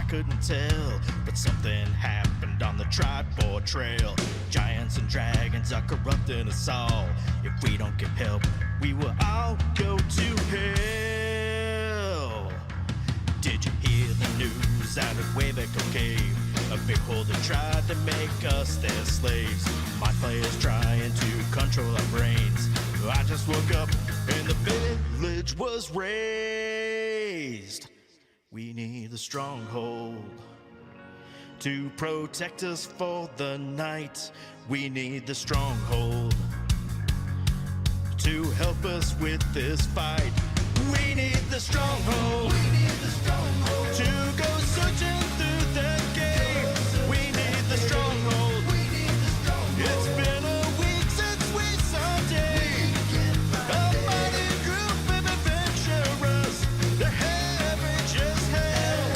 couldn't tell, but something happened on the Tribord Trail. Giants and dragons are corrupting us all. If we don't get help, we will all go to hell. Did you hear the news out of Waybaco Cave? A big holder tried to make us their slaves. My players trying to control our brains. I just woke up and the village was razed. We need the Stronghold to protect us for the night. We need the Stronghold to help us with this fight. We need the Stronghold. We need the Stronghold to go searching through the game. We need the Stronghold. We need the Stronghold. It's been a week since we saw day. A mighty group of adventurers. They're average as hell,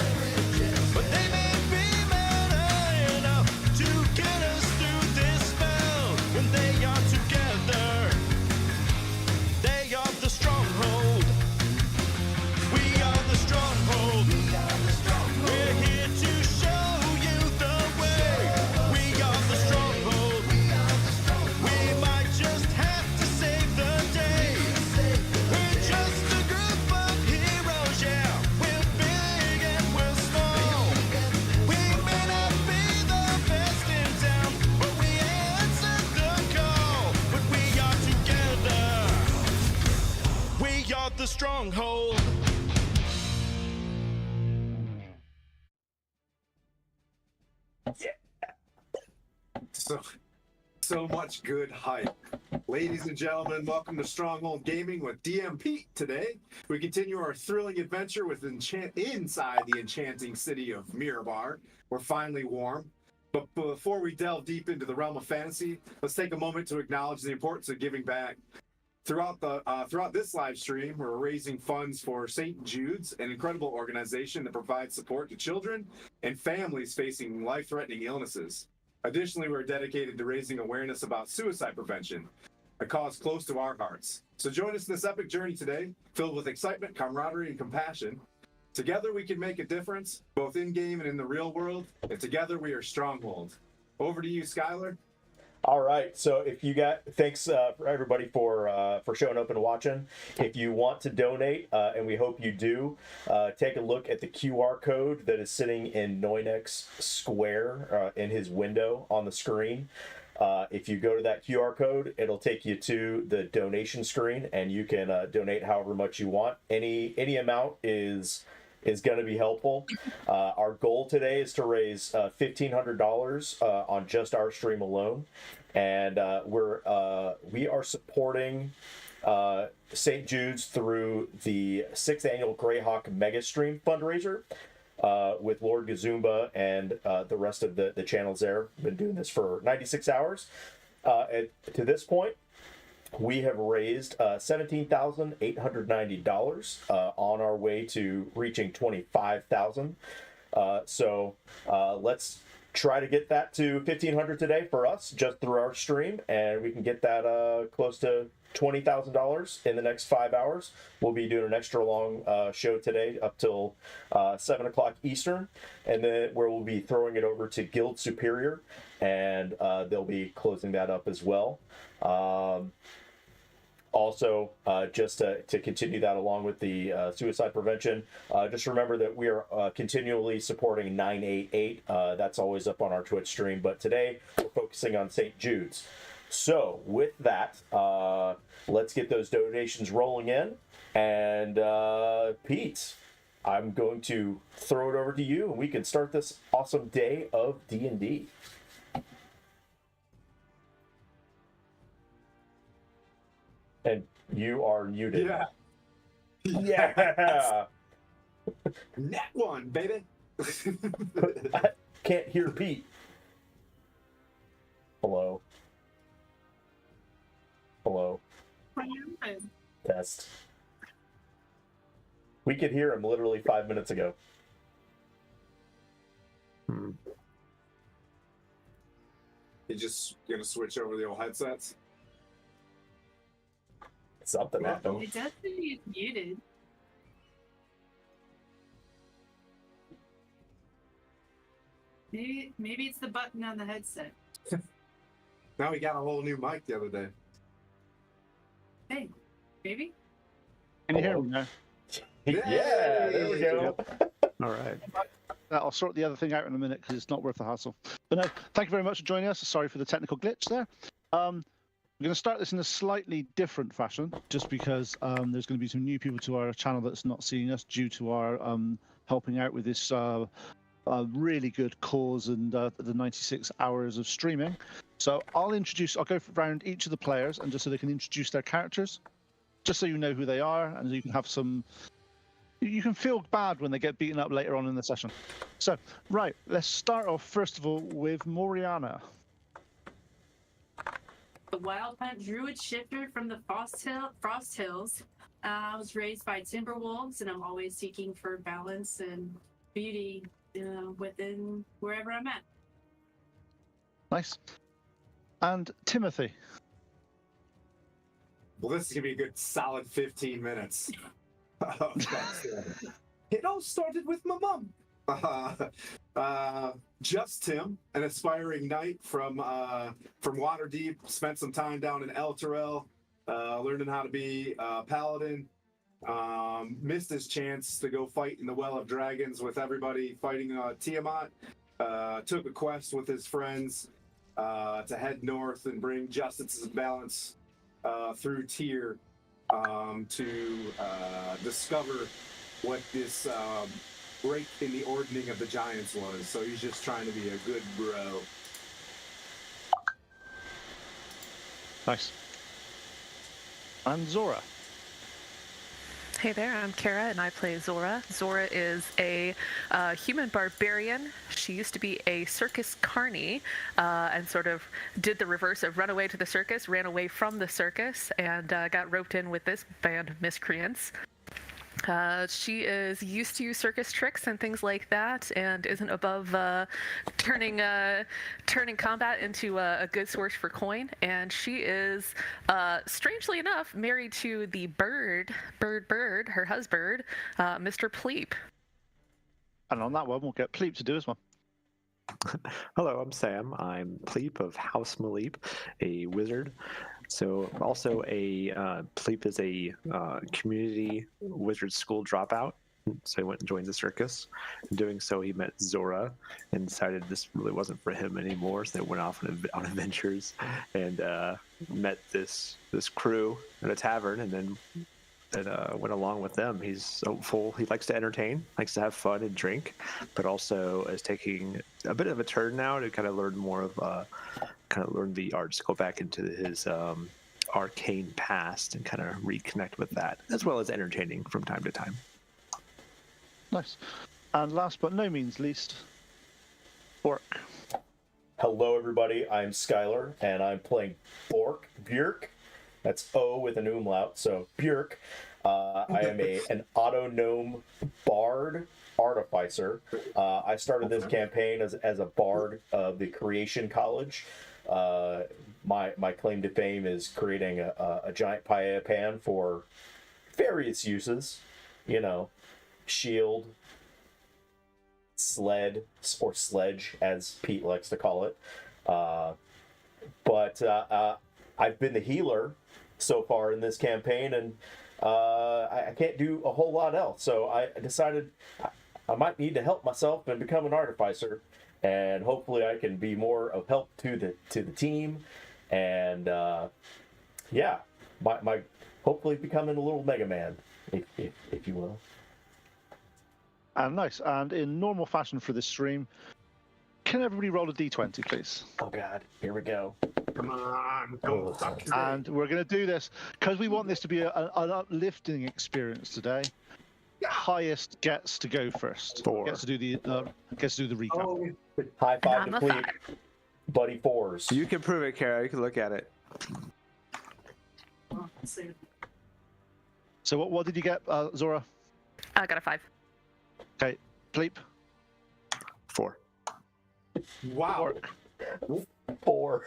but they may be mad enough to get us through this spell. When they are together, they are the Stronghold. We are the Stronghold. We're here to show you the way. We are the Stronghold. We might just have to save the day. We're just a group of heroes, yeah. We're big and we're small. We may not be the best in town, but we answered the call. But we are together. We are the Stronghold. So much good hype. Ladies and gentlemen, welcome to Stronghold Gaming with DM Pete. Today, we continue our thrilling adventure with inside the enchanting city of Mirabar. We're finally warm. But before we delve deep into the realm of fantasy, let's take a moment to acknowledge the importance of giving back. Throughout this live stream, we're raising funds for St. Jude's, an incredible organization that provides support to children and families facing life-threatening illnesses. Additionally, we're dedicated to raising awareness about suicide prevention, a cause close to our hearts. So join us in this epic journey today, filled with excitement, camaraderie, and compassion. Together we can make a difference, both in-game and in the real world, and together we are Stronghold. Over to you, Skylar. All right, so if you got, thanks for everybody for showing up and watching. If you want to donate, and we hope you do, take a look at the QR code that is sitting in Noinek's square in his window on the screen. If you go to that QR code, it'll take you to the donation screen, and you can donate however much you want. Any amount is going to be helpful. Our goal today is to raise $1,500 on just our stream alone, and we are supporting St. Jude's through the 6th annual Greyhawk Mega Stream fundraiser with Lord Gazumba and the rest of the channels there. Been doing this for 96 hours. To this point, we have raised $17,890 on our way to reaching $25,000. So let's try to get that to $1,500 today for us, just through our stream, and we can get that close to $20,000 in the next 5 hours. We'll be doing an extra long show today up till 7 o'clock Eastern, and then where we'll be throwing it over to Guild Superior, and they'll be closing that up as well. Also, just to continue that along with the suicide prevention, just remember that we are continually supporting 988. That's always up on our Twitch stream, but today we're focusing on St. Jude's. So with that, let's get those donations rolling in. And Pete, I'm going to throw it over to you, and we can start this awesome day of D&D. And you are muted. Yeah. Yeah. Net one, baby. I can't hear Pete. Hello. Hello. Test. We could hear him literally 5 minutes ago. You just gonna switch over the old headsets? Something happened. It does say he's muted. Maybe it's the button on the headset. Now we got a whole new mic the other day. Hey, maybe? Can you hear me now? Yeah, there we go. All right. I'll sort the other thing out in a minute because it's not worth the hassle. But no, thank you very much for joining us. Sorry for the technical glitch there. We're going to start this in a slightly different fashion, just because there's going to be some new people to our channel that's not seeing us due to our helping out with this really good cause and the 96 hours of streaming. So I'll go around each of the players and just so they can introduce their characters, just so you know who they are and you can have some. You can feel bad when they get beaten up later on in the session. So, right, let's start off first of all with Moriana. The Wild Hunt Druid Shifter from the Frost Hills. I was raised by timber wolves, and I'm always seeking for balance and beauty within wherever I'm at. Nice. And Timothy. Well, this is gonna be a good solid 15 minutes. It all started with my mom. Just Tim, an aspiring knight from Waterdeep, spent some time down in El Terrell, learning how to be a paladin. Missed his chance to go fight in the Well of Dragons with everybody fighting Tiamat. Took a quest with his friends to head north and bring justice and balance through Tyr to discover what this break in the ordning of the giants was. So he's just trying to be a good bro. Nice. And Zora. Hey there, I'm Kara and I play Zora. Zora is a human barbarian. She used to be a circus carny and sort of did the reverse of run away to the circus, ran away from the circus, and got roped in with this band of miscreants. She is used to circus tricks and things like that, and isn't above turning combat into a good source for coin. And she is, strangely enough, married to the bird, her husband, Mr. Pleep. And on that one, we'll get Pleep to do as well. Hello, I'm Sam. I'm Pleep of House Maleep, a wizard. So also Pleep is a community wizard school dropout. So he went and joined the circus. In doing so, he met Zora and decided this really wasn't for him anymore. So they went off on adventures and met this crew at a tavern, and then went along with them. He's hopeful. He likes to entertain, likes to have fun and drink, but also is taking a bit of a turn now to kind of learn more of, learn the arts, go back into his arcane past and kind of reconnect with that, as well as entertaining from time to time. Nice. And last but no means least, Bork. Hello, everybody. I'm Skylar, and I'm playing Björk. That's O with an umlaut, so Björk. I am an auto-gnome bard artificer. I started this campaign as a bard of the Creation College. My claim to fame is creating a giant paella pan for various uses. You know, shield, sled, or sledge, as Pete likes to call it. But I've been the healer so far in this campaign, and I can't do a whole lot else. So I decided I might need to help myself and become an artificer, and hopefully I can be more of help to the team, and my hopefully becoming a little Mega Man, if you will. And nice. And in normal fashion for this stream, can everybody roll a d20, please? Oh God, here we go. Come on, go. And we're going to do this because we want this to be an uplifting experience today. Highest gets to go first. 4. Gets to do the recap. High five I'm to a Cleve. Buddy fours. You can prove it, Kara. You can look at it. Well, let's see. So what did you get, Zora? I got a 5. Okay, Pleep. 4. Wow. 4.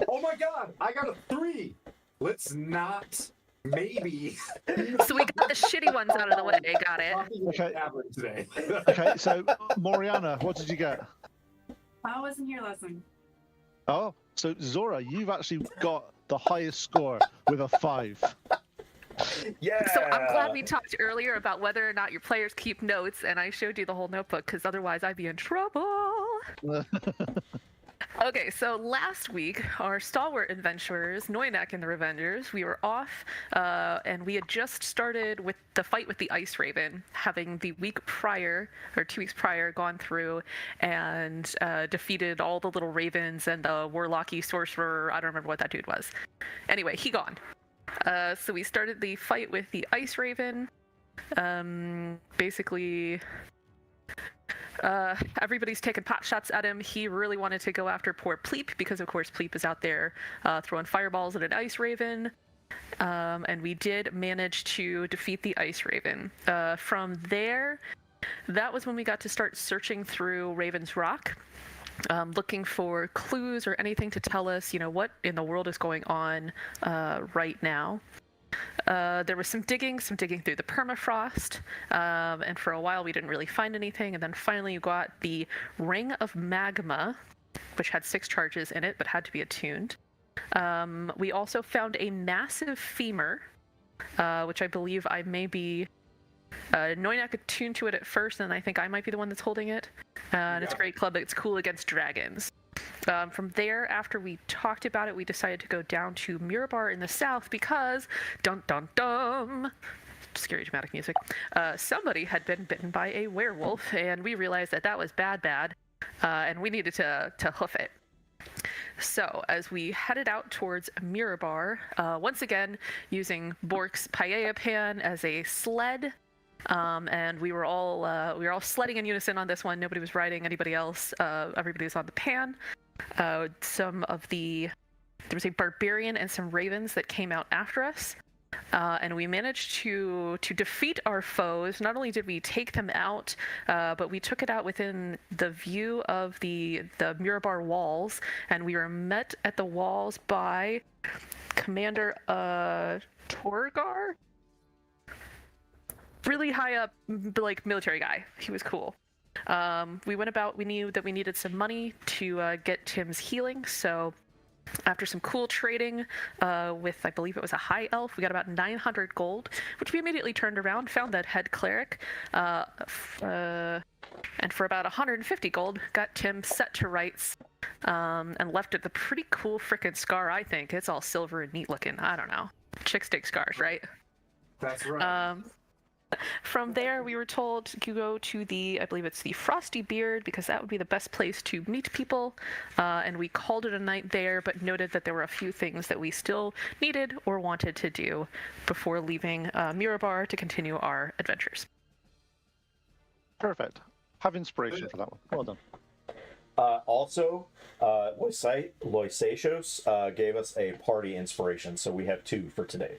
Oh my God, I got a 3. Let's not maybe. So we got the shitty ones out of the way. Got it. Okay. Today. Okay, so Moriana, what did you get? I wasn't here last time. Oh, so Zora, you've actually got the highest score with a 5. Yeah. So I'm glad we talked earlier about whether or not your players keep notes, and I showed you the whole notebook because otherwise I'd be in trouble. Okay, so last week, our stalwart adventurers, Noynak and the Revengers, we were off, and we had just started with the fight with the Ice Raven, having the week prior, or 2 weeks prior, gone through and defeated all the little ravens and the warlocky sorcerer. I don't remember what that dude was. Anyway, he gone. So we started the fight with the Ice Raven. Basically, everybody's taking pot shots at him. He really wanted to go after poor Pleep because, of course, Pleep is out there throwing fireballs at an Ice Raven. And we did manage to defeat the Ice Raven. From there, that was when we got to start searching through Raven's Rock. Looking for clues or anything to tell us, what in the world is going on right now. There was some digging through the permafrost, and for a while we didn't really find anything, and then finally you got the Ring of Magma, which had 6 charges in it, but had to be attuned. We also found a massive femur, which I believe I may be... Noynak attuned to it at first, and I think I might be the one that's holding it. And it's a great club. It's cool against dragons. From there, after we talked about it, we decided to go down to Mirabar in the south because, dun dun dun, scary dramatic music, somebody had been bitten by a werewolf, and we realized that was bad, and we needed to hoof it. So, as we headed out towards Mirabar, once again, using Bork's paella pan as a sled, and we were all sledding in unison on this one. Nobody was riding anybody else. Everybody was on the pan. There was a barbarian and some ravens that came out after us, and we managed to defeat our foes. Not only did we take them out, but we took it out within the view of the Mirabar walls, and we were met at the walls by Commander Torgar. Really high up, like, military guy. He was cool. We knew that we needed some money to get Tim's healing, so after some cool trading with, I believe it was a high elf, we got about 900 gold, which we immediately turned around, found that head cleric, and for about 150 gold, got Tim set to rights, and left it the pretty cool frickin' scar, I think. It's all silver and neat looking. I don't know. Chick stick scars, right? That's right. From there, we were told to go to I believe it's the Frosty Beard, because that would be the best place to meet people, and we called it a night there, but noted that there were a few things that we still needed or wanted to do before leaving Mirabar to continue our adventures. Perfect. Have inspiration for that one. Well done. Also, Loisatios gave us a party inspiration, so we have 2 for today.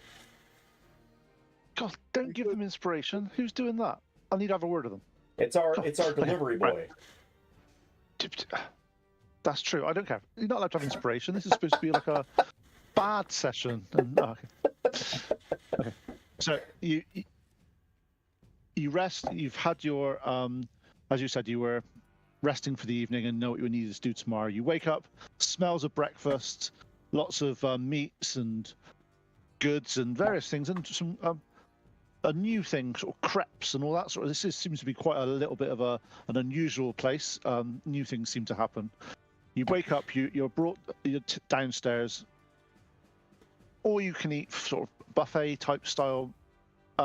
God, don't give them inspiration. Who's doing that? I need to have a word with them. It's our delivery boy. That's true. I don't care. You're not allowed to have inspiration. This is supposed to be like a bad session. Okay. So you rest. You've had your as you said, you were resting for the evening and know what you needed to do tomorrow. You wake up, smells of breakfast, lots of meats and goods and various things, and some a new thing, sort of crepes and all that sort of. Seems to be quite a little bit of an unusual place. New things seem to happen. You wake up, you're brought downstairs. All you can eat sort of buffet type style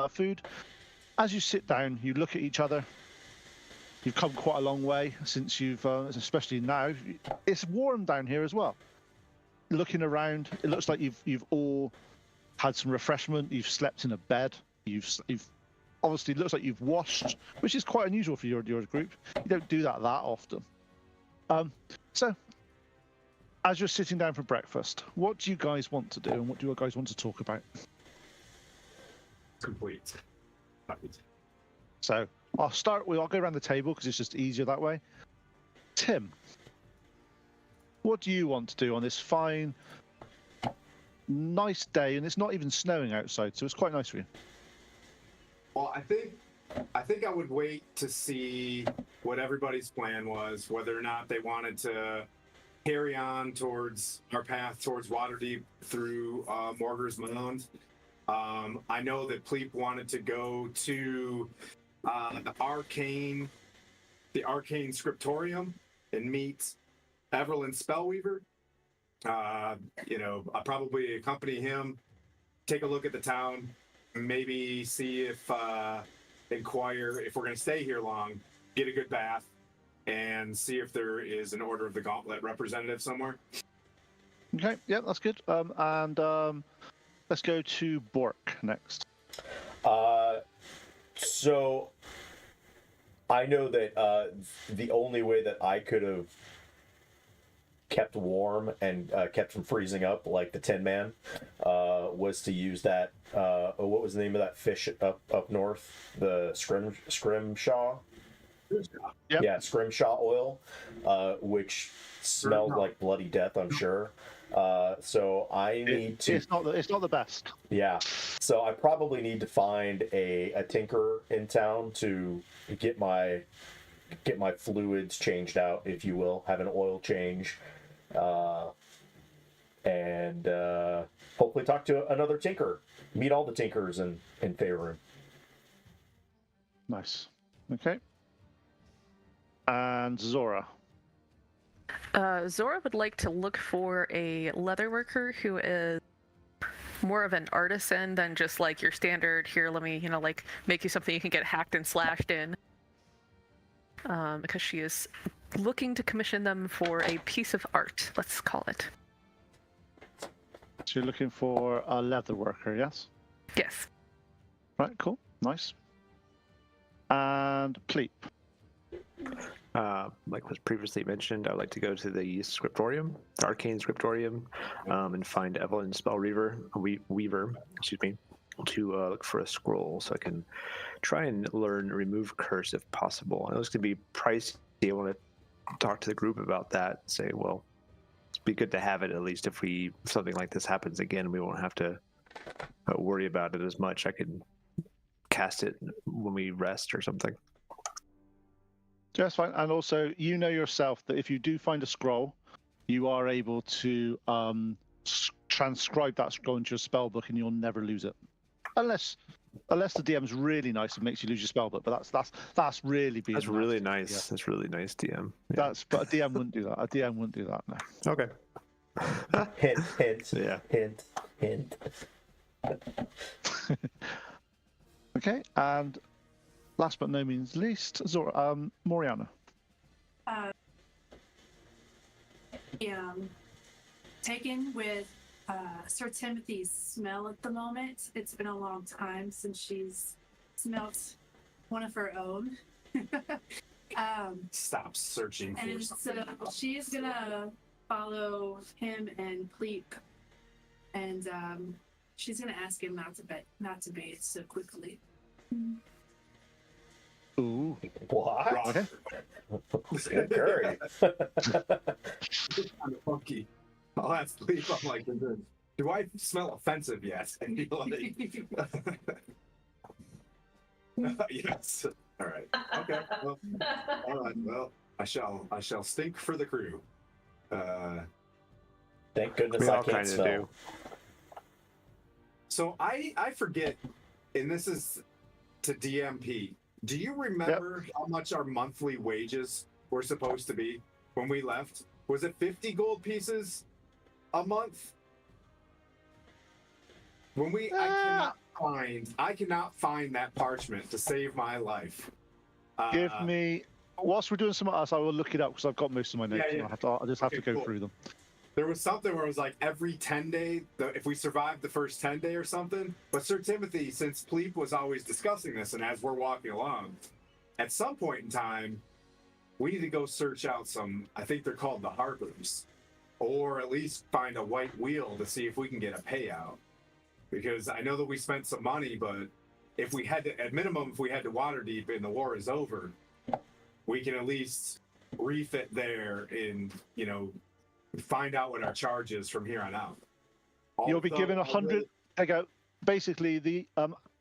food. As you sit down, you look at each other. You've come quite a long way since you've, especially now. It's warm down here as well. Looking around, it looks like you've all had some refreshment. You've slept in a bed. You've obviously, it looks like you've washed, which is quite unusual for your group. You don't do that often. So, as you're sitting down for breakfast, what do you guys want to do, and what do you guys want to talk about? Complete. So I'll go around the table because it's just easier that way. Tim, what do you want to do on this fine, nice day? And it's not even snowing outside, so it's quite nice for you. Well, I think I think I would wait to see what everybody's plan was, whether or not they wanted to carry on towards our path towards Waterdeep through Morgar's Mound. I know that Pleep wanted to go to the Arcane Scriptorium and meet Evelyn Spellweaver. I'll probably accompany him, take a look at the town, maybe see if inquire if we're going to stay here long, get a good bath, and see if there is an Order of the Gauntlet representative somewhere. Okay, yeah, that's good. Let's go to Bork next. So I know that the only way that I could have kept warm and kept from freezing up like the Tin Man was to use that. What was the name of that fish up north? The scrimshaw. Yep. Yeah, scrimshaw oil, which smelled like bloody death, I'm sure. So I need to. It's not the best. Yeah, so I probably need to find a tinker in town to get my fluids changed out, if you will, have an oil change, and hopefully talk to another tinker, meet all the tinkers in Faerun. Nice. Okay. And Zora. Zora would like to look for a leatherworker who is more of an artisan than just like your standard, here, let me, like make you something you can get hacked and slashed in. Because she is looking to commission them for a piece of art, let's call it. So you're looking for a leather worker, yes? Yes. Right, cool. Nice. And Pleep. Like was previously mentioned, I would like to go to the Scriptorium, the Arcane Scriptorium, and find Evelyn Weaver, excuse me, to look for a scroll so I can try and learn Remove Curse if possible. I know it's going to be pricey. I want to talk to the group about that. Say, well, it'd be good to have it at least if something like this happens again. We won't have to worry about it as much. I could cast it when we rest or something. Yeah, that's fine. And also, you know yourself that if you do find a scroll, you are able to transcribe that scroll into your spell book, and you'll never lose it, unless the DM's really nice and makes you lose your spell book. But that's really being. That's really nice. nice. Yeah. That's really nice, DM. Yeah. But a DM wouldn't do that. A DM wouldn't do that. No. Okay. Hint, hint, Yeah. hint. Okay, and last but no means least, Zora, Moriana. Taken with Sir Timothy's smell at the moment. It's been a long time since she's smelt one of her own. Stop searching for And something. so she's gonna follow him and Pleep, and she's gonna ask him not to bathe so quickly. Ooh. What? Okay. Curry. It's kind of funky. I'll ask Pleep, I'm like, do I smell offensive yet? And he's like, yes. All right. Okay. Well, all right. Well, I shall stink for the crew. Thank goodness We I all can't kind of smell. do. So I forget, and this is to DMP. Do you remember how much our monthly wages were supposed to be when we left? Was it 50 gold pieces a month? When I cannot find that parchment to save my life. Give me. Whilst we're doing something else, I will look it up because I've got most of my notes. Yeah. And I'll just have to go through them. There was something where it was like every 10 day, if we survived the first 10 day or something. But Sir Timothy, since Pleep was always discussing this, and as we're walking along, at some point in time, we need to go search out some, I think they're called the Harpers, or at least find a white wheel to see if we can get a payout. Because I know that we spent some money, but if we had to, at minimum, if we had to Waterdeep and the war is over, we can at least refit there and, find out what our charge is from here on out. You'll be given 100. Basically, the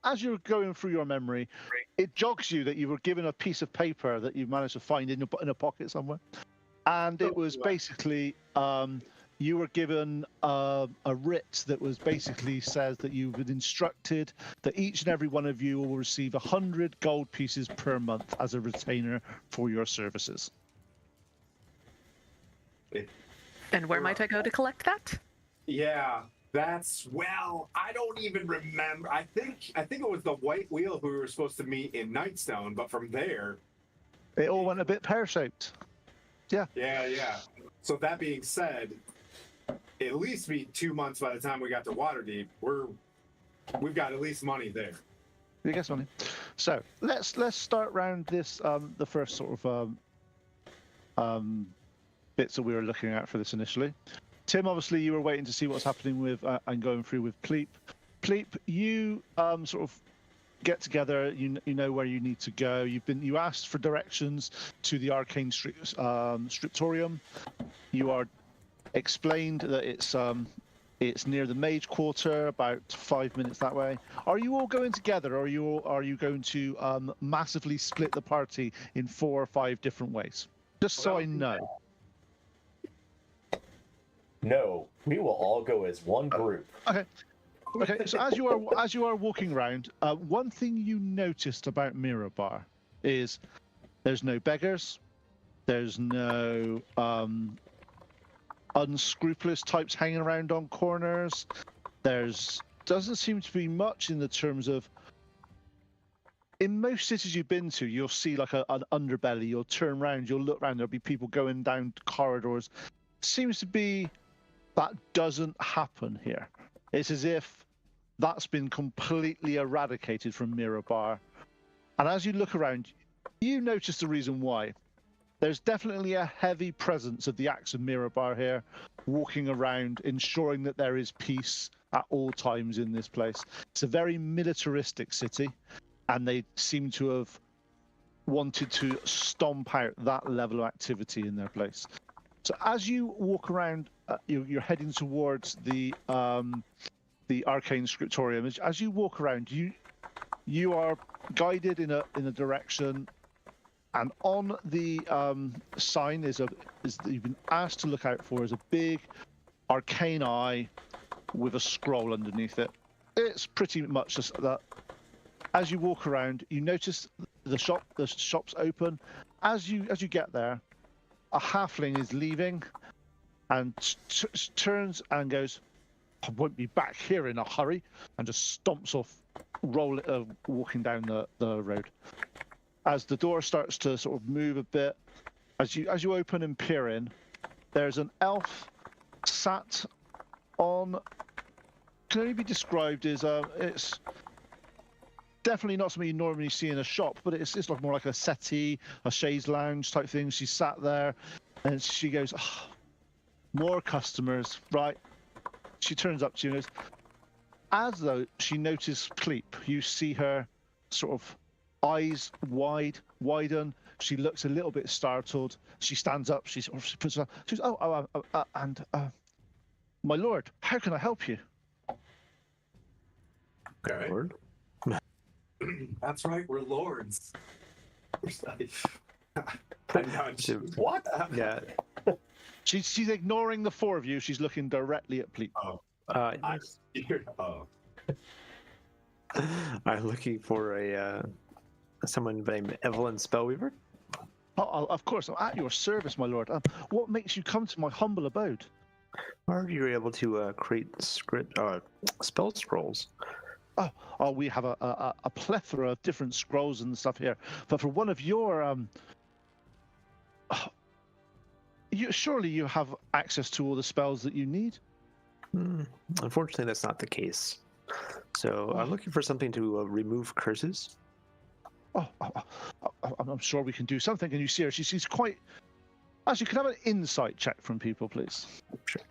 as you're going through your memory, it jogs you that you were given a piece of paper that you managed to find in a pocket somewhere, and it was basically you were given a writ that was basically says that you've been instructed that each and every one of you will receive 100 gold pieces per month as a retainer for your services. And where might I go to collect that? Yeah, I don't even remember. I think it was the White Wheel who we were supposed to meet in Nightstone, but from there, It all went a bit pear-shaped. Yeah. yeah. So that being said, at least be 2 months by the time we got to Waterdeep. We've got at least money there. You guess money. So let's start round this the first sort of bits that we were looking at for this initially. Tim, obviously you were waiting to see what's happening with and going through with Pleep. Pleep, you sort of get together. You know where you need to go. You asked for directions to the Arcane Scriptorium. You are explained that it's near the Mage Quarter, about 5 minutes that way. Are you all going together, or are you going to massively split the party in 4 or 5 different ways? Just so I know. No, we will all go as one group. Okay. So as you are walking around, one thing you noticed about Mirabar is there's no beggars, there's no unscrupulous types hanging around on corners. Doesn't seem to be much in the terms of. In most cities you've been to, you'll see like an underbelly. You'll turn around, you'll look around. There'll be people going down corridors. Seems to be that doesn't happen here. It's as if that's been completely eradicated from Mirabar. And as you look around, you notice the reason why. There's definitely a heavy presence of the Axe of Mirabar here, walking around, ensuring that there is peace at all times in this place. It's a very militaristic city, and they seem to have wanted to stomp out that level of activity in their place. So as you walk around, you're heading towards the Arcane Scriptorium. As you walk around, you are guided in a direction. And on the sign that you've been asked to look out for is a big arcane eye with a scroll underneath it. It's pretty much just that. As you walk around, you notice the shop's open. As you get there, a halfling is leaving and turns and goes, "I won't be back here in a hurry," and just stomps off, walking down the road. As the door starts to sort of move a bit, as you open and peer in, there's an elf sat on. Can only be described as it's definitely not something you normally see in a shop, but it's like more like a settee, a chaise lounge type thing. She sat there, and she goes, "Oh, more customers, right?" She turns up to you and goes, as though she noticed Pleep. You see her sort of eyes widen. She looks a little bit startled. She stands up. She puts her. She goes, "My lord, how can I help you?" Okay. Lord. That's right, we're lords. I'm not. What? Yeah. She's ignoring the 4 of you. She's looking directly at Pleep. I'm scared. Oh. I'm looking for someone named Evelyn Spellweaver. Oh, of course, I'm at your service, my lord. What makes you come to my humble abode? Are you able to create spell scrolls? Oh, we have a plethora of different scrolls and stuff here. But for one of your, surely you have access to all the spells that you need? Unfortunately, that's not the case. So I'm looking for something to remove curses. I'm sure we can do something. And you see her, she's quite... Actually, can I have an insight check from people, please? Sure.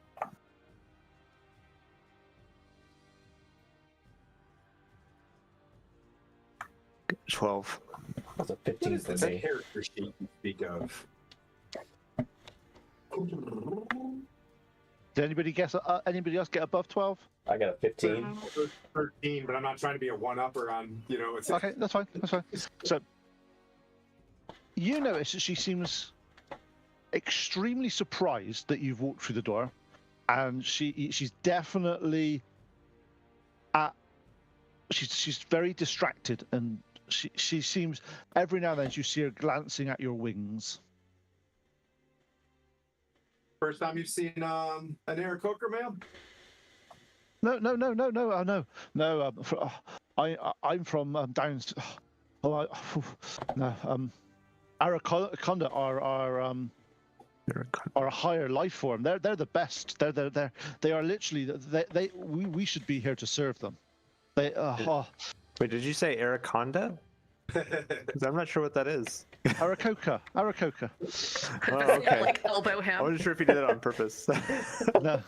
$12. That's a What 15 is for this me. character sheet you speak of? Did anybody anybody else get above 12? I got a 15. 13, but I'm not trying to be a one-upper on, it's Okay, that's fine. That's fine. So you notice that she seems extremely surprised that you've walked through the door, and she's definitely she's very distracted, and she seems every now and then you see her glancing at your wings. First time you've seen an Aarakocra, ma'am? No. I'm from down. Araconda are a higher life form. They're the best. They are literally. We should be here to serve them. Wait, did you say Araconda? Because I'm not sure what that is. Arakoka. Oh, okay. Like elbow I him. wasn't sure if you did it on purpose. No.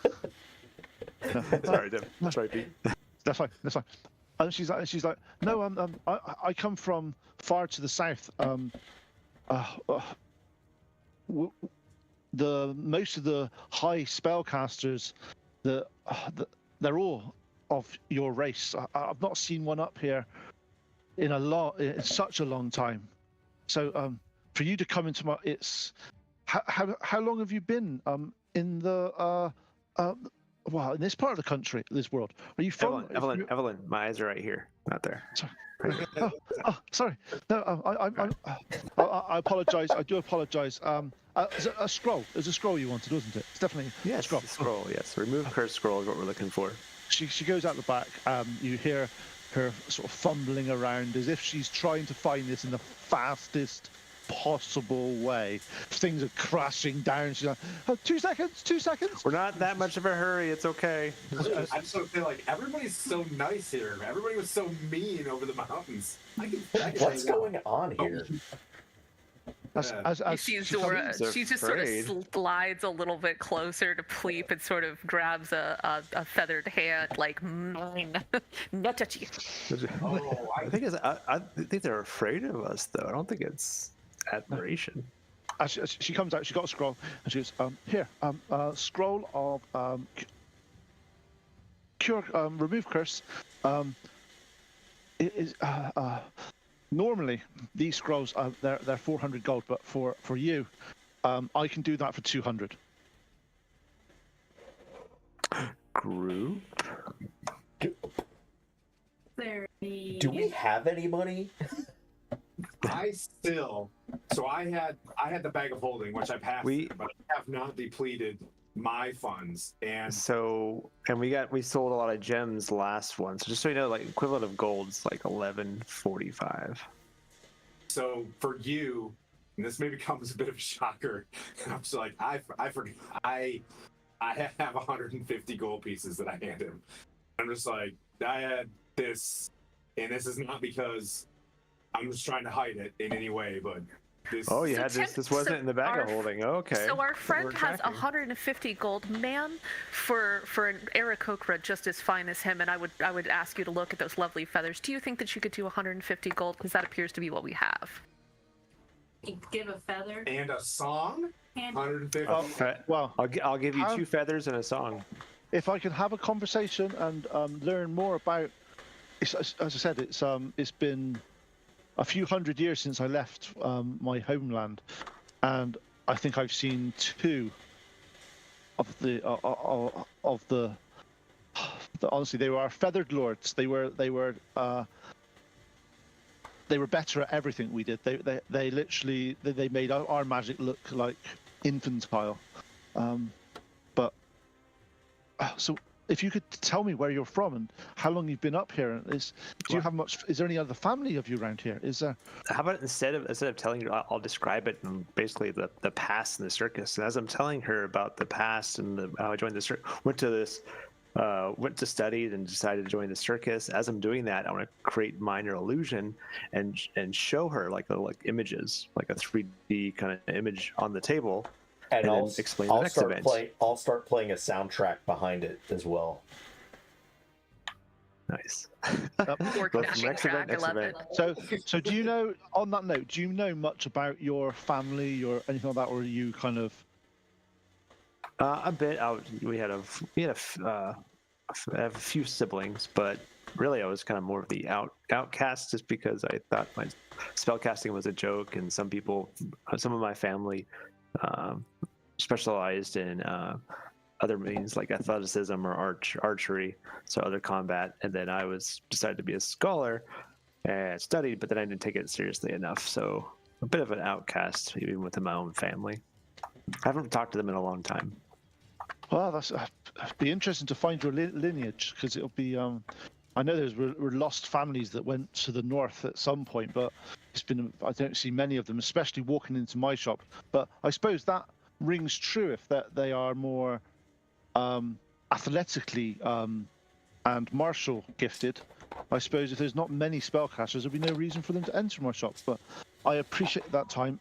Sorry, Tim. Sorry, Pete. That's fine. And she's like, no, I come from far to the south. Most of the high spellcasters, they're all of your race. I've not seen one up here in such a long time. So for you to come into how long have you been in the in this part of the country, this world? Are you from Evelyn, my eyes are right here, not there. Sorry. Sorry. No, I apologize. I do apologize. A scroll. There's a scroll you wanted, wasn't it? It's definitely a scroll. Scroll. Yes, remove cursed scroll is what we're looking for. She goes out the back. You hear her sort of fumbling around as if she's trying to find this in the fastest possible way. Things are crashing down. She's like, oh, 2 seconds. We're not that much of a hurry. It's okay. I just don't feel like everybody's so nice here. Everybody was so mean over the mountains. What's going on here? You see Zora. She just sort of slides a little bit closer to Pleep and sort of grabs a feathered hand, like mine. Not touchy. I think they're afraid of us, though. I don't think it's admiration. As she comes out, she got a scroll, and she goes, here, scroll of cure, remove curse. It is normally these scrolls they're 400 gold, but for you, I can do that for 200. Group. Do we have any money? So I had the bag of holding, which I passed, but I have not depleted my funds, and we sold a lot of gems last one. So just so you know, like equivalent of gold's like 1145. So for you, and this maybe comes a bit of a shocker, I'm just like I forgot I have 150 gold pieces that I handed him. I'm just like, I had this, and this is not because I'm just trying to hide it in any way, but this. Oh, you had this. This wasn't in the bag of holding. Okay. So our friend has 150 gold, ma'am, for an Aarakocra just as fine as him, and I would ask you to look at those lovely feathers. Do you think that you could do 150 gold? Because that appears to be what we have. Give a feather and a song. 150. Well, I'll give you 2 feathers and a song. If I can have a conversation and learn more about, as I said, it's been a few hundred years since I left my homeland, and I think I've seen 2 of the honestly, they were our feathered lords. They were better at everything we did. They literally made our magic look like infantile. So if you could tell me where you're from and how long you've been up here, is there any other family of you around here? Is there? How about instead of telling you, I'll describe it and basically the past in the circus. And as I'm telling her about the past and how I joined the circus, went to study and decided to join the circus. As I'm doing that, I want to create minor illusion and show her like images, like a 3D kind of image on the table. And I'll explain the next event. I'll start playing a soundtrack behind it as well. Nice. Next event. So do you know? On that note, do you know much about your family or anything like that, or are you kind of? A bit. We had a few siblings, but really I was kind of more of the outcast, just because I thought my spellcasting was a joke, and some of my family specialized in other means like athleticism or archery, so other combat. And then I decided to be a scholar and studied, but then I didn't take it seriously enough. So a bit of an outcast, even within my own family. I haven't talked to them in a long time. Well, that's be interesting to find your lineage, because it'll be. I know were lost families that went to the north at some point, but I don't see many of them, especially walking into my shop. But I suppose that rings true if they are more athletically and martial gifted. I suppose if there's not many spellcasters, there'll be no reason for them to enter my shop. But I appreciate that time.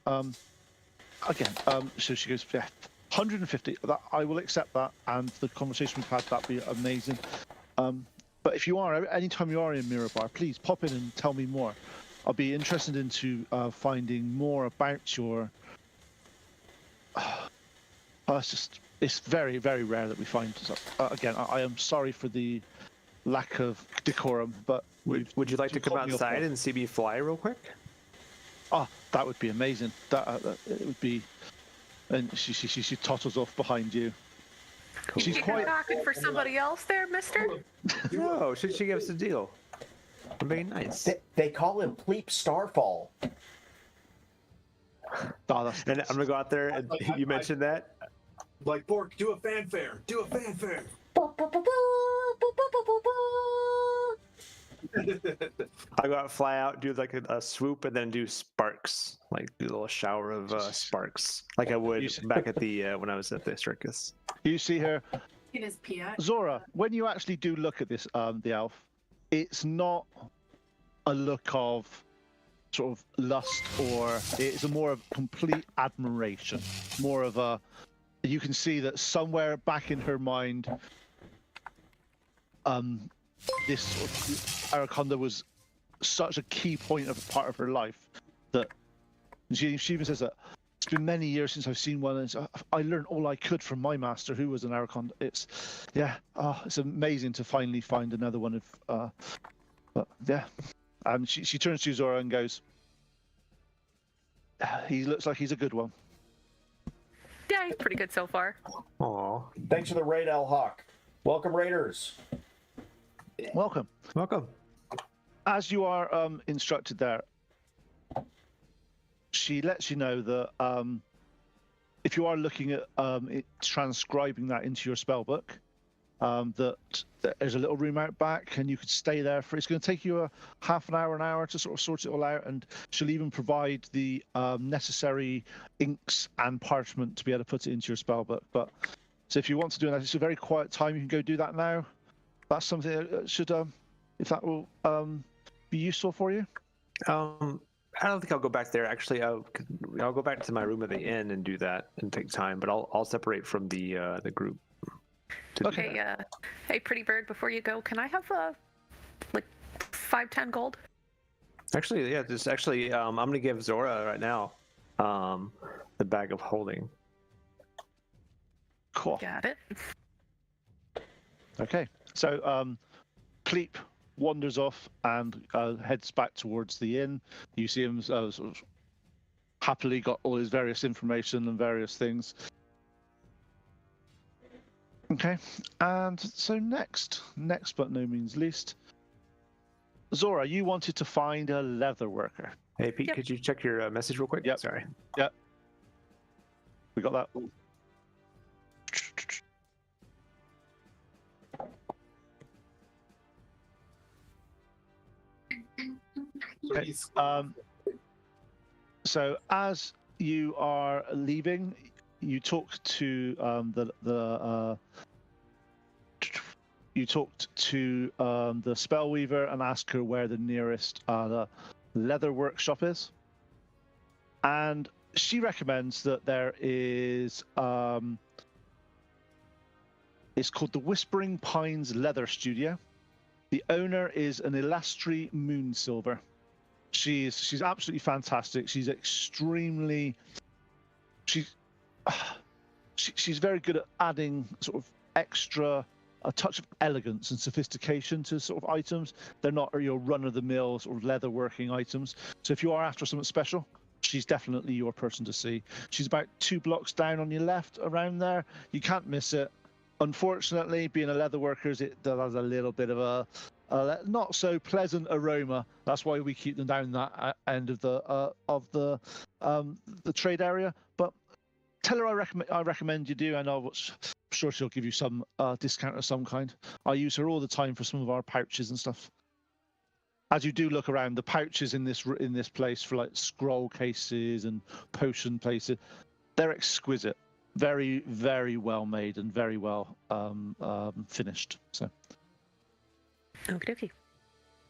Again, so she goes, yeah, 150. That I will accept that, and the conversation we've had, that'd be amazing. But if you are, anytime you are in Mirabar, please pop in and tell me more. I'll be interested into finding more about your. It's very, very rare that we find stuff. Again, I am sorry for the lack of decorum, but would you like to come outside and see me fly real quick? Oh, that would be amazing. That it would be. And she totters off behind you. Cool. She's quite knocking for somebody else there, mister? No, she gave us a deal. I'm being nice. They call him Pleep Starfall. Oh, and I'm gonna go out there and you mentioned that. Like, Bork, do a fanfare. Do a fanfare. I go out, fly out, do like a swoop, and then do sparks, like do a little shower of sparks, like I would back at the when I was at the circus. You see her, It is Pia. Zora. When you actually do look at this, the elf, it's not a look of sort of lust, or it's more of complete admiration. More of a, you can see that somewhere back in her mind, this sort of Araconda was such a key point of part of her life that she even says that it's been many years since I've seen one, and I learned all I could from my master, who was an Araconda. It's it's amazing to finally find another one of but yeah. And she turns to Zora and goes, he looks like he's a good one. Yeah, he's pretty good so far. Aw. Thanks for the raid, El Hawk. Welcome, Raiders. Welcome. Welcome. As you are instructed there, she lets you know that if you are looking at transcribing that into your spell book, that there's a little room out back, and you could stay there for. It's going to take you a half an hour to sort of sort it all out, and she'll even provide the necessary inks and parchment to be able to put it into your spell book. But so if you want to do that, it's a very quiet time. You can go do that now. That's something that should, if that will be useful for you. I don't think I'll go back there. Actually, I'll go back to my room at the inn and do that and take time. But I'll separate from the group. Okay. Hey, pretty bird. Before you go, can I have like 5-10 gold? Actually, yeah. I'm gonna give Zora right now the bag of holding. Cool. Got it. Okay. So Cleep wanders off and heads back towards the inn. You see him sort of happily got all his various information and various things. Okay, and so next but no means least, Zora, you wanted to find a leather worker. Hey Pete, Yep. Could you check your message real quick? Yep. Sorry. Yep. We got that. Okay. So as you are leaving, you talk to the spellweaver and ask her where the nearest the leather workshop is, and she recommends that there is it's called the Whispering Pines Leather Studio. The owner is an Elastri Moonsilver. She's she she's very good at adding sort of extra, a touch of elegance and sophistication to sort of items. They're not your run-of-the-mill sort of leather-working items. So if you are after something special, she's definitely your person to see. She's about 2 blocks down on your left, around there. You can't miss it. Unfortunately, being a leather worker, it does a little bit of a not so pleasant aroma. That's why we keep them down that end of the trade area. But tell her I recommend you do, and I'm sure she'll give you some discount of some kind. I use her all the time for some of our pouches and stuff. As you do look around, the pouches in this place for like scroll cases and potion places, they're exquisite. Very, very well made and very well finished. So. Okie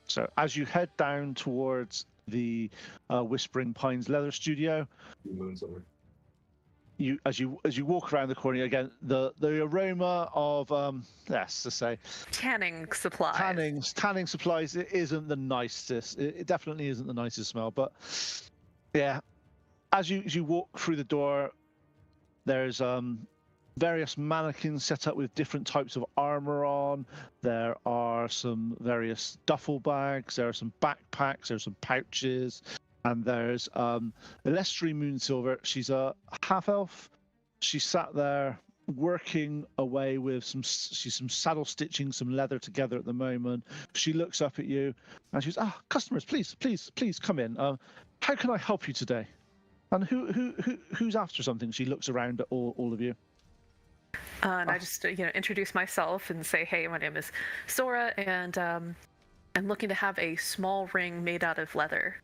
So as you head down towards the Whispering Pines Leather Studio, as you walk around the corner again, the aroma of let's just say tanning supplies. Tanning supplies. It isn't the nicest. It definitely isn't the nicest smell. But yeah, as you walk through the door, there's various mannequins set up with different types of armor on. There are some various duffel bags. There are some backpacks. There's some pouches. And there's Elestri Moonsilver. She's a half-elf. She sat there working away with she's saddle stitching some leather together at the moment. She looks up at you and she's, customers, please come in. How can I help you today? And who's after something? She looks around at all of you. And I just introduce myself and say, hey, my name is Sora, and I'm looking to have a small ring made out of leather.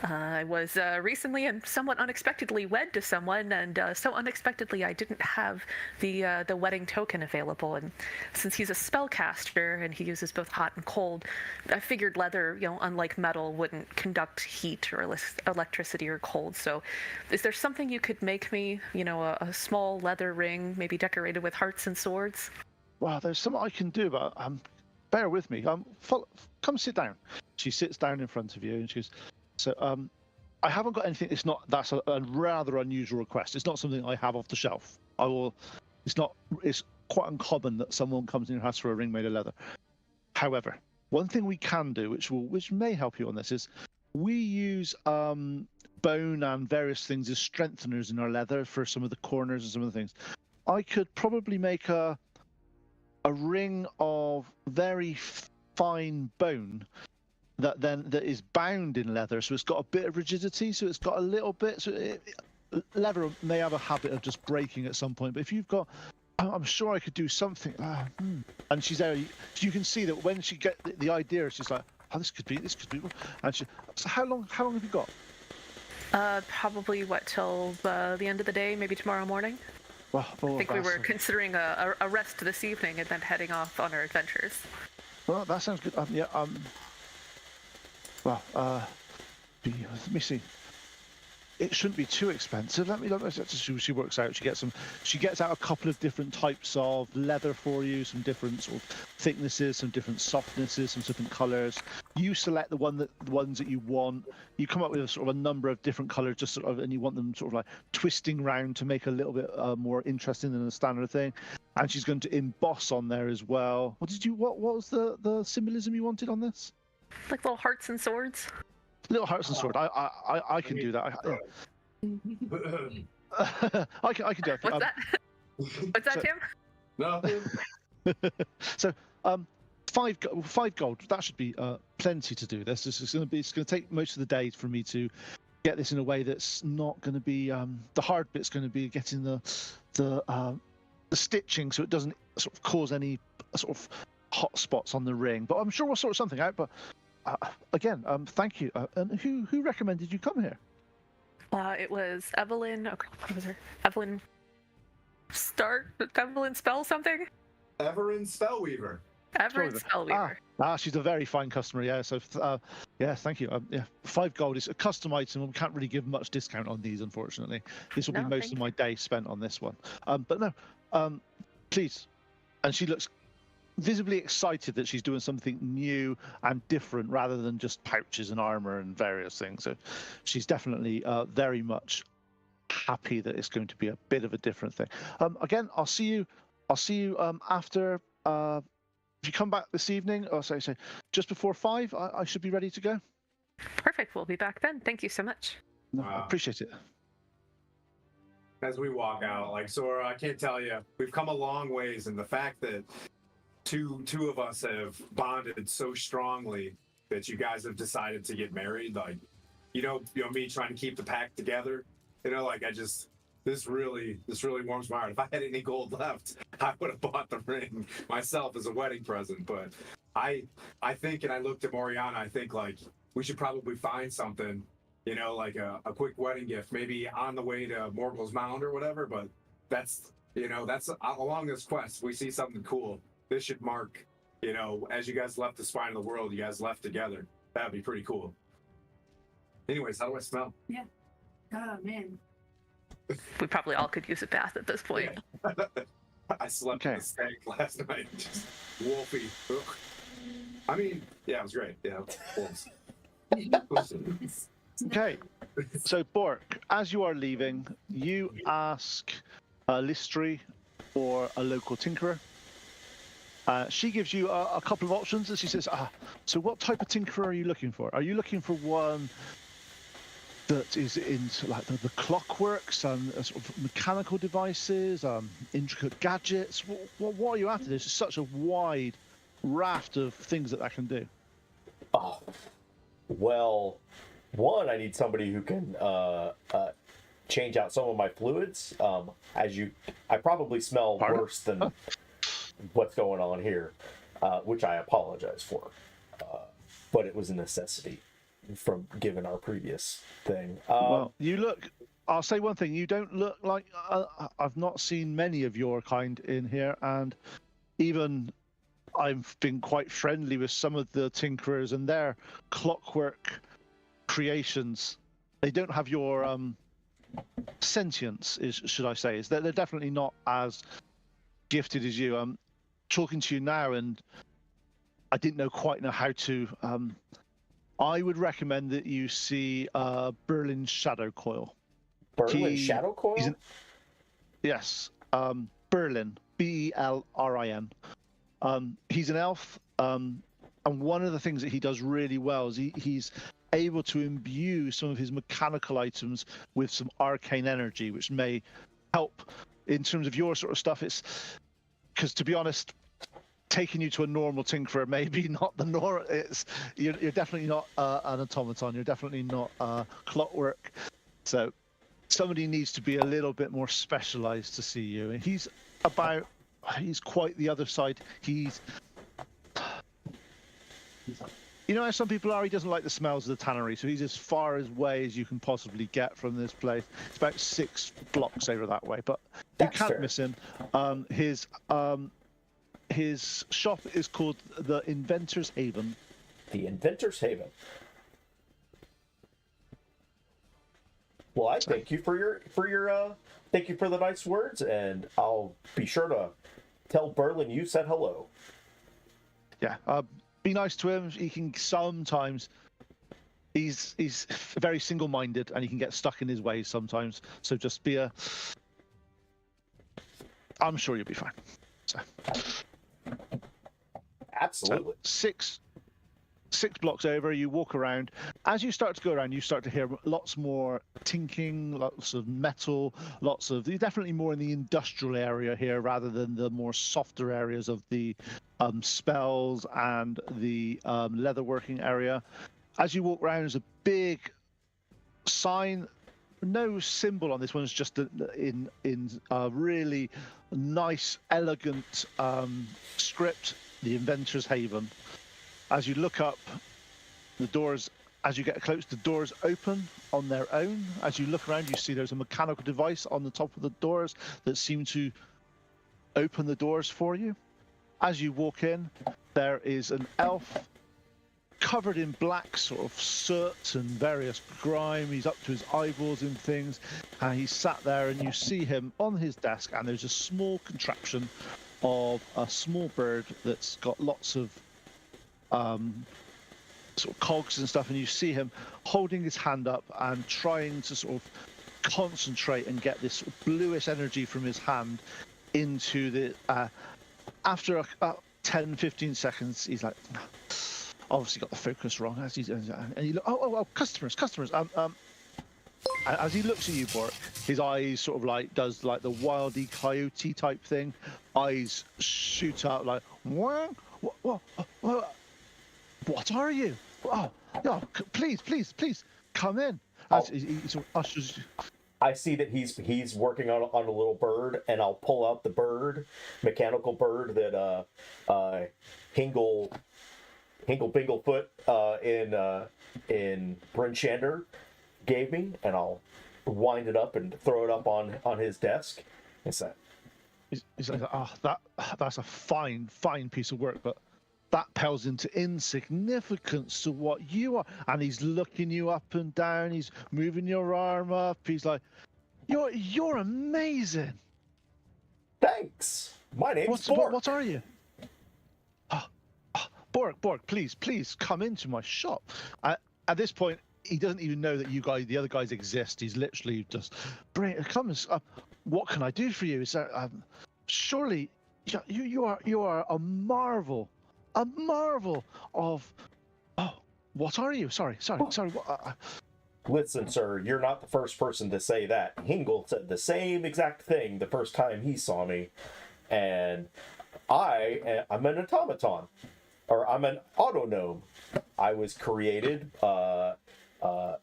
I was recently and somewhat unexpectedly wed to someone, and so unexpectedly I didn't have the wedding token available. And since he's a spellcaster and he uses both hot and cold, I figured leather, unlike metal, wouldn't conduct heat or electricity or cold. So, is there something you could make me, a small leather ring, maybe decorated with hearts and swords? Well, there's something I can do, but bear with me. Come sit down. She sits down in front of you and she goes, so I haven't got anything. That's a rather unusual request. It's not something I have off the shelf. It's quite uncommon that someone comes in and asks for a ring made of leather. However, one thing we can do, which may help you on this, is we use bone and various things as strengtheners in our leather for some of the corners and some of the things. I could probably make a ring of very fine bone that is bound in leather, so it's got a bit of rigidity, so it's got a little bit. So leather may have a habit of just breaking at some point, but if you've got, I'm sure I could do something. And she's there. You can see that when she gets the idea, she's like, this could be. And so how long have you got? Probably till the end of the day, maybe tomorrow morning. Well, I think we were considering a rest this evening and then heading off on our adventures. Well, that sounds good. Let me see. It shouldn't be too expensive. Let me she works out. She gets out a couple of different types of leather for you, some different sort of thicknesses, some different softnesses, some different colors. You select the ones that you want. You come up with a number of different colors, and you want them sort of like twisting round to make a little bit more interesting than the standard thing. And she's going to emboss on there as well. What was the symbolism you wanted on this? Like little hearts and swords. Little hearts and sword. I can do that. I can do that. What's that? What's that, Tim? Nothing. So, 5 gold. That should be plenty to do this. It's going to take most of the day for me to get this in a way that's not going to be. The hard bit's going to be getting the stitching, so it doesn't sort of cause any sort of hot spots on the ring. But I'm sure we'll sort something out. But again, thank you. And who recommended you come here? It was Evelyn. Okay, what was her? Evelyn. Evelyn spell something. Everin Spellweaver. Evelyn Spellweaver. She's a very fine customer. Yeah. So yeah, thank you. 5 gold is a custom item. We can't really give much discount on these, unfortunately. This will be most of my day spent on this one. But no, please. And she looks visibly excited that she's doing something new and different rather than just pouches and armor and various things. So she's definitely very much happy that it's going to be a bit of a different thing. Again, I'll see you after. If you come back this evening, or say just before 5, I should be ready to go. Perfect. We'll be back then. Thank you so much. No, I appreciate it. As we walk out, like Sora, I can't tell you, we've come a long ways, and the fact that two of us have bonded so strongly that you guys have decided to get married, like me trying to keep the pack together, like this really warms my heart. If I had any gold left, I would have bought the ring myself as a wedding present. But I think, and I looked at Moriana, I think like we should probably find something, like a quick wedding gift, maybe on the way to Morgul's Mound or whatever. But that's along this quest, we see something cool. This should mark, as you guys left the spine of the world, you guys left together. That'd be pretty cool. Anyways, how do I smell? Yeah. Oh man. We probably all could use a bath at this point. I slept in the stank last night. Just wolfy. Ugh. I mean, yeah, it was great. Yeah. Okay. So, Bork, as you are leaving, you ask Listri for a local tinkerer. She gives you a couple of options, and she says, so what type of tinkerer are you looking for? Are you looking for one that is into like the clockworks and sort of mechanical devices, intricate gadgets? What are you after? There's such a wide raft of things that can do. Oh, well, one, I need somebody who can change out some of my fluids. I probably smell worse than what's going on here, which I apologize for, but it was a necessity from given our previous thing. Well, you look. I'll say one thing. You don't look like. I've not seen many of your kind in here, and even I've been quite friendly with some of the tinkerers and their clockwork creations. They don't have your sentience, should I say? They're definitely not as gifted as you. I'm talking to you now, and I didn't quite know how to. I would recommend that you see BrynShander Coil. Shadow Coil? Yes, Berlin, Belrin. He's an elf, and one of the things that he does really well is he's able to imbue some of his mechanical items with some arcane energy, which may help in terms of your sort of stuff. It's because, to be honest, taking you to a normal tinkerer, maybe not the norm. You're definitely not an automaton. You're definitely not clockwork. So somebody needs to be a little bit more specialized to see you. And he's quite the other side. How some people are. He doesn't like the smells of the tannery, so he's as far away as you can possibly get from this place. It's about 6 blocks over that way, but you can't miss him. His shop is called the Inventor's Haven. The Inventor's Haven. Well, I thank you for your thank you for the nice words, and I'll be sure to tell Berlin you said hello. Yeah, be nice to him. He can sometimes. He's very single-minded, and he can get stuck in his ways sometimes. So just I'm sure you'll be fine. So. Absolutely. So 6 blocks over, you walk around. As you start to go around, you start to hear lots more tinking, lots of metal, you're definitely more in the industrial area here rather than the more softer areas of the spells and the leatherworking area. As you walk around, there's a big sign. No symbol on this one. It's just in a really nice, elegant script, the Inventor's Haven. As you look up, the doors, as you get close, the doors open on their own. As you look around, you see there's a mechanical device on the top of the doors that seem to open the doors for you. As you walk in, there is an elf covered in black sort of soot and various grime. He's up to his eyeballs in things, and he's sat there, and you see him on his desk, and there's a small contraption of a small bird that's got lots of sort of cogs and stuff, and you see him holding his hand up and trying to sort of concentrate and get this bluish energy from his hand into the. After about 10, 15 seconds, he's like, obviously got the focus wrong. And you look, oh, customers. As he looks at you, Bork, his eyes sort of like does like the wildy coyote type thing. Eyes shoot out like, what are you? Oh, please, come in. As he sort of ushers. I see that he's working on a little bird, and I'll pull out the bird, mechanical bird that Hingle Binglefoot in BrynShander gave me, and I'll wind it up and throw it up on his desk. It's that. He's like, that's a fine piece of work, but that pales into insignificance to what you are. And he's looking you up and down. He's moving your arm up. He's like, you're amazing. Thanks. My name's Bork. What are you? Bork, please come into my shop. At this point, he doesn't even know that the other guys exist. He's literally just, come. What can I do for you? Is that surely you are a marvel of. Oh, what are you? Sorry. What, Listen, sir, you're not the first person to say that. Hingle said the same exact thing the first time he saw me, and I'm an automaton, or I'm an autognome. I was created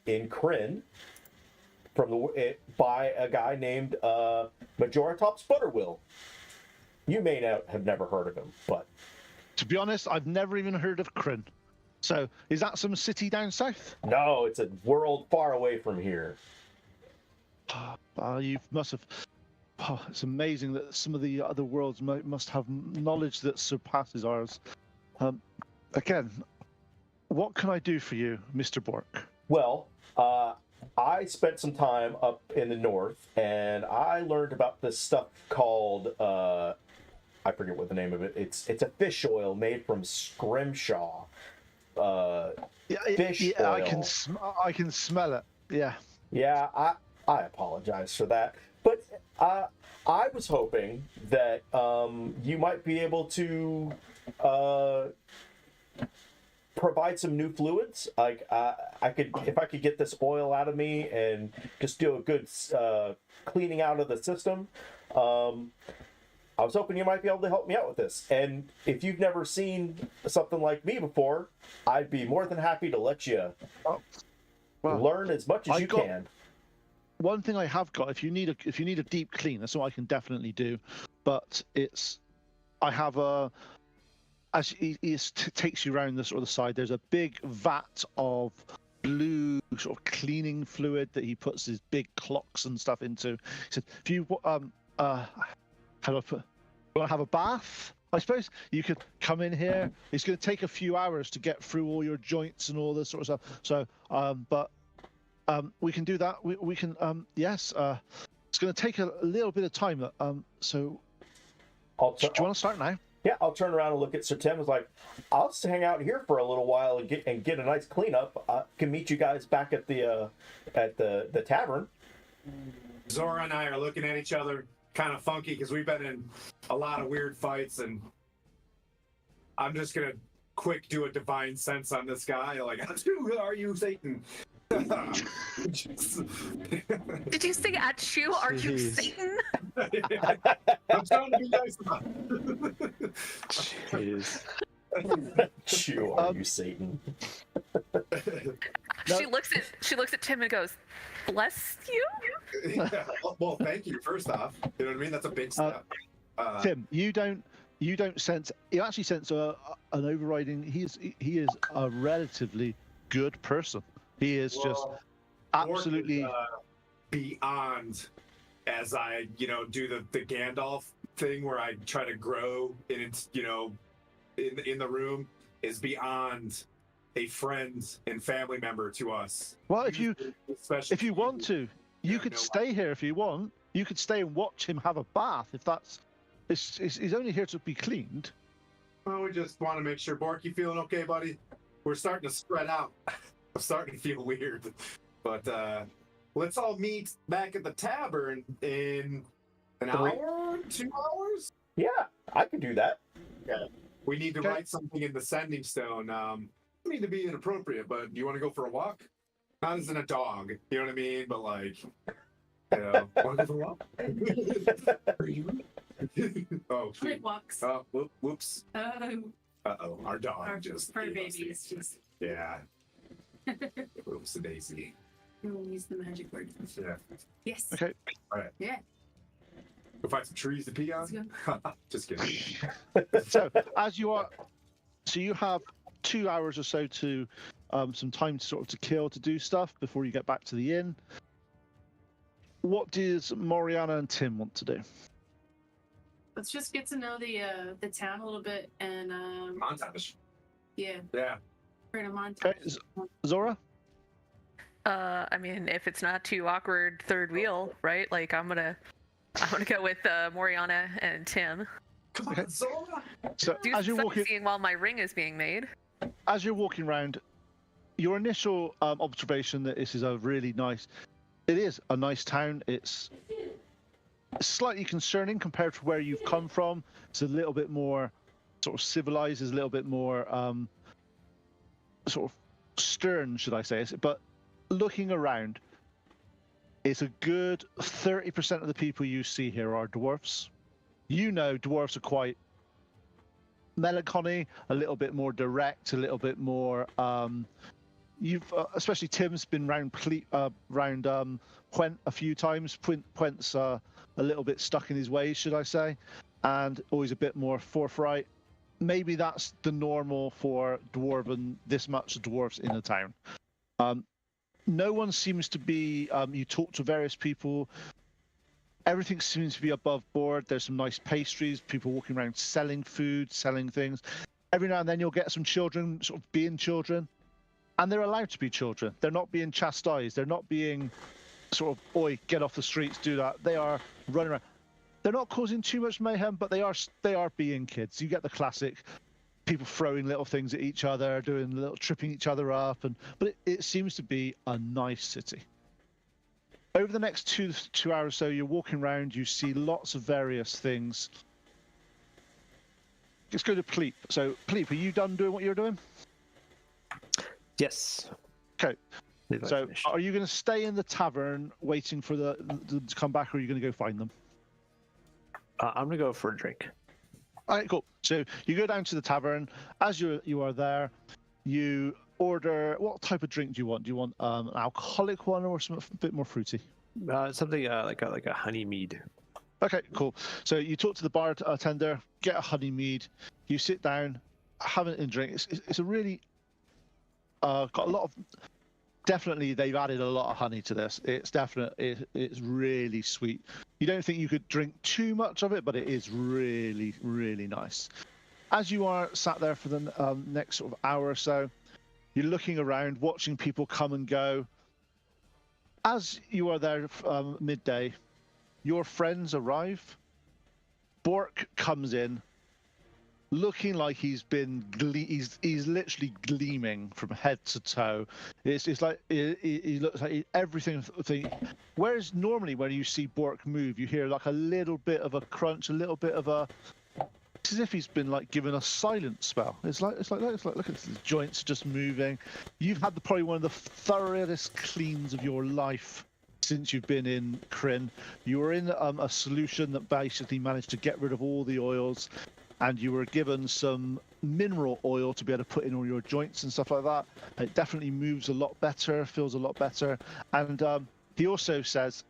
in Kryn by a guy named Majoratops Butterwill. You may have never heard of him, but to be honest, I've never even heard of Kryn. So, is that some city down south? No, it's a world far away from here. You must have. It's amazing that some of the other worlds must have knowledge that surpasses ours. Again, what can I do for you, Mr. Bork? Well, I spent some time up in the north, and I learned about this stuff called I forget what the name of it. It's a fish oil made from scrimshaw. Fish oil. I can smell it. Yeah. Yeah, I apologize for that, but I was hoping that you might be able to provide some new fluids. Like if I could get this oil out of me and just do a good cleaning out of the system. I was hoping you might be able to help me out with this. And if you've never seen something like me before, I'd be more than happy to let you learn as much as you can. One thing I have got, if you need a deep clean, that's what I can definitely do. But I have as he takes you around the sort of the side, there's a big vat of blue sort of cleaning fluid that he puts his big clocks and stuff into. He said, if you how do I put? Want to have a bath? I suppose you could come in here. It's going to take a few hours to get through all your joints and all this sort of stuff. So, but we can do that. We can. Yes. It's going to take a little bit of time. So, do you want to start now? Yeah, I'll turn around and look at Sir Tim. It's like, I'll just hang out here for a little while and get a nice cleanup. I can meet you guys back at the tavern. Zora and I are looking at each other, kind of funky, because we've been in a lot of weird fights, and I'm just gonna quick do a divine sense on this guy. Like, who are you, Satan? Did you say at you? Are you Satan? I'm trying to be nice about it. Jeez. Chew, are you Satan? She looks at Tim and goes, "Bless you." Yeah, well, thank you. First off, you know what I mean. That's a big step. Tim, you don't sense. You actually sense an overriding. He is a relatively good person. He is just absolutely beyond. As I, do the Gandalf thing where I try to grow in its, in the room, is beyond a friend and family member to us. Well, if you want to, you could stay here if you want. You could stay and watch him have a bath if that's. He's only here to be cleaned. Well, we just want to make sure. Bork, you feeling okay, buddy? We're starting to spread out. I'm starting to feel weird, but let's all meet back at the tavern in an hour, 2 hours. Yeah, I could do that. We need to Okay. write something in the sending stone. I mean to be inappropriate, but do you want to go for a walk? Not as in a dog, you know what I mean? But like, you know, want to go for a walk? Oh, Quick walks. oh, whoops. Um, Uh-oh, our dog our just fur gave us the- babies just Yeah. Whoops, a daisy. we'll use the magic word. Yeah. Yes. Okay. Yeah. Go find some trees to pee Let's on. go. Just kidding. So you have 2 hours or so to some time to sort of to kill to do stuff before you get back to the inn. What does Moriana and Tim want to do? Let's just get to know the town a little bit and Montage. yeah, Yeah. we're in a montage. Okay, Zora? I mean, if it's not too awkward, third wheel, right? Like I'm gonna go with Moriana and Tim. Come Okay. on, Zora. So Do as you're some walking, sightseeing while my ring is being made. as you're walking around, your initial observation that this is a really nice. It is a nice town. It's slightly concerning compared to where you've come from. It's a little bit more sort of civilized. It's a little bit more sort of stern, should I say? But looking around, it's a good 30% of the people you see here are dwarfs. You know, dwarfs are quite melancholy, a little bit more direct, a little bit more. You've especially Tim's been round Puent a few times. Puent's a little bit stuck in his ways, should I say, and always a bit more forthright. Maybe that's the normal for dwarven. This much dwarves in a town. No one seems to be. You talk to various people. Everything seems to be above board. There's some nice pastries. People walking around selling food, selling things. Every now and then you'll get some children sort of being children. And they're allowed to be children. They're not being chastised. They're not being sort of, oi, get off the streets, do that. They are running around. They're not causing too much mayhem, but they are being kids. You get the classic people throwing little things at each other, doing little tripping each other up, but it seems to be a nice city. Over the next two hours or so, you're walking around. You see lots of various things. Let's go to Pleep. So, Pleep, are you done doing what you're doing? Yes. Okay. Believe I So, finished. are you going to stay in the tavern waiting for them to come back, or are you going to go find them? I'm gonna go for a drink. All right, cool. So you go down to the tavern. As you are there, you order. What type of drink do you want? Do you want an alcoholic one or something a bit more fruity? Something like a honey mead. Okay, cool. So you talk to the bartender, get a honey mead. You sit down, have a drink. It's a really got a lot of. Definitely, they've added a lot of honey to this. It's it's really sweet. You don't think you could drink too much of it, but it is really, really nice. As you are sat there for the next sort of hour or so, you're looking around, watching people come and go. As you are there midday, your friends arrive. Bork comes in, looking like he's been he's literally gleaming from head to toe. It's like he looks like everything. Whereas normally when you see Bork move, you hear like a little bit of a crunch, a little bit of a. It's as if he's been like given a silent spell. It's like look at the joints just moving. You've had probably one of the thoroughest cleans of your life since you've been in Kryn. You were in a solution that basically managed to get rid of all the oils. And you were given some mineral oil to be able to put in all your joints and stuff like that. It definitely moves a lot better, feels a lot better. And he also says,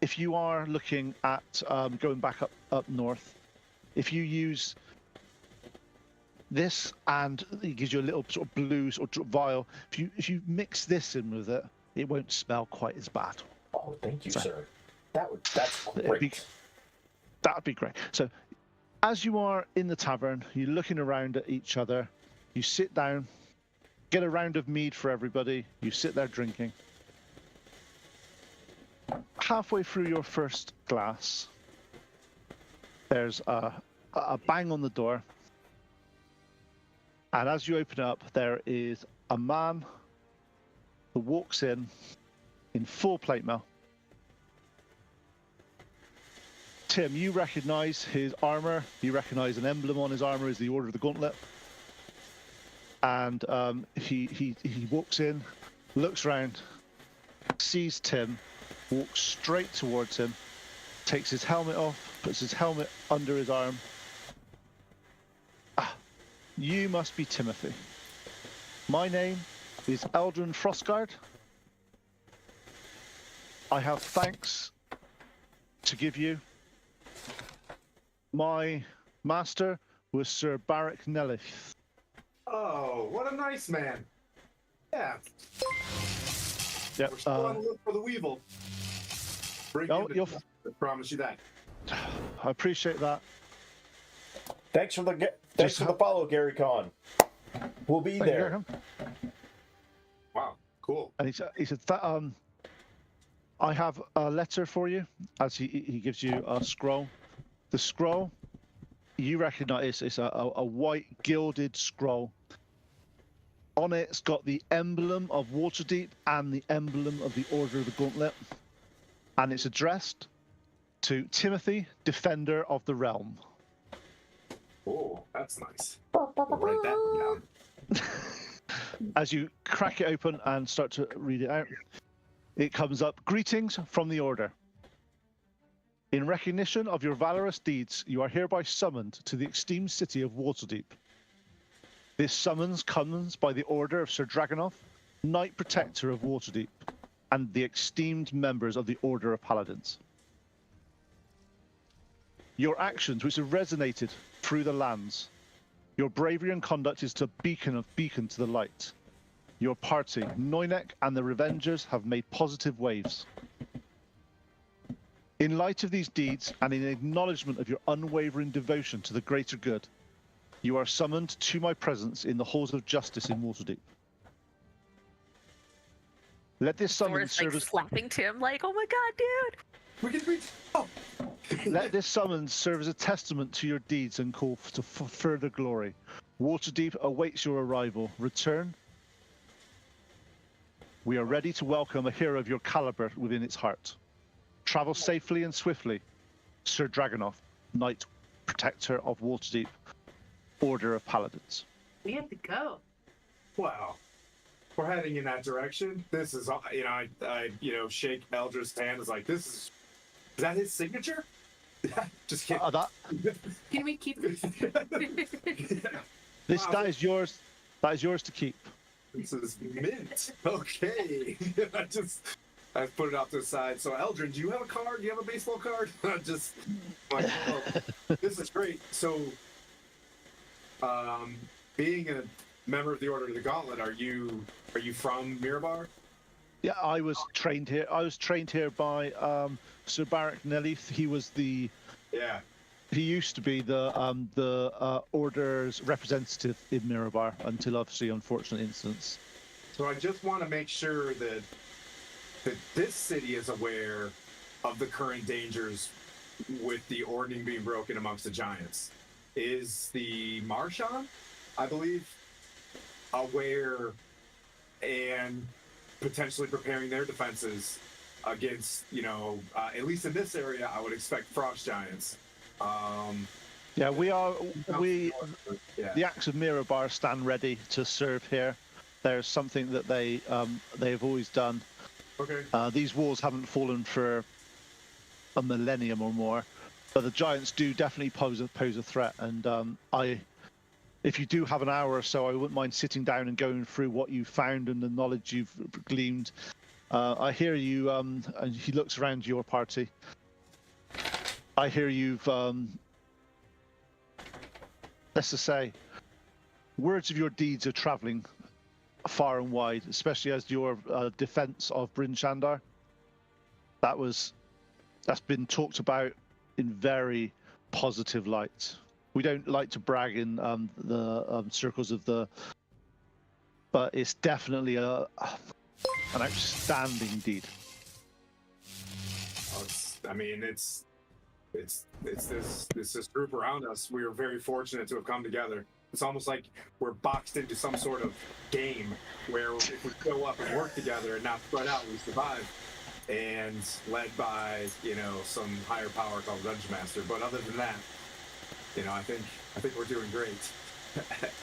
if you are looking at going back up north, if you use this and it gives you a little sort of blue sort of vial, if you mix this in with it, it won't smell quite as bad. Oh, thank you, sir. That's That'd great. be great. So. As you are in the tavern, you're looking around at each other. You sit down, get a round of mead for everybody. You sit there drinking. Halfway through your first glass, there's a bang on the door. And as you open up, there is a man who walks in full plate mail, Tim, you recognize his armor. You recognize an emblem on his armor is the Order of the Gauntlet. And he walks in, looks around, sees Tim, walks straight towards him, takes his helmet off, puts his helmet under his arm. Ah, you must be Timothy. My name is Eldrin Frostguard. I have thanks to give you. My master was Sir Barrick Nelith. Oh, what a nice man. Yeah. Yep. We're still on the look for the Weevil. Bring him to I promise you that. I appreciate that. Thanks for the follow, Gary Kahn. We'll be Thank you, there. Graham. Wow, cool. And he said that I have a letter for you, as he gives you a scroll. The scroll, you recognize it's a white gilded scroll. On it, it's got the emblem of Waterdeep and the emblem of the Order of the Gauntlet. And it's addressed to Timothy, Defender of the Realm. Oh, that's nice. I'll write that one down. As you crack it open and start to read it out, it comes up, "Greetings from the Order. In recognition of your valorous deeds, you are hereby summoned to the esteemed city of Waterdeep. This summons comes by the order of Sir Dragonoff, Knight Protector of Waterdeep, and the esteemed members of the Order of Paladins. Your actions, which have resonated through the lands, your bravery and conduct is to beacon to the light. Your party, Noynek and the Revengers, have made positive waves. In light of these deeds and in acknowledgement of your unwavering devotion to the greater good, you are summoned to my presence in the halls of justice in Waterdeep. Let this summons serve as slapping Tim like, oh my god, dude! We can reach. Oh. let this summons serve as a testament to your deeds and call to further glory. Waterdeep awaits your arrival. Return. We are ready to welcome a hero of your caliber within its heart. Travel safely and swiftly, Sir Dragonoff, Knight Protector of Waterdeep, Order of Paladins." We have to go. Wow. We're heading in that direction. This is, I shake Eldrid's hand. It's like, is that his signature? Just kidding. Can we keep this? That is yours. That is yours to keep. This is mint. Okay. I put it off to the side. So, Eldrin, do you have a card? Do you have a baseball card? This is great. So, being a member of the Order of the Gauntlet, are you from Mirabar? Yeah, I was trained here. I was trained here by Sir Barrick Nelith. He was the. Yeah. He used to be the Order's representative in Mirabar until obviously unfortunate incidents. So I just want to make sure that this city is aware of the current dangers with the ordning being broken amongst the giants. Is the Marshawn, I believe, aware and potentially preparing their defenses against, at least in this area, I would expect frost giants. Yeah, we are. Yeah. The Axe of Mirabar stand ready to serve here. There's something that they have always done. Okay. These walls haven't fallen for a millennium or more, but the giants do definitely pose a threat. And if you do have an hour or so, I wouldn't mind sitting down and going through what you found and the knowledge you've gleaned. I hear you, and he looks around your party. I hear you've, let's just say, words of your deeds are traveling far and wide, especially as your defense of BrynShander. That's been talked about in very positive light. We don't like to brag in the circles of but it's definitely an outstanding deed. It's this group around us. We are very fortunate to have come together. It's almost like we're boxed into some sort of game where if we show up and work together and not spread out, we survive. and led by, some higher power called Dungeon Master. But other than that, I think we're doing great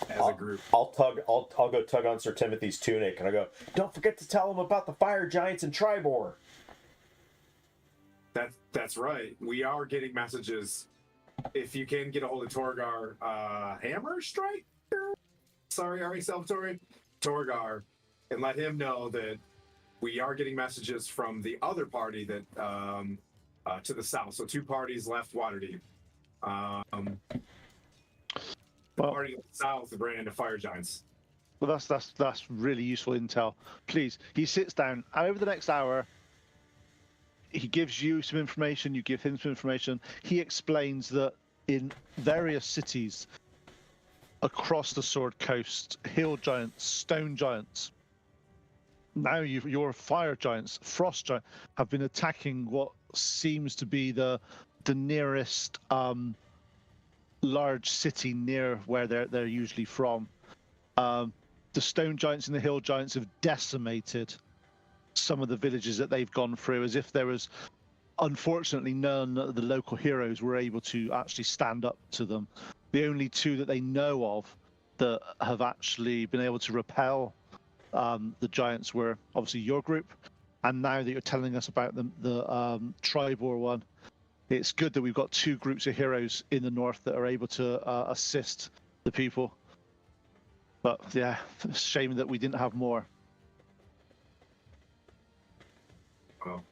as a group. I'll go tug on Sir Timothy's tunic, and I go, don't forget to tell him about the fire giants and Tribor. That's right. We are getting messages. If you can get a hold of Torgar, Hammer Strike. Sorry, Ari Salvatore, Torgar, and let him know that we are getting messages from the other party that to the south. So 2 parties left Waterdeep. Party to the south, the brand of Fire Giants. Well, that's really useful intel. Please, he sits down over the next hour. He gives you some information. You give him some information. He explains that in various cities across the Sword Coast, hill giants, stone giants, now your fire giants, frost giants, have been attacking what seems to be the nearest large city near where they're usually from. The stone giants and the hill giants have decimated some of the villages that they've gone through, as if there was, unfortunately, none of the local heroes were able to actually stand up to them. The only 2 that they know of that have actually been able to repel the giants were obviously your group, and now that you're telling us about the Tribor one, it's good that we've got 2 groups of heroes in the north that are able to assist the people. But yeah, it's a shame that we didn't have more. Well,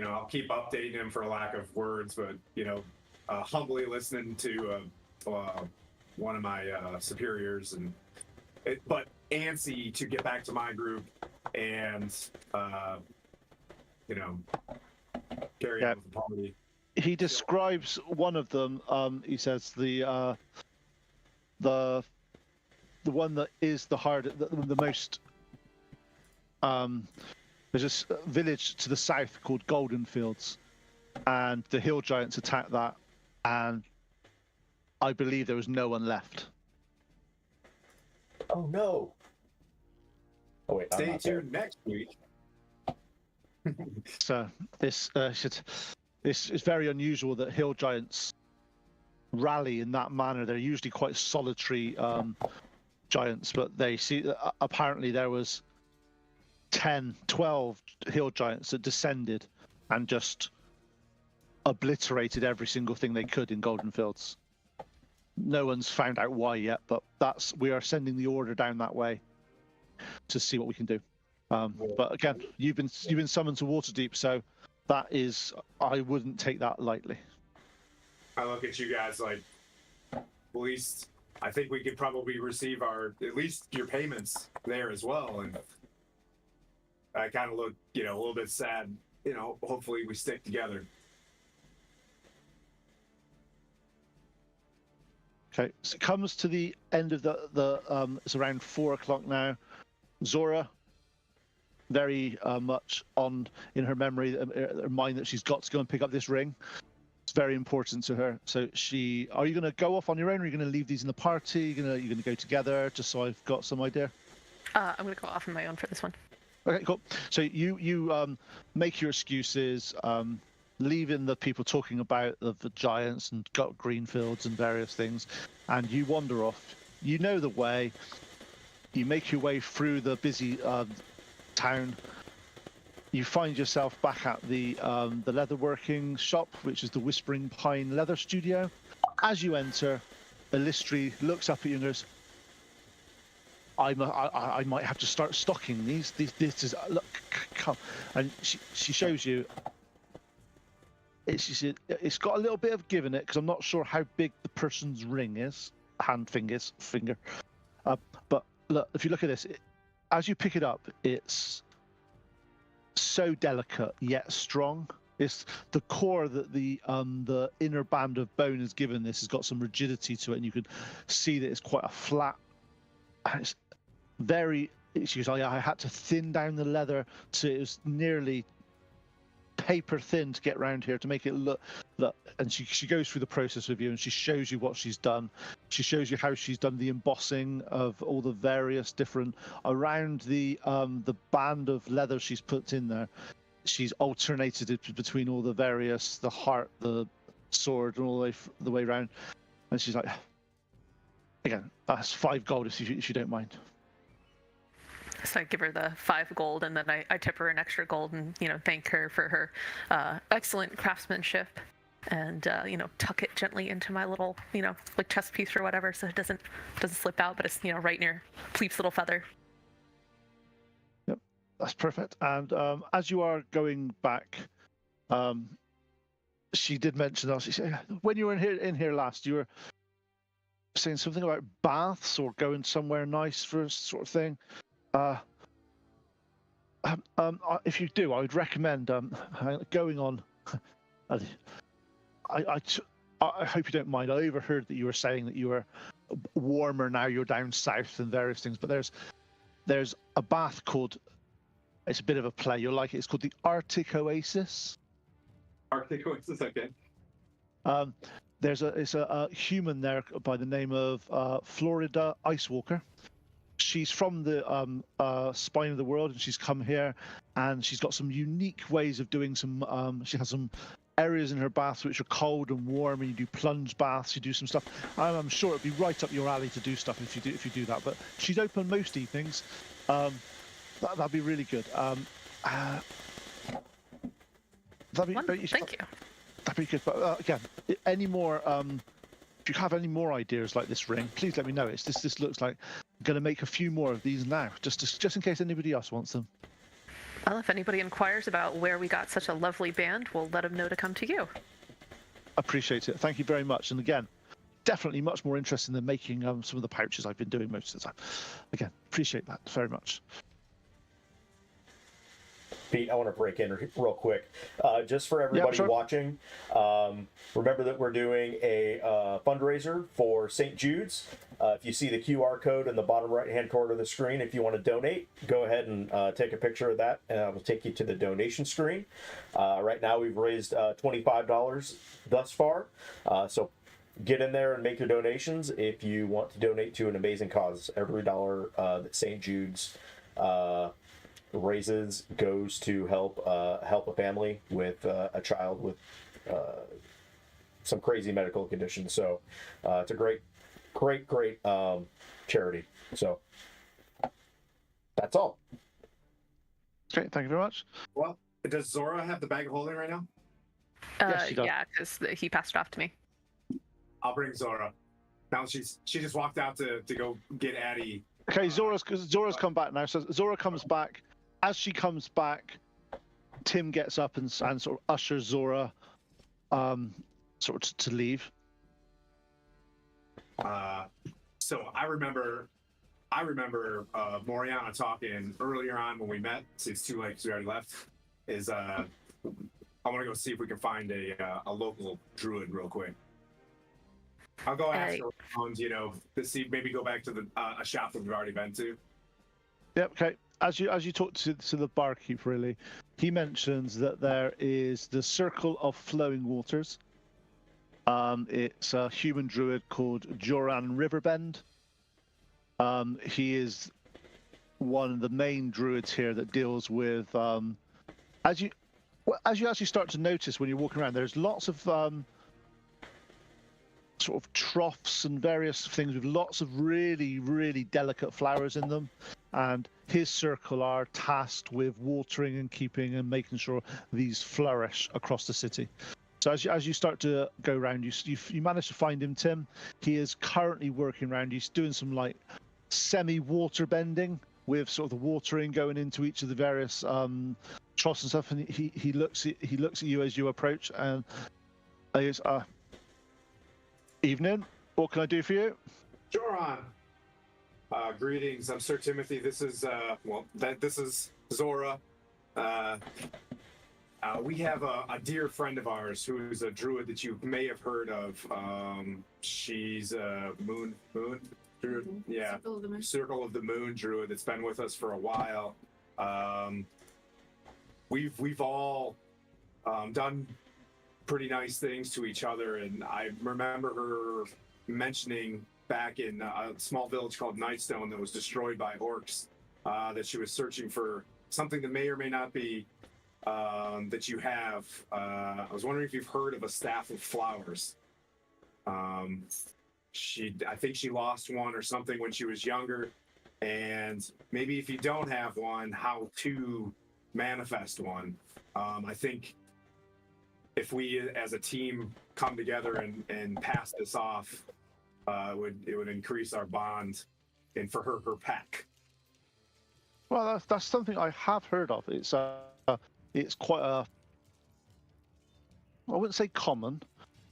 I'll keep updating him for lack of words, but humbly listening to one of my superiors, but antsy to get back to my group and carry on with the party. He describes one of them. He says the one that is the hardest, the most. There's a village to the south called Golden Fields, and the hill giants attacked that, and I believe there was no one left. Oh no! Oh wait, stay tuned next week. So this is very unusual that hill giants rally in that manner. They're usually quite solitary giants, but they see apparently there was 10, 12 hill giants that descended and just obliterated every single thing they could in Golden Fields. No one's found out why yet, but we are sending the order down that way to see what we can do. But again, you've been summoned to Waterdeep, so that is, I wouldn't take that lightly. I look at you guys like, at least I think we could probably receive at least your payments there as well, and I kind of look, a little bit sad. Hopefully we stick together. Okay, so it comes to the end of it's around 4 o'clock now. Zora, very much in her memory, her mind that she's got to go and pick up this ring. It's very important to her. So are you going to go off on your own, or are you going to leave these in the party? You're going to go together, just so I've got some idea? I'm going to go off on my own for this one. Okay, cool. So you make your excuses, leaving the people talking about the giants and green fields and various things, and you wander off. You know the way. You make your way through the busy town. You find yourself back at the leatherworking shop, which is the Whispering Pine Leather Studio. As you enter, Illistri looks up at you and goes, I might have to start stocking these. This is, look, come. And she shows you. It's got a little bit of give in it, because I'm not sure how big the person's ring is, finger. But look, if you look at this, as you pick it up, it's so delicate yet strong. It's the core that the inner band of bone has given this has got some rigidity to it, and you can see that it's quite a flat. And it's very. She goes, I had to thin down the leather to it was nearly paper thin to get round here to make it look. And she goes through the process with you, and she shows you what she's done. She shows you how she's done the embossing of all the various different around the band of leather she's put in there. she's alternated it between all the various, the heart, the sword, and all the way around. And she's like, again, that's 5 gold if you don't mind. So I give her the 5 gold, and then I tip her an extra gold, and thank her for her excellent craftsmanship, and tuck it gently into my little like chest piece or whatever, so it doesn't slip out, but it's right near Pleep's little feather. Yep, that's perfect. And as you are going back, she did mention us. She said, when you were in here last, you were saying something about baths or going somewhere nice for a sort of thing. If you do, I would recommend going on. I hope you don't mind. I overheard that you were saying that you were warmer now. You're down south and various things, but there's a bath called. It's a bit of a play. You'll like it. It's called the Arctic Oasis. Arctic Oasis, okay. There's a human there by the name of Florida Icewalker. She's from the spine of the world, and she's come here, and she's got some unique ways of doing some. She has some areas in her bath which are cold and warm, and you do plunge baths. You do some stuff. I'm sure it'd be right up your alley to do stuff if you do that. But she's open most evenings. That'd be really good. Thank you. That'd be good. But again, any more? If you have any more ideas like this ring, please let me know. This looks like I'm going to make a few more of these now, just in case anybody else wants them. Well, if anybody inquires about where we got such a lovely band, we'll let them know to come to you. Appreciate it. Thank you very much. And again, definitely much more interested in making some of the pouches I've been doing most of the time. Again, appreciate that very much. Pete, I want to break in real quick. Just for everybody watching, remember that we're doing a fundraiser for St. Jude's. If you see the QR code in the bottom right-hand corner of the screen, if you want to donate, go ahead and take a picture of that, and I will take you to the donation screen. Right now, we've raised $25 thus far, so get in there and make your donations if you want to donate to an amazing cause. Every dollar that St. Jude's raises goes to help a family with a child with some crazy medical conditions. So it's a great charity. So that's all. Great, thank you very much. Well, does Zora have the bag of holding right now? Yes, she does. Yeah, because he passed it off to me. I'll bring Zora. Now she just walked out to go get Addie. Okay, Zora's come back now. So Zora comes back. As she comes back, Tim gets up and sort of ushers Zora sort of to leave. So I remember Moriana talking earlier on when we met. So it's too late because we already left. I want to go see if we can find a local druid real quick. I'll go ask around, to see, maybe go back to a shop that we've already been to. Yep. Okay. As you talk to the barkeep, really, he mentions that there is the Circle of Flowing Waters. It's a human druid called Joran Riverbend. He is one of the main druids here that deals with. As you actually start to notice when you're walking around, there's lots of sort of troughs and various things with lots of really, really delicate flowers in them. And his circle are tasked with watering and keeping and making sure these flourish across the city. So as you start to go around, you manage to find him, Tim. He is currently working around. He's doing some like semi-water bending with sort of the watering going into each of the various troughs and stuff. And he looks at you as you approach, and he goes, "Evening. What can I do for you?" Joran. Greetings. I'm Sir Timothy. This is this is Zora. We have a dear friend of ours who is a druid that you may have heard of. She's a moon druid. Mm-hmm. Yeah, Circle of the Moon druid that's been with us for a while. We've all done pretty nice things to each other, and I remember her mentioning back in a small village called Nightstone that was destroyed by orcs, that she was searching for something that may or may not be that you have. I was wondering if you've heard of a staff of flowers. I think she lost one or something when she was younger, and maybe if you don't have one, how to manifest one. I think if we as a team come together and pass this off, it would increase our bond, and for her pack. Well, that's something I have heard of. It's quite a, I wouldn't say common.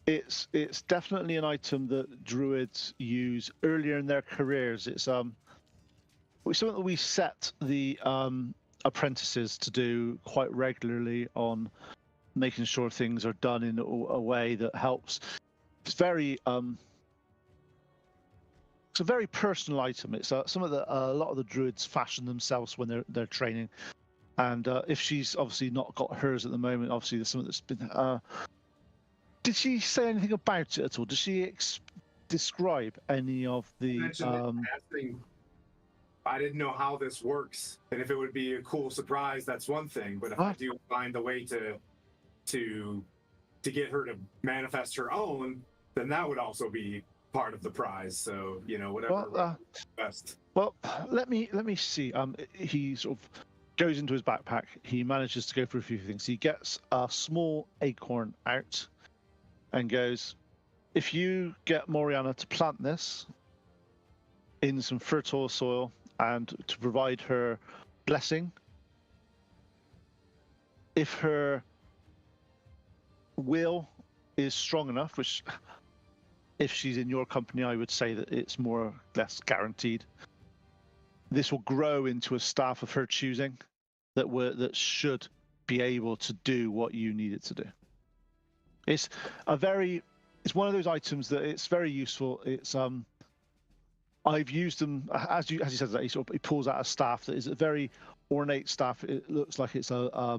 It's definitely an item that druids use earlier in their careers. It's something that we set the apprentices to do quite regularly on making sure things are done in a way that helps. It's a very personal item. It's something that a lot of the druids fashion themselves when they're training. And if she's obviously not got hers at the moment, obviously there's something that's been. Did she say anything about it at all? Did she describe any of the? I didn't know how this works, and if it would be a cool surprise, that's one thing. But if I do find a way to get her to manifest her own, then that would also be part of the prize. So whatever best. Well, let me see. He sort of goes into his backpack. He manages to go through a few things. He gets a small acorn out and goes, if you get Moriana to plant this in some fertile soil and to provide her blessing, if her will is strong enough, which if she's in your company, I would say that it's more or less guaranteed, this will grow into a staff of her choosing that should be able to do what you need it to do. It's one of those items that it's very useful. It's I've used them as he says that he pulls out a staff that is a very ornate staff. It looks like it's a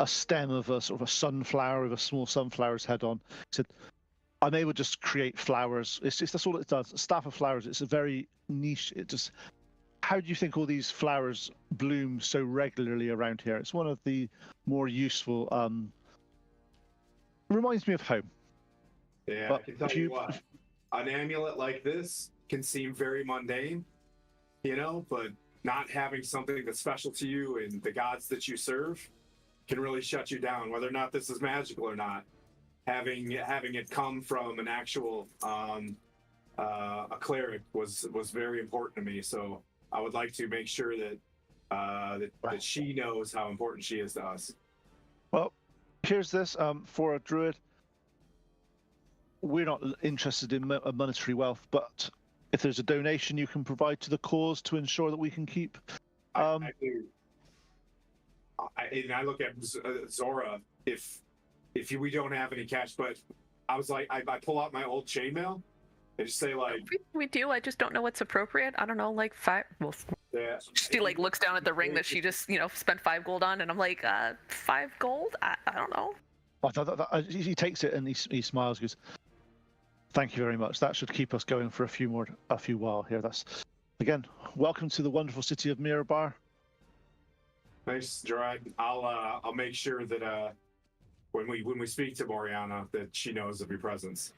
stem of a sort of a sunflower with a small sunflower's head on. He said, I'm able to just create flowers. That's all it does. A staff of flowers. It's a very niche. How do you think all these flowers bloom so regularly around here? It's one of the more useful. Reminds me of home. Yeah, but I can tell you what. An amulet like this can seem very mundane, but not having something that's special to you and the gods that you serve can really shut you down, whether or not this is magical or not. Having it come from an actual a cleric was very important to me. So I would like to make sure that she knows how important she is to us. Well, here's this for a druid. We're not interested in monetary wealth, but if there's a donation you can provide to the cause to ensure that we can keep. I do. I look at Zora. If we don't have any cash, but I was like, I pull out my old chainmail and just say like, we do. I just don't know what's appropriate. I don't know, like 5. Well, yeah. she like looks down at the ring that she just spent 5 gold on, and I'm like, 5 gold? I don't know. He takes it and he smiles. Goes, thank you very much. That should keep us going for a few while here. That's again, welcome to the wonderful city of Mirabar. Thanks, Gerard. I'll make sure that when we speak to Moriana that she knows of your presence.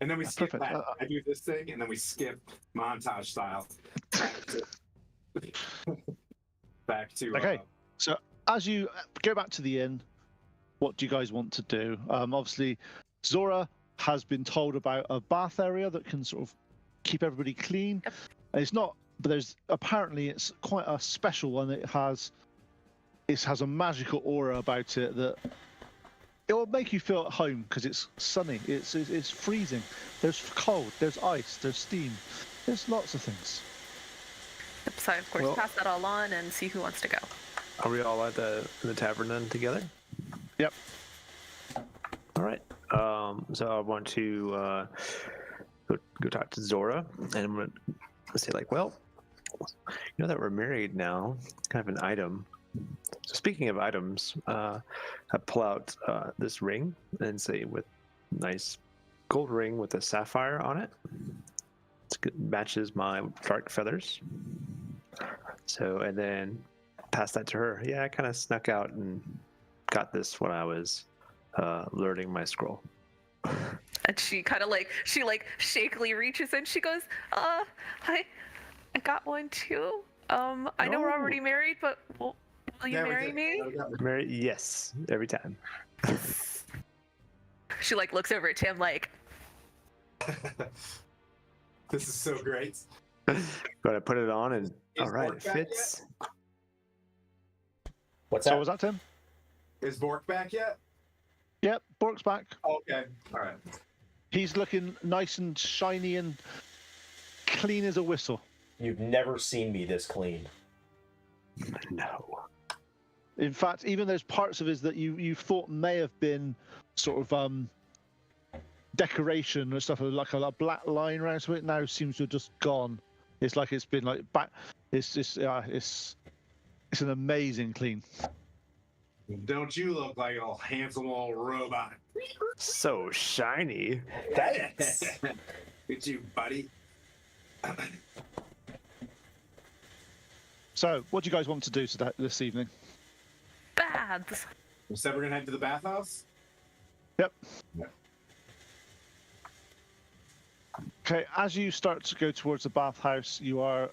And then we skip perfect. back. I do this thing, and then we skip montage style. Back to okay. So as you go back to the inn, what do you guys want to do? Obviously, Zora has been told about a bath area that can sort of keep everybody clean. Yep. And it's not, but apparently it's quite a special one. It has a magical aura about it that it will make you feel at home because it's sunny. It's freezing. There's cold. There's ice. There's steam. There's lots of things. So I, of course, pass that all on and see who wants to go. Are we all at the tavern then together? Yep. All right. So I want to go talk to Zora, and I'm going to say like, well, that we're married now, kind of an item. So speaking of items, I pull out this ring and say with nice gold ring with a sapphire on it. It matches my dark feathers. So, and then pass that to her. Yeah, I kind of snuck out and got this when I was learning my scroll. And she kind of like shakily reaches in. She goes, I got one too. I know we're already married, but will you marry me? Marry? Yes, every time. She like looks over at Tim like, This is so great. But I put it on and all right, Bork it back fits. What's So that? was that Tim? Is Bork back yet? Yep, Bork's back. Okay. All right. He's looking nice and shiny and clean as a whistle. You've never seen me this clean. No. In fact, even those parts of his that you thought may have been sort of decoration or stuff, like a black line around to it, now seems to have just gone. It's like it's been like back. It's just it's an amazing clean. Don't you look like a handsome old robot? So shiny. Thanks. It's you, buddy. So, what do you guys want to do today, this evening? baths. We said we're gonna head to the bathhouse. Yep. Yeah. Okay, as you start to go towards the bathhouse, you were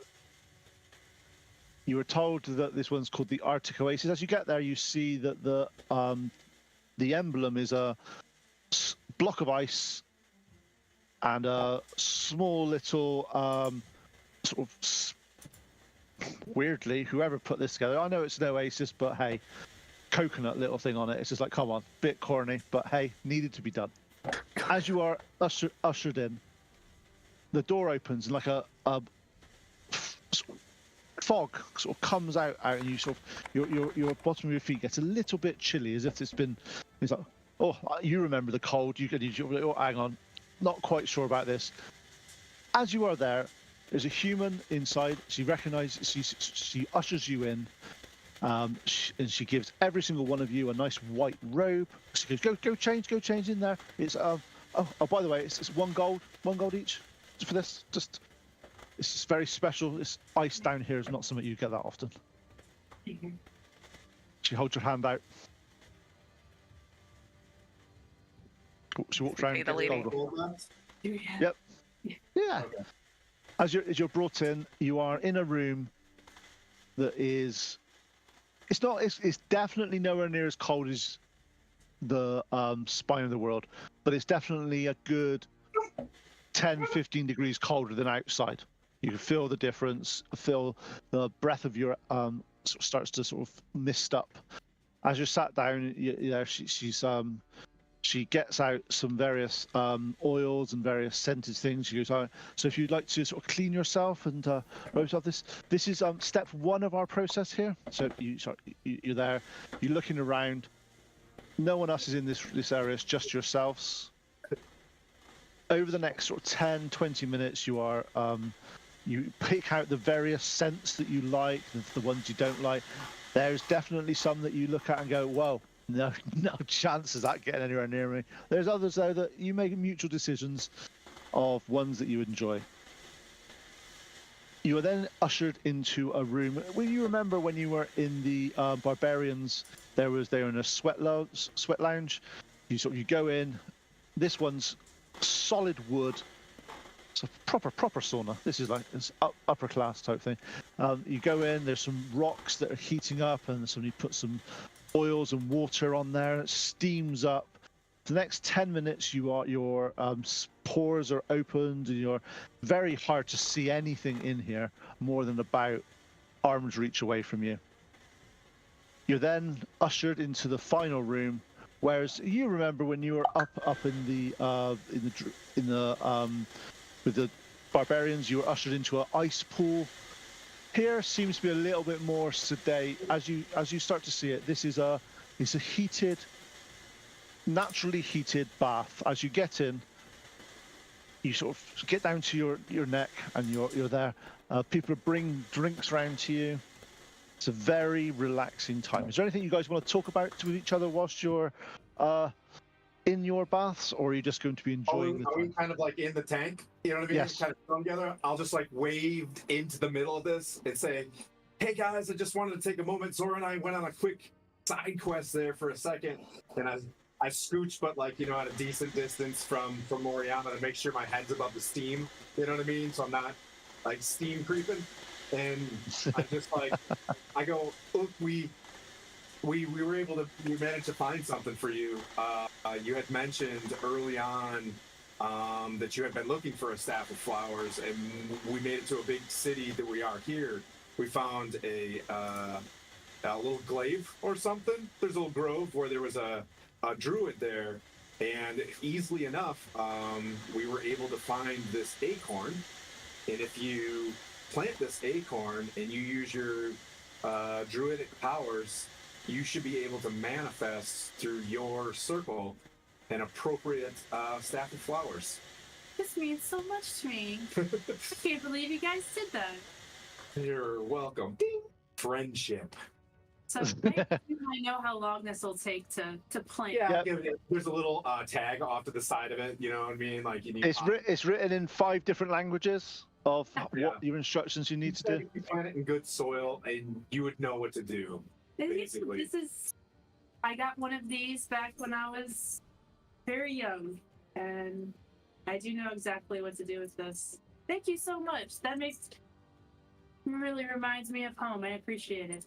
told that this one's called the Arctic Oasis. As you get there, you see that the emblem is a block of ice and a small little sort of weirdly, whoever put this together, I know it's an oasis, but hey, coconut little thing on it. It's just like, come on, bit corny, but hey, needed to be done. As you are ushered in, the door opens and like a fog sort of comes out, and you sort of your bottom of your feet gets a little bit chilly, as if it's like, oh, you remember the cold. Oh, hang on, not quite sure about this. As you are there, there's a human inside. She recognizes. She ushers you in, and she gives every single one of you a nice white robe. She goes, go change in there. It's oh, by the way, it's one gold each for this. Just it's just very special. This ice down here is not something you get that often. She holds her hand out. She walks around. Hey, the lady. Yep. Yeah. Okay. As you're brought in, you are in a room that is. It's definitely nowhere near as cold as the spine of the world, but it's definitely a good 10-15 degrees colder than outside. You can feel the difference. Feel the breath of your sort of starts to sort of mist up. As you're sat down, she gets out some various oils and various scented things. She goes, so if you'd like to sort of clean yourself and robe yourself, this is step one of our process here. So you're there, you're looking around. No one else is in this area. It's just yourselves. Over the next sort of 10-20 minutes, you are you pick out the various scents that you like, the ones you don't like. There's definitely some that you look at and go, whoa, no chance of that getting anywhere near me. There's others, though, that you make mutual decisions of ones that you enjoy. You are then ushered into a room. Will you remember when you were in the Barbarians, they were in a sweat lounge. You go in. This one's solid wood. It's a proper sauna. This is like this upper class type thing. You go in. There's some rocks that are heating up, and somebody put some oils and water on there. It steams up. For the next 10 minutes, your pores are opened, and you're very hard to see anything in here more than about arm's reach away from you. You're then ushered into the final room. Whereas you remember when you were up in the with the Barbarians, you were ushered into an ice pool. Here seems to be a little bit more sedate. As you start to see it, it's a heated, naturally heated bath. As you get in, you sort of get down to your neck, and you're there. People bring drinks round to you. It's a very relaxing time. Is there anything you guys want to talk about with each other whilst you're in your baths, or are you just going to be enjoying Are we kind of like in the tank? You know what I mean? Yes. Kind of thrown together. I'll just like wave into the middle of this and say, Hey guys, I just wanted to take a moment. Zora and I went on a quick side quest there for a second, and I scooched, but like at a decent distance from Moriana to make sure my head's above the steam. You know what I mean? So I'm not like steam creeping. And I just like I go, look, we were able to we managed to find something for you. You had mentioned early on that you had been looking for a staff of flowers, and we made it to a big city that we are here. We found a little glaive or something. There's a little grove where there was a druid there, and easily enough, we were able to find this acorn. And if you plant this acorn and you use your druidic powers, you should be able to manifest through your circle an appropriate staff of flowers. This means so much to me. I can't believe you guys did that. You're welcome. Ding. Friendship. So I know how long this will take to plant. Yeah, there's a little tag off to the side of it. You know what I mean? Like It's written in 5 different languages of what your instructions you need to do. You plant it in good soil, and you would know what to do. Basically, I got one of these back when I was very young, and I do know exactly what to do with this. Thank you so much. That really reminds me of home. I appreciate it.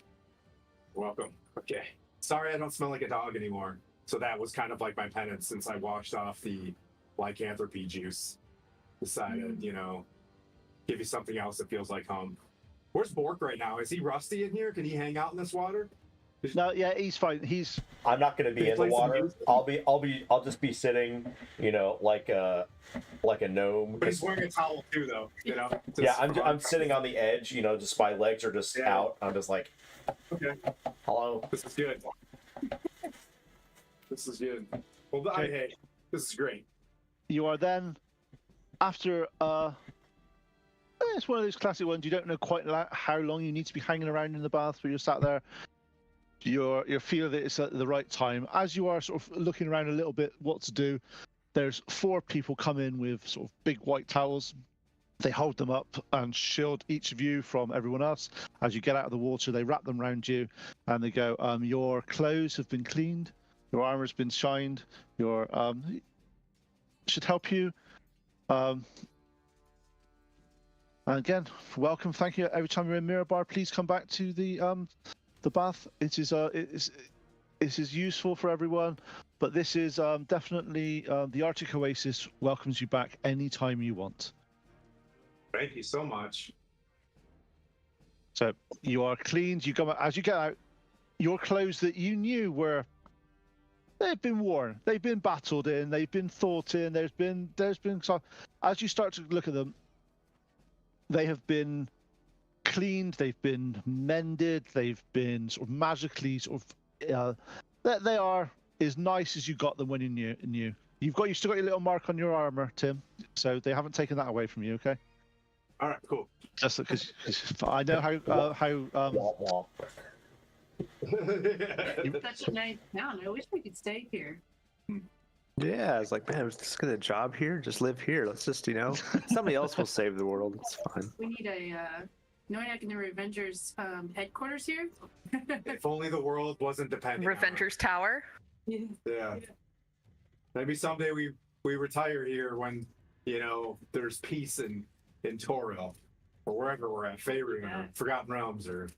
Welcome. Okay. Sorry I don't smell like a dog anymore. So that was kind of like my penance since I washed off the lycanthropy juice. Decided, give you something else that feels like home. Where's Bork right now? Is he rusty in here? Can he hang out in this water? No, yeah, he's fine. I'm not going to be in the water. I'll just be sitting, like a gnome. But he's wearing a towel too, though. Yeah, I'm sitting on the edge. Just my legs are just out. I'm just like, okay, hello. This is good. This is good. Well, Okay. hey, this is great. You are then after it's one of those classic ones. You don't know quite how long you need to be hanging around in the bath, where you're sat there. You feel that it's at the right time. As you are sort of looking around a little bit what to do, there's 4 people come in with sort of big white towels. They hold them up and shield each of you from everyone else. As you get out of the water, they wrap them around you and they go, your clothes have been cleaned, your armor's been shined, your should help you. And again, welcome, thank you. Every time you're in Mirabar, please come back to the bath. It is useful for everyone, but this is definitely the Arctic Oasis welcomes you back anytime you want. Thank you so much. So you are cleaned. You come as you get out. Your clothes that you knew they've been worn, they've been battled in, they've been thought in. There's been so as you start to look at them, they have been cleaned, they've been mended, they've been sort of magically they are as nice as you got them when you knew. You still got your little mark on your armor, Tim, so they haven't taken that away from you. Okay. All right, cool. Just because I know how Such a nice town. I wish we could stay here. Yeah, it's like, man, let's just get a job here, just live here. Let's just, somebody else will save the world. It's fine. We need a Noyak and the Revengers headquarters here. If only the world wasn't depending on it. Revengers Tower. Yeah. Maybe someday we retire here when, there's peace in Toril, or wherever we're at, Faerun, or Forgotten Realms, or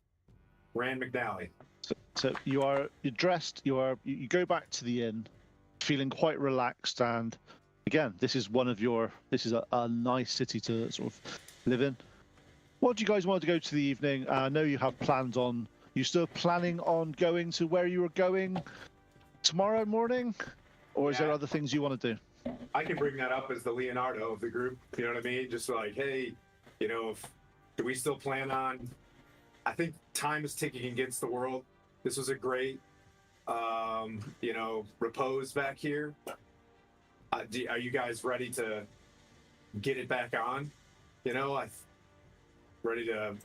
Rand McNally. So you're dressed. You go back to the inn, feeling quite relaxed, and again, this is a nice city to sort of live in. What do you guys want to go to the evening? I know you have plans on. You still planning on going to where you were going tomorrow morning, or is there other things you want to do? I can bring that up as the Leonardo of the group. You know what I mean? Just like, hey, do we still plan on? I think time is ticking against the world. This was a great, repose back here. Are you guys ready to get it back on? Ready to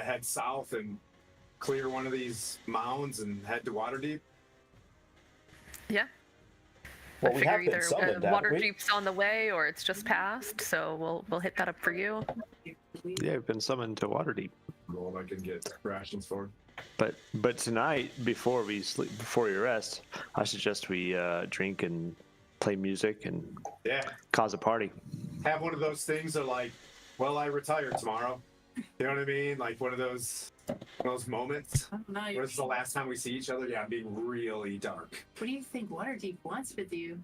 head south and clear one of these mounds and head to Waterdeep? Yeah. Well, I we figure have been either summoned, Waterdeep's on the way or it's just passed, so we'll hit that up for you. Yeah, we've been summoned to Waterdeep. Gold I can get rations for. But tonight, before we sleep, before we rest, I suggest we drink and play music and Yeah. cause a party. Have one of those things that like, well, I retire tomorrow. You know what I mean? Like one of those moments. I don't know. When it's the last time we see each other? Yeah, being really dark. What do you think Waterdeep wants with you?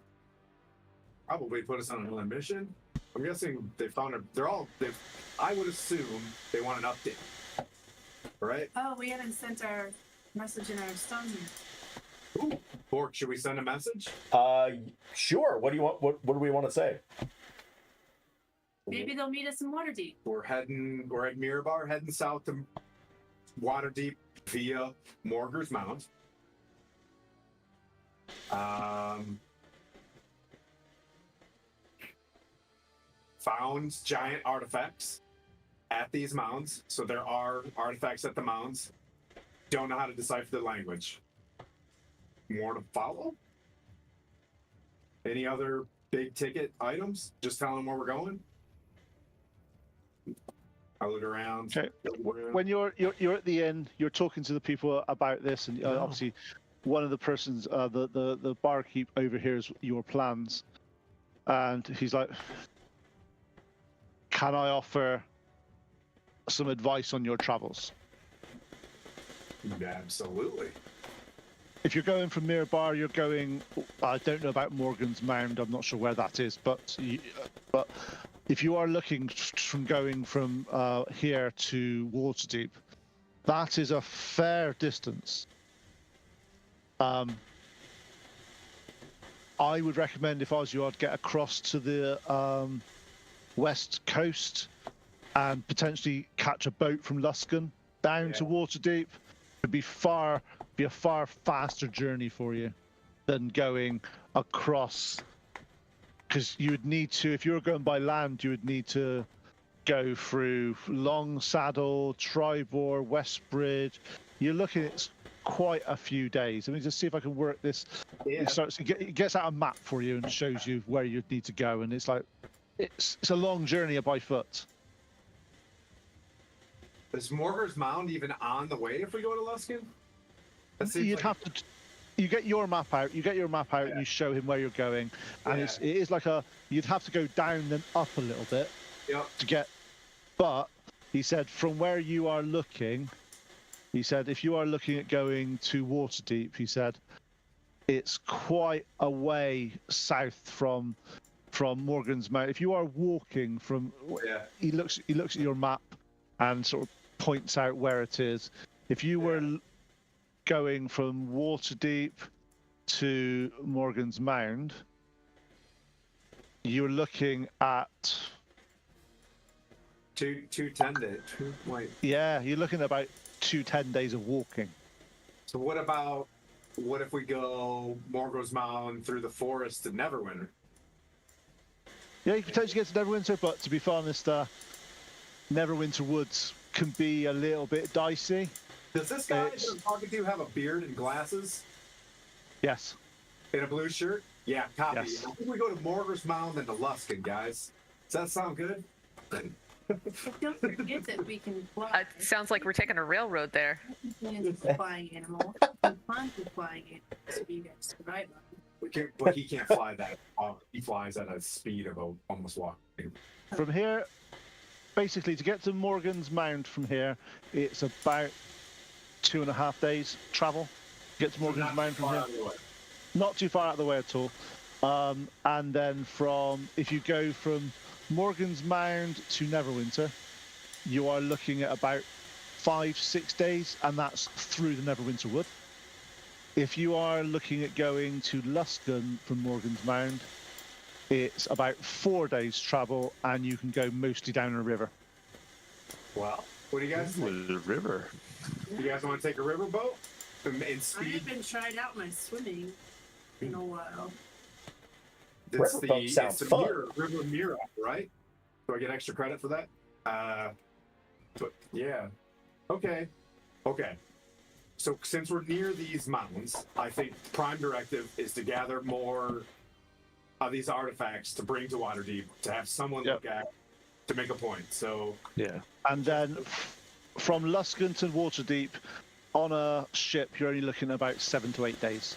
Probably put us on another mission. I'm guessing they found I would assume they want an update. Right? Oh, we haven't sent our message in our stone yet. Ooh. Bork, should we send a message? Sure. What do you want? What do we want to say? Maybe they'll meet us in Waterdeep. We're at Mirabar, heading south to Waterdeep via Morgar's Mount. Found giant artifacts at these mounds. So there are artifacts at the mounds. Don't know how to decipher the language. More to follow? Any other big ticket items? Just tell them where we're going. I look around. Okay. When you're at the inn, you're talking to the people about this, and obviously, one of the persons, the barkeep overhears your plans, and he's like, "Can I offer some advice on your travels?" Absolutely. If you're going from Mirabar, you're going. I don't know about Morgan's Mound. I'm not sure where that is, but if you are looking from going from here to Waterdeep, that is a fair distance. I would recommend, if I was you, I'd get across to the west coast and potentially catch a boat from Luskan down to Waterdeep. It'd be a far faster journey for you than going across. Because you would need to, if you were going by land, you would need to go through Long Saddle, Tribor, Westbridge. You're looking at quite a few days. Let me just see if I can work this. Yeah. It gets out a map for you and shows you where you need to go. And it's like, it's a long journey by foot. Is Morgar's Mound even on the way if we go to Luskan? You'd have to. You get your map out. And you show him where you're going, and it is like you'd have to go down then up a little bit to get. But he said from where you are looking, he said if you are looking at going to Waterdeep, he said it's quite a way south from Morgan's Mount. If you are walking from, he looks at your map and sort of points out where it is. If you were going from Waterdeep to Morgan's Mound, you're looking at 210 days. Yeah, you're looking at about 10 days of walking. So what if we go Morgar's Mound through the forest to Neverwinter? Yeah, you can potentially get to Neverwinter, but to be honest, Neverwinter Woods can be a little bit dicey. Does this guy that I'm talking to have a beard and glasses? Yes. In a blue shirt? Yeah, copy. Yes. I think we go to Morgar's Mound and to Luskan, guys. Does that sound good? Don't forget that we can fly. It sounds like we're taking a railroad there. It's a flying animal. I'm fine with flying it, so you guys can ride on. But he can't fly that. He flies at a speed of almost walking. From here, basically, to get to Morgan's Mound from here, it's about 2.5 days travel. Get to Morgan's Mound from here. Not too far out of the way at all. And then if you go from Morgan's Mound to Neverwinter, you are looking at about 5-6 days, and that's through the Neverwinter Wood. If you are looking at going to Luskan from Morgan's Mound, it's about 4 days travel, and you can go mostly down a river. Wow. What do you guys think? The river. You guys want to take a riverboat? And I speed? haven't tried out my swimming in a while. Riverboat sounds it's fun. River Mirabar, right? Do I get extra credit for that? But yeah. Okay. So since we're near these mountains, I think prime directive is to gather more of these artifacts to bring to Waterdeep, to have someone look at, to make a point. So and then from Luskan to Waterdeep on a ship, you're only looking at about 7 to 8 days,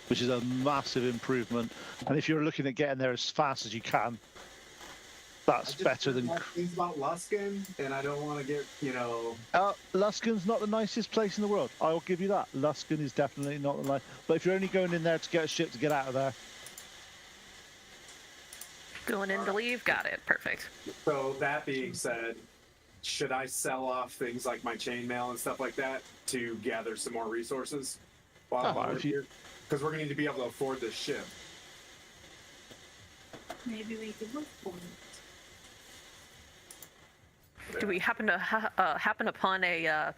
which is a massive improvement. And if you're looking at getting there as fast as you can, that's better than. Things about Luskin, and I don't want to get, Luskan's not the nicest place in the world. I will give you that. Luskan is definitely not the nice. But if you're only going in there to get a ship to get out of there, Going in to leave, got it. Perfect. So that being said, should I sell off things like my chainmail and stuff like that to gather some more resources? While Oh, I'm if you- here? Because we're going to need to be able to afford this ship. Maybe we could look for it. Do we happen to happen upon a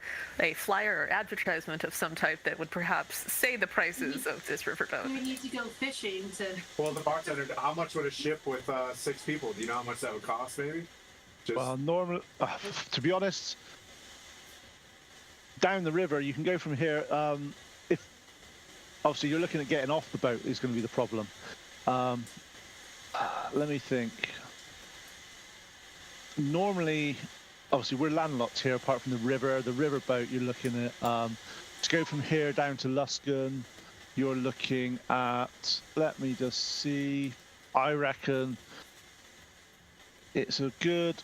flyer or advertisement of some type that would perhaps say the prices of this riverboat? We need to go fishing to. Well, the bartender, how much would a ship with 6 people? Do you know how much that would cost, maybe? Just, well, normally, to be honest, down the river, you can go from here. If obviously you're looking at getting off the boat is going to be the problem. Let me think. Normally, obviously we're landlocked here apart from the river. The river boat, you're looking at, to go from here down to Luskan, you're looking at, let me just see, I reckon it's a good,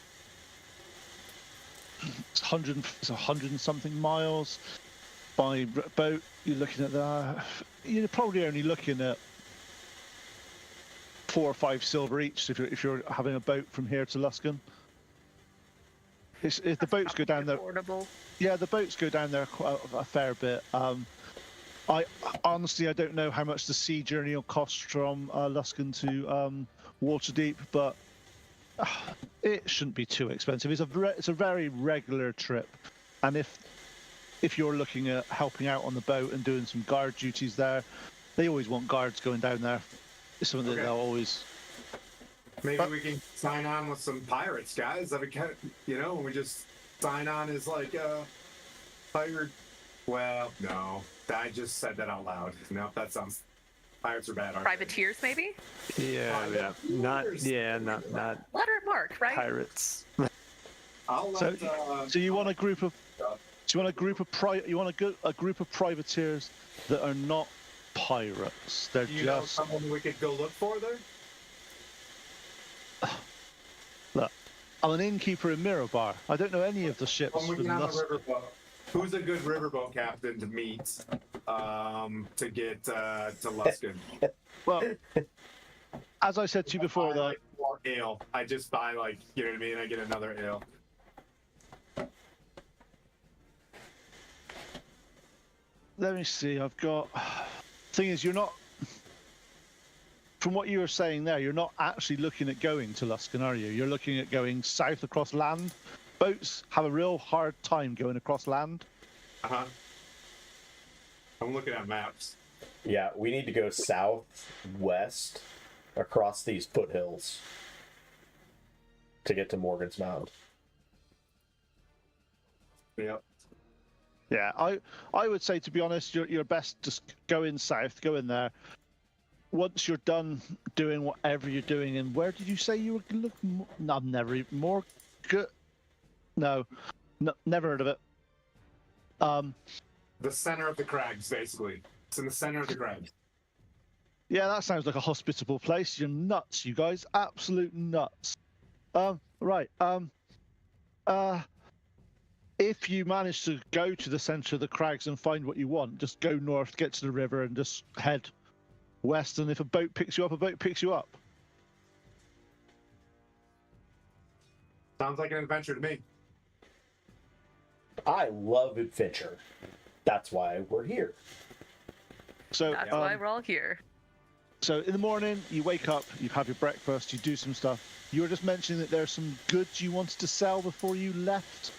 it's 100 and something miles. By boat, you're looking at that, you're probably only looking at 4 or 5 silver each if you're having a boat from here to Luskan. If the boats go down there, Affordable. yeah, the boats go down there quite a fair bit. I honestly, I don't know how much the sea journey will cost from Luskan to Waterdeep, but it shouldn't be too expensive. It's a very regular trip, and if you're looking at helping out on the boat and doing some guard duties there, they always want guards going down there. It's something that they'll always. maybe we can sign on with some pirates, guys. I mean, when we just sign on as like pirate. Well, no, I just said that out loud. No, that sounds. Pirates are bad, aren't Privateers, maybe? Yeah, not Letter mark, right? pirates. they? I'll let. So you want a group of. Do you want a group of a group of privateers that are not pirates? They're Do you know just. someone we could go look for there? Look, I'm an innkeeper in Mirabar. I don't know any of the ships. When we from get on the Lus- riverboat, who's a good riverboat captain to meet to get to Luskin? Well, as I said to you before, I though, like more ale. I just buy you know what I mean? I get another ale. let me see. I've got. Thing is, you're not. From what you were saying there, you're not actually looking at going to Luskan, are you? You're looking at going south across land. Boats have a real hard time going across land. Uh-huh. I'm looking at maps. Yeah, we need to go southwest across these foothills to get to Morgan's Mound. Yep. Yeah, I would say, to be honest, you're best just go in south, go in there. Once you're done doing whatever you're doing, and where did you say you were looking? No, I've never even more good. No, never heard of it. The center of the crags, basically. It's in the center of the crags. Yeah, that sounds like a hospitable place. You're nuts, you guys. Absolute nuts. Right. If you manage to go to the center of the crags and find what you want, just go north, get to the river, and just head west. And if a boat picks you up, a boat picks you up. Sounds like an adventure to me. I love adventure. That's why we're here. So That's why we're all here. So in the morning, you wake up, you have your breakfast, you do some stuff. You were just mentioning that there's some goods you wanted to sell before you left.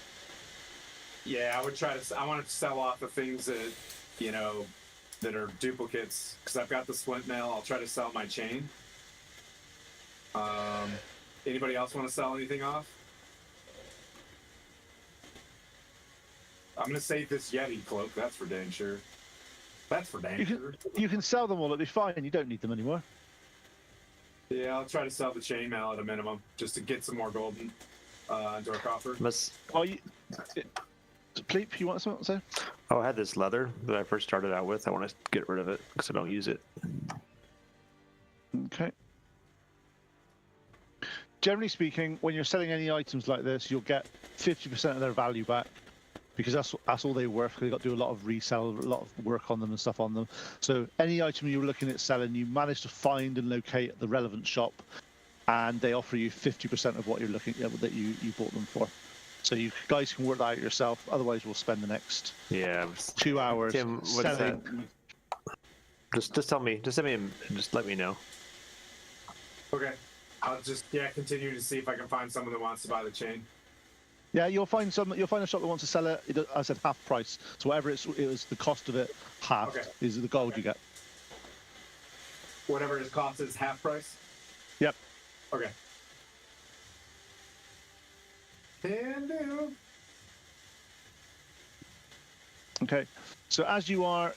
Yeah, I wanted to sell off the things that, that are duplicates, because I've got the splint mail. I'll try to sell my chain. Anybody else want to sell anything off? I'm going to save this Yeti cloak. That's for dang sure. That's for dang sure. You can sell them all, it'll be fine. You don't need them anymore. Yeah, I'll try to sell the chainmail at a minimum, just to get some more gold into our coffer. Must Well, Pleep, you want something to say? Oh, I had this leather that I first started out with. I want to get rid of it because I don't use it. Okay. Generally speaking, when you're selling any items like this, you'll get 50% of their value back because that's all they're worth. They've got to do a lot of resell, a lot of work on them and stuff on them. So any item you're looking at selling, you manage to find and locate at the relevant shop, and they offer you 50% of what you're looking at that you bought them for. So you guys can work that out yourself. Otherwise, we'll spend the next 2 hours Tim, what's selling. that? Just tell me. Just let me know. Okay. I'll just continue to see if I can find someone that wants to buy the chain. Yeah, you'll find a shop that wants to sell it. I said half price. So whatever it was, the cost of it half is the gold you get. Whatever it costs is half price? Yep. Okay. Can do. Okay. So as you're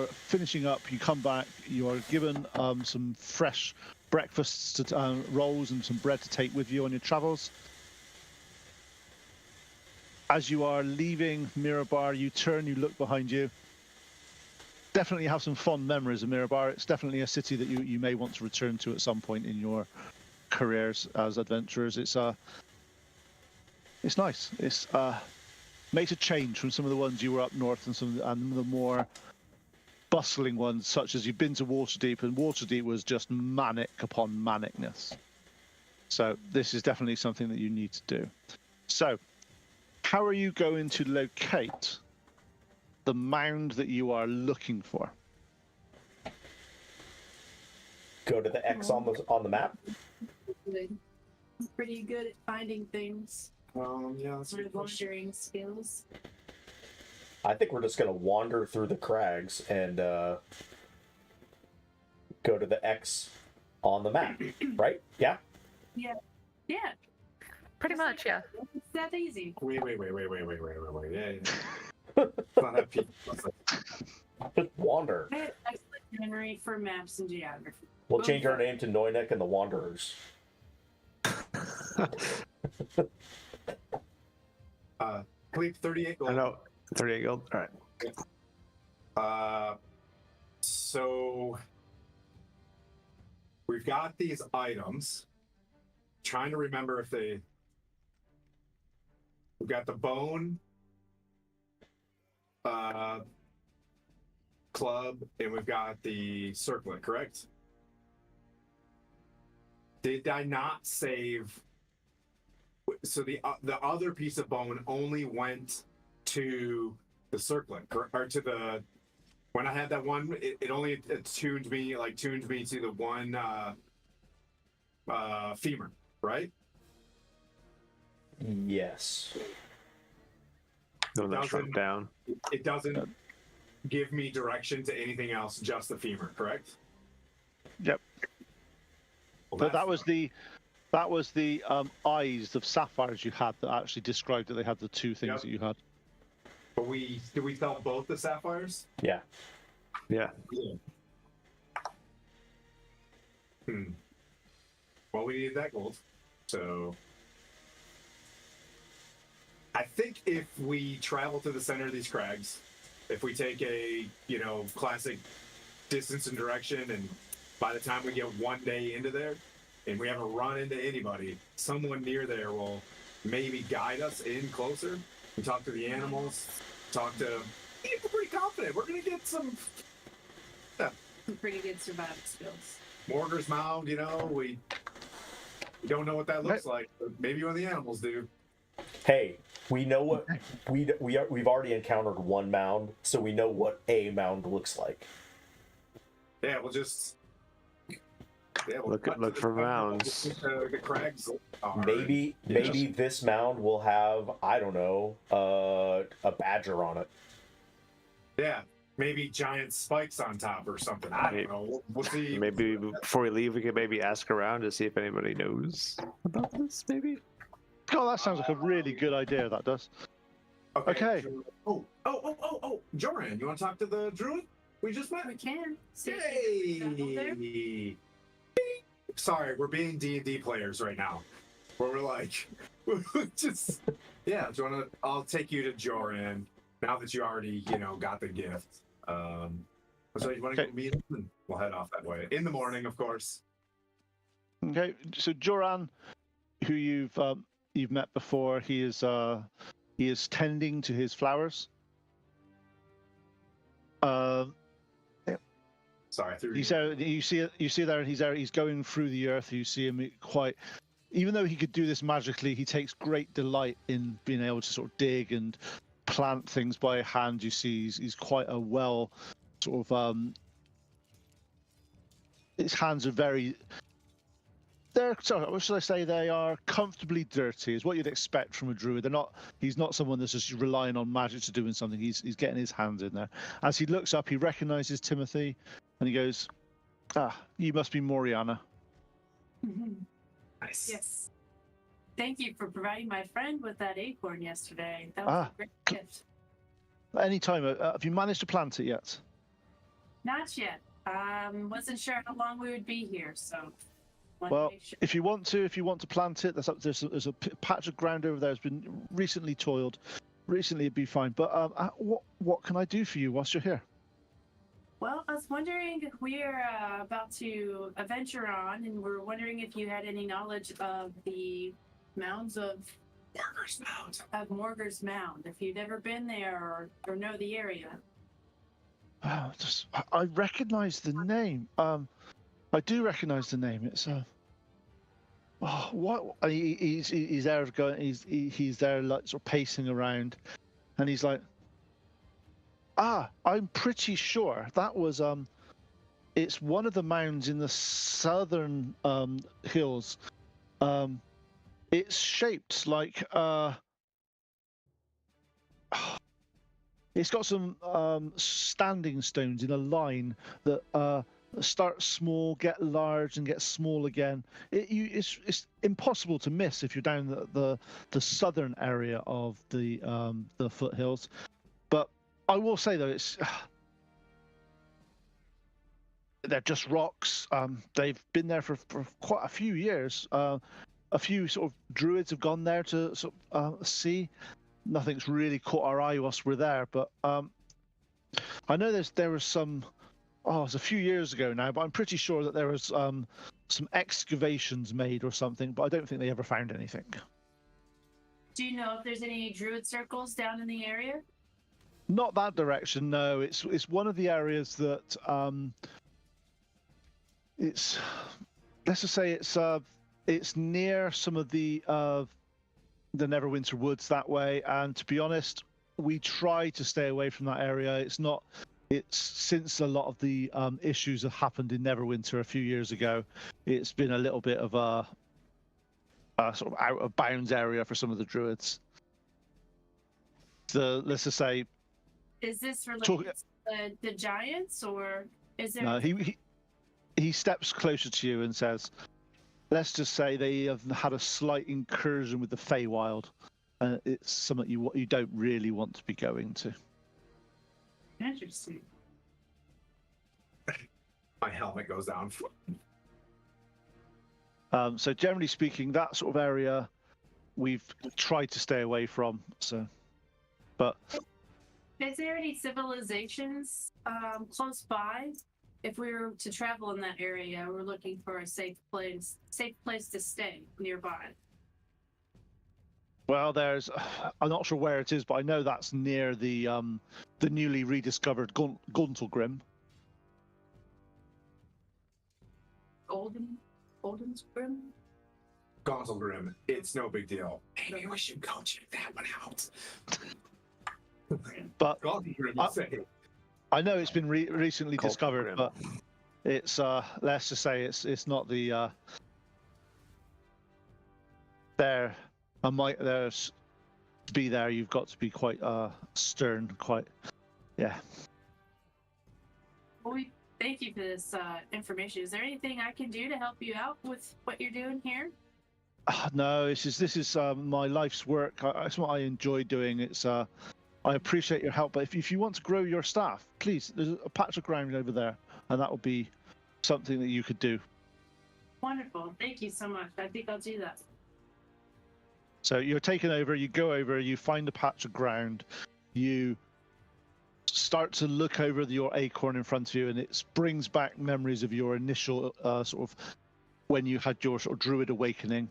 finishing up, you come back. You're given some fresh breakfasts, to rolls, and some bread to take with you on your travels. As you are leaving Mirabar, you turn, you look behind you. Definitely have some fond memories of Mirabar. It's definitely a city that you may want to return to at some point in your careers as adventurers. It's nice. It's makes a change from some of the ones you were up north and some of the more bustling ones, such as you've been to Waterdeep, and Waterdeep was just manic upon manicness. So this is definitely something that you need to do. So how are you going to locate the mound that you are looking for? Go to the X on the map. I'm pretty good at finding things. That's a Sort good of question. wandering skills. I think we're just gonna wander through the crags and go to the X on the map, right? Yeah. Yeah. Pretty much, yeah. It's that easy. Wait. Yeah. It's not that peak. Just wander. I have excellent memory for maps and geography. We'll change our name to Noynek and the Wanderers. Pleep 38 gold. I know. 38 gold. All right. So we've got these items. Trying to remember if we've got the bone club and we've got the circlet, correct? Did I not save? So the other piece of bone only went to the circlet, or to the. When I had that one, it only tuned me to the one femur, right? Yes. The one that shrunk down. It doesn't give me direction to anything else, just the femur, correct? Yep. Well, But that was the eyes of sapphires you had that actually described that they had the two things that you had. But did we sell both the sapphires? Yeah. Yeah. Well, we needed that gold, so I think if we travel to the center of these crags, if we take a classic distance and direction, and by the time we get one day into there, and we haven't run into anybody, someone near there will maybe guide us in closer and talk to the animals. We're pretty confident we're gonna get some Pretty good survival skills. Morgar's mound. We don't know what that looks like, but maybe one of the animals do. Hey, we know what we've already encountered one mound, so we know what a mound looks like. Yeah, we'll just Look for mounds. The crags. Maybe this mound will have, I don't know, a badger on it. Yeah, maybe giant spikes on top or something. I don't know. We'll see. Maybe before we leave, we could maybe ask around to see if anybody knows about this. Maybe. Oh, that sounds like a really good idea. That does. Okay. Oh! Joran, you want to talk to the druid we just met? We can. See Yay! Sorry, we're being D&D players right now. where we're like, just yeah. Do you want to? I'll take you to Joran now that you already got the gift. So you want to go meet him, and we'll head off that way in the morning, of course. Okay, so Joran, who you've met before, he is tending to his flowers. Sorry, I threw You see there, he's going through the earth. You see him quite, even though he could do this magically, he takes great delight in being able to sort of dig and plant things by hand. You see, he's quite a well sort of. His hands are very. What should I say? They are comfortably dirty, is what you'd expect from a druid. He's not someone that's just relying on magic to doing something. He's getting his hands in there. As he looks up, he recognizes Timothy, and he goes, "Ah, you must be Moriana." Nice. Yes. Thank you for providing my friend with that acorn yesterday. That was a great gift. Anytime. Have you managed to plant it yet? Not yet. Wasn't sure how long we would be here, so. Well, if you want to plant it, there's a patch of ground over there that's been recently toiled. Recently, it'd be fine. But what can I do for you whilst you're here? Well, I was wondering if we are about to venture on, and we're wondering if you had any knowledge of the mounds of Morgar's Mound. If you'd ever been there or know the area. Oh, I recognise the name. I do recognise the name. It's what he's there going. He's there like sort of pacing around, and he's like, I'm pretty sure that was it's one of the mounds in the southern hills. It's shaped like it's got some standing stones in a line that start small, get large, and get small again. It's impossible to miss if you're down the southern area of the foothills. But I will say though, they're just rocks. They've been there for quite a few years. A few sort of druids have gone there to sort of see. Nothing's really caught our eye whilst we're there, but I know there was some. Oh, it's a few years ago now, but I'm pretty sure that there was some excavations made or something, but I don't think they ever found anything. Do you know if there's any druid circles down in the area? Not that direction, no. It's one of the areas that it's. Let's just say it's near some of the Neverwinter Woods that way, and to be honest, we try to stay away from that area. It's since a lot of the issues have happened in Neverwinter a few years ago, it's been a little bit of a sort of out of bounds area for some of the druids. So let's just say. Is this related to the giants, or is there? No, he steps closer to you and says, "Let's just say they have had a slight incursion with the Feywild. It's something you don't really want to be going to." Interesting. My helmet goes down. So generally speaking, that sort of area we've tried to stay away from. So, but is there any civilizations close by? If we were to travel in that area, we're looking for a safe place to stay nearby. Well, I'm not sure where it is, but I know that's near the newly rediscovered Guntelgrim. Golden's Grim? Guntelgrim. It's no big deal. Maybe we should go check that one out. But Guntelgrim, I know it's been recently discovered, Grim. but it's let's just say it's not the there. There's to be there. You've got to be quite stern, quite yeah. Well, thank you for this information. Is there anything I can do to help you out with what you're doing here? No, this is my life's work. It's what I enjoy doing. It's I appreciate your help, but if you want to grow your staff, please, there's a patch of ground over there, and that will be something that you could do. Wonderful. Thank you so much. I think I'll do that. So you're taken over, you go over, you find a patch of ground, you start to look over your acorn in front of you, and it brings back memories of your initial sort of when you had your sort of druid awakening,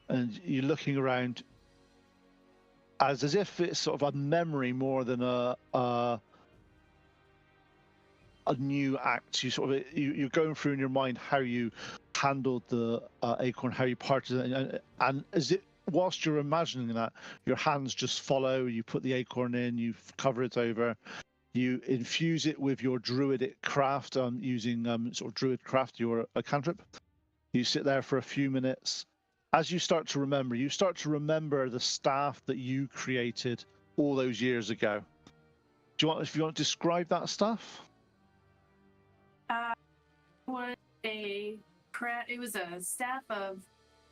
and you're looking around as if it's sort of a memory more than a new act. You're going through in your mind how you handled the acorn, how you parted it, and as it whilst you're imagining that, your hands just follow. You put the acorn in, you cover it over, you infuse it with your druidic craft, using sort of druid craft, your cantrip. You sit there for a few minutes. As you start to remember, the staff that you created all those years ago. If you want to describe that stuff? It was a staff of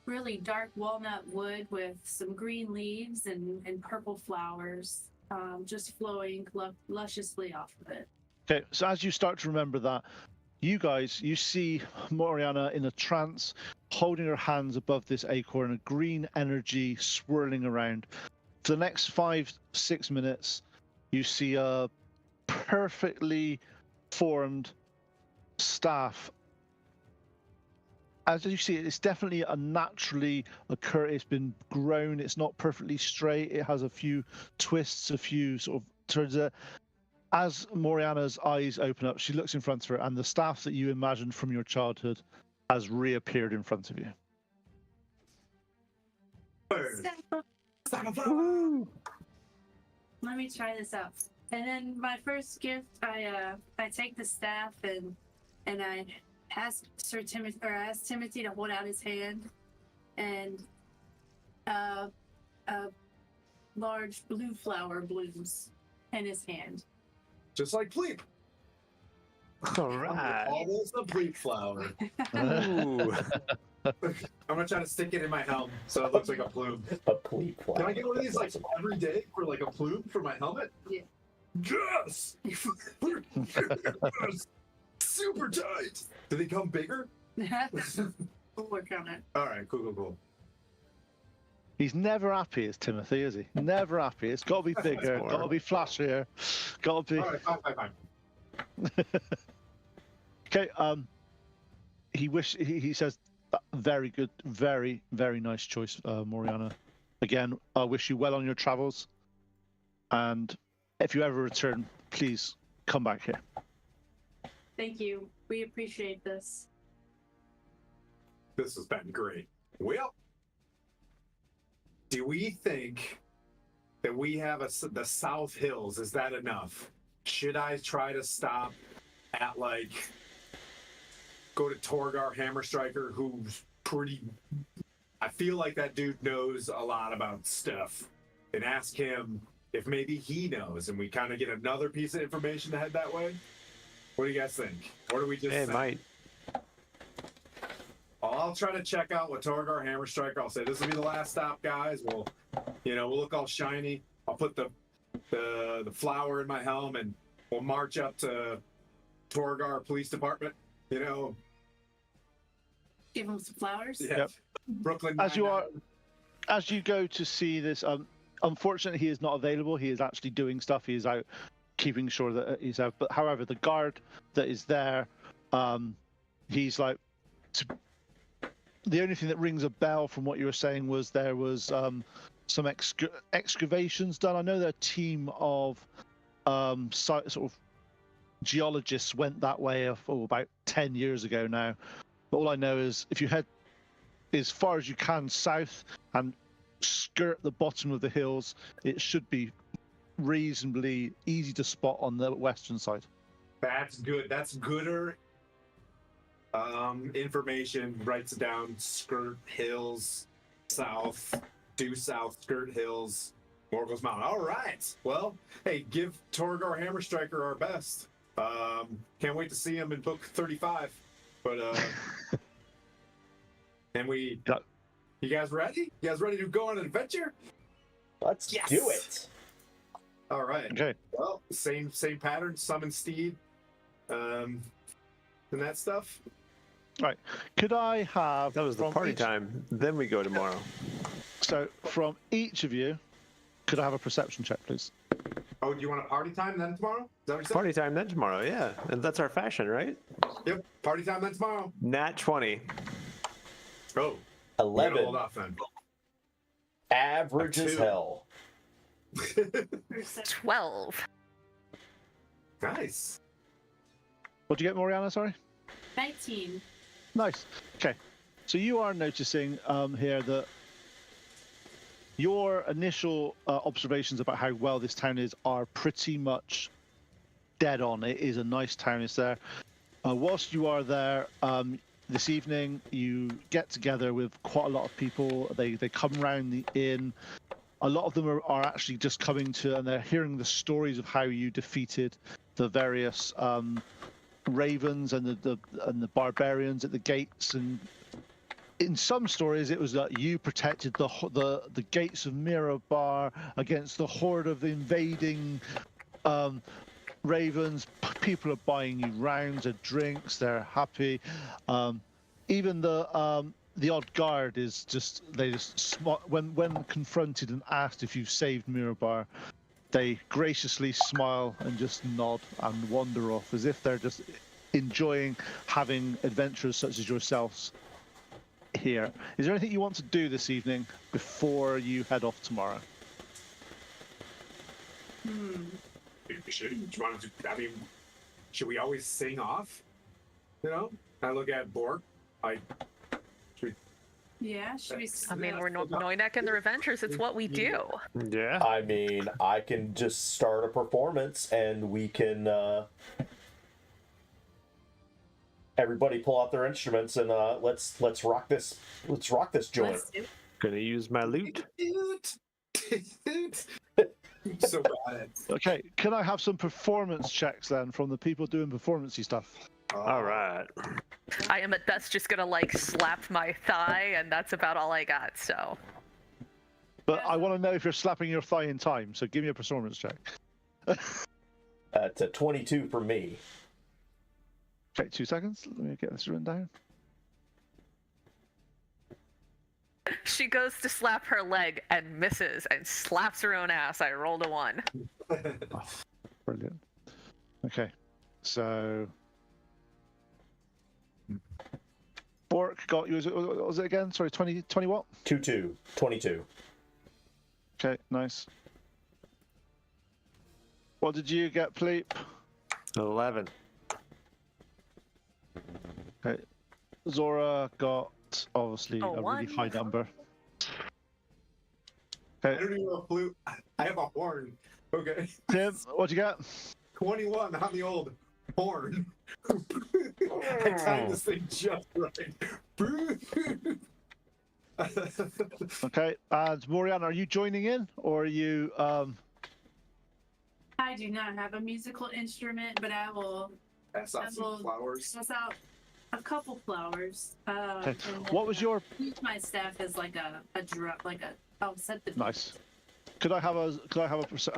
really dark walnut wood with some green leaves and purple flowers, just flowing lusciously off of it. Okay, so as you start to remember that, you see Moriana in a trance, holding her hands above this acorn, a green energy swirling around. For the next 5-6 minutes, you see a perfectly formed staff. As you see, it's definitely a naturally occur. It's been grown. It's not perfectly straight. It has a few twists, a few sort of turns. As Moriana's eyes open up, she looks in front of her, and the staff that you imagined from your childhood has reappeared in front of you. Let me try this out. And then my first gift, I take the staff and I ask Timothy to hold out his hand, and a large blue flower blooms in his hand. Just like Pleep. All right. Almost a Pleep flower. Ooh. I'm gonna try to stick it in my helm so it looks like a plume. A pleat flower. Can I get one of these like every day for like a plume for my helmet? Yeah. Yes! Yes! Super tight! Do they come bigger? We'll work on it. Alright, cool. He's never happy as Timothy, is he? Never happy. It's got to be bigger, got to be flashier, got to be... Alright, fine. Okay, he says, very good, very, very nice choice, Moriana. Again, I wish you well on your travels, and if you ever return, please come back here. Thank you. We appreciate this. This has been great. Well, do we think that we have the South Hills? Is that enough? Should I try to stop at go to Torgar Hammerstriker, who's pretty... I feel like that dude knows a lot about stuff, and ask him if maybe he knows, and we kind of get another piece of information to head that way? What do you guys think? Or do we just... It might. I'll try to check out what Torgar Hammerstriker. I'll say this will be the last stop, guys. We'll look all shiny. I'll put the flower in my helm, and we'll march up to Torgar Police Department. Give him some flowers. Yeah. Yep. Brooklyn. As you go to see this, unfortunately, he is not available. He is actually doing stuff. He is out keeping sure that he's out. But however, the guard that is there, he's like... The only thing that rings a bell from what you were saying was there was some excavations done. I know that a team of sort of geologists went that way about 10 years ago now. But all I know is if you head as far as you can south and skirt the bottom of the hills, it should be reasonably easy to spot on the western side. That's good. That's gooder information. Writes it down. Skirt hills, south, due south, skirt hills, Morgul's Mountain. All right. Well, hey, give Torgar Hammerstriker our best. Can't wait to see him in book 35. But and you guys ready? You guys ready to go on an adventure? Let's do it. All right. Okay. Well, same pattern. Summon steed, and that stuff. Right. Could I have... That was the party time. Then we go tomorrow. So from each of you, could I have a perception check, please? Oh, do you want a party time then tomorrow? Is that what you said? Party time then tomorrow, yeah. And that's our fashion, right? Yep. Party time then tomorrow. Nat 20. Oh. We gotta 11. hold off then. Average A as 2. hell. 12. Nice. What'd you get, Moriana? Sorry. 19. Nice. Okay. So you are noticing here that your initial observations about how well this town is are pretty much dead on. It is a nice town. It's there. Whilst you are there this evening, you get together with quite a lot of people. They come round the inn. A lot of them are actually just coming to, and they're hearing the stories of how you defeated the various ravens and the barbarians at the gates. And in some stories, it was that you protected the gates of Mirabar against the horde of invading ravens. People are buying you rounds of drinks. They're happy. Even the odd guard is just when confronted and asked if you've saved Mirabar, they graciously smile and just nod and wander off as if they're just enjoying having adventurers such as yourselves here. Is there anything you want to do this evening before you head off tomorrow? Should we always sing off? You know? I look at Bork. Yeah, should we? I mean, we're Noynek and the Revengers. It's what we do. Yeah. I mean, I can just start a performance and we can everybody pull out their instruments and let's rock this joint. Let's do it. Gonna use my loot. So bad at it. Okay, can I have some performance checks then from the people doing performancey stuff? All right. I am at best just gonna like slap my thigh, and that's about all I got. So But I want to know if you're slapping your thigh in time, so give me a performance check. It's a 22 for me. Okay, 2 seconds. Let me get this written down. she goes to slap her leg and misses and slaps her own ass. I rolled a 1. Oh, brilliant. Okay, so Bork got you. What was it again? Sorry, 20 what? 22. 22. Okay, nice. What did you get, Pleep? 11. Okay, Zora got obviously Oh, a really 1. high number. I Okay, don't even have a flute. I have a horn. Okay. Tim, what'd you get? 21 on the old horn. I timed this thing just right. Okay, and Moriana, are you joining in, or are you? I do not have a musical instrument, but I will Pass out some flowers. toss out a couple flowers. Okay. And What was your use my staff as like a drum, like a set the nice? Could I have a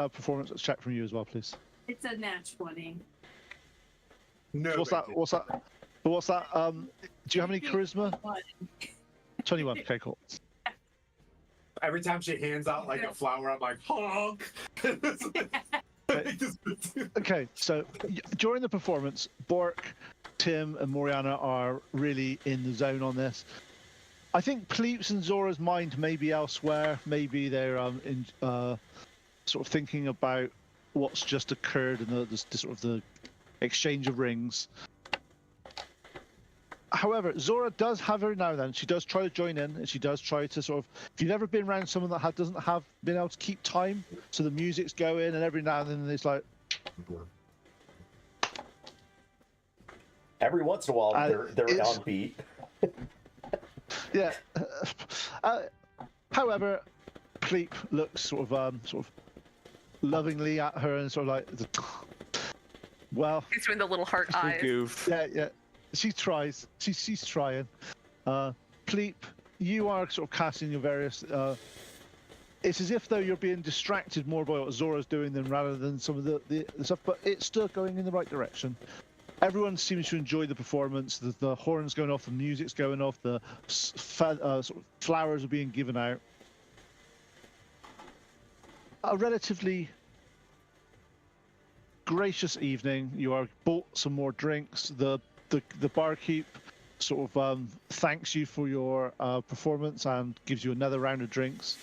performance check from you as well, please? It's a nat 20. No. What's that? What's that? What's that? Do you have any charisma? 21. Okay, cool. Every time she hands out like a flower, I'm like, honk. Okay, so during the performance, Bork, Tim, and Moriana are really in the zone on this. I think Pleeps and Zora's mind may be elsewhere. Maybe they're sort of thinking about what's just occurred and the sort of the exchange of rings. However, Zora does have every now and then. She does try to join in, and she does try to sort of. If you've ever been around someone that doesn't have been able to keep time, so the music's going, and every now and then it's like. Every once in a while, they're on beat. Yeah. However, Pleep looks sort of lovingly at her and sort of like, well. He's doing the little heart eyes. Goof. Yeah. She tries. She's trying. Pleep, you are sort of casting your various. It's as if though you're being distracted more by what Zora's doing than rather than some of the stuff, but it's still going in the right direction. Everyone seems to enjoy the performance. The horns going off, the music's going off, the sort of flowers are being given out. a relatively gracious evening. You are bought some more drinks. The barkeep sort of thanks you for your performance and gives you another round of drinks.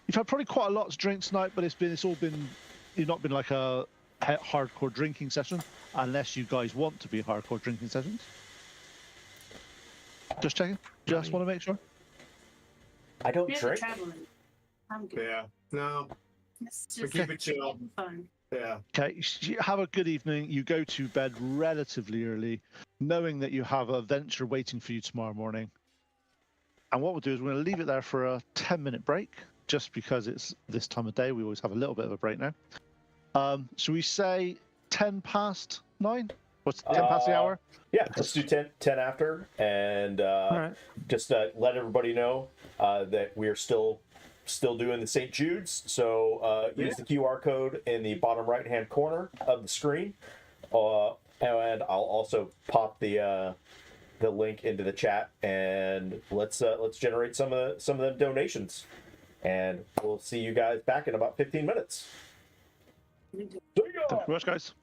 You've had probably quite a lot to drink tonight, but it's all been, you've not been like a hardcore drinking session, unless you guys want to be hardcore drinking sessions. Just checking. Just want to make sure. I don't We have drink. to travel. I'm good. Yeah. No. It's We just keep it chill. fun. Yeah. Okay, you have a good evening. You go to bed relatively early, knowing that you have a venture waiting for you tomorrow morning. And what we'll do is we're going to leave it there for a 10-minute break, just because it's this time of day. We always have a little bit of a break now. Should we say 10 past 9? What's 10 past the hour? Yeah, let's do 10 after, and right. just let everybody know that we are still doing the St. Jude's. So use the QR code in the bottom right-hand corner of the screen, and I'll also pop the link into the chat, and let's generate some of the donations, and we'll see you guys back in about 15 minutes. See ya! Thank you very much, guys.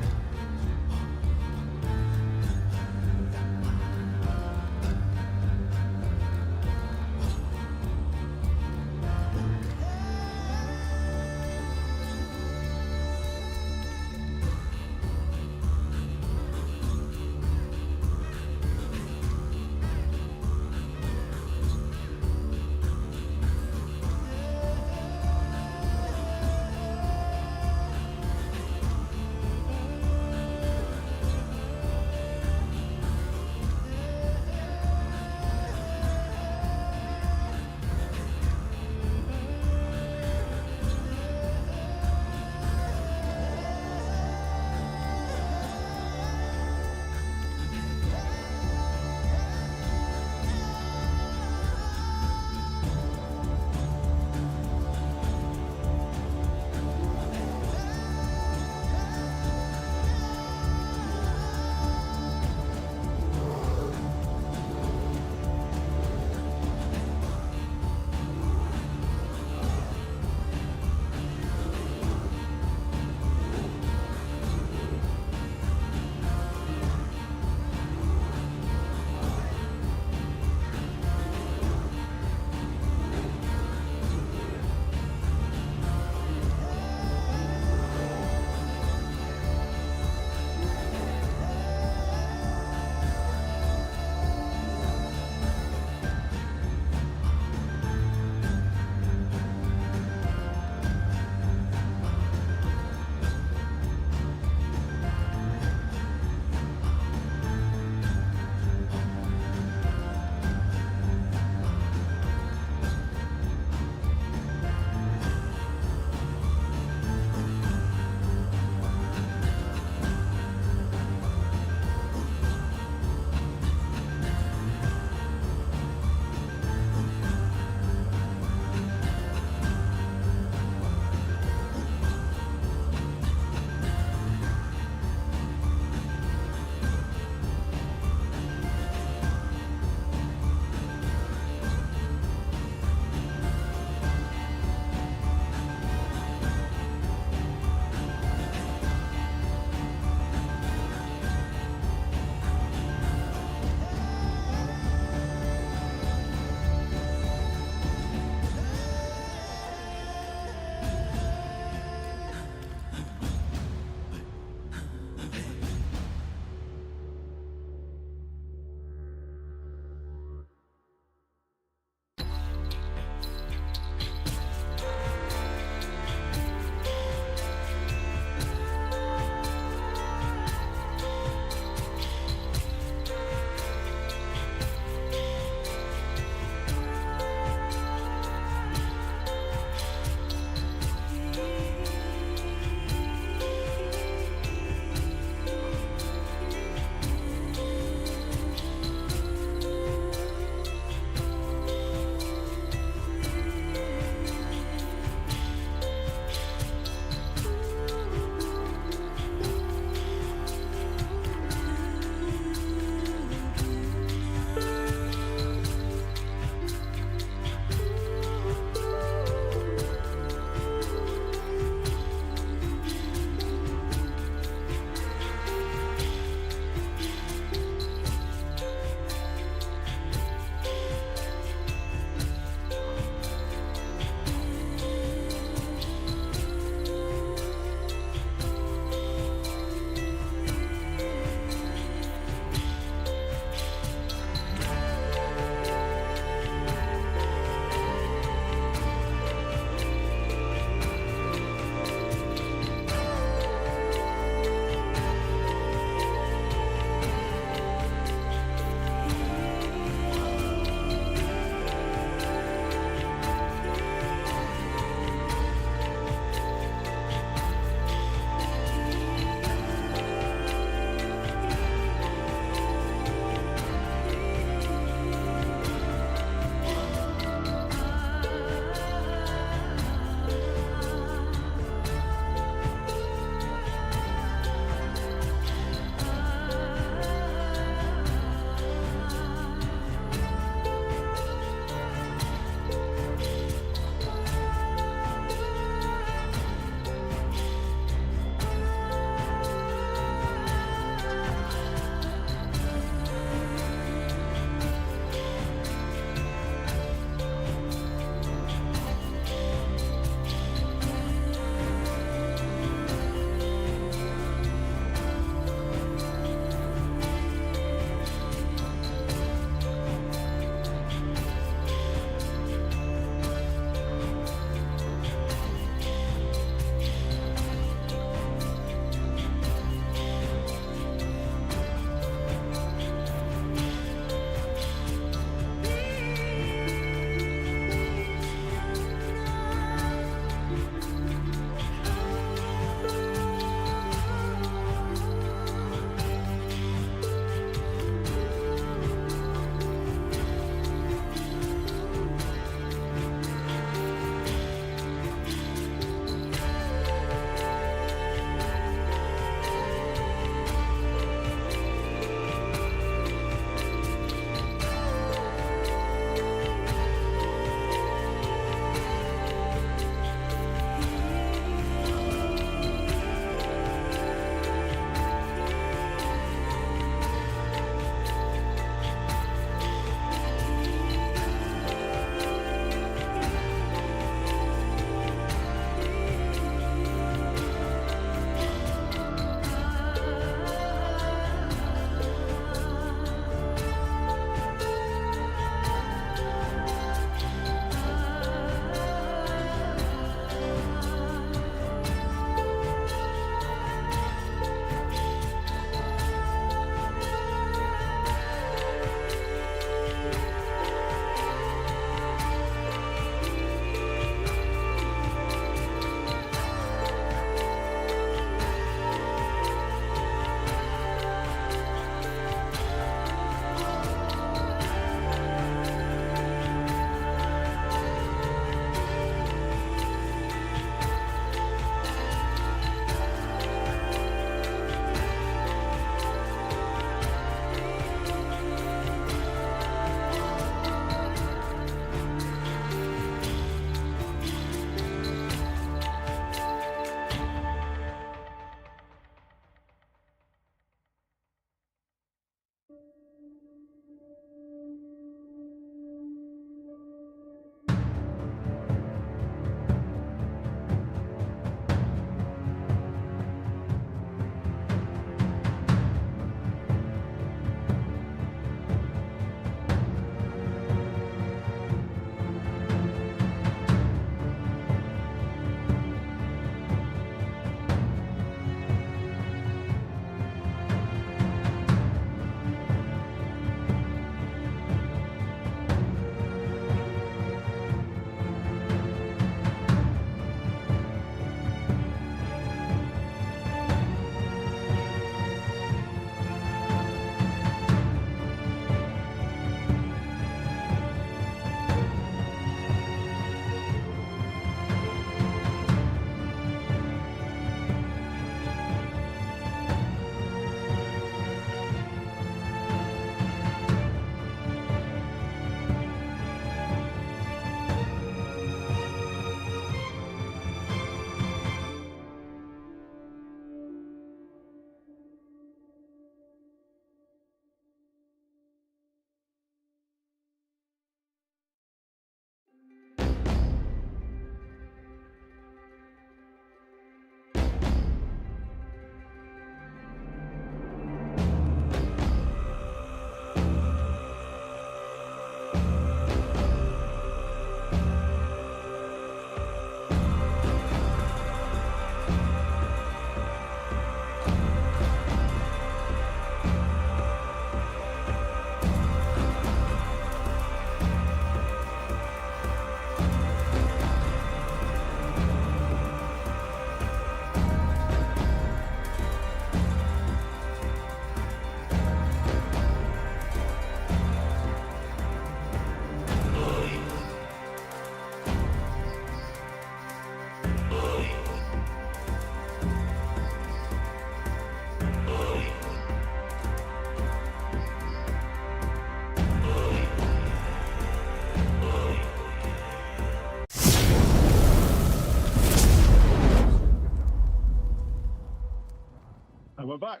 we're back.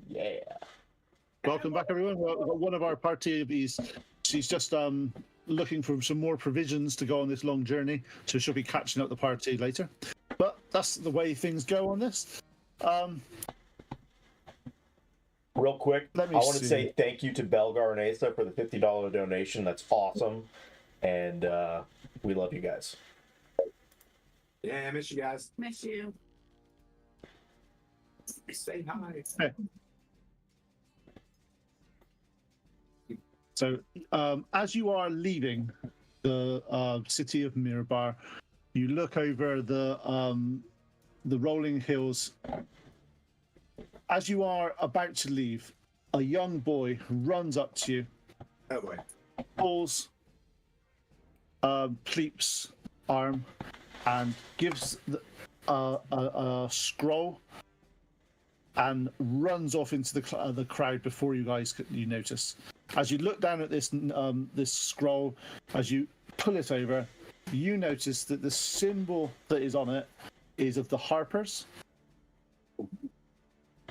Yeah. Welcome back, everyone. We've got one of our party. She's just looking for some more provisions to go on this long journey, so she'll be catching up the party later. But that's the way things go on this. Real quick, I Let me want to see. say thank you to Belgar and Asa for the $50 donation. That's awesome. And we love you guys. Yeah, I miss you guys. Miss you. Say hi. So, as you are leaving the city of Mirabar, you look over the rolling hills. As you are about to leave, a young boy runs up to you, Oh boy. pulls Pleep's arm, and gives a scroll, and runs off into the crowd before you notice. As you look down at this scroll, as you pull it over, you notice that the symbol that is on it is of the Harpers.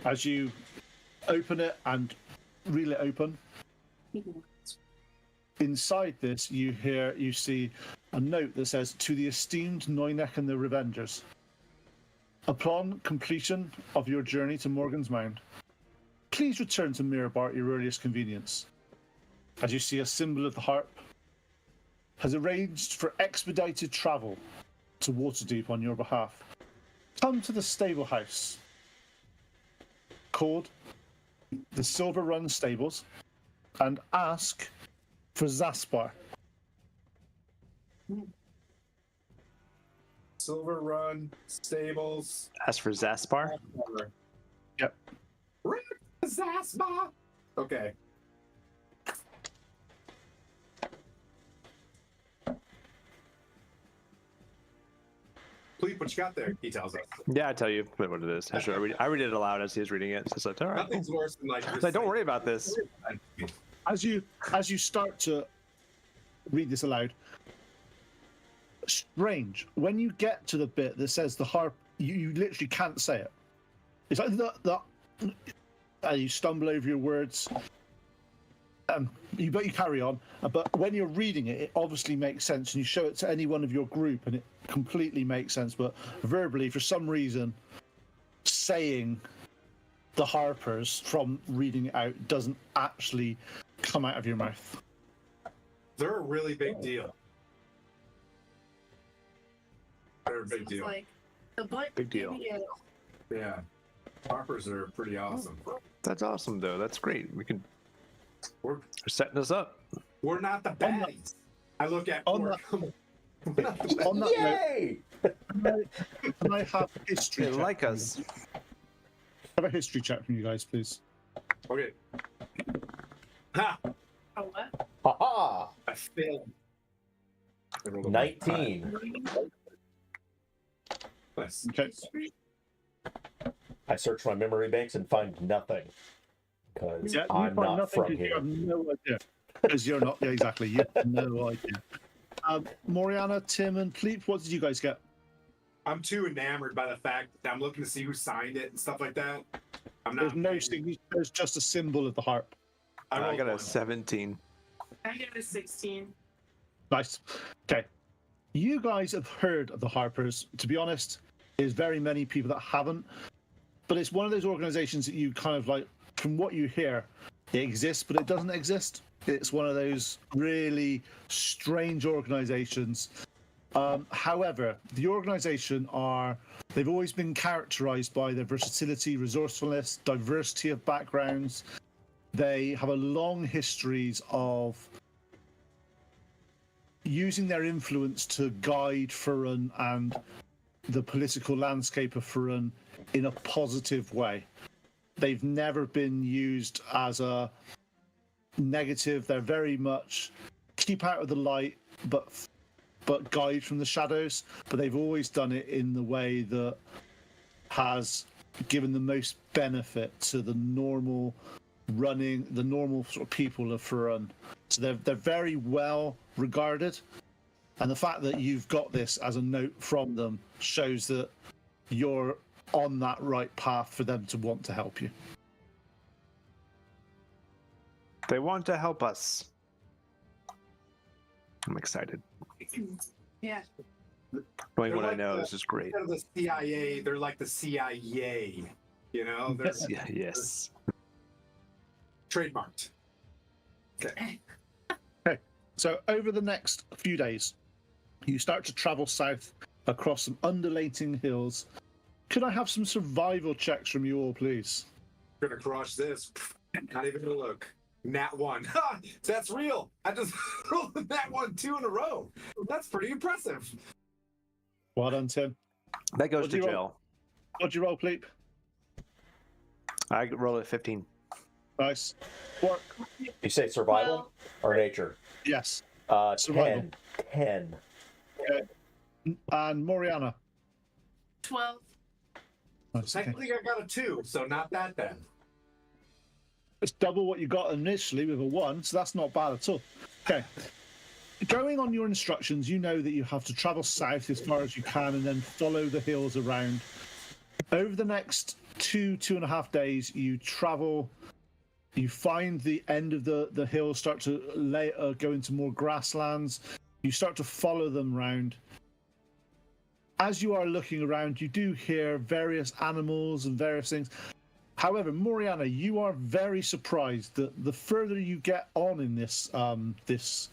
As you open it and reel it open, inside this you see a note that says, "To the esteemed Noynek and the Revengers. Upon completion of your journey to Morgan's Mound, please return to Mirabar at your earliest convenience." As you see, a symbol of the harp has arranged for expedited travel to Waterdeep on your behalf. Come to the stable house called the Silver Run Stables and ask for Zaspar. Silver Run Stables. As for Zaspar, Yep. Zaspa. Okay. Please, what you got there? He tells us. yeah, I tell you what it is. I read it aloud as he was reading it. So it's like, all right, Nothing's worse than like. It's like, don't worry about this. As you start to read this aloud, strange. When you get to the bit that says the harp, you literally can't say it. It's like you stumble over your words. But you carry on. But when you're reading it, it obviously makes sense, and you show it to any one of your group, and it completely makes sense. But verbally, for some reason, saying the Harpers from reading it out doesn't actually come out of your mouth. They're a really big deal. They're a big deal. Like the Big deal. Yeah. Harpers are pretty awesome. That's awesome, though. That's great. We're They're setting us up. we're not the baddies. I look at On Orc. On that Yay! note, can I have a history They check? like us. Have a history check from you guys, please. Okay. Ha! Oh, what? Haha! I failed. I rolled a 19. Nice. Okay. I search my memory banks and find nothing. Because Yeah, you I'm find not nothing from 'cause you here. have no idea. Because you're not. Yeah, exactly. You have no idea. Moriana, Tim, and Pleep, what did you guys get? I'm too enamored by the fact that I'm looking to see who signed it and stuff like that. I'm There's not. no signature. There's just a symbol of the harp. I I rolled got a one. 17. I got a 16. Nice. Okay. You guys have heard of the Harpers. To be honest, there's very many people that haven't. But it's one of those organizations that you kind of like, from what you hear, it exists, but it doesn't exist. It's one of those really strange organizations. However, the organization they've always been characterized by their versatility, resourcefulness, diversity of backgrounds. They have a long histories of using their influence to guide Furun and the political landscape of Furun in a positive way. They've never been used as a negative. They're very much keep out of the light, but guide from the shadows. But they've always done it in the way that has given the most benefit to the normal sort of people of Furun. So they're very well regarded, and the fact that you've got this as a note from them shows that you're on that right path for them to want to help you. They want to help us. I'm excited. Yeah. Knowing They're what I like know, the- this is great. Instead of the CIA, they're like the CIA. You know, they're Yeah, yes. trademarked. Okay. So over the next few days, you start to travel south across some undulating hills. Could I have some survival checks from you all, please? Gonna crush this. Not even gonna look. Nat 1. Ha! That's real. I just rolled a Nat 1 2 in a row. That's pretty impressive. Well done, Tim. That goes What to do you roll? jail. What'd you roll, Pleep? I roll at 15. Nice. Work. You say survival Well- or nature? Yes. 10. Survival. 10. And Moriana. 12. Nice, okay. Technically, I got a 2, so not that bad. It's double what you got initially with a 1, so that's not bad at all. Okay. Going on your instructions, you know that you have to travel south as far as you can and then follow the hills around. Over the next 2.5 days, you travel, you find the end of the hills start to go into more grasslands. You start to follow them round. As you are looking around, you do hear various animals and various things. However, Moriana, you are very surprised that the further you get on in this this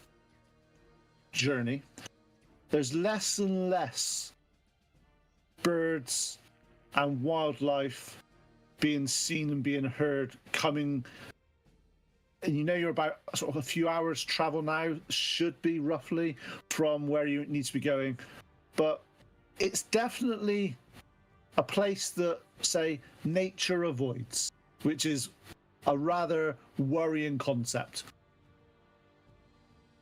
journey, there's less and less birds and wildlife being seen and being heard coming. And you know you're about sort of a few hours travel now, should be roughly, from where you need to be going. But it's definitely a place that, say, nature avoids, which is a rather worrying concept.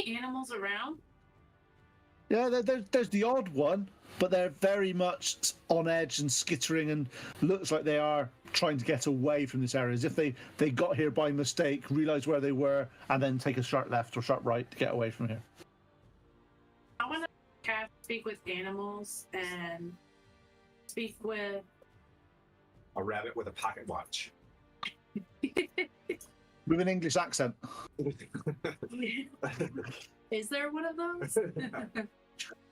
Animals around? Yeah, there's the odd one, but they're very much on edge and skittering, and looks like they are trying to get away from this area, as if they got here by mistake, realised where they were, and then take a sharp left or sharp right to get away from here. I want to speak with animals and speak with. A rabbit with a pocket watch. With an English accent. Is there one of those?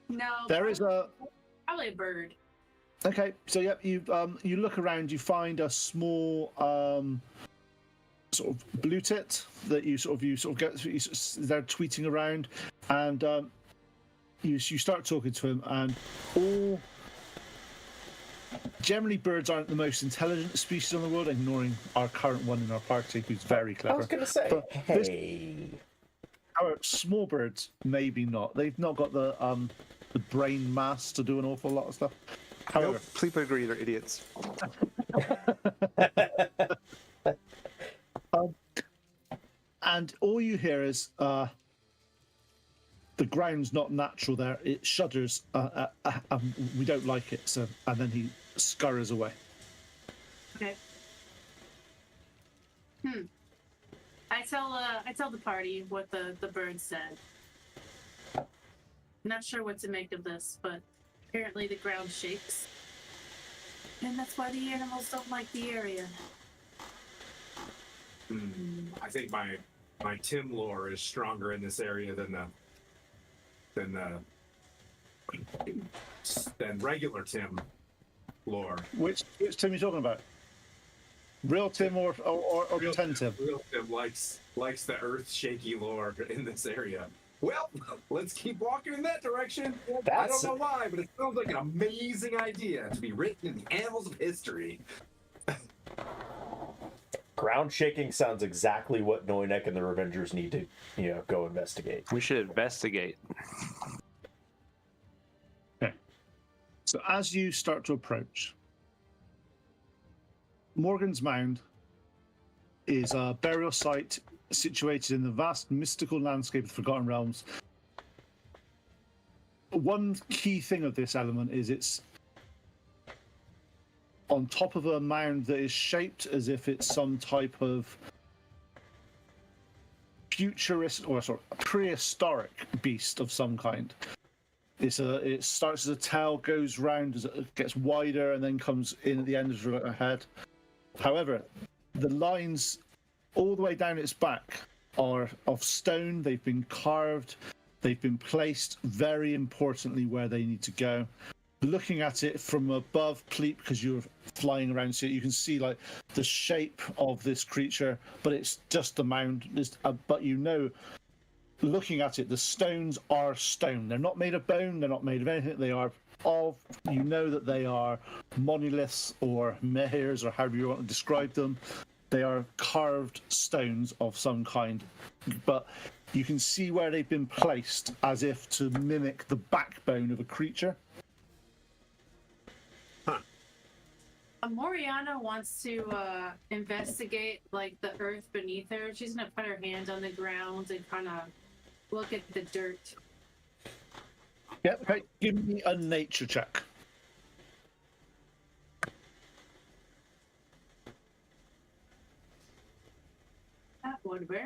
No. There is a... Probably a bird. Okay, so yep, you look around, you find a small sort of blue tit that you sort of get. They're tweeting around, and you start talking to him, and all. Generally, birds aren't the most intelligent species in the world, ignoring our current one in our party, who's very clever. I was going to say, But hey. However, small birds, maybe not. They've not got the brain mass to do an awful lot of stuff. However, Nope, please agree, they're idiots. and all you hear is the ground's not natural there. It shudders. We don't like it. So, and then he scurries away. Okay. I tell the party what the bird said. Not sure what to make of this, but apparently the ground shakes, and that's why the animals don't like the area. I think my Tim lore is stronger in this area than regular Tim lore. Which Tim are you talking about? Real Tim or Real 10 Tim? Real Tim likes the earth shaky lore in this area. Well, let's keep walking in that direction. I don't know why, but it sounds like an amazing idea to be written in the annals of history. Ground shaking sounds exactly what Noynek and the Revengers need to, go investigate. We should investigate. Okay. So as you start to approach, Morgan's Mound is a burial site situated in the vast mystical landscape of Forgotten Realms. One key thing of this element is it's on top of a mound that is shaped as if it's some type of futurist or prehistoric beast of some kind. It starts as a tail, goes round, as it gets wider, and then comes in at the end as a head. However, the lines all the way down its back are of stone. They've been carved. They've been placed very importantly where they need to go. Looking at it from above, Pleep, because you're flying around, so you can see like the shape of this creature, but it's just a mound. But you know, looking at it, the stones are stone. They're not made of bone. They're not made of anything. They are of. You know that they are monoliths or menhirs or however you want to describe them. They are carved stones of some kind, but you can see where they've been placed as if to mimic the backbone of a creature. Moriana wants to investigate like the earth beneath her. She's gonna put her hand on the ground and kind of look at the dirt. Yep. Okay. Give me a nature check. That would be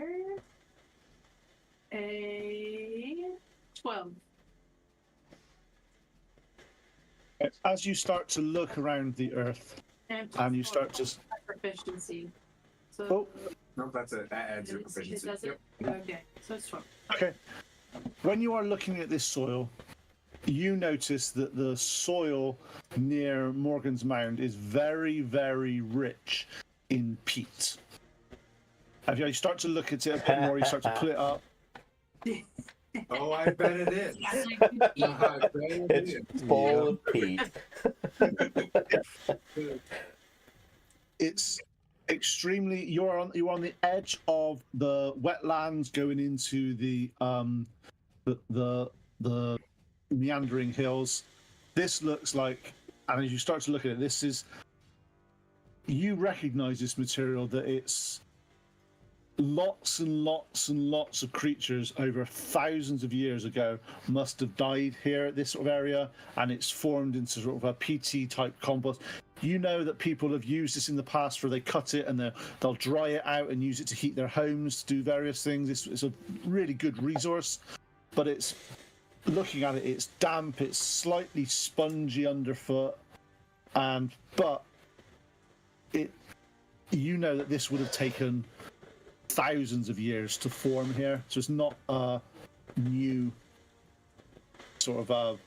a 12. As you start to look around the earth, and you start to proficiency. So oh, No, that's it. That adds your proficiency. It does it? Yep. Okay, so it's 12. okay. When you are looking at this soil, you notice that the soil near Morgan's Mound is very, very rich in peat. If you start to look at it a bit more, you start to pull it up. Oh, I bet it is. I bet it is. It's full of peat. It's extremely. You're on the edge of the wetlands going into the meandering hills. This looks like, and as you start to look at it, you recognize this material, that it's lots and lots and lots of creatures over thousands of years ago must have died here at this sort of area, and it's formed into sort of a PT type compost. You know that people have used this in the past, where they cut it and they'll dry it out and use it to heat their homes, to do various things. It's a really good resource, but it's, looking at it, it's damp, it's slightly spongy underfoot, but you know that this would have taken thousands of years to form here, so it's not a new sort of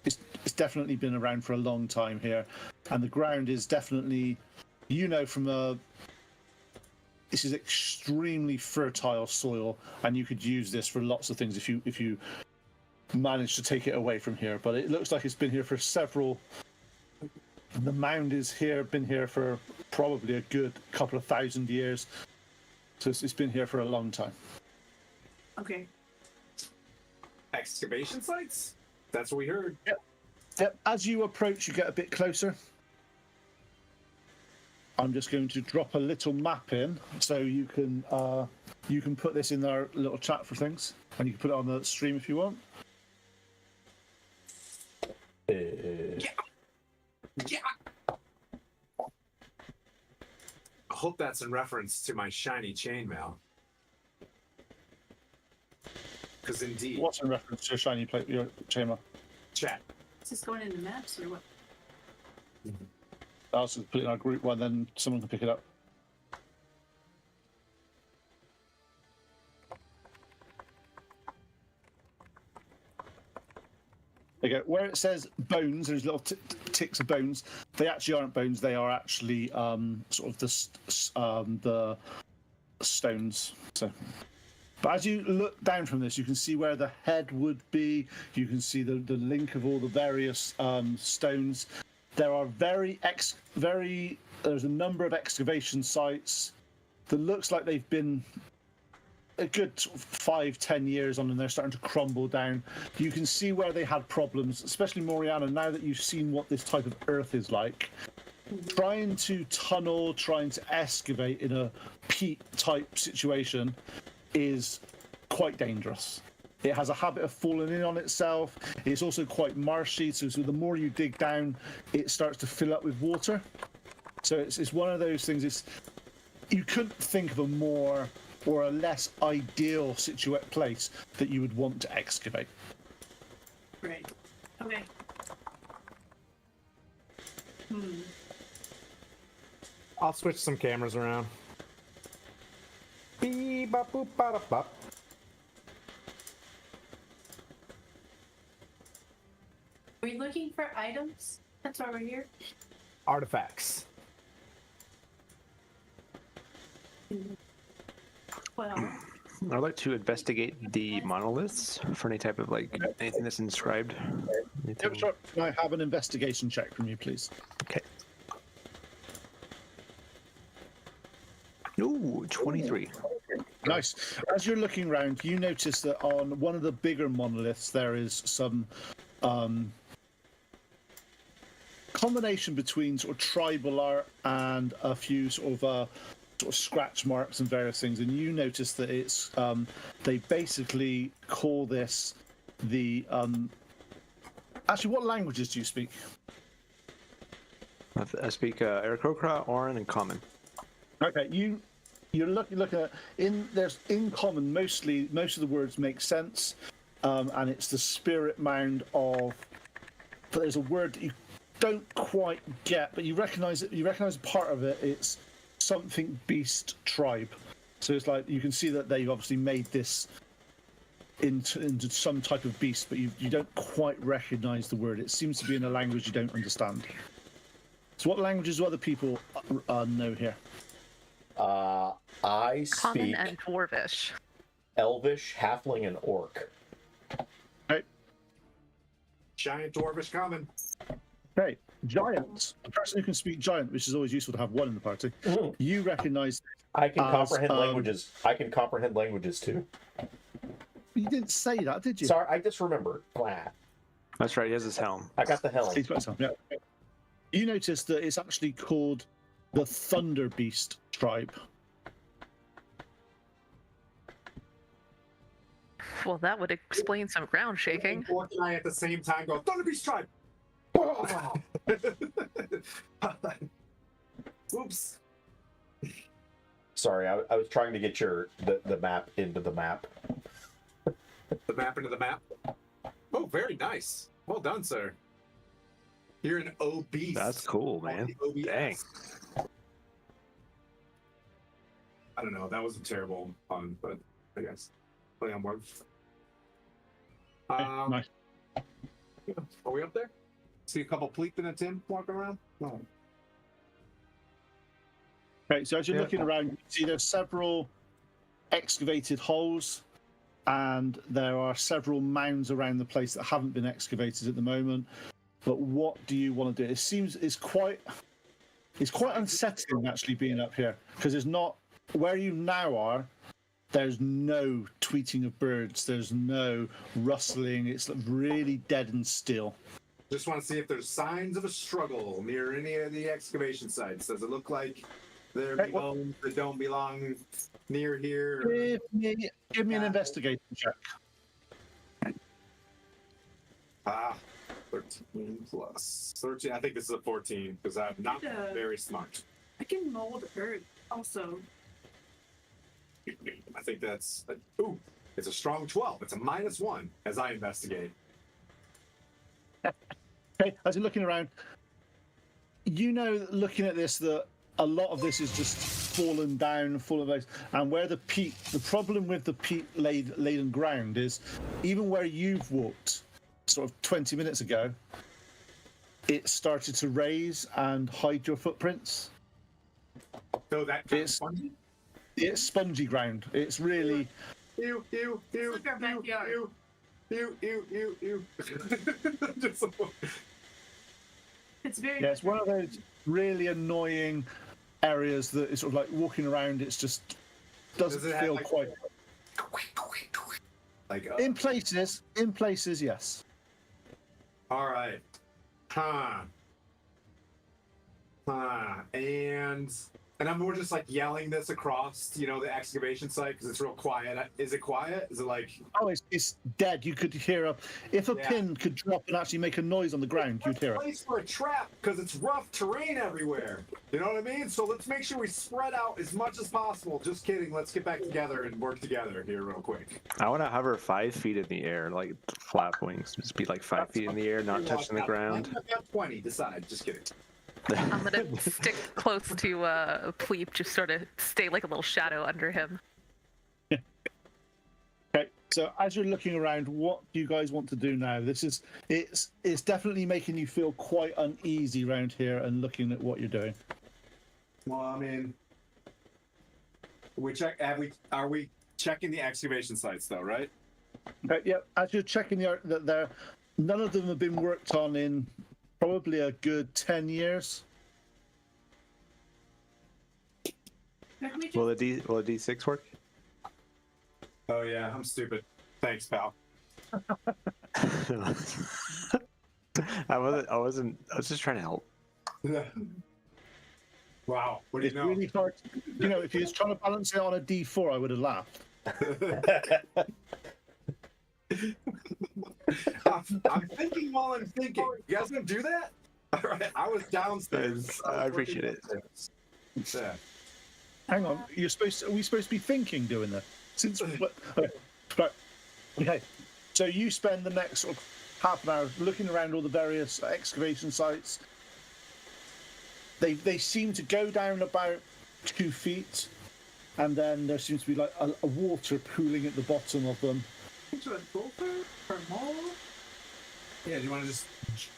it's definitely been around for a long time here, and the ground is definitely, this is extremely fertile soil, and you could use this for lots of things if you manage to take it away from here. But it looks like it's been here for the mound is here, been here for probably a good couple of thousand years. So it's been here for a long time. Okay. Excavation sites? That's what we heard. Yep. As you approach, you get a bit closer. I'm just going to drop a little map in, so you can put this in our little chat for things, and you can put it on the stream if you want. Yeah. I hope that's in reference to my shiny chainmail. Because indeed. What's in reference to your shiny plate, your chainmail? Chat. Is this going in the maps or what? I'll just put it in our group one, then someone can pick it up. There you go. Where it says bones, there's little ticks of bones. They actually aren't bones. They are actually sort of the stones. So, but as you look down from this, you can see where the head would be. You can see the link of all the various stones. There are there's a number of excavation sites that looks like they've been a good 5-10 years on, and they're starting to crumble down. You can see where they had problems, especially Moriana, now that you've seen what this type of earth is like. Trying to tunnel, trying to excavate in a peat type situation is quite dangerous. It has a habit of falling in on itself. It's also quite marshy, so the more you dig down, it starts to fill up with water. So it's one of those things. You couldn't think of a more or a less ideal place that you would want to excavate. Right. Okay. I'll switch some cameras around. Beep, bop, boop, bada, bop. Are we looking for items? That's why we're here. Artifacts. Well, I'd like to investigate the monoliths for any type of like anything that's inscribed. Anything... Yep, sure. Can I have an investigation check from you, please? Okay. Ooh, 23. Nice. As you're looking around, you notice that on one of the bigger monoliths there is some combination between sort of tribal art and a few sort of scratch marks and various things. And you notice that it's they basically call this the actually, what languages do you speak? I speak Aarakocra, Orin, and Common. Okay, you're looking at in common. Most of the words make sense, and it's the spirit mound of. But there's a word that you don't quite get, but you recognise it. You recognise part of it. It's something beast tribe. So it's like you can see that they've obviously made this into some type of beast, but you don't quite recognise the word. It seems to be in a language you don't understand. So what languages do other people know here? I Common speak and Dwarvish. Elvish, Halfling, and Orc. Okay. Giant dwarvish common. Okay. Giant. A person who can speak giant, which is always useful to have one in the party. You recognise. I can As, comprehend languages. I can comprehend languages too. You didn't say that, did you? Sorry, I just remembered. Blah. That's right, he has his helm. I got the helm. He's got some, yeah. You notice that it's actually called the Thunder Beast tribe. Well, that would explain some ground shaking. Orc and I at the same time go, Thunder Beast tribe! Oops. Sorry, I was trying to get the map into the map. The map into the map. Oh, very nice. Well done, sir. You're an obese. That's cool, man. OBS. Dang. I don't know. That was a terrible pun, but I guess play on board. Nice. Yeah. Are we up there? See a couple Pleep and a Tim walking around? No. Okay, so as you're looking around, you see there's several excavated holes, and there are several mounds around the place that haven't been excavated at the moment. But what do you want to do? It seems it's quite unsettling actually being up here, because there's not where you now are. There's no tweeting of birds. There's no rustling. It's really dead and still. Just want to see if there's signs of a struggle near any of the excavation sites. Does it look like there are bones that don't belong near here? Give me an investigation check. 13 plus 13. I think this is a 14 because I'm not very smart. I can mold earth also. I think that's it's a strong 12. It's a -1 as I investigate. Okay, as you're looking around, you know, looking at this, that a lot of this is just fallen down, full of ice. And where the problem with the peat-laden ground is, even where you've walked, sort of 20 minutes ago, it started to raise and hide your footprints. So that kind of spongy? It's spongy ground. It's really. Ew. Look our backyard. Ew. Just It's very. Yeah, it's one of those really annoying areas that is sort of like walking around. It's just doesn't feel like, quite. Like In places, yes. All right. And And I'm more just like yelling this across, you know, the excavation site because it's real quiet. Is it quiet? Is it like? Oh, it's dead. You could hear if a Yeah. pin could drop and actually make a noise on the ground, you'd hear it. Place for a trap because it's rough terrain everywhere. You know what I mean? So let's make sure we spread out as much as possible. Just kidding. Let's get back together and work together here real quick. I want to hover 5 feet in the air, like flap wings. Just be like 5 feet in the air, not touching the ground. I've got 20. Decide. Just kidding. I'm gonna stick close to Pleep, just sort of stay like a little shadow under him. Okay, so as you're looking around, what do you guys want to do now? It's definitely making you feel quite uneasy around here and looking at what you're doing. Well, I mean, are we checking the excavation sites though, right? Okay, yeah, as you're checking that none of them have been worked on in probably a good 10 years. Will the D6 work? Oh yeah, I'm stupid. Thanks, pal. I was just trying to help. Wow, what do It's you know? really hard. You know, if you was trying to balance it on a D4, I would have laughed. I'm thinking while I'm thinking. You guys gonna do that? All right, I was downstairs. I appreciate it. Yeah. Hang on, are we supposed to be thinking doing that? Since right. Okay, so you spend the next sort of half an hour looking around all the various excavation sites. They seem to go down about 2 feet, and then there seems to be like a water pooling at the bottom of them. To a gopher or mole? Yeah, do you want to just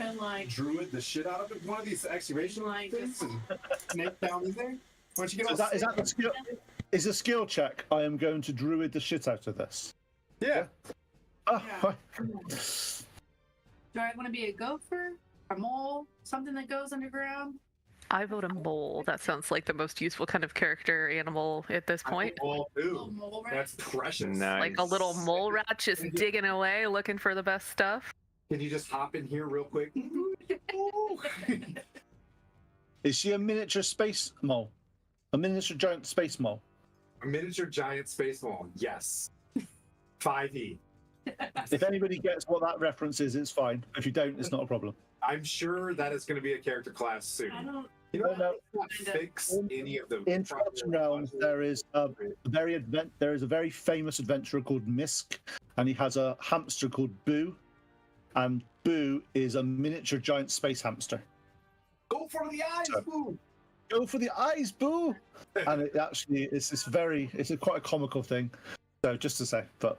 And like, druid the shit out of it? One of these excavation Like things and snake down in there? Why don't you get So is that the skill? Is a skill check? I am going to druid the shit out of this. Yeah. Oh, Yeah. Do I want to be a gopher, a mole, something that goes underground? I vote a mole. That sounds like the most useful kind of character animal at this point. Well, Little ooh, mole rat? that's precious. Nice. Like a little mole rat just digging away, looking for the best stuff. Can you just hop in here real quick? is she a miniature space mole? A miniature giant space mole? A miniature giant space mole. Yes. 5e. If anybody gets what that reference is, it's fine. If you don't, it's not a problem. I'm sure that is going to be a character class soon. I don't. You know, No, not fix any of the. In Forgotten Realms, there is a very famous adventurer called Misk, and he has a hamster called Boo, and Boo is a miniature giant space hamster. Go for the eyes, So- boo! Go for the eyes, Boo! And it actually it's quite a comical thing. So just to say, but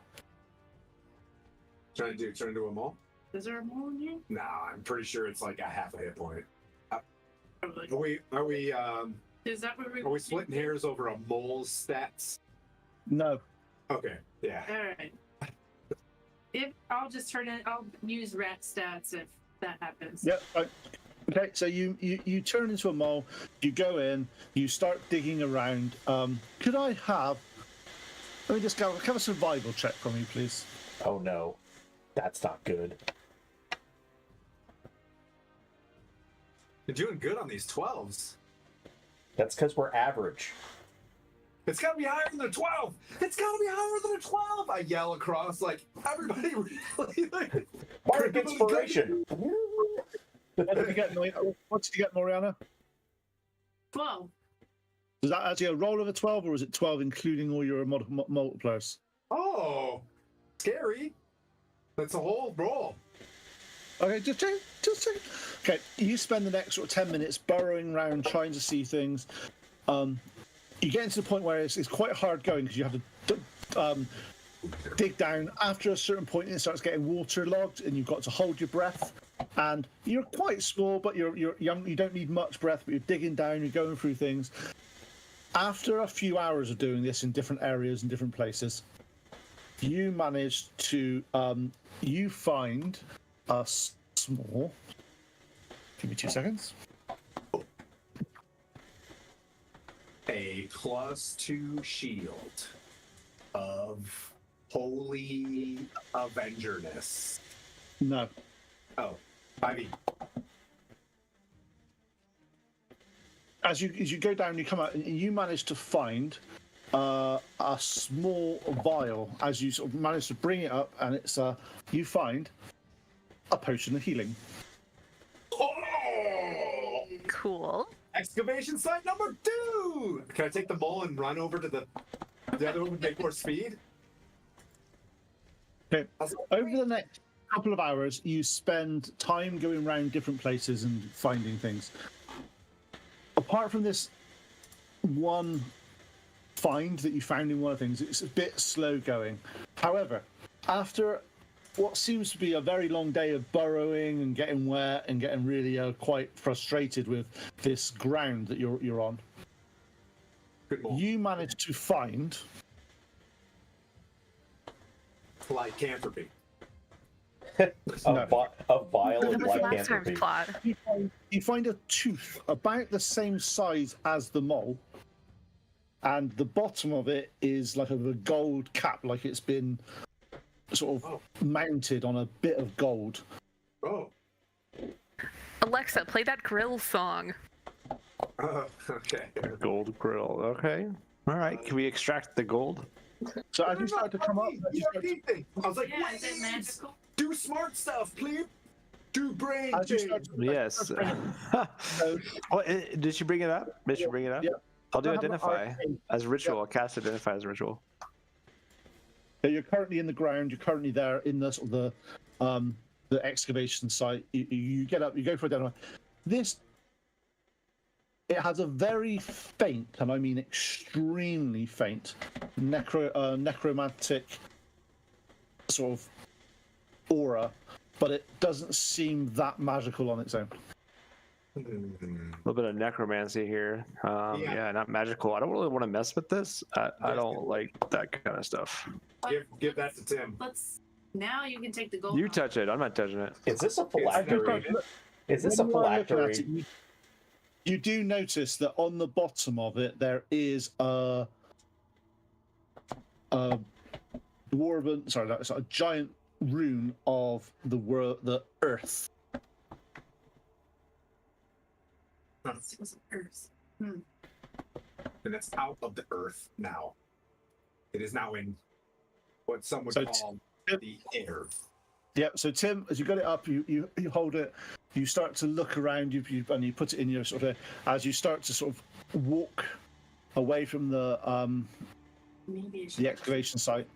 Trying to do a mole? Is there a mole in here? Nah, I'm pretty sure it's like a half a hit point. Probably. Are we Is that what are we splitting hairs over a mole's stats? no. Okay, yeah. All right. If I'll just I'll use rat stats if that happens. Yep. Right. Okay, so you turn into a mole. You go in. You start digging around. Could I have? Let me just go. Have a survival check from you, please. Oh no, that's not good. You're doing good on these 12s. That's because we're average. It's gotta be higher than a 12! It's gotta be higher than a 12! I yell across like everybody really like Bardic inspiration. What did you get, Moriana? 12. Is that actually a roll of a 12, or is it 12 including all your multipliers? Oh, scary. That's a whole roll. Okay, just check. Okay, you spend the next sort of 10 minutes burrowing around, trying to see things. You get into the point where it's quite hard going because you have to dig down. After a certain point, it starts getting waterlogged, and you've got to hold your breath. And you're quite small, but you're young. You don't need much breath, but you're digging down. You're going through things. After a few hours of doing this in different areas and different places, you manage to you find a small. Give me 2 seconds. A +2 shield of holy avengerness. No. Oh, 5e. as you go down, you come out, and you manage to find a small vial. As you sort of manage to bring it up, and it's you find a potion of healing. Oh! Cool. Excavation site number 2. Can I take the bowl and run over to the other one with make more speed? Okay. Over the next couple of hours, you spend time going around different places and finding things. Apart from this one find that you found in one of the things, it's a bit slow going. However, after what seems to be a very long day of burrowing and getting wet and getting really quite frustrated with this ground that you're on, you manage to find lycanthropy. A vial of That was last time's lycanthropy. plot. you find a tooth about the same size as the mole, and the bottom of it is like a gold cap, like it's been sort of mounted on a bit of gold. Oh. Alexa, play that grill song. Okay. Gold grill. Okay. All right. Can we extract the gold? So as you start to come up, I was like, Yeah, is it magical? do smart stuff, please. Do brain as you things. start to Yes. Oh, did she bring it up? Did she bring it up? Yeah. I'll do I have an identify arcane. as ritual. I'll cast identify as ritual. So you're currently in the ground. You're currently there in the sort of the excavation site. You get up. You go for a demo. It has a very faint, and I mean extremely faint, necromantic sort of aura, but it doesn't seem that magical on its own. A little bit of necromancy here. Yeah, not magical. I don't really want to mess with this. I don't like that kind of stuff. Give that to Tim. Now you can take the gold. You off. touch it. I'm not touching it. Is this a phylactery? Is this a When you are looking at phylactery? it, you do notice that on the bottom of it there is a dwarven, sorry, that's a giant rune of the world, the earth. It was Earth. And it's out of the earth now. It is now in what some would So call the air. Yeah, so Tim, as you got it up, you hold it, you start to look around, and you put it in your sort of, as you start to sort of walk away from the Maybe it should. the excavation site.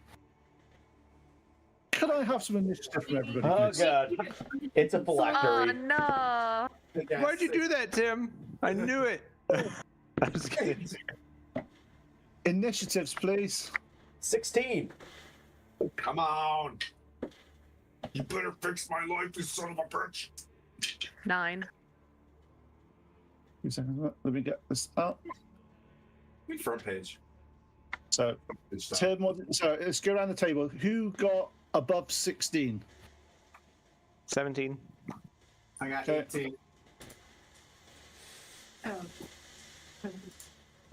Could I have some initiative from everybody? Oh please? god, it's a Oh phylactery. no! Why'd you do that, Tim? I knew it. I'm just kidding. Initiatives, please. 16. Come on. You better fix my life, you son of a bitch. 9. 2 seconds. Let me get this up. Front page. So, It's done. Tim, so let's go around the table. Who got above 16? 17. I got Okay. 18. Oh.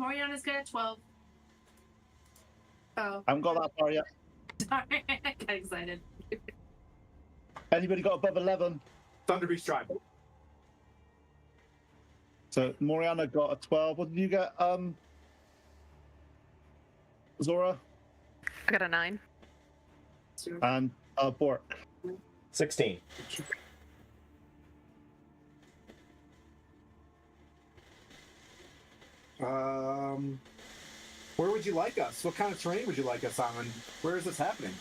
Moriana's got a 12. Oh, I haven't got that far yet. sorry. I got excited. Anybody got above 11? Thunder Beast Tribe. So Moriana got a 12. What did you get, Zora? I got a 9. And Bork. 16. Where would you like us? What kind of terrain would you like us on? Where is this happening?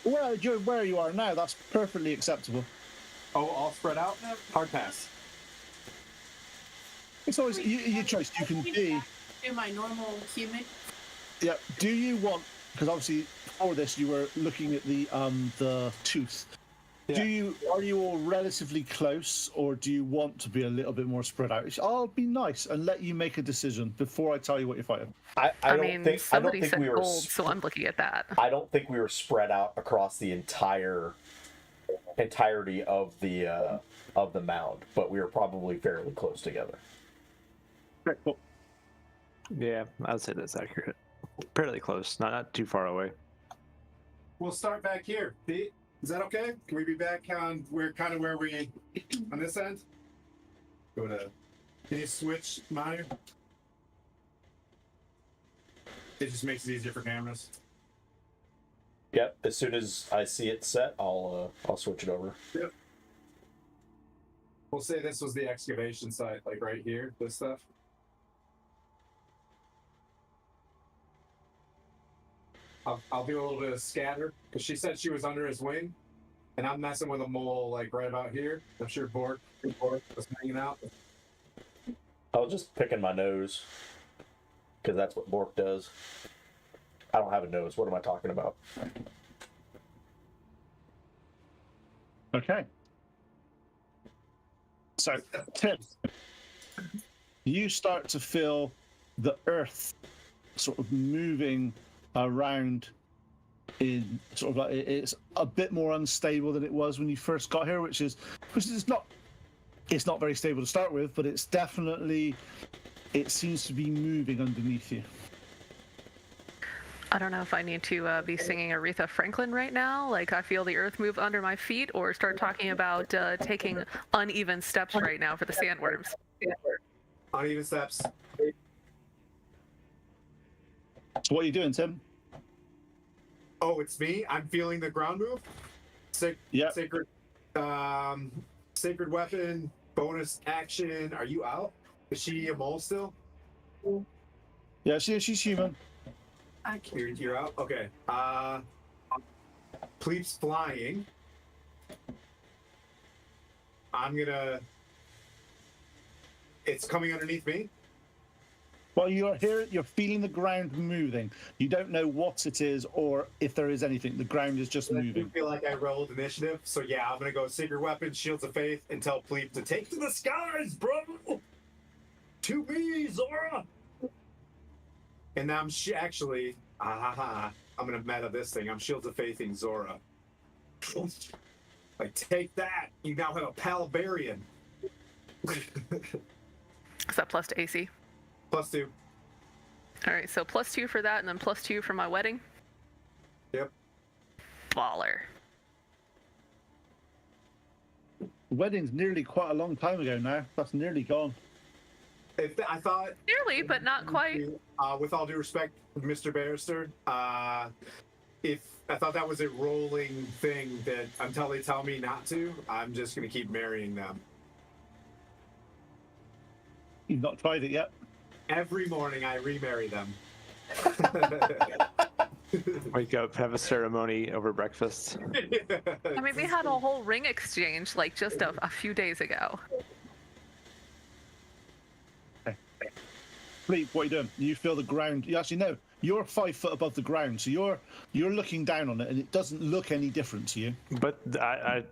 Well, where you are now, that's perfectly acceptable. Oh, all spread out? Hard pass. It's always your choice. You can be. Do my normal human. Yeah. Do you want? Because obviously, for this, you were looking at the tooth. Yeah. Are you all relatively close, or do you want to be a little bit more spread out? I'll be nice and let you make a decision before I tell you what you're fighting. I mean, don't somebody think said we were. gold, so I'm looking at that. I don't think we were spread out across the entirety of the mound, but we were probably fairly close together. Right, cool. Yeah, I'd say that's accurate. Fairly close, not too far away. We'll start back here. Pete, is that okay? Can we be back on where we on this end? Go to Can you switch monitor? It just makes it easier for cameras. Yep. As soon as I see it set, I'll switch it over. Yep. We'll say this was the excavation site, like right here, this stuff. I'll do a little bit of scatter, because she said she was under his wing, and I'm messing with a mole, like right about here. I'm sure Bork was hanging out. I was just picking my nose, because that's what Bork does. I don't have a nose. What am I talking about? Okay. So, Tim, you start to feel the earth sort of moving around in sort of like it's a bit more unstable than it was when you first got here, which is it's not very stable to start with, but it's definitely, it seems to be moving underneath you. I don't know if I need to be singing Aretha Franklin right now, like I feel the earth move under my feet, or start talking about taking uneven steps right now for the sandworms. Uneven steps. So what are you doing, Tim? Oh, it's me. I'm feeling the ground move. Yep. Sacred weapon, bonus action. Are you out? Is she a mole still? Yeah, she's human. You're out? Okay. Pleep's flying. It's coming underneath me. Well, you're feeling the ground moving. You don't know what it is or if there is anything. The ground is just moving. I feel like I rolled initiative, so yeah, I'm gonna go Sacred Weapon, Shields of Faith, and tell Pleep to take to the skies, bro! To me, Zora! And now I'm I'm gonna meta this thing. I'm Shields of Faithing Zora. Like, take that! You now have a Palabarian. Is that plus to AC? +2. All right, so +2 for that, and then +2 for my wedding. Yep. Baller. Wedding's nearly quite a long time ago now. That's nearly gone. I thought... Nearly, but not quite. With all due respect, Mr. Barrister, if I thought that was a rolling thing that until they tell me not to, I'm just going to keep marrying them. You've not tried it yet? Every morning I remarry them. Wake up, have a ceremony over breakfast. I mean, we had a whole ring exchange like just a few days ago. Pleep, what are you doing? You feel the ground. You actually know you're 5 foot above the ground, so you're looking down on it, and it doesn't look any different to you. But I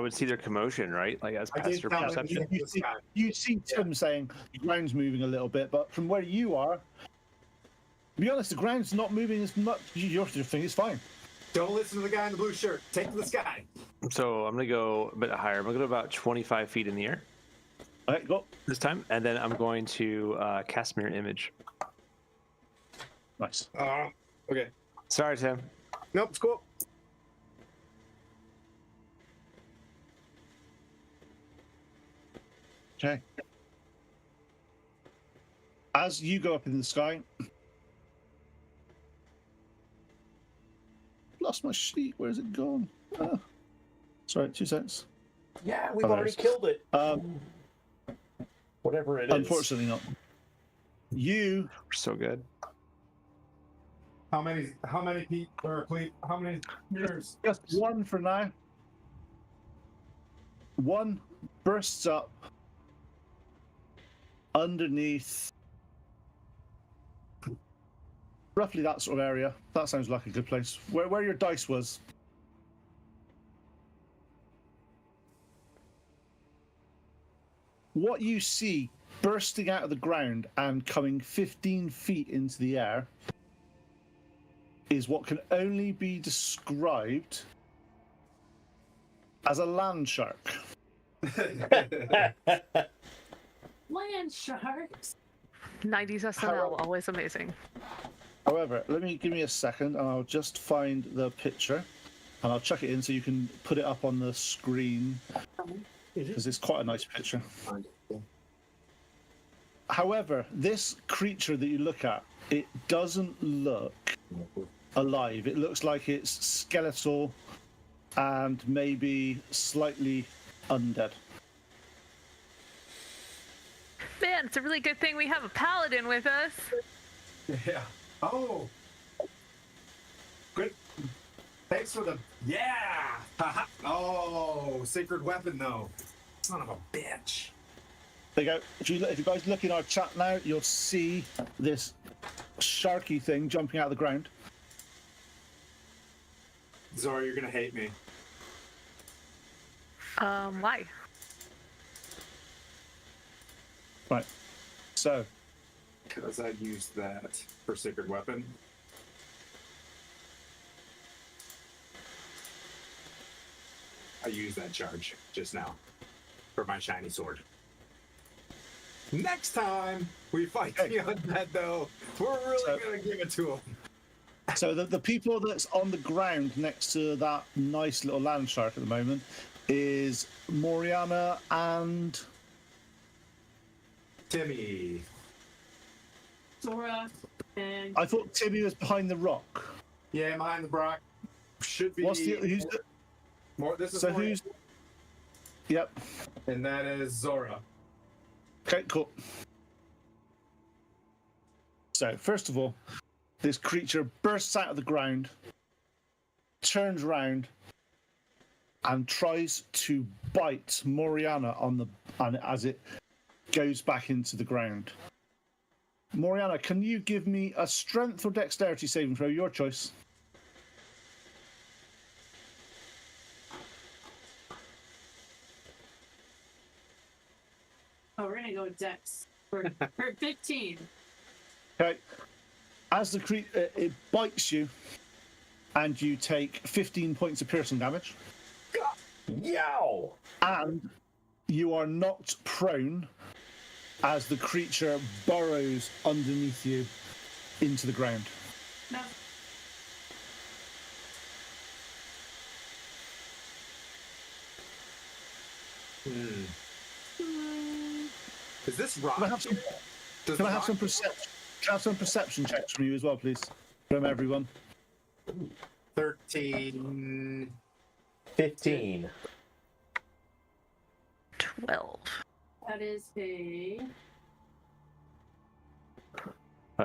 would see their commotion, right? Like as past your perception. You see Tim saying the ground's moving a little bit, but from where you are, to be honest, the ground's not moving as much. Your thing is fine. Don't listen to the guy in the blue shirt. Take to the sky. So I'm gonna go a bit higher. I'm gonna go about 25 feet in the air. All right, go. This time, and then I'm going to cast Mirror Image. Nice. Okay. Sorry, Tim. Nope, it's cool. Okay. As you go up in the sky, lost my sheet. Where's it gone? Sorry, 2 seconds. Yeah, we've Oh, already killed it. Whatever it is. Unfortunately, not. You We're so good. How many mirrors? just one for now. One bursts up underneath roughly that sort of area. That sounds like a good place. Where your dice was. What you see bursting out of the ground and coming 15 feet into the air is what can only be described as a land shark. Land sharks. 90s SNL, always amazing. However, give me a second and I'll just find the picture and I'll chuck it in so you can put it up on the screen because it's quite a nice picture. However, this creature that you look at, it doesn't look alive. It looks like it's skeletal and maybe slightly undead. Man, it's a really good thing we have a paladin with us. Yeah. Oh. Good. Thanks for the. Yeah. Haha. Oh, sacred weapon though. Son of a bitch. There you go. If you guys look in our chat now, you'll see this sharky thing jumping out of the ground. Zora, you're gonna hate me. Why? Right. So, Because I used that for sacred weapon. I used that charge just now for my shiny sword. Next time we fight the undead, though, we're really gonna give it to him. so the people that's on the ground next to that nice little land shark at the moment is Moriana and Timmy. Zora and I thought Timmy was behind the rock. Yeah, behind the Brock. Should be. What's who's the, more? This is so more, who's? Yep. and that is Zora. Okay, cool. So first of all, this creature bursts out of the ground, turns around, and tries to bite Moriana as it goes back into the ground. Moriana, can you give me a strength or dexterity saving throw? Your choice. oh, we're gonna go with Dex for 15. Okay. As the creature it bites you, and you take 15 points of piercing damage, Yow! and you are knocked prone as the creature burrows underneath you into the ground. No, Is this rock? Can I have some, Does can the I have rock- some perception? Can I have some perception checks from you as well, please? From everyone. 13. 15. 12. that is a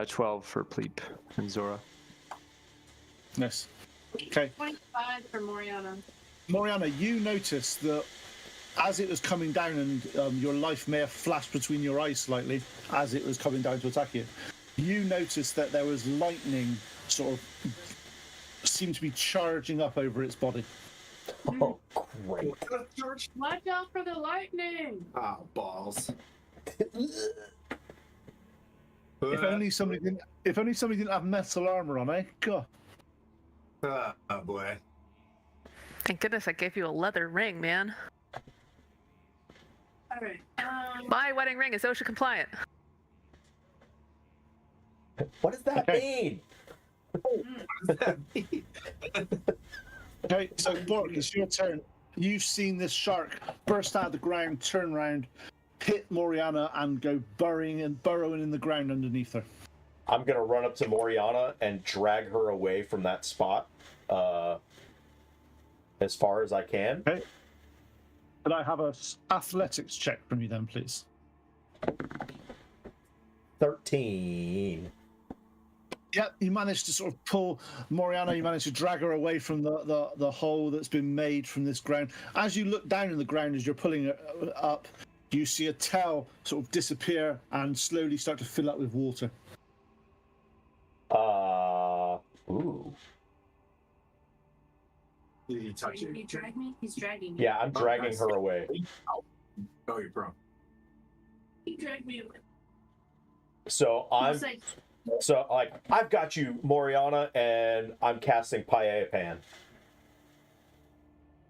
12 for Pleep and Zora. Yes. Okay. 25 for Moriana. Moriana, you notice that as it was coming down, and your life may have flashed between your eyes slightly as it was coming down to attack you, you noticed that there was lightning sort of seemed to be charging up over its body. Oh, great. George? Watch out for the lightning! Oh, balls. If only somebody didn't have metal armor on, eh? God. Oh, boy. Thank goodness I gave you a leather ring, man. Alright, My wedding ring is OSHA compliant. What does that Okay. mean? Okay, so Bork, it's your turn. You've seen this shark burst out of the ground, turn around, hit Moriana, and go burrowing in the ground underneath her. I'm gonna run up to Moriana and drag her away from that spot as far as I can. Okay. Could I have a athletics check from you then, please? 13. Yep, you managed to sort of pull Moriana, you managed to drag her away from the hole that's been made from this ground. As you look down in the ground, as you're pulling her up, you see a tail sort of disappear and slowly start to fill up with water. Ooh. Did he touch Did he you? drag me? He's dragging me. Yeah, I'm dragging nice. her away. Oh, you're pro. He dragged me away. So He I'm was like, I've got you, Moriana, and I'm casting Paeapan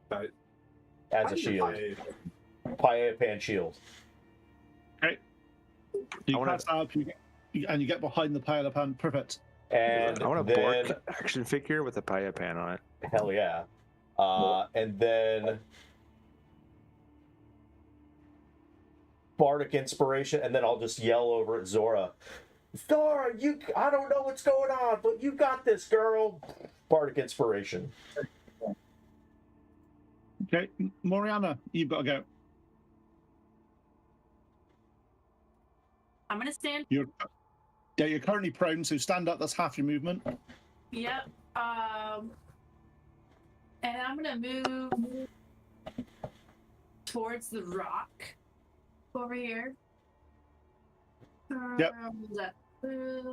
But as a shield. Paeapan shield. Okay. You I wanna- cast up, and you get behind the pile of hand. Perfect. And I want a then, Bork action figure with a Paeapan on it. hell yeah. And then bardic inspiration, and then I'll just yell over at Zora. Zora, I don't know what's going on, but you got this, girl. Bardic inspiration. Okay, Moriana, you've got to go. I'm gonna stand. You're currently prone, so stand up. That's half your movement. Yep. And I'm gonna move towards the rock over here. Yep.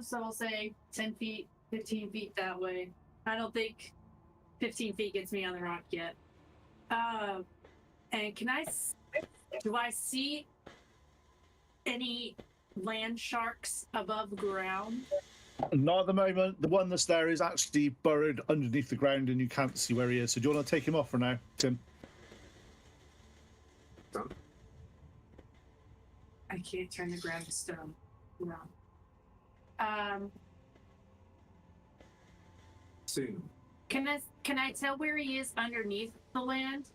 So I'll say 10 feet, 15 feet that way. I don't think 15 feet gets me on the rock yet. And do I see any land sharks above ground? Not at the moment. The one that's there is actually burrowed underneath the ground, and you can't see where he is. So do you want to take him off for now, Tim? I can't turn to grab the stone. No. Soon. Can I tell where he is underneath the land?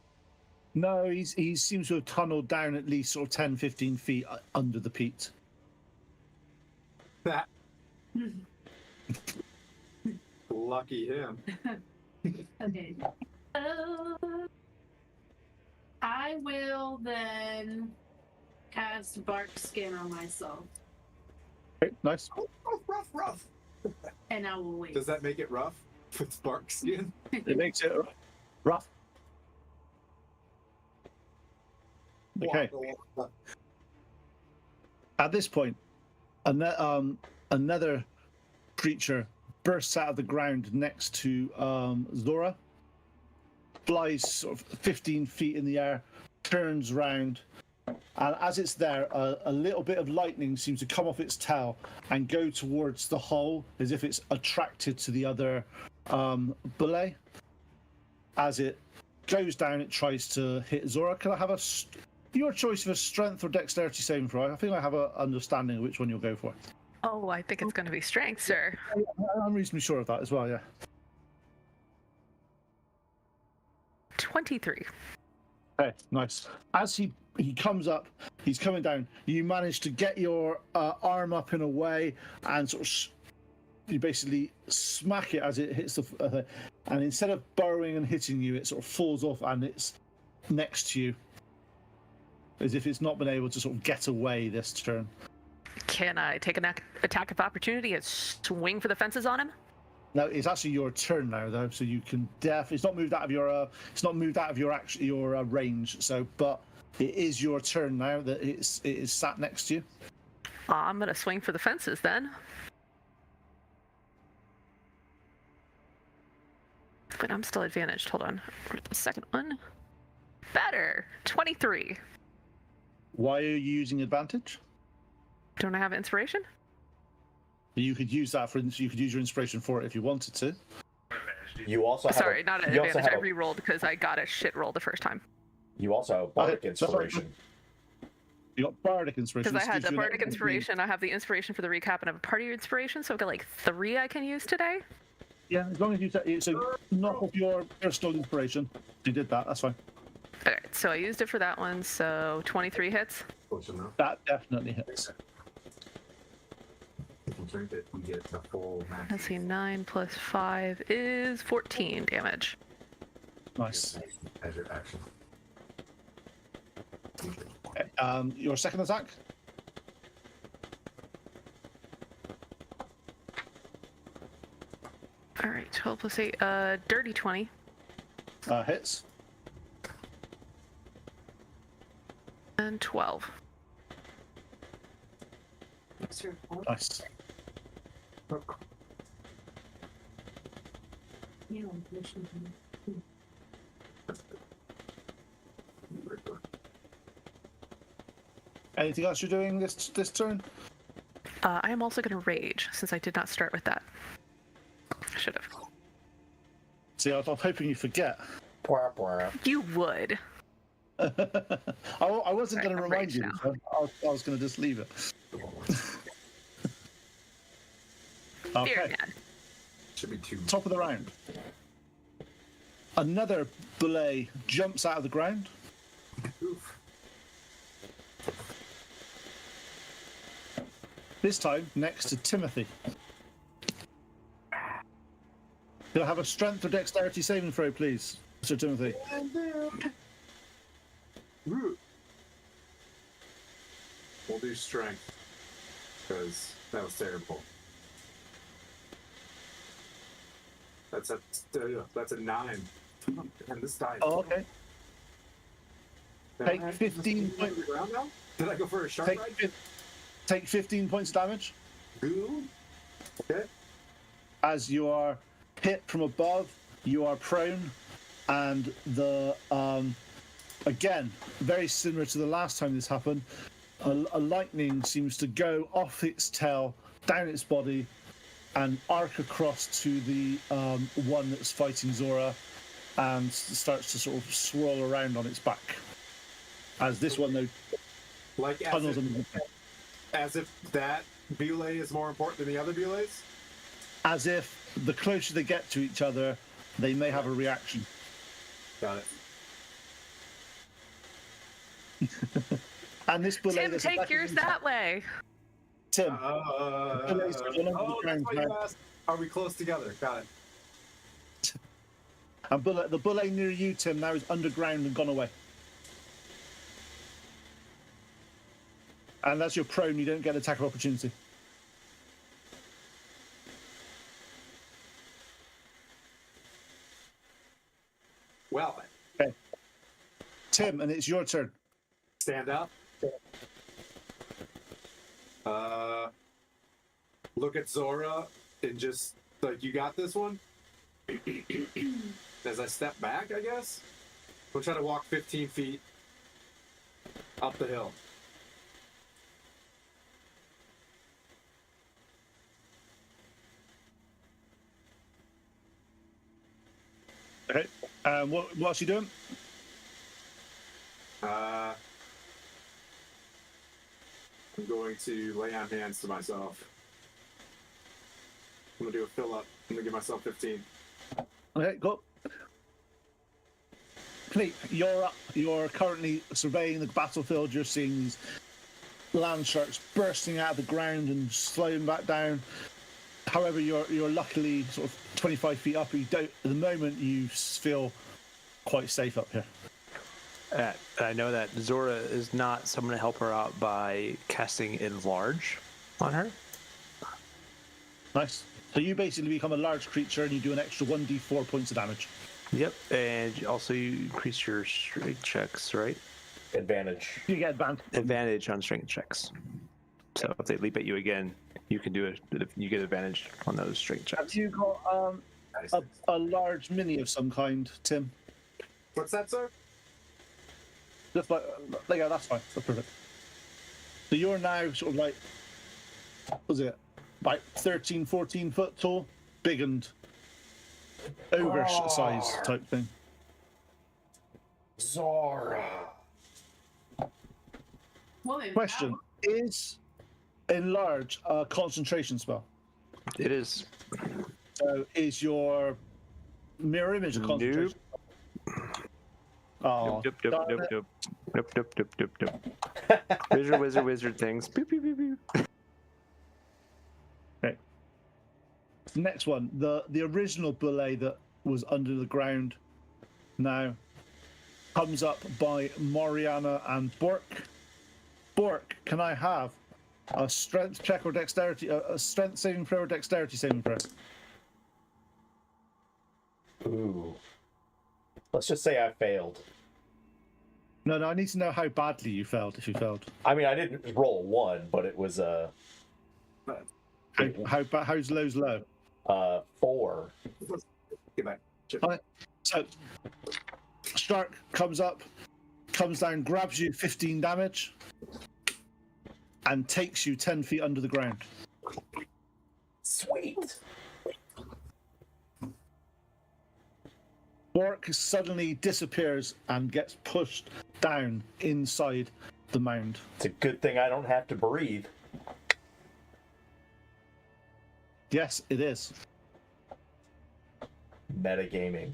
No, he seems to have tunneled down at least sort of 10, 15 feet under the peat. That. Lucky him. Okay. I will then cast bark skin on myself, Okay, nice. Rough. and I will wait. Does that make it rough? With bark skin? It makes it rough. Okay. At this point, another creature bursts out of the ground next to Zora, flies sort of 15 feet in the air, turns round, and as it's there, a little bit of lightning seems to come off its tail and go towards the hole as if it's attracted to the other belay. As it goes down, it tries to hit Zora. Can I have your choice of a strength or dexterity saving throw? I think I have an understanding of which one you'll go for. Oh, I think it's going to be strength, sir. I'm reasonably sure of that as well, yeah. 23. Okay, nice. As he comes up, he's coming down. You manage to get your arm up in a way and sort of you basically smack it as it hits the and instead of burrowing and hitting you, it sort of falls off and it's next to you, as if it's not been able to sort of get away this turn. Can I take an attack of opportunity and swing for the fences on him? No, it's actually your turn now, though, so you can it's not moved out of your your range. So, but it is your turn now that it is sat next to you. I'm gonna swing for the fences then. But I'm still advantaged. Hold on. Where's the second one? Better. 23. Why are you using advantage? Don't I have inspiration? You could use that you could use your inspiration for it if you wanted to. You also have Sorry, not an advantage. I re-rolled because I got a shit roll the first time. You also have bardic inspiration. You got bardic inspiration. Because I had the bardic inspiration, I have the inspiration for the recap, and I have a party inspiration, so I've got like 3 I can use today. Yeah, as long as you knock off your personal inspiration. You did that. That's fine. Alright, so I used it for that one, so 23 hits. Close enough. That definitely hits. We get the full max. Let's see, 9 plus 5 is 14 damage. Nice. As your action. Your second attack? Alright, 12 plus 8, dirty 20. Hits. And 12. Nice. Anything else you're doing this turn? I am also going to rage, since I did not start with that. I should have. See, I'm hoping you forget. You would. I wasn't going to I'm remind you. raged So I was going to just leave it. Very mad. Should be 2. Top of the round. Another belay jumps out of the ground. Oof. This time next to Timothy. Can I have a strength or dexterity saving throw, please, Sir Timothy? Ooh. We'll do strength because that was terrible. That's a 9. And this time. Oh, okay. Take 15 points. Did I go for a sharp ride? Take 15 points of damage Ooh. Okay. as you are hit from above. You are prone, and the again, very similar to the last time this happened. A lightning seems to go off its tail, down its body, and arc across to the one that's fighting Zora, and starts to sort of swirl around on its back. As this one, though, Like tunnels under the as if that belay is more important than the other belays? as if the closer they get to each other, they may have a reaction. Got it. And this belay Tim, that's take attacking yours you- that way. Tim, That's why you asked. Are we close together? Got it. and the belay near you, Tim, now is underground and gone away. And as you're prone, you don't get attack of opportunity. Well, Okay. Tim, and it's your turn. stand up. Look at Zora and just like, you got this one. As I step back, I guess we'll try to walk 15 feet up the hill. Okay. What's he doing? I'm going to lay on hands to myself. I'm gonna do a fill up. I'm gonna give myself 15. Okay, go. Cleep, you're up. You're currently surveying the battlefield. You're seeing these land sharks bursting out of the ground and sliding back down. However, you're luckily sort of 25 feet up. You don't. At the moment, you feel quite safe up here. I know that Zora is not someone to help her out by casting Enlarge on her. Nice. So you basically become a large creature and you do an extra 1d4 points of damage. Yep, and also you increase your strength checks, right? Advantage. You get Advantage on strength checks. So if they leap at you again, you can do it. You get advantage on those strength checks. Have you got a large mini of some kind, Tim? What's that, sir? Just like, yeah, that's fine. That's perfect. So you're now sort of like, what was it, like 13, 14 foot tall, big and ogre size type thing. Zora. Woman, Question: wow. Is enlarge a concentration spell? It is. So is your mirror image a concentration? Oh, Nope, nope, darn nope, it. nope, nope, nope, nope, nope, nope. Wizard things. Beep, beep, beep, beep. Okay. Next one, the original belay that was under the ground now comes up by Moriana and Bork. Bork, can I have a strength check or dexterity, a strength saving throw or dexterity saving throw? Ooh. Let's just say I failed. No, I need to know how badly you failed. If you failed, I mean, I didn't roll a 1, but it was how's low's low? 4. Get back. Alright, so Stark comes up, comes down, grabs you 15 damage, and takes you 10 feet under the ground. Sweet. Bork suddenly disappears and gets pushed down inside the mound. It's a good thing I don't have to breathe. Yes, it is. Metagaming.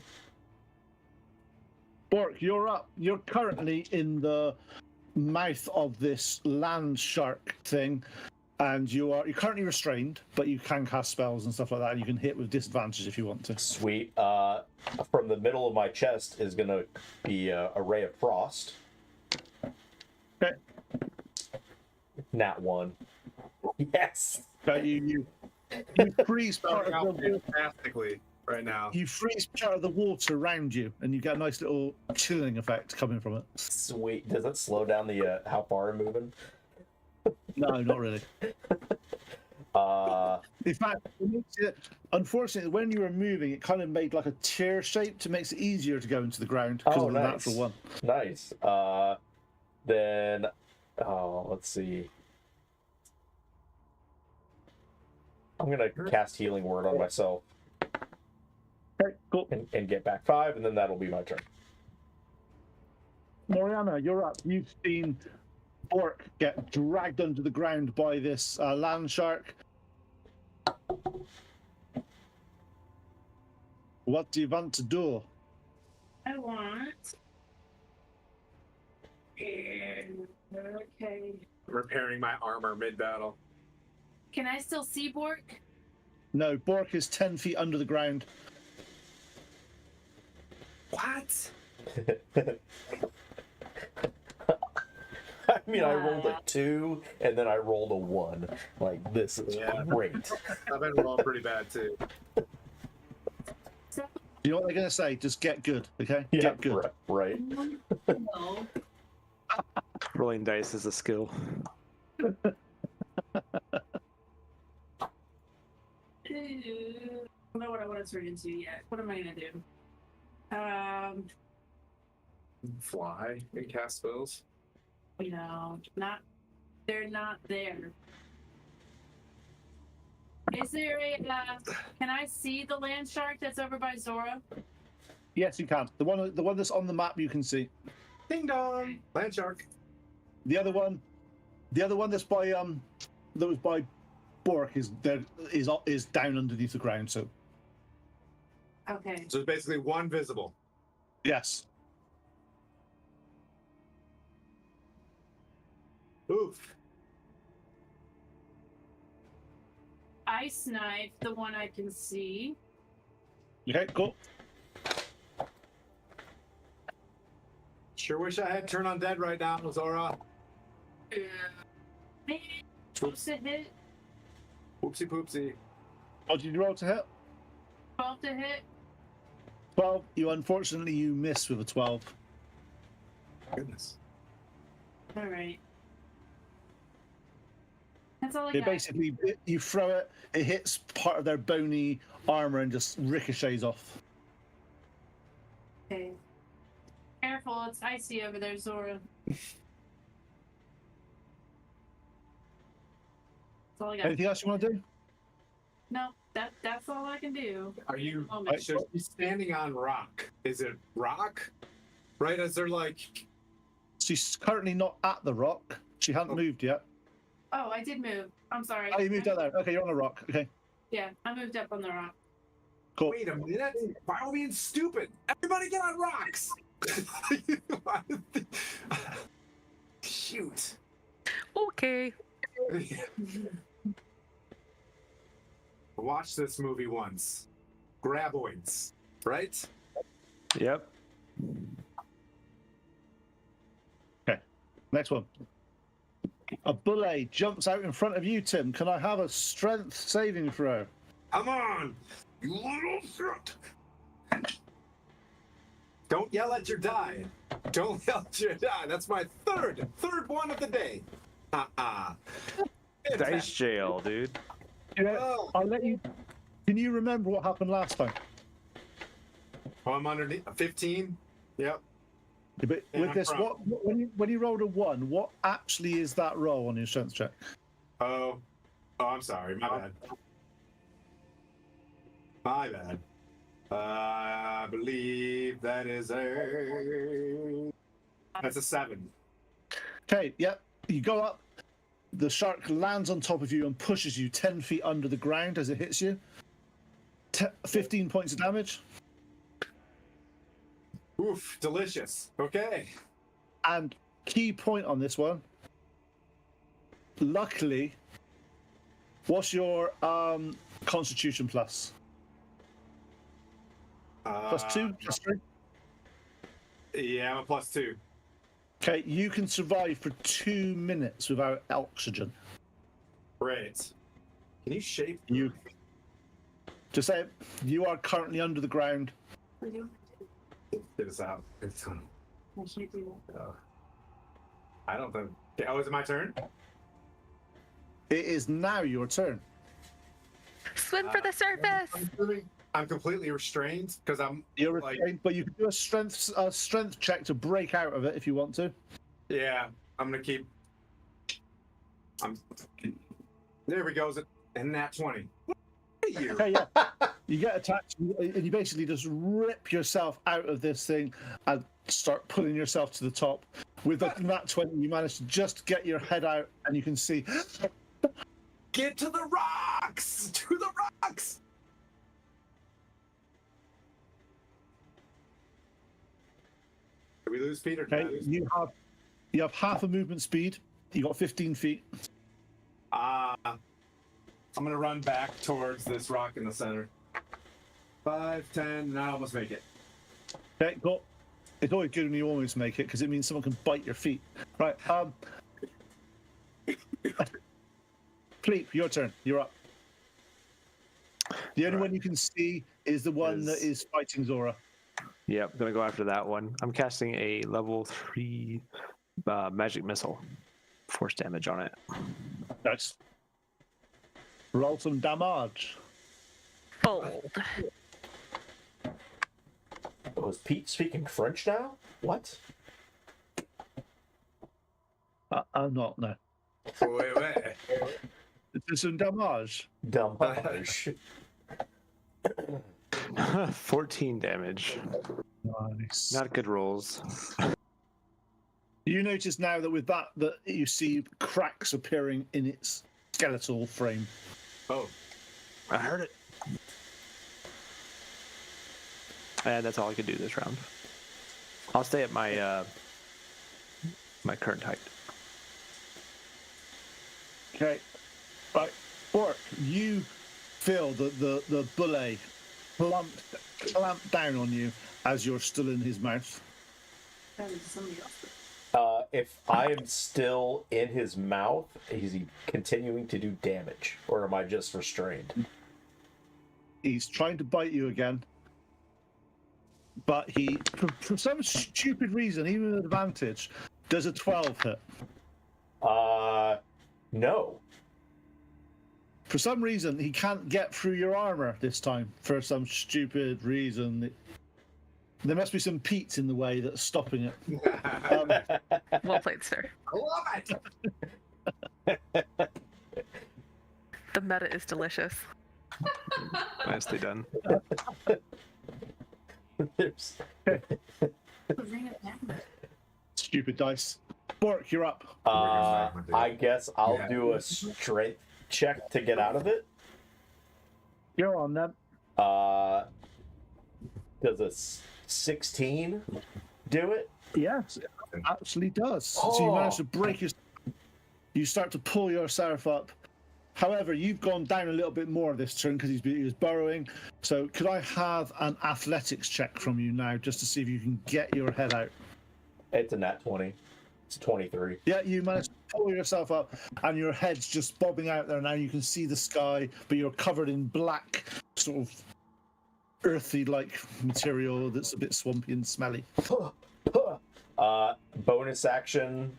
Bork, you're up. You're currently in the mouth of this land shark thing. and you're currently restrained, but you can cast spells and stuff like that, and you can hit with disadvantage if you want to. Sweet. From the middle of my chest is going to be a ray of frost. Okay. Nat 1. Yes. But you freeze part Starting out of the fantastically right now. you freeze part of the water around you, and you get a nice little chilling effect coming from it. Sweet. Does it slow down the how far I'm moving? No, not really. In fact, unfortunately, when you were moving, it kind of made like a tear shape to makes it easier to go into the ground because of the natural one. Nice. Then, let's see. I'm gonna cast Healing Word on myself Okay, cool. and get back 5, and then that'll be my turn. Mariana, you're up. You've seen Bork get dragged under the ground by this land shark. What do you want to do? I want. Okay. Repairing my armor mid-battle. Can I still see Bork? No, Bork is 10 feet under the ground. What? I mean, I rolled a 2, and then I rolled a 1. Like, this is great. I've been rolling pretty bad too. So, You know what they're going to say? Just get good, okay? Yeah, Get good. right. no. Rolling dice is a skill. I don't know what I want to turn into yet. What am I gonna do? Fly and cast spells. They're not there. Is there a? Can I see the land shark that's over by Zora? Yes, you can. The one that's on the map you can see. Ding dong! Land shark. The other one that's by that was by Bork is down underneath the ground. So Okay. So it's basically one visible. yes. Oof. Ice knife, the one I can see. Okay, cool. Sure wish I had turn on dead right now, Zora. Maybe oops, a hit. Oopsie poopsie. What did you roll to hit? 12 to hit. 12. You miss with a 12. Goodness. All right. That's all I It got. basically you throw it, it hits part of their bony armor and just ricochets off. Okay. Careful, it's icy over there, Zora. That's all I got. Anything else you want to do? No, that's all I can do. Are you Oh, so she's standing on rock? Is it rock? Right as they're like She's currently not at the rock. She hasn't moved yet. Oh, I did move. I'm sorry. Oh, you moved out there. Okay, you're on a rock. Okay, Yeah, I moved up on the rock. cool. wait a minute. Why are we being stupid? Everybody get on rocks! Shoot. Okay. Watch this movie once. Graboids, right? Yep. Next one. A bullet jumps out in front of you, Tim. Can I have a strength saving throw? Come on, you little shit. Don't yell at your die. Don't yell at your die. That's my third one of the day. Dice jail, dude. You know, I'll let you. Can you remember what happened last time? Oh, I'm underneath 15. Yep. But Yeah, with I'm this, wrong. when you rolled a 1, what actually is that roll on your strength check? Oh, I'm sorry. My bad. My bad. I believe that is that's a 7. Okay, yep. You go up. The shark lands on top of you and pushes you 10 feet under the ground as it hits you. 15 points of damage. Oof, delicious. Okay. And key point on this one. Luckily, What's your Constitution plus? +2, +3. Yeah, I'm a +2. Okay, you can survive for 2 minutes without oxygen. Great. Can you shape? You just say you are currently under the ground. Get us out. It's on. I can't do that. I don't think. Okay, oh, is it my turn? It is now your turn. Swim for the surface. I'm completely restrained because I'm. You're like, restrained, but you can do a strength check to break out of it if you want to. yeah, I'm gonna keep. There we go. And that 20. What are you? Okay, yeah. You get attacked, and you basically just rip yourself out of this thing and start pulling yourself to the top. With that 20, you manage to just get your head out, and you can see. Get to the rocks! To the rocks! Did we lose Peter? Okay, you have half a movement speed. You got 15 feet. I'm gonna run back towards this rock in the center. 5, 10, and I almost make it. Okay, go. It's always good when you almost make it because it means someone can bite your feet. Right. Pleep, your turn. You're up. The only one you can see is the one that is fighting Zora. Yep, gonna go after that one. I'm casting a level 3 magic missile. Force damage on it. Nice. Roll some damage. Fold. Was Pete speaking French now? What? I'm not, no. Wait. It's some damage. Damage. 14 damage. Nice. Not good rolls. You notice now that with that you see cracks appearing in its skeletal frame. Oh. I heard it. And that's all I could do this round. I'll stay at my my current height. Okay. Right. Bork, you feel the bullet clamp down on you as you're still in his mouth. That was somebody else. If I am still in his mouth, is he continuing to do damage, or am I just restrained? He's trying to bite you again. But he, for some stupid reason, even with advantage, does a 12 hit. No. For some reason, he can't get through your armor this time. For some stupid reason. There must be some peats in the way that's stopping it. Well played, sir. I love it! The meta is delicious. Nicely done. There's... Ring it down. Stupid dice. Bork, you're up. I guess I'll do a strength check to get out of it. You're on them. Does a 16 do it? Yes, it actually does. So you manage to break your... You start to pull yourself up. However, you've gone down a little bit more this turn because he was burrowing. So could I have an athletics check from you now just to see if you can get your head out? It's a nat 20. It's 23. Yeah, you managed to pull yourself up and your head's just bobbing out there now. You can see the sky, but you're covered in black, sort of earthy-like material that's a bit swampy and smelly. Bonus action.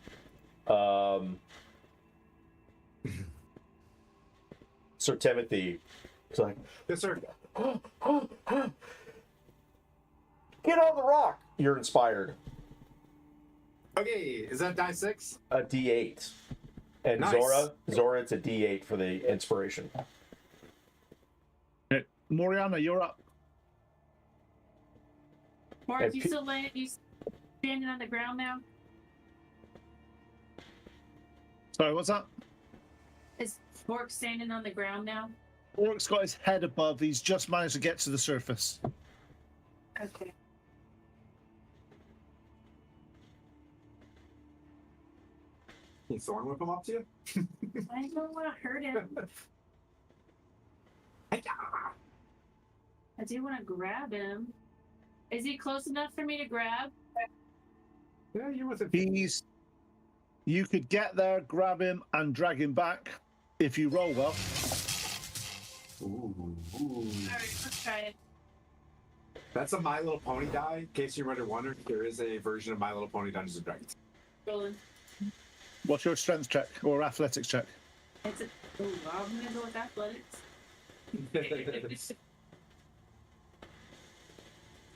Sir Timothy. It's like, Yes, sir. get on the rock. You're inspired. Okay, is that die 6? A D8. And Nice. Zora, it's a D8 for the inspiration. Okay. Moriana, you're up. Mark, And you still standing on the ground now? Sorry, what's that? Is Mark standing on the ground now? Bork's got his head above. He's just managed to get to the surface. Okay. Can Thorn whip him up to you? I don't want to hurt him. I do want to grab him. Is he close enough for me to grab? Yeah, you with it. You could get there, grab him, and drag him back if you roll well. Ooh. All right, let's try it. That's a My Little Pony die. In case you were wondering, there is a version of My Little Pony Dungeons and Dragons. Rolling. What's your strength check or athletics check? It's a. Oh, I'm gonna go with athletics.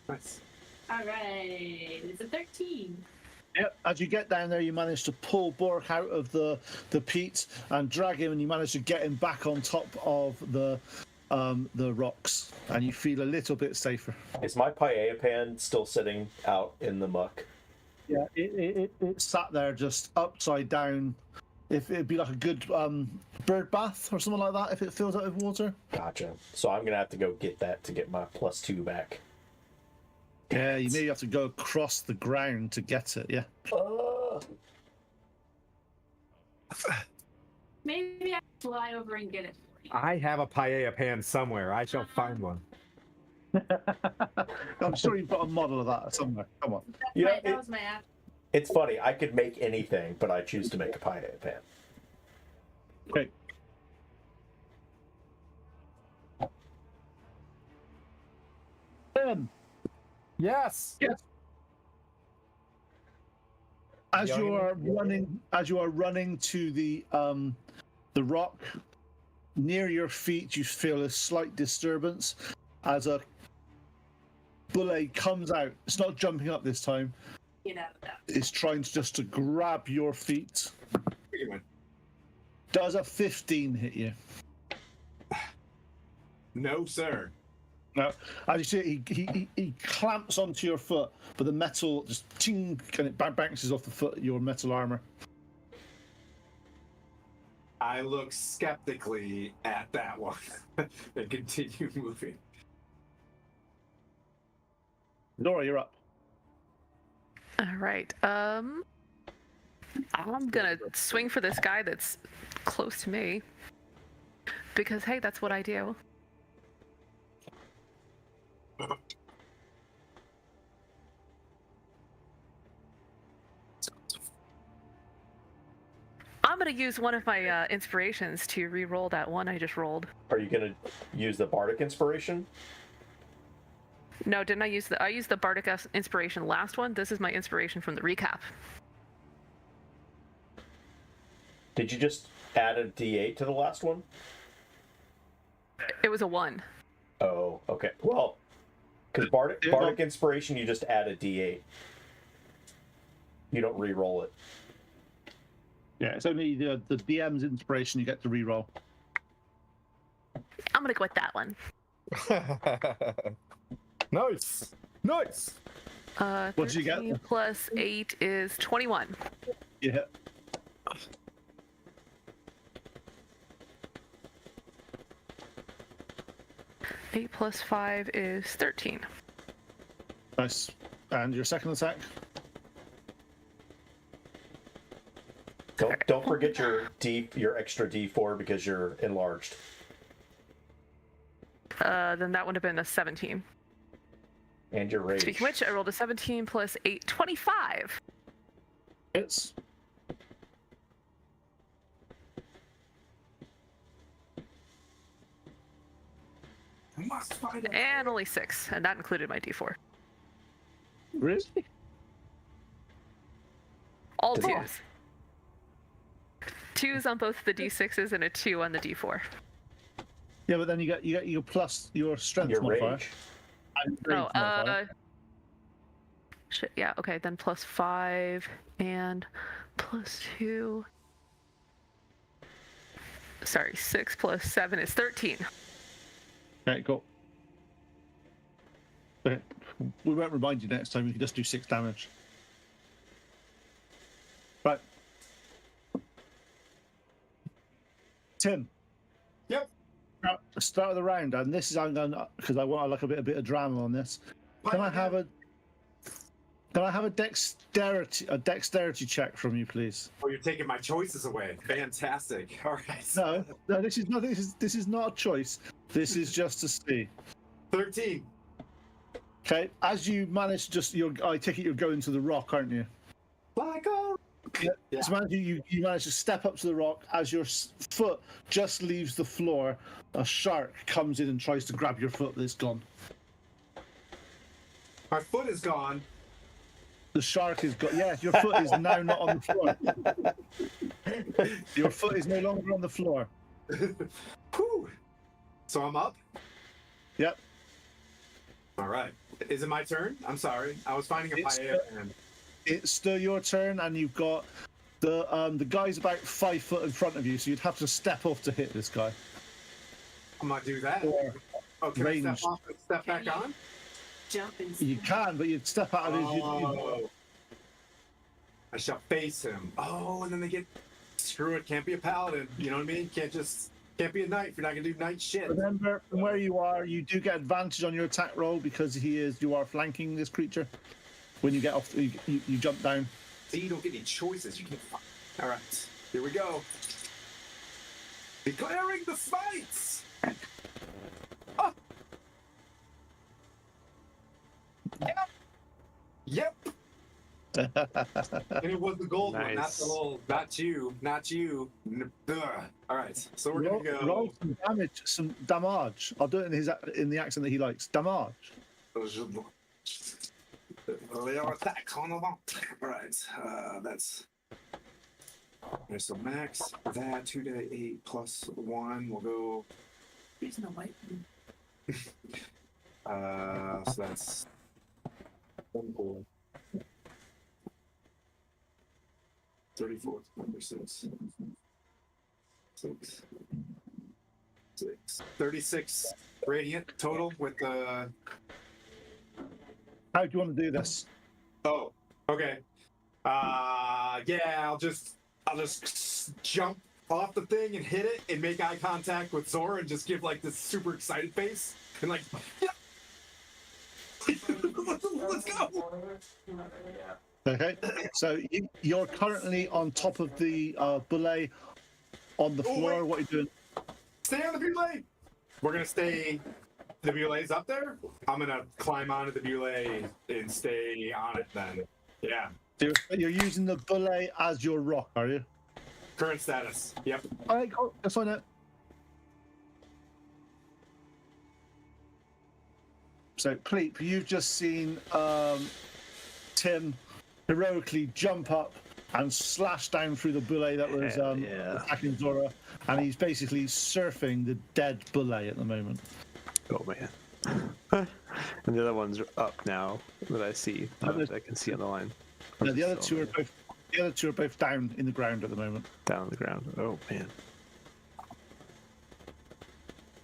Nice. All right, it's a 13. Yep. As you get down there, you manage to pull Bork out of the peat and drag him, and you manage to get him back on top of the rocks, and you feel a little bit safer. Is my paella pan still sitting out in the muck? Yeah, it sat there just upside down. If it'd be like a good bird bath or something like that, if it fills out with water. Gotcha. So I'm gonna have to go get that to get my +2 back. Yeah, you maybe have to go across the ground to get it. Yeah. Maybe I can fly over and get it for you. I have a paella pan somewhere. I shall find one. I'm sure you've got a model of that somewhere. Come on. Yeah, That was my app. it's funny. I could make anything, but I choose to make a paella pan. Okay. Yes. As Yeah, you are running to the rock, near your feet, you feel a slight disturbance as a bulle comes out. It's not jumping up this time. Get out of that. It's trying to grab your feet. Pretty much. Does a 15 hit you? No, sir. No. As you see, he clamps onto your foot, but the metal just ting, and it bounces off the foot, your metal armor. I look skeptically at that one and continue moving. Nora, you're up. All right. I'm gonna swing for this guy that's close to me because hey, that's what I do. I'm gonna use one of my inspirations to re-roll that one I just rolled. Are you gonna use the bardic inspiration? No, didn't I use I used the bardic inspiration last one? This is my inspiration from the recap. Did you just add a D8 to the last one? It was a 1. Oh, okay. Well, because bardic inspiration, you just add a D8. You don't re-roll it. Yeah, it's only the DM's inspiration you get to re-roll. I'm gonna go with that one. Nice. Nice. What did you get? 13 plus 8 is 21. You hit. Eight plus 5 is 13. Nice. And your second attack? Don't forget your extra D4 because you're enlarged. Then that would have been a 17. And your rage. Speaking of which, I rolled a 17 plus 8, 25. Hits. And only 6, and that included my D4. Really? All Does it- 2s. 2s on both the D6s and a 2 on the D4. Yeah, but then you get your plus your strength Your modifier. rage. And rage Oh, modifier. shit, yeah, okay, then plus 5 and plus 2. Sorry, 6 plus 7 is 13. Okay, cool. Okay. We won't remind you next time. You can just do 6 damage. Right. Tim. Yep. Now, start of the round, and this is I'm going because I want like a bit of drama on this. Can I have a dexterity check from you, please? Oh, you're taking my choices away. Fantastic. All right. No, this is not a choice. This is just to see. 13. Okay, as you manage, I take it you're going to the rock, aren't you? Like a... Yeah. So you manage to step up to the rock. As your foot just leaves the floor, a shark comes in and tries to grab your foot that's gone. My foot is gone. The shark is gone. Yeah, your foot is now not on the floor. Your foot is no longer on the floor. Whew. So I'm up? Yep. All right. Is it my turn? I'm sorry. I was finding a paella pan. It's still your turn, and you've got the guy's about 5 foot in front of you, so you'd have to step off to hit this guy. I'm going to do that. Or Oh, can range. I step off and step back on? Jump and You can, but you'd step out of his. Oh. I shall face him. Oh, and then they get... Screw it. Can't be a paladin. You know what I mean? Can't be a knight if you're not going to do knight shit. Remember, from where you are, you do get advantage on your attack roll because you are flanking this creature. When you get off, you jump down. See, you don't get any choices. You can't... All right. Here we go. Declaring the fights! Oh. Yep. And it was the gold one, not Nice. the little, not you. Ugh. All right, so we're gonna go. Roll some damage. I'll do it in the accent that he likes. Damage. Attack on the vent. All right, that's. Okay, so max for that 2d8 plus 1. We'll go. there's no white. So that's 34. 34 number 6. 36 radiant total with the. How do you want to do this? Oh, okay. Yeah, I'll just jump off the thing and hit it and make eye contact with Zora and just give like this super excited face and like, yeah. Let's go. Okay, so you're currently on top of the belay on the floor. wait. What are you doing? Stay on the belay. We're gonna stay. The belay's up there. I'm gonna climb onto the belay and stay on it then. Yeah. You're using the belay as your rock, are you? Current status. Yep. All right, cool. That's fine. So, Pleep, you've just seen Tim heroically jump up and slash down through the belay that was Yeah. attacking Zora, and he's basically surfing the dead belay at the moment. Oh man. And the other one's up now that I see. That I can see on the line. No, the other two are both down in the ground at the moment. Down on the ground. Oh man.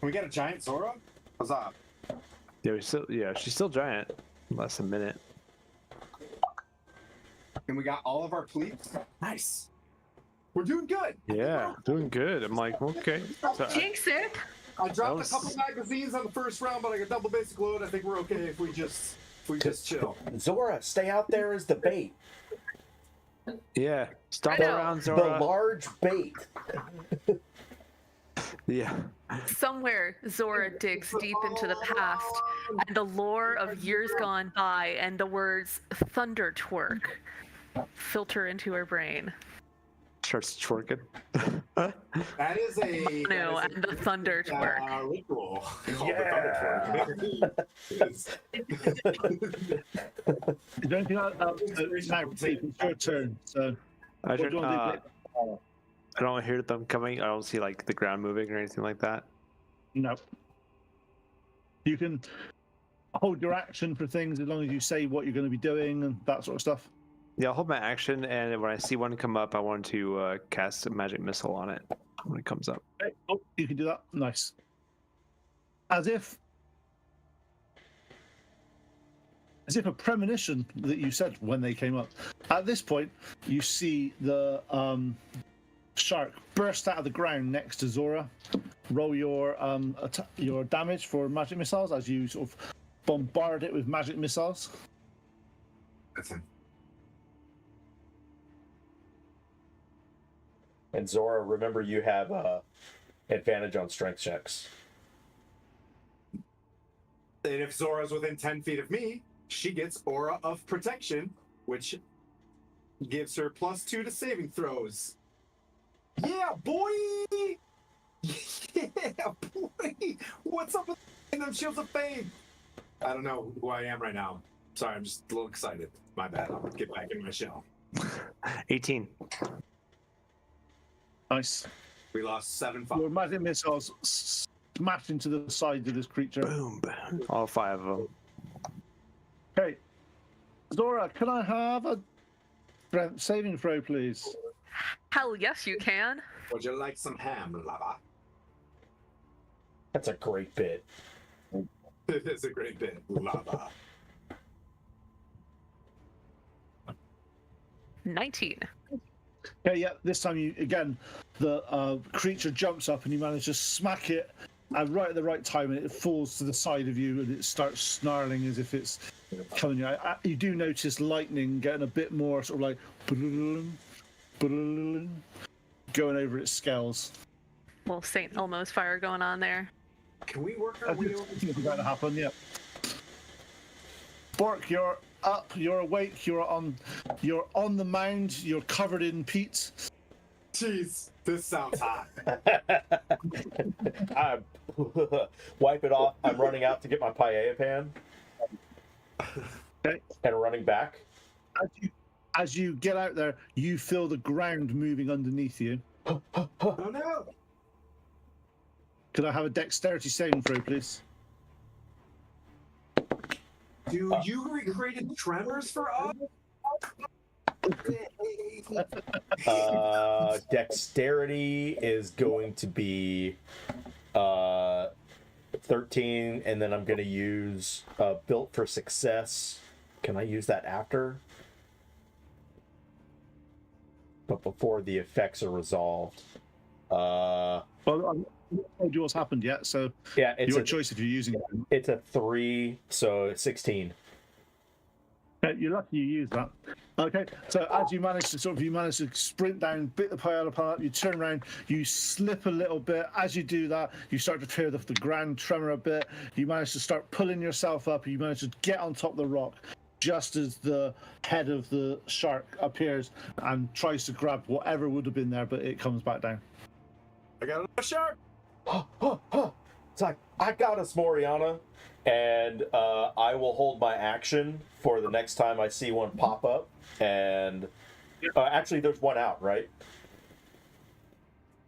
Can we get a giant Zora? What's up? Yeah, she's still giant. Less than a minute. And we got all of our pleats. Nice. We're doing good. Yeah, doing good. I'm like, okay. So Jinx it! I dropped was- a couple magazines on the first round, but I got double basic load. I think we're okay if we just chill. Zora, stay out there as the bait. yeah, stop I know. around, The Zora. large bait. Yeah. Somewhere Zora digs deep into the past and the lore of years gone by, and the words thunder twerk filter into her brain. Starts twerking. That is a No, and the thunder twerk. ritual. called the Yeah. Thunder Twerk. Is there anything else? Now, Pleep, it's your turn. So, I what do don't, you want to do, Pleep? I don't hear them coming. I don't see like the ground moving or anything like that. No. You can hold your action for things as long as you say what you're going to be doing and that sort of stuff. Yeah, I'll hold my action, and when I see one come up, I want to cast a magic missile on it when it comes up. Okay. Oh, you can do that. Nice. As if a premonition that you said when they came up. At this point, you see the shark burst out of the ground next to Zora. Roll your your damage for magic missiles as you sort of bombard it with magic missiles. That's it. And Zora, remember you have advantage on strength checks. And if Zora's within 10 feet of me, she gets Aura of Protection, which gives her +2 to saving throws. Yeah, boy! Yeah, boy! What's up with them Shields of Fame? I don't know who I am right now. Sorry, I'm just a little excited. My bad. I'll get back in my shell. 18. Nice. We lost 7-5. Your magic missiles smash into the side of this creature. Boom. All 5 of them. Okay. Zora, can I have a strength saving throw, please? Hell yes, you can. Would you like some ham, lava? That's a great bit. It is a great bit, lava. 19. Okay, yeah, this time the creature jumps up and you manage to smack it right at the right time, and it falls to the side of you and it starts snarling as if it's coming you. You do notice lightning getting a bit more sort of like going over its scales. Well, St. Elmo's fire going on there. Can we work our way over? I think it's about to happen, yeah. Bork, you're up, you're awake, you're on the mound, you're covered in peat. Jeez, this sounds hot. I wipe it off. I'm running out to get my paella pan. Okay. And running back. As you get out there, you feel the ground moving underneath you. Oh no! Could I have a dexterity saving throw, please? Dude, you recreated tremors for us? Dexterity is going to be 13, and then I'm going to use Built for Success. Can I use that after? But before the effects are resolved. Well, I haven't told you what's happened yet, so Yeah, it's your choice if you're using it. It's a 3, so 16. You're lucky you used that. Okay, so as you manage to sprint down, bit the paella pan up, you turn around, you slip a little bit. As you do that, you start to clear the ground tremor a bit. You manage to start pulling yourself up, and you manage to get on top of the rock just as the head of the shark appears and tries to grab whatever would have been there, but it comes back down. I got another shark! It's like, I got us, Moriana. And I will hold my action for the next time I see one pop up. And actually, there's one out, right?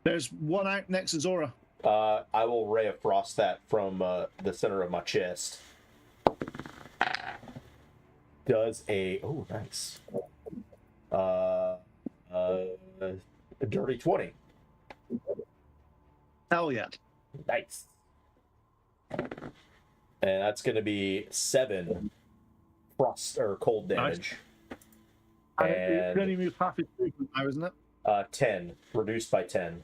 There's one out next to Zora. I will Ray of Frost that from the center of my chest. Does a nice. A dirty 20. Hell yeah. Nice. And that's going to be 7 frost or cold damage. Nice. And you And can only move half its movement now, isn't it? 10, reduced by 10.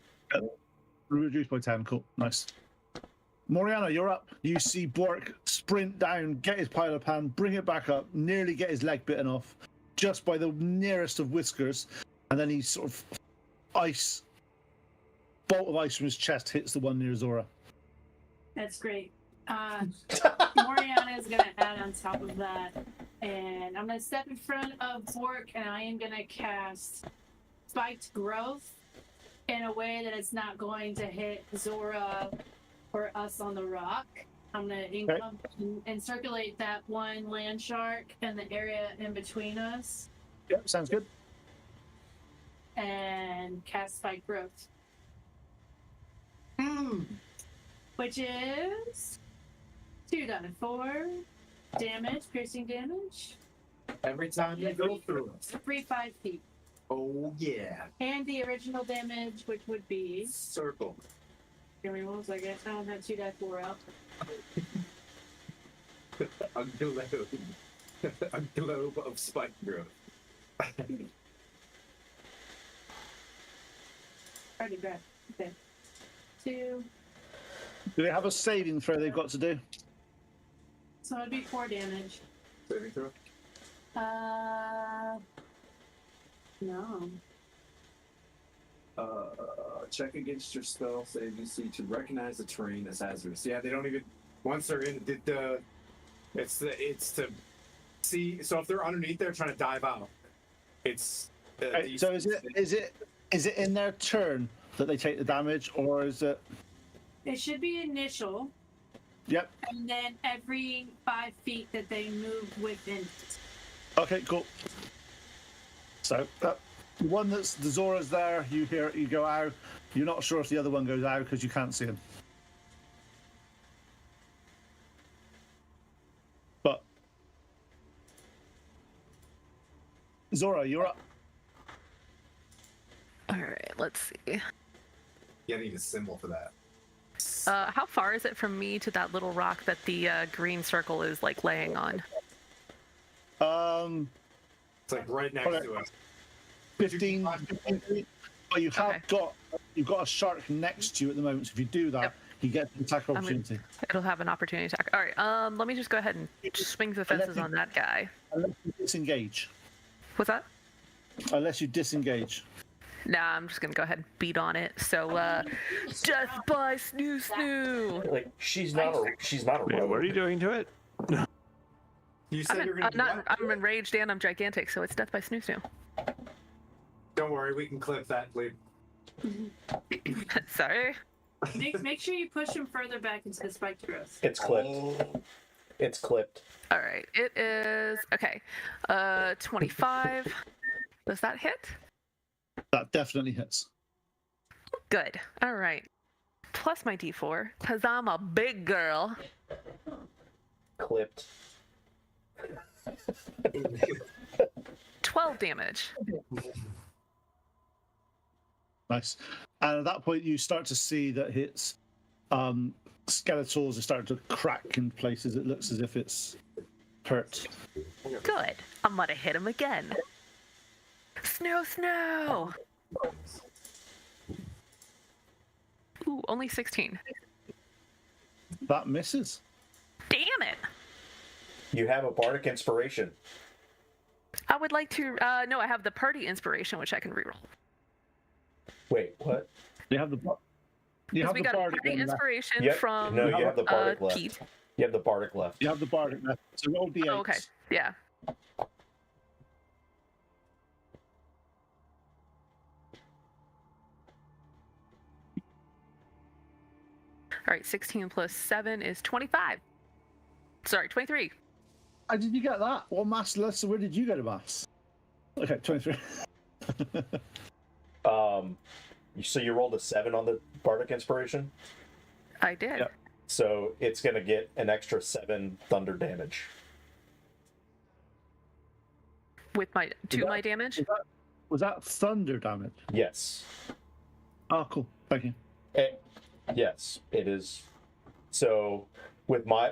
Reduced by 10. Cool. Nice. Moriana, you're up. You see Bork sprint down, get his pilot pan, bring it back up, nearly get his leg bitten off, just by the nearest of whiskers, and then he sort of bolt of ice from his chest hits the one near Zora. That's great. Moriana is going to add on top of that, and I'm going to step in front of Bork, and I am going to cast Spiked Growth in a way that it's not going to hit Zora or us on the rock. I'm going to and circulate that one land shark in the area in between us. Yep, sounds good. And cast Spiked Growth. Which is 2d4 damage, piercing damage. Every time you go through it. Every 5 feet. Oh, yeah. And the original damage, which would be. Circle. Give me 1 second. I don't have 2d4 out. A globe. A globe of spike growth. Already back. Okay. 2. Do they have a saving throw they've got to do? So it'd be 4 damage. Saving throw. No. Check against your spell save DC to recognize the terrain as hazardous. Yeah, they don't even. Once they're in, did the It's to see. So if they're underneath there trying to dive out, it's. So is it in their turn that they take the damage, or is it? It should be initial, Yep. and then every 5 feet that they move within. Okay, cool. So the one that's the Zora's there, you hear it, you go out. You're not sure if the other one goes out because you can't see him. But Zora, you're up. All right, let's see. You need a symbol for that. How far is it from me to that little rock that the green circle is like laying on? It's like right next to us. 15 feet. But you have you've got a shark next to you at the moment. So if you do that, you get an attack opportunity. It'll have an opportunity attack. All right. Let me just go ahead and swing the fences on that guy. Unless you disengage. What's that? Unless you disengage. Nah, I'm just gonna go ahead and beat on it. So, death by snoo snoo. Like she's not a Wait, what are you doing to it? You said you're gonna. I'm enraged and I'm gigantic, so it's death by snoo snoo. Don't worry, we can clip that, Lee. Sorry. Make sure you push him further back into the spiked growth. It's clipped. It's clipped. All right. It is okay. 25. Does that hit? That definitely hits. Good. All right. Plus my D4, because I'm a big girl. Clipped. 12 damage. Nice. And at that point, you start to see that its skeletals are starting to crack in places. It looks as if it's hurt. Good. I'm gonna hit him again. Snow, snow. Ooh, only 16. That misses. Damn it. You have a bardic inspiration. I would like to. No, I have the party inspiration, which I can reroll. Wait, what? You have the. You have We the got a bardic party one left. inspiration Yep. from No, you have the bardic left. Pete. You have the bardic left. You have the bardic left. So roll d8. Oh, okay. Yeah. All right, 16 plus 7 is 25. Sorry, 23. How did you get that? What mass? Where did you get a mass? Okay, 23. So you rolled a 7 on the bardic inspiration. I did. Yep. So it's gonna get an extra 7 thunder damage. With my my damage. Was that thunder damage? Yes. Oh, cool. Thank you. Yes, it is. So with my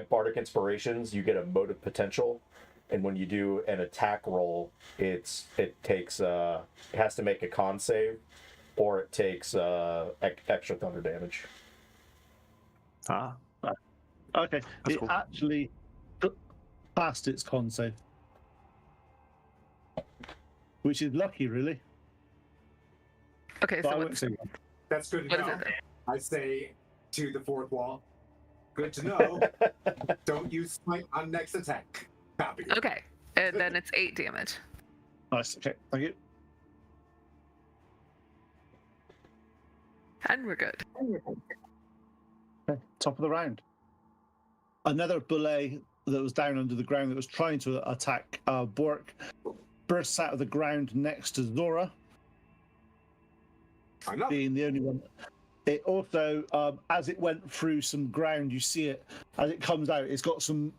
bardic inspirations, you get a motive potential, and when you do an attack roll, it has to make a con save, or it takes extra thunder damage. Ah, Okay. That's it cool. actually passed its con save, which is lucky, really. Okay, But I so wouldn't say one. That's good to what is know. it? I say to the fourth wall. Good to know. Don't use smite on next attack. Copy. Okay, and then it's 8 damage. Nice. Okay. Thank you. And we're good. Okay, top of the round. Another bullet that was down under the ground that was trying to attack Bork bursts out of the ground next to Zora, I'm not. being the only one. It also, as it went through some ground, you see it as it comes out. It's got some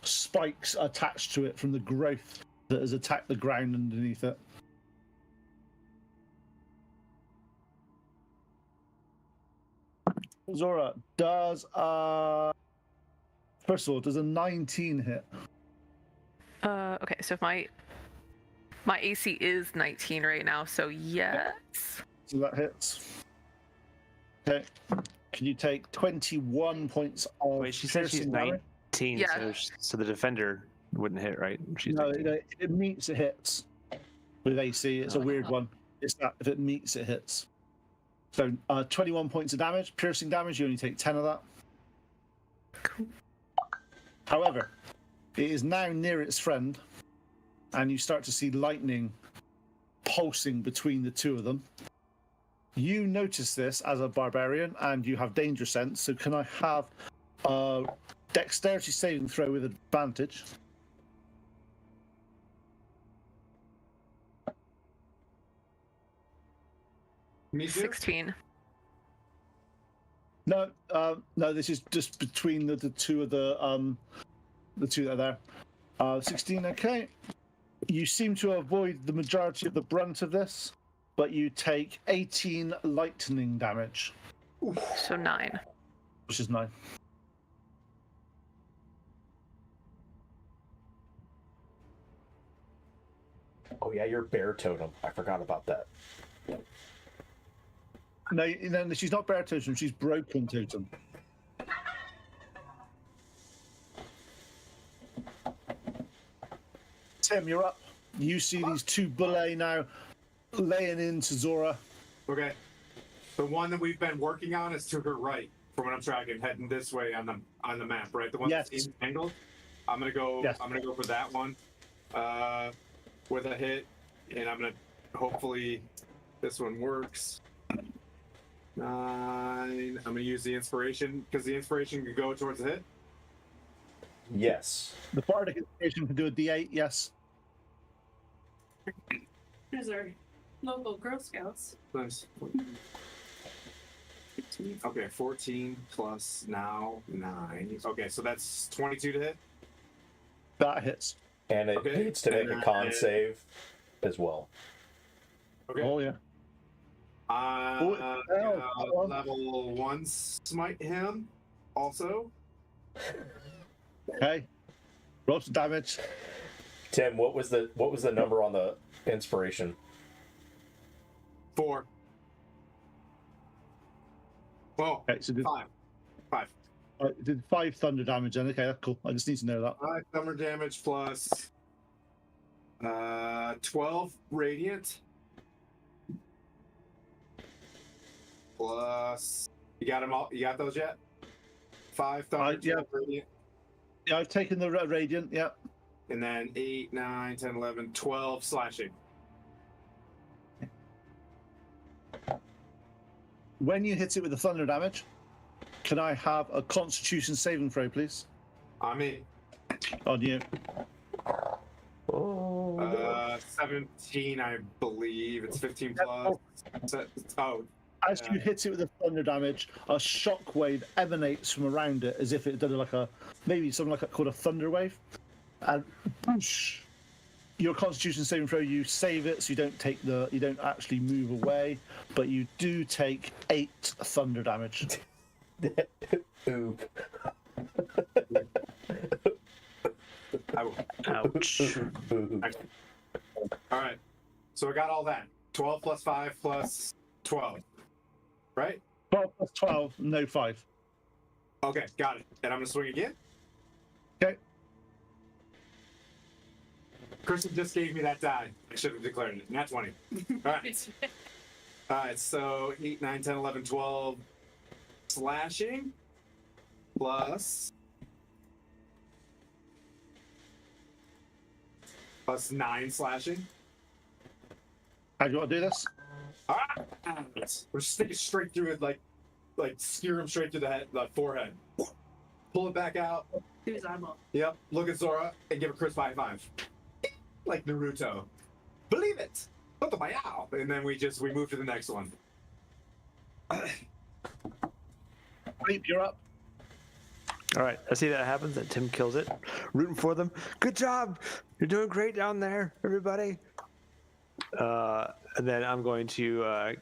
spikes attached to it from the growth that has attacked the ground underneath it. Zora, does first of all, does a 19 hit? Okay, so if my AC is 19 right now, so yes. So that hits. Okay. Can you take 21 points of wait, she said she's piercing damage? 19, Yeah. so the defender wouldn't hit, right? She's No, 19. it meets, it hits. With AC, it's a weird one. It's that if it meets, it hits. So 21 points of damage, piercing damage. You only take 10 of that. Cool. However, it is now near its friend, and you start to see lightning pulsing between the two of them. You notice this as a barbarian, and you have danger sense. So can I have a dexterity saving throw with advantage? Me too. 16. No, no. This is just between the two of the two that are there. 16. Okay. You seem to avoid the majority of the brunt of this, but you take 18 lightning damage, So 9. which is 9. Oh yeah, your bear totem. I forgot about that. No, she's not bear totem. She's broken totem. Tim, you're up. You see these two bullae now laying into Zora. Okay. The one that we've been working on is to her right, from what I'm tracking, heading this way on the map, right? The one Yes. that's angled. I'm gonna go. Yes. I'm gonna go for that one, with a hit, and I'm gonna hopefully this one works. 9. I'm gonna use the inspiration because the inspiration can go towards the hit. Yes. The bardic inspiration can do a D8. Yes. There's our local Girl Scouts. Nice. 15. Okay, 14 plus now 9. Okay, so that's 22 to hit. That hits. And it Okay. needs to make a con And- save as well. Okay. Oh yeah. Level 1 smite him also. Okay. Roll some damage. Tim, what was the number on the inspiration? 4. Oh, Okay, so did, 5. did 5 thunder damage then. Okay, that's cool. I just need to know that. 5 thunder damage plus 12 radiant. Plus, you got them all? You got those yet? 5 thunder, Yeah. 12 radiant. Yeah, I've taken the radiant. Yeah. And then 8, 9, 10, 11, 12 slashing. When you hit it with the thunder damage, can I have a Constitution saving throw, please? On me. On you. 17, I believe. It's 15 plus. Oh, As you hit it with the thunder damage, a shockwave emanates from around it as if it did like a maybe something like called a thunder wave, and whoosh, your Constitution saving throw, you save it, so you don't actually move away, but you do take 8 thunder damage. Oop. Ouch. all right. So I got all that. 12 plus 5 plus 12. Right? 12 plus 12, no 5. Okay, got it. And I'm going to swing again. Okay. Kristen just gave me that die. I should have declared it. Nat 20. All right. All right, so 8, 9, 10, 11, 12 slashing plus 9 slashing. How do you want to do this? We're just sticking straight through it, like skewer him straight through the forehead. Pull it back out. Do his eyeball. Yep. Look at Zora and give a crisp high 5, like Naruto. Believe it. And then we move to the next one. Leap, you're up. All right, I see that happens, and Tim kills it. Rooting for them. Good job. You're doing great down there, everybody. And then I'm going to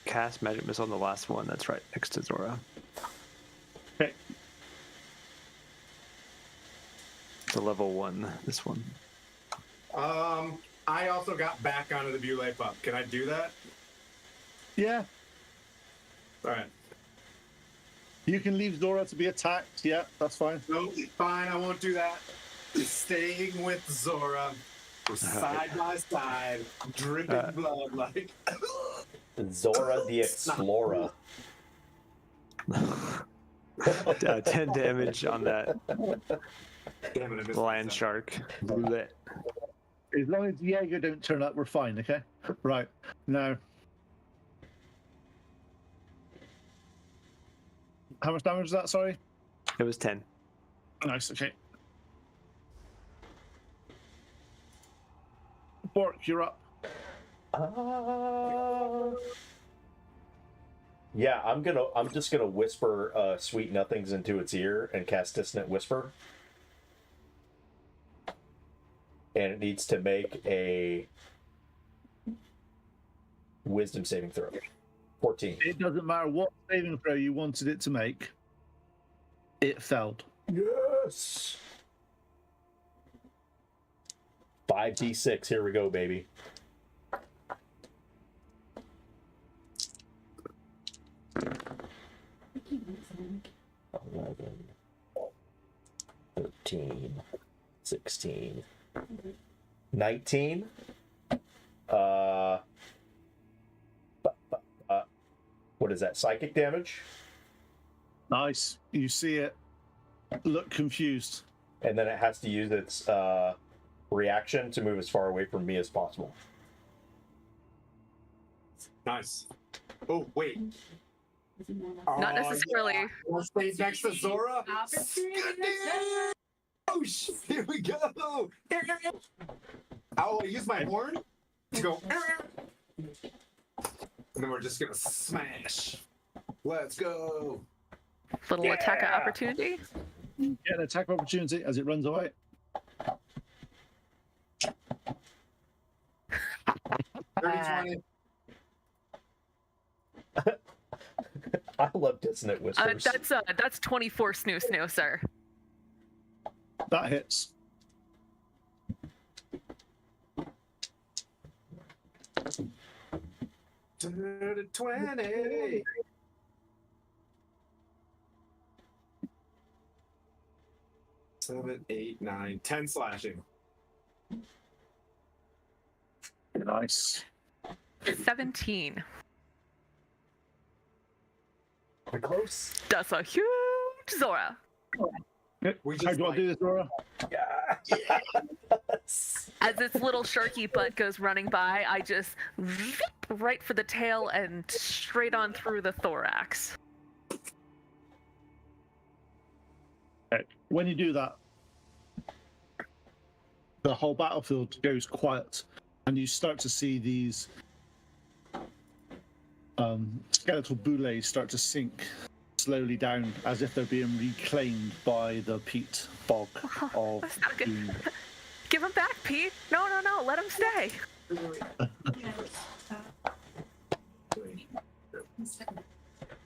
cast Magic Missile on the last one that's right next to Zora. Okay. It's a level 1, this one. I also got back onto the Bule pup. Can I do that? Yeah. All right. You can leave Zora to be attacked. Yeah, that's fine. No, fine. I won't do that. Just staying with Zora. We're side by side, dripping blood like. Zora the Explorer. 10 damage on that Damn it, I missed lion that. shark. Blech. As long as Jaeger don't turn up, we're fine, okay? Right. Now. How much damage is that, sorry? It was 10. Nice, okay. Bork, you're up. Yeah, I'm just gonna whisper sweet nothings into its ear and cast Dissonant Whisper. And it needs to make a Wisdom saving throw. 14. It doesn't matter what saving throw you wanted it to make. It failed. Yes. 5d6. Here we go, baby. $11, 13, 16, 19. What is that? Psychic damage? Nice. You see it. Look confused. And then it has to use its reaction to move as far away from me as possible. Nice. Oh, wait. Not necessarily. I'll stay next to Zora. Opportunity. Oh, shit. Here we go. I'll use my horn to go. And then we're just going to smash. Let's go. Little attack of opportunity. Get an attack opportunity as it runs away. I love Dissonant Whispers. That's 24 snoo, sir. That hits. To 20. Seven, 8, 9, 10 slashing. Nice. 17. We're close. That's a huge Zora. We How just do I do this, Zora? Yes. As its little sharky butt goes running by, I just zip right for the tail and straight on through the thorax. Okay. When you do that, the whole battlefield goes quiet, and you start to see these skeletal boulets start to sink slowly down, as if they're being reclaimed by the peat bog of That's not good. doom. Give him back, Pete. No, let him stay.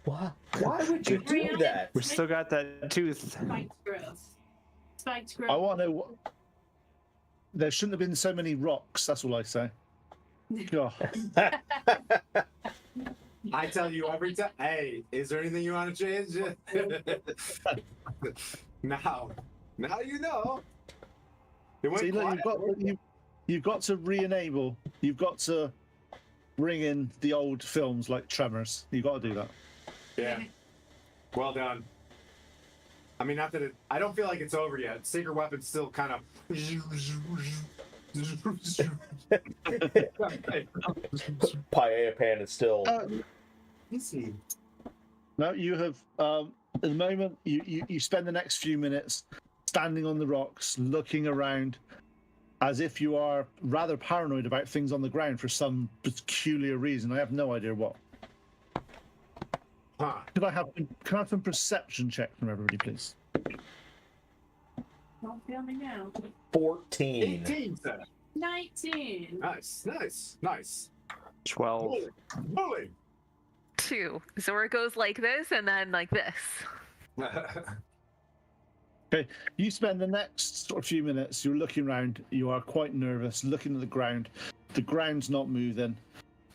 Why would you do that? We still got that tooth. Spiked growth. Spiked I growth. want to know what. There shouldn't have been so many rocks. That's all I say. God. I tell you every time. Hey, is there anything you want to change? now you know. It went See, look, quiet. you've got to re-enable. You've got to bring in the old films like Tremors. You've got to do that. Yeah. Well done. I mean, not that it. I don't feel like it's over yet. Sacred Weapon's still kind of. Paella Pan is still. Easy. No, you have. At the moment, you spend the next few minutes standing on the rocks, looking around, as if you are rather paranoid about things on the ground for some peculiar reason. I have no idea what. Huh. Can I have some perception check from everybody, please? Don't fail me now. 14. 18, sir. 19. Nice. 12. Bully. 2. Zora goes like this and then like this. Okay, you spend the next sort of few minutes, you're looking around, you are quite nervous, looking at the ground. The ground's not moving.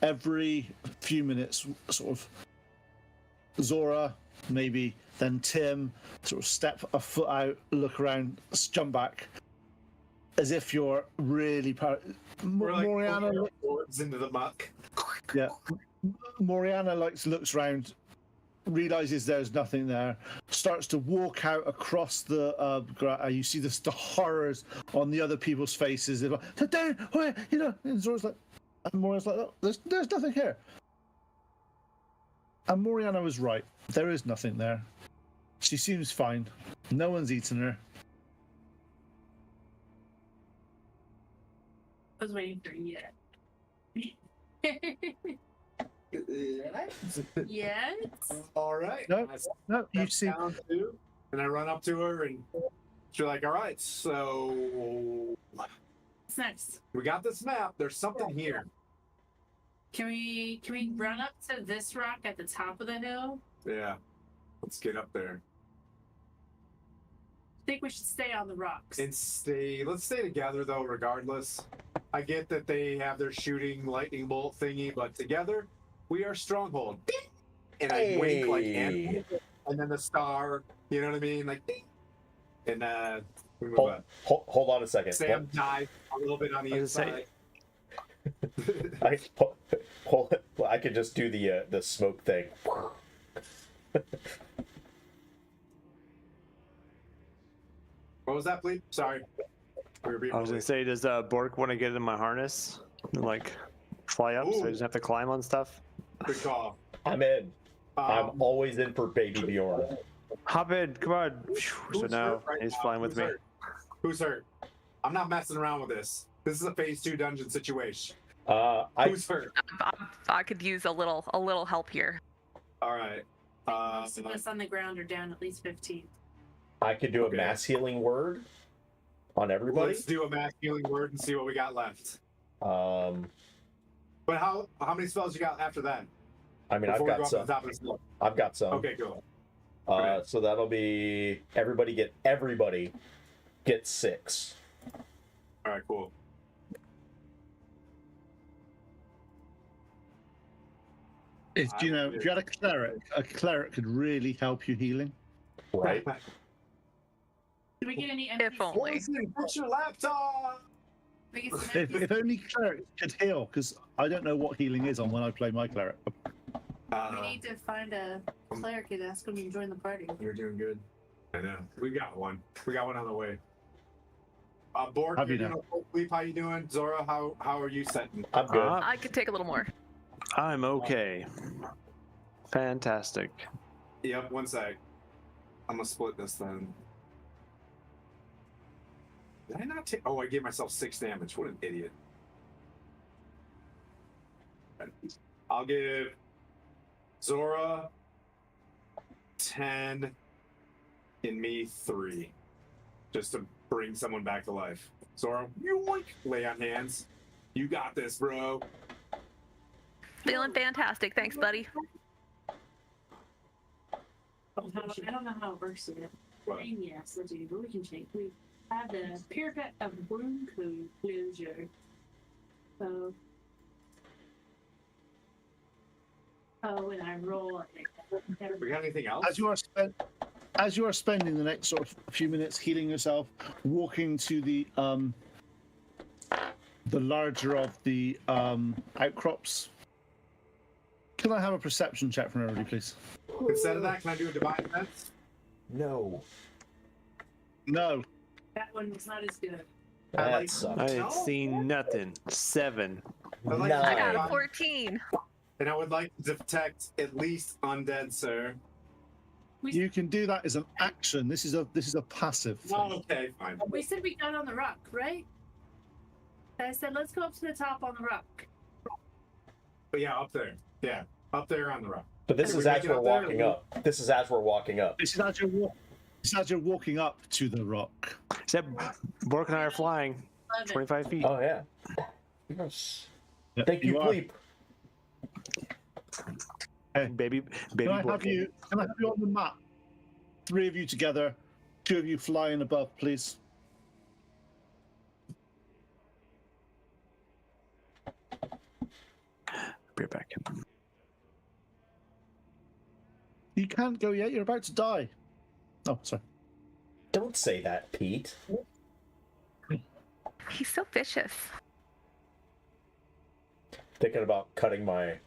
Every few minutes, sort of, Zora, maybe, then Tim, sort of step a foot out, look around, jump back, as if you're really We're like Moriana, boards into the muck. yeah. Moriana looks around, realizes there's nothing there, starts to walk out across the you see the horrors on the other people's faces. They're like, "Down, where?" You know, and Zora's like, and Moriana's like, "Oh, there's nothing here." And Moriana was right. There is nothing there. She seems fine. No one's eaten her. I was waiting for you. Yes. All right. No, I no, you step see. down too, and I run up to her, and she's like, "All right, so What's next? we got this map. There's something here." Can we run up to this rock at the top of the hill? Yeah, let's get up there I think we should stay on the rocks. and stay. Let's stay together though, regardless. I get that they have their shooting lightning bolt thingy, but together we are Stronghold. And I wink like animal, and then the star. You know what I mean? Like, and we move on. Hold on a second. Sam died a little bit on the I was gonna inside. I could just do the smoke thing. What was that, please? Sorry. We were being I was gonna say, does Bork want to get in my harness and like fly up so he Ooh. doesn't have to climb on stuff? Good call. I'm in. I'm always in for Baby Bjorn. Hop in, come on. So Who's now hurt right he's now? flying with Who's me. hurt? Who's hurt? I'm not messing around with this. This is a phase 2 dungeon situation. Who's hurt? I could use a little help here. All right. Most of us on the ground are down at least 15. I could do Okay. a mass healing word on everybody. Let's do a mass healing word and see what we got left. Um, But how many spells you got after that? I mean, Before we I've go got up to some. the top of the slope. I've got some. Okay, cool. So that'll be everybody get 6. All right, cool. If you know, if you had a cleric could really help you healing. Right. Did we get any If only. Poison, put your laptop. We get some If only cleric could heal, because I don't know what healing is on when I play my cleric. We need to find a cleric and ask him to join the party. You're doing good. I know. We got one. We got one on the way. Borg, Have you're you doing okay. How you doing? Zora, how are you setting? I'm good. I could take a little more. I'm okay. Fantastic. Yep, one sec. I'm gonna split this then. Did I not take? Oh, I gave myself 6 damage. What an idiot. I'll give Zora 10 and me 3. Just to bring someone back to life. Zora, yoink, lay on hands. You got this, bro. Feeling fantastic. Thanks, buddy. I don't know how it works yet. What? Yes, let's do, but we can change. We have the parapet of wound closure. So, and I roll. We got anything else? As you are spending the next sort of few minutes healing yourself, walking to the larger of the outcrops. Can I have a perception check from everybody, please? Instead of that, can I do a divine defense? No. No. That one was not as good. I That like- sucks. I ain't seen nothing. 7. I'd like Nine. to I got a divine- 14. And I would like to detect at least undead, sir. You can do that as an action. This is a passive thing. Oh, okay, fine. We said we got on the rock, right? I said let's go up to the top on the rock. But yeah, up there. Yeah, up there on the rock. But this Can is we as make it we're up there? walking up. This is as we're walking up. This is as you're walking up to the rock. Except Bork and I are flying 11. 25 feet. Oh yeah. Yes. Yep, Thank you, are. Bleep. Baby Can I have Bork. you on the map? 3 of you together, 2 of you flying above, please. Be right back. You can't go yet. You're about to die. Oh, sorry. Don't say that, Pete. He's so vicious. Thinking about cutting my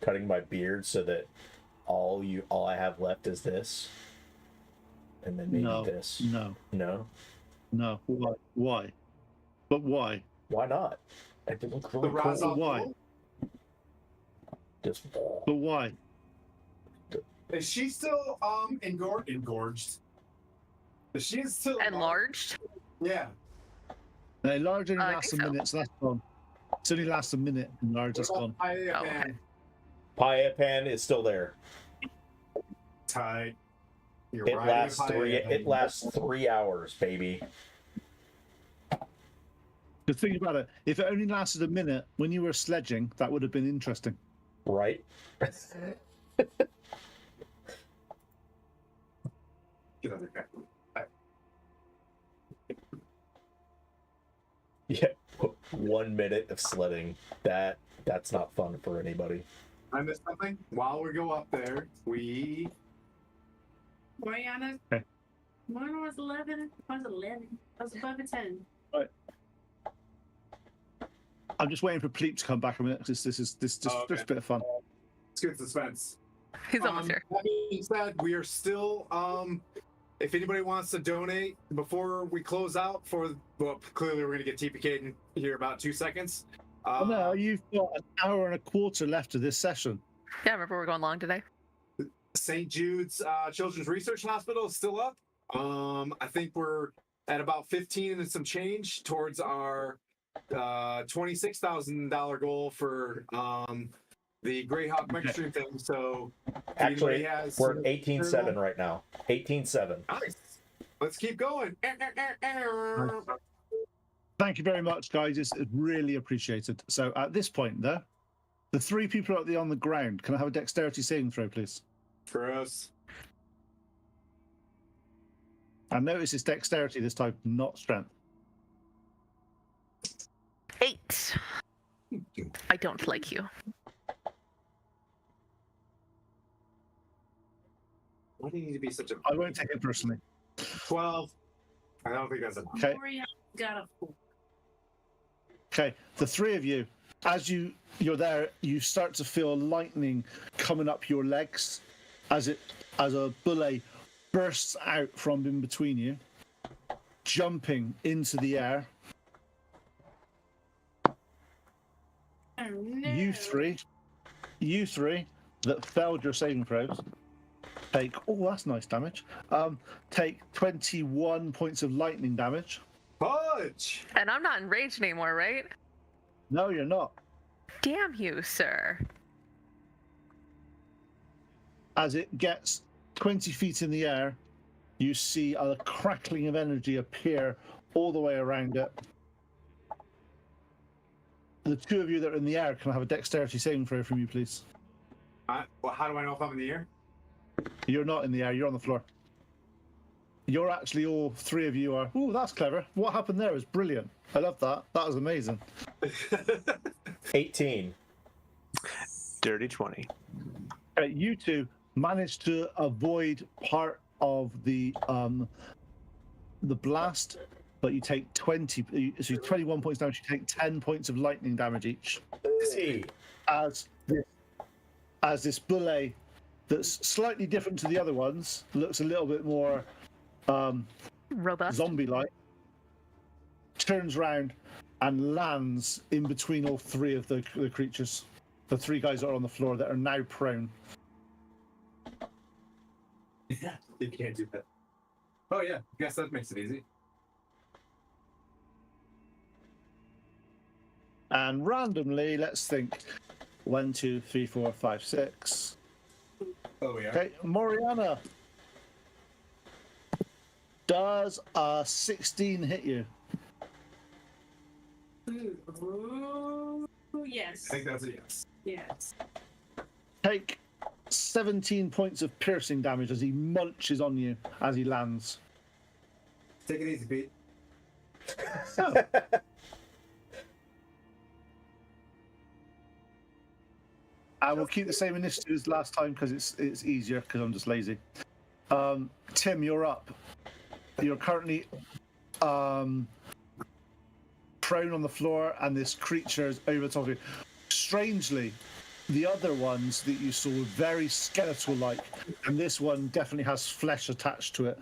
beard so that all I have left is this, and then maybe No, this. no, No. no. Why? Why? But why? Why not? It didn't look really The Raz cool. al Why? Ghul? Just But why? Is she still engorged? Is she still Enlarged? Yeah. No, large only I lasts a think so. minute, so that's gone. It only lasts a minute, and large that's What gone. about Paella Oh, okay. Pan? Paella Pan is still there. Tight. You're It riding a lasts Paella Pan. It lasts 3 hours, baby. The thing about it, if it only lasted a minute when you were sledging, that would have been interesting. Right? Get under there. Yeah. 1 minute of sledding. That's not fun for anybody. I missed something. While we go up there, Mariana. Okay. Mine was 11. I was 11. I was above a 10. I'm just waiting for Pleep to come back a minute because this is just Oh, okay. just a bit of fun. it's good suspense. He's almost here. That being said, we are still if anybody wants to donate before we close out well, clearly we're gonna get TPK'd in here about 2 seconds. Oh, no, you've got an hour and a quarter left of this session. Yeah, remember we're going long today? St. Jude's Children's Research Hospital is still up. I think we're at about 15 and some change towards our $26,000 goal for the Greyhawk Mega-Stream thing. So if Actually, anybody has we're at 18.7 right now. 18.7. Nice. Let's keep going. Thank you very much, guys. It's really appreciated. So at this point, though, the 3 people on the ground, can I have a dexterity saving throw, please? Gross. And notice it's dexterity this time, not strength. 8. I don't like you. Why do you need to be such a I won't take it personally. 12? I don't think that's enough. Okay. Mariana got a 4. Okay, the 3 of you, as you're there, you start to feel lightning coming up your legs as a bullet bursts out from in between you, jumping into the air. Oh, no. You three that failed your saving throws take, oh, that's nice damage. Take 21 points of lightning damage. Fudge! And I'm not enraged anymore, right? No, you're not. Damn you, sir. As it gets 20 feet in the air, you see a crackling of energy appear all the way around it. The 2 of you that are in the air, can I have a dexterity saving throw from you, please? Well, how do I know if I'm in the air? You're not in the air, you're on the floor. You're actually, all 3 of you are. Ooh, that's clever. What happened there was brilliant. I love that. That was amazing. 18. Dirty 20. You 2 managed to avoid part of the blast, but you take 21 points damage. You take 10 points of lightning damage each. Hey. As this bullet that's slightly different to the other ones, looks a little bit more Robust. zombie-like, turns round and lands in between all 3 of the creatures. The 3 guys that are on the floor that are now prone. Yeah, you can't do that. Oh yeah, guess that makes it easy. And randomly, let's think. 1, 2, 3, 4, 5, 6. Oh yeah. Okay, Moriana. Does a 16 hit you? Ooh, yes. I think that's a yes. Yes. Take 17 points of piercing damage as he munches on you as he lands. Take it easy, Pete. Oh. I will keep the same initiative as last time because it's easier because I'm just lazy. Tim, you're up. You're currently prone on the floor and this creature is over top of you. Strangely, the other ones that you saw were very skeletal-like, and this one definitely has flesh attached to it.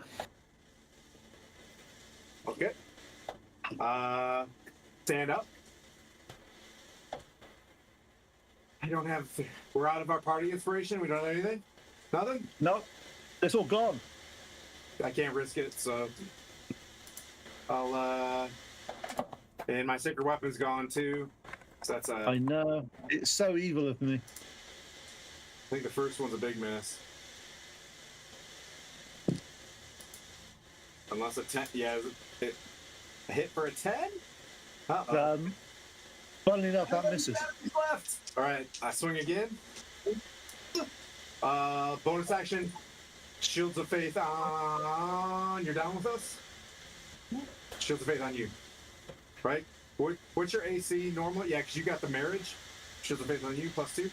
Okay. Stand up. I don't have. We're out of our party inspiration. We don't have anything. Nothing. No, it's all gone. I can't risk it, so I'll. And my sacred weapon's gone too. So that's a. I know. It's so evil of me. I think the first one's a big miss. Unless a 10. Yeah, a hit for a 10? Uh-oh. Funnily enough, that misses. He's left. All right, I swing again. Bonus action. Shields of Faith on. You're down with us? Shields of Faith on you. Right? What's your AC normally? Yeah, because you got the marriage. Shields of Faith on you, +2.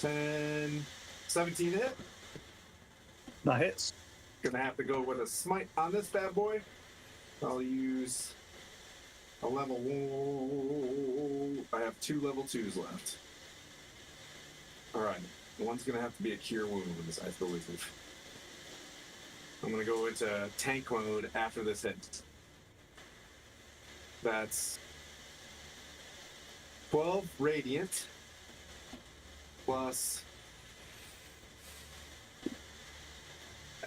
10, 17 to hit. That hits. Gonna have to go with a smite on this bad boy. I'll use a level 1. I have 2 level 2s left. Alright. One's gonna have to be a cure wounds, I believe. I'm gonna go into tank mode after this hit. That's 12 radiant plus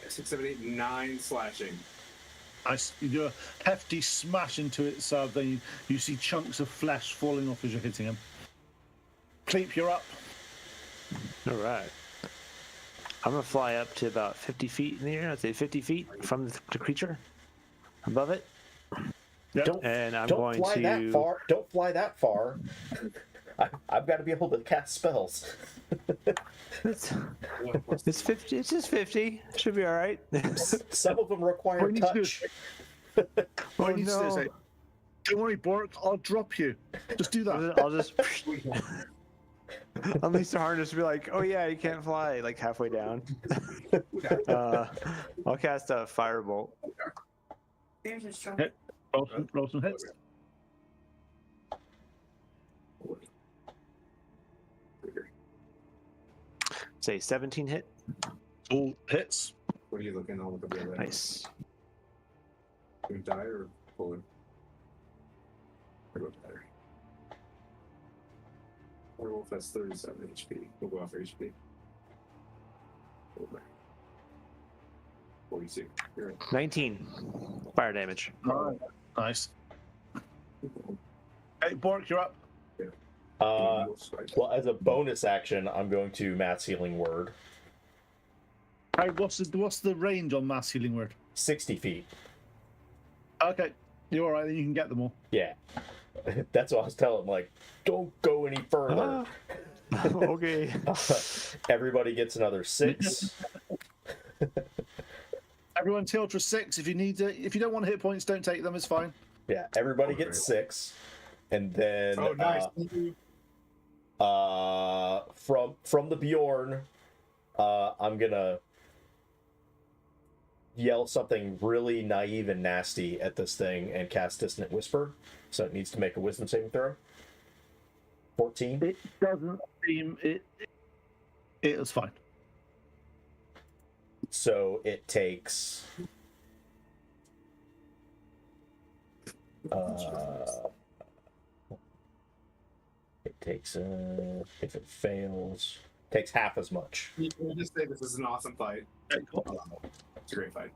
6, 7, 8, 9 slashing. You do a hefty smash into it, so then you see chunks of flesh falling off as you're hitting him. Cleep, you're up. All right. I'm gonna fly up to about 50 feet in the air. I'd say 50 feet from the creature, above it. Yep. And I'm don't going fly to. that far. Don't fly that far. I've got to be able to cast spells. It's 50. It's just 50. Should be all right. Some of them require What you need to do touch. What Oh, you need to do is no. say, don't worry, Bork, I'll drop you. Just do that. I'll just unleash the harness and be like, oh yeah, you can't fly, like halfway down. I'll cast a firebolt. There's a strong. Hit. Roll some hits. Say 17 hit. All hits. What are you looking on with the other? Nice. You die or pull it? Or go better. Werewolf has 37 HP. We'll go off HP. 42. You're right. 19 fire damage. Nice. Hey, Bork, you're up. Well, as a bonus action, I'm going to Matt's Healing Word. Hey, what's the range on mass healing word? 60 feet. Okay, you're all right. Then you can get them all. Yeah. That's what I was telling him, like, don't go any further. Okay. Everybody gets another 6. Everyone's healed for 6. If you need to, if you don't want hit points, don't take them. It's fine. Yeah, everybody gets 6. And then Oh, nice. from the Bjorn, I'm gonna yell something really naive and nasty at this thing and cast Dissonant Whisper. So it needs to make a Wisdom saving throw. 14. It doesn't seem it. It was fine. So it takes. It takes if it fails, takes half as much. We'll just say this is an awesome fight. Okay, cool. It's a great fight.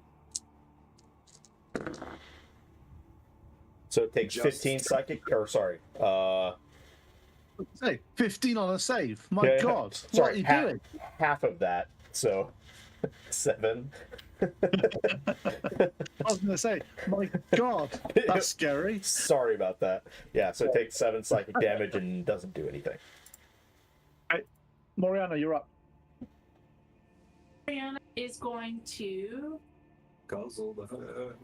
So it takes Just- 15 psychic, or sorry, Hey, 15 on a save. My yeah, God, what are sorry, you half, doing? half of that. So 7. I was going to say, my God, that's scary. Sorry about that. Yeah, so it takes 7 psychic damage and doesn't do anything. Moriana, you're up. Brianna is going to. Guzzle the.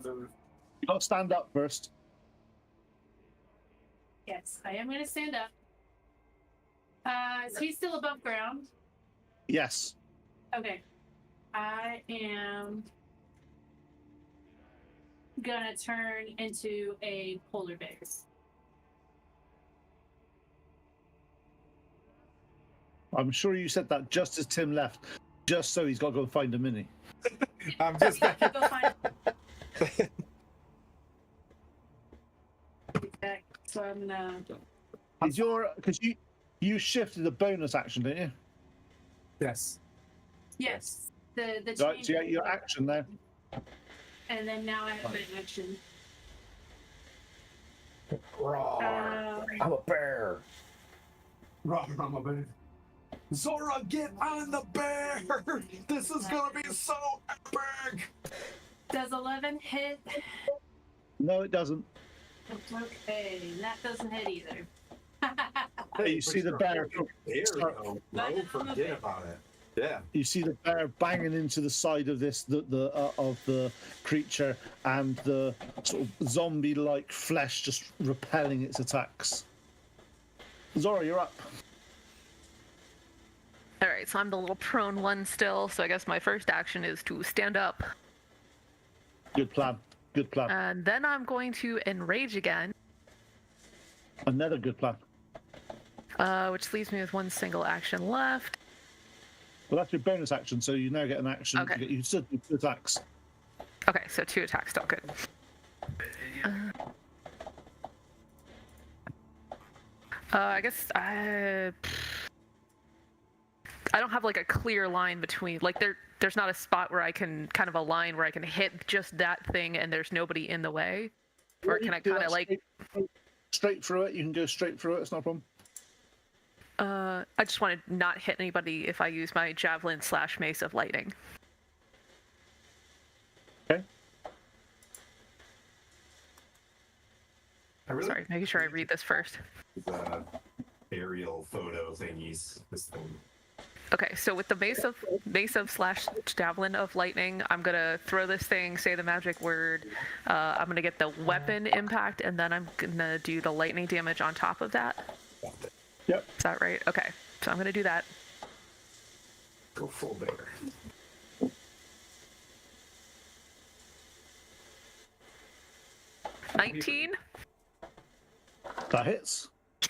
You got to stand up first. Yes, I am going to stand up. Is he still above ground? Yes. Okay. I am gonna turn into a polar bear. I'm sure you said that just as Tim left, just so he's got to go find a mini. I'm just Go find. Okay, so I'm gonna. Is because you shifted the bonus action, didn't you? yes. Yes. The Right, change. so you got your action now. And then now I have an action. Roar. I'm a bear. Zora, get on the bear! This is gonna be so epic! Does 11 hit? No, it doesn't. Okay, that doesn't hit either. Hey, you see the bear. There we go, bro. Forget about it. Yeah. You see the bear banging into the side of the creature, and the sort of zombie-like flesh just repelling its attacks. Zora, you're up. All right, so I'm the little prone one still. So I guess my first action is to stand up, Good plan. Good plan. and then I'm going to enrage again, Another good plan. which leaves me with one single action left. Well, that's your bonus action, so you now get an action. Okay. You still do 2 attacks. Okay, so 2 attacks, still good. I guess I don't have like a clear line between there's not a spot where I can kind of a line where I can hit just that thing and there's nobody in the way, or can I kind of like straight through it? You can go straight through it. It's no problem. I just want to not hit anybody if I use my javelin / mace of lightning. Okay. Sorry, making sure I read this first. The aerial photo thingies. This thing. Okay, so with the mace of / javelin of lightning, I'm gonna throw this thing, say the magic word. I'm gonna get the weapon impact, and then I'm gonna do the lightning damage on top of that. Yep. Is that right? Okay, so I'm gonna do that. Go full bear. 19. That hits.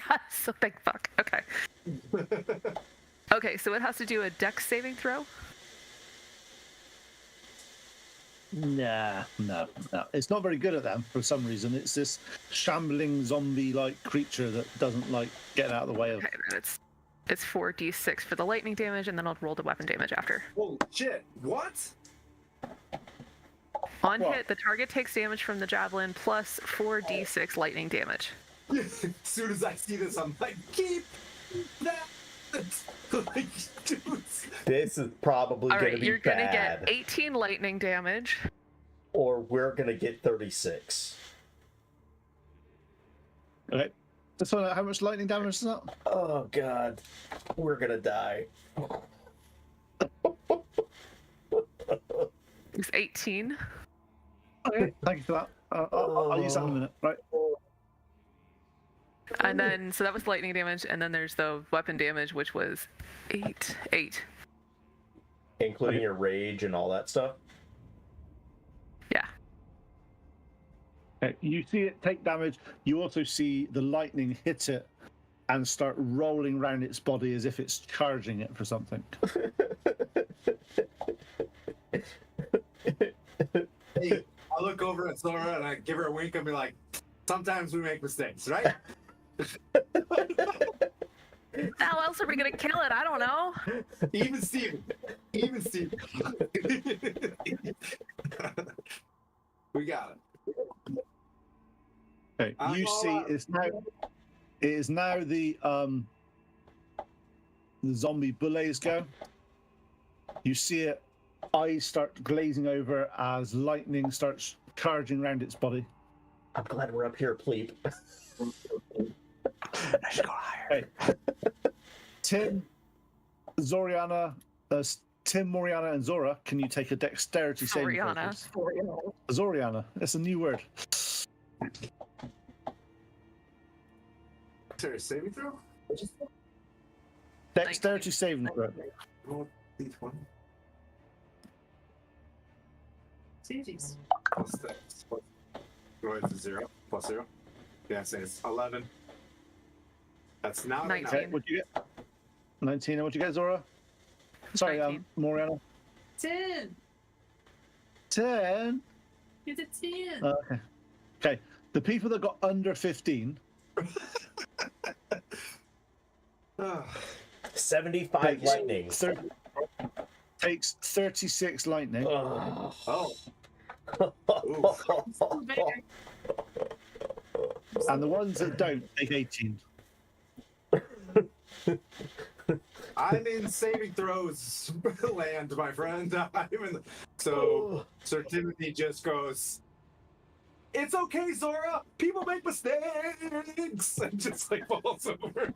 Yes. So thank fuck. Okay. Okay, so it has to do a dex saving throw. Nah, no. It's not very good at them for some reason. It's this shambling zombie-like creature that doesn't like getting out of the way of. Okay, then it's 4d6 for the lightning damage, and then I'll roll the weapon damage after. Holy shit! What? On What? hit, the target takes damage from the javelin plus 4d6 lightning damage. As soon as I see this, I'm like, keep that. Like, dude. This is probably All going right, to be you're bad. gonna get 18 lightning damage. Or we're going to get 36. Okay. Just find out how much lightning damage is that. Oh, God. We're going to die. It's 18. Okay. Thank you for that. I'll use that in a minute. Right. And then, so that was lightning damage, and then there's the weapon damage, which was 8. Including your rage and all that stuff? Yeah. Okay. You see it take damage. You also see the lightning hit it and start rolling around its body as if it's charging it for something. Hey, I look over at Zora and I give her a wink and be like, sometimes we make mistakes, right? How else are we gonna kill it? I don't know. Even Steven. We got it. Okay. You see it is now the zombie bullets go. You see it, eyes start glazing over as lightning starts charging around its body. I'm glad we're up here, Pleep. I should go higher. Okay. Tim, Zoriana, Tim, Moriana, and Zora, can you take a dexterity saving throw, Zoriana. please? Zoriana. That's a new word. Sorry, saving throw? Dexterity saving throw. Roll D20. Jeez. Plus that. Go ahead to 0. Plus 0. Yeah, say it's 11. That's not 19. Okay, what'd you get? 19. And what'd you get, Zora? Sorry, 19. Moriana. 10. 10. It's a 10. Okay. Okay. The people that got under 15 75 takes lightning. takes 36 lightning. Oh. Oh, So big. And the ones that don't take 18. I'm in saving throws land, my friend. So Sir Timothy just goes, "It's okay, Zora. People make mistakes," and just like falls over,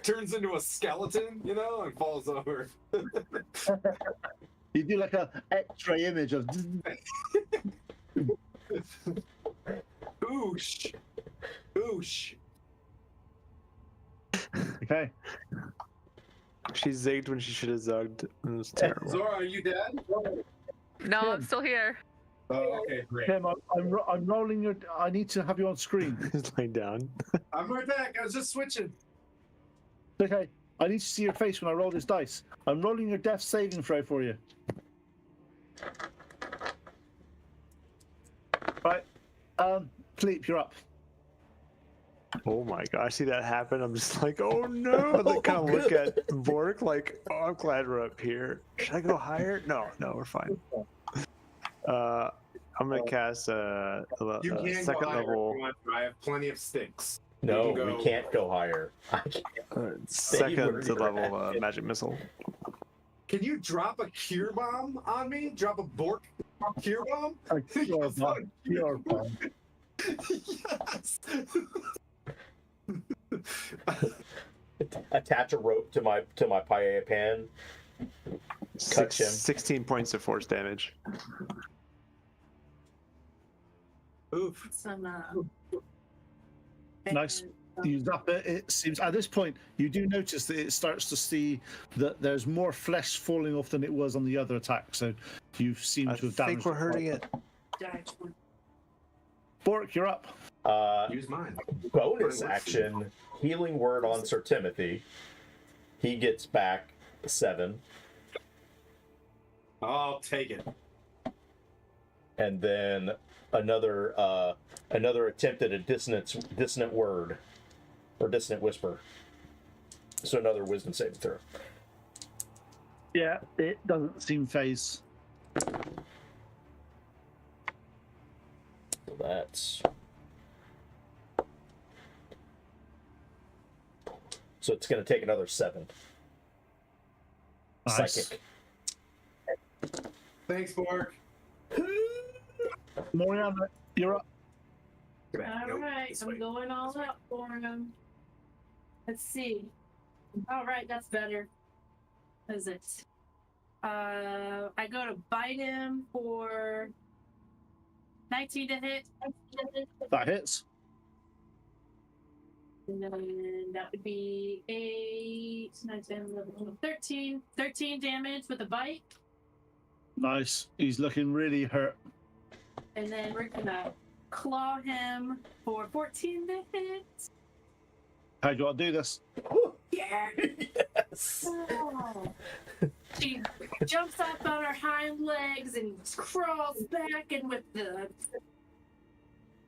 turns into a skeleton, you know, and falls over. You do like a X-ray image of. Oosh, oosh. Okay. She zigged when she should have zugged. It was terrible. Zora, are you dead? No, I'm Tim. still here. Oh, okay, great. Tim, I'm rolling your. I need to have you on screen. He's laying down. I'm right back. I was just switching. Okay. I need to see your face when I roll this dice. I'm rolling your death saving throw for you. Right. Philippe, you're up. Oh my god, I see that happen. I'm just like, oh no. And like kind of look at Bork like, oh, I'm glad we're up here. Should I go higher? No, we're fine. I'm gonna cast a You can second go higher level. if you want to. I have plenty of sticks. No, You can go- we can't go higher. Second where you're level at. magic missile. Can you drop a cure bomb on me? Drop a Bork cure bomb? A cure bomb. Cure bomb. Yes. Attach a rope to my paella pan. Cut him. 16 points of force damage. Oof. Some, Nice. You zap it. It seems at this point you do notice that it starts to see that there's more flesh falling off than it was on the other attack. So you seem I to have damaged. think we're hurting it. Bork, you're up. Use mine. Bonus action, healing word on Sir Timothy. He gets back 7, I'll take it. and then another attempt at a dissonant word or dissonant whisper. So another wisdom saving throw. Yeah, it doesn't seem phase. So that's. So it's going to take another 7. Nice. Psychic. Thanks, Bork. Moriana, you're up. All right, I'm going all out for him. Let's see. All right, that's better. What is it? I go to bite him for 19 to hit. That hits. And then that would be 8, 9, 10, 11, 12, 13. 13 damage with a bite. Nice. He's looking really hurt. And then we're gonna claw him for 14 to hit. How do you want to do this? Yeah. Yes. Oh. She jumps up on her hind legs and crawls back, and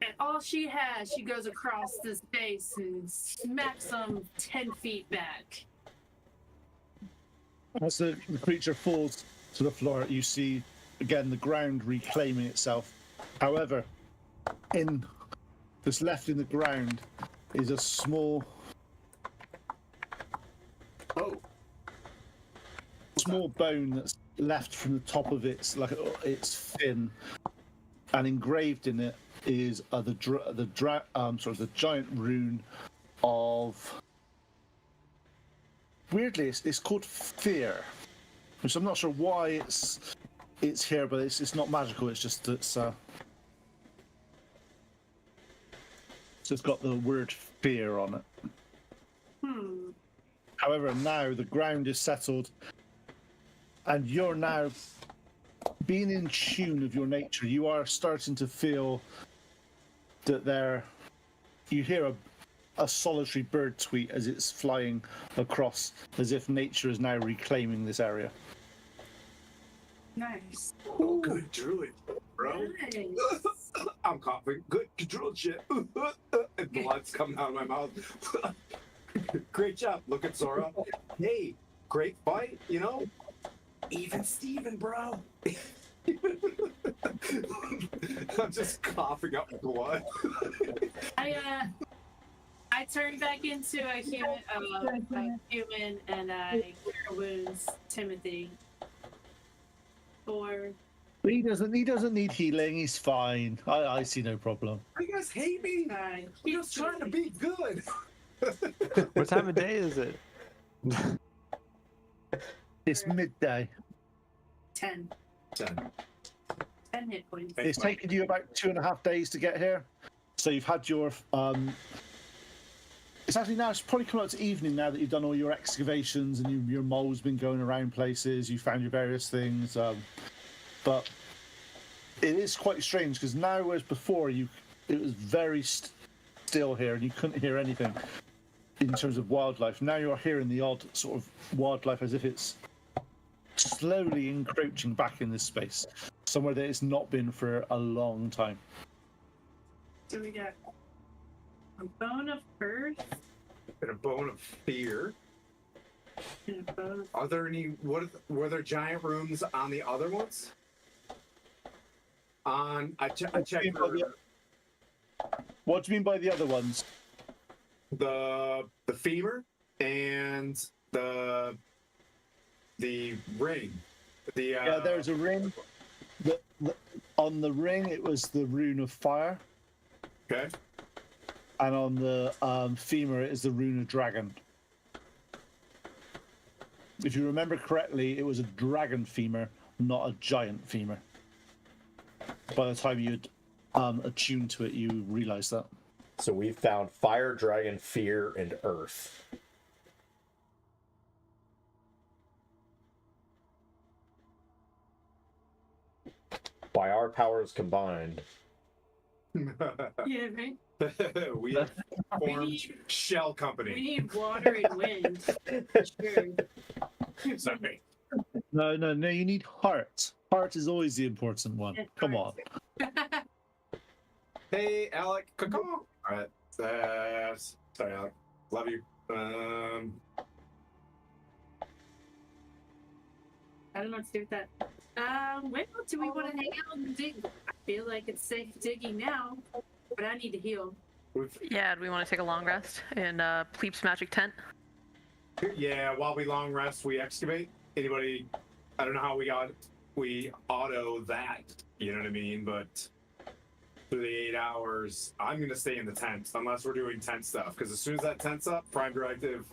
and all she has, she goes across his face and smacks him 10 feet back. As the creature falls to the floor, you see again the ground reclaiming itself. However, in this left in the ground is a small bone that's left from the top of its fin, and engraved in it is the giant rune of. Weirdly, it's called Fear, which I'm not sure why it's here, but it's not magical. It's just so it's got the word Fear on it. However, now the ground is settled, and you're now being in tune of your nature. You are starting to feel that you hear a solitary bird tweet as it's flying across, as if nature is now reclaiming this area. Nice. Oh, good druid, bro. Nice. I'm coughing. Good druid shit. And blood's coming out of my mouth. Great job. Look at Zora. Hey, great fight, you know? Even Steven, bro. I'm just coughing up blood. I turned back into a human and I cure wounds Timothy. Or He doesn't need healing. He's fine. I see no problem. You guys hate me? I'm just trying to be good. What time of day is it? It's midday. 10 hit points. It's taken you about 2.5 days to get here. So you've had your it's actually now, it's probably come up to evening now that you've done all your excavations and your mole's been going around places, you found your various things. But it is quite strange because now, whereas before it was very still here and you couldn't hear anything in terms of wildlife. Now you're hearing the odd sort of wildlife as if it's slowly encroaching back in this space, somewhere that it's not been for a long time. So we got a bone of earth And a bone of fear. and a bone of Are there any? Were there giant runes on the other ones? I checked What do you mean by the other ones? the femur and the ring. Yeah, there's a ring. On the ring, it was the rune of fire, Okay. and on the femur, it is the rune of dragon. If you remember correctly, it was a dragon femur, not a giant femur. By the time you'd attuned to it, you realized that. So we found fire, dragon, fear, and earth. By our powers combined. yeah, right? We have We formed need- Shell We Company. need water and wind. Sure. Sorry. No, you need heart. Heart is always the important one. Yeah, Come on. heart. Hey, Alec. Come on. All right. Sorry, Alec. Love you. I don't know what to do with that. Well, do we want to hang out and dig? I feel like it's safe digging now, but I need to heal. Yeah, do we want to take a long rest in Pleep's magic tent? Yeah, while we long rest, we excavate. Anybody? I don't know how we auto that. You know what I mean? But for the 8 hours, I'm gonna stay in the tent unless we're doing tent stuff. Because as soon as that tent's up, prime directive,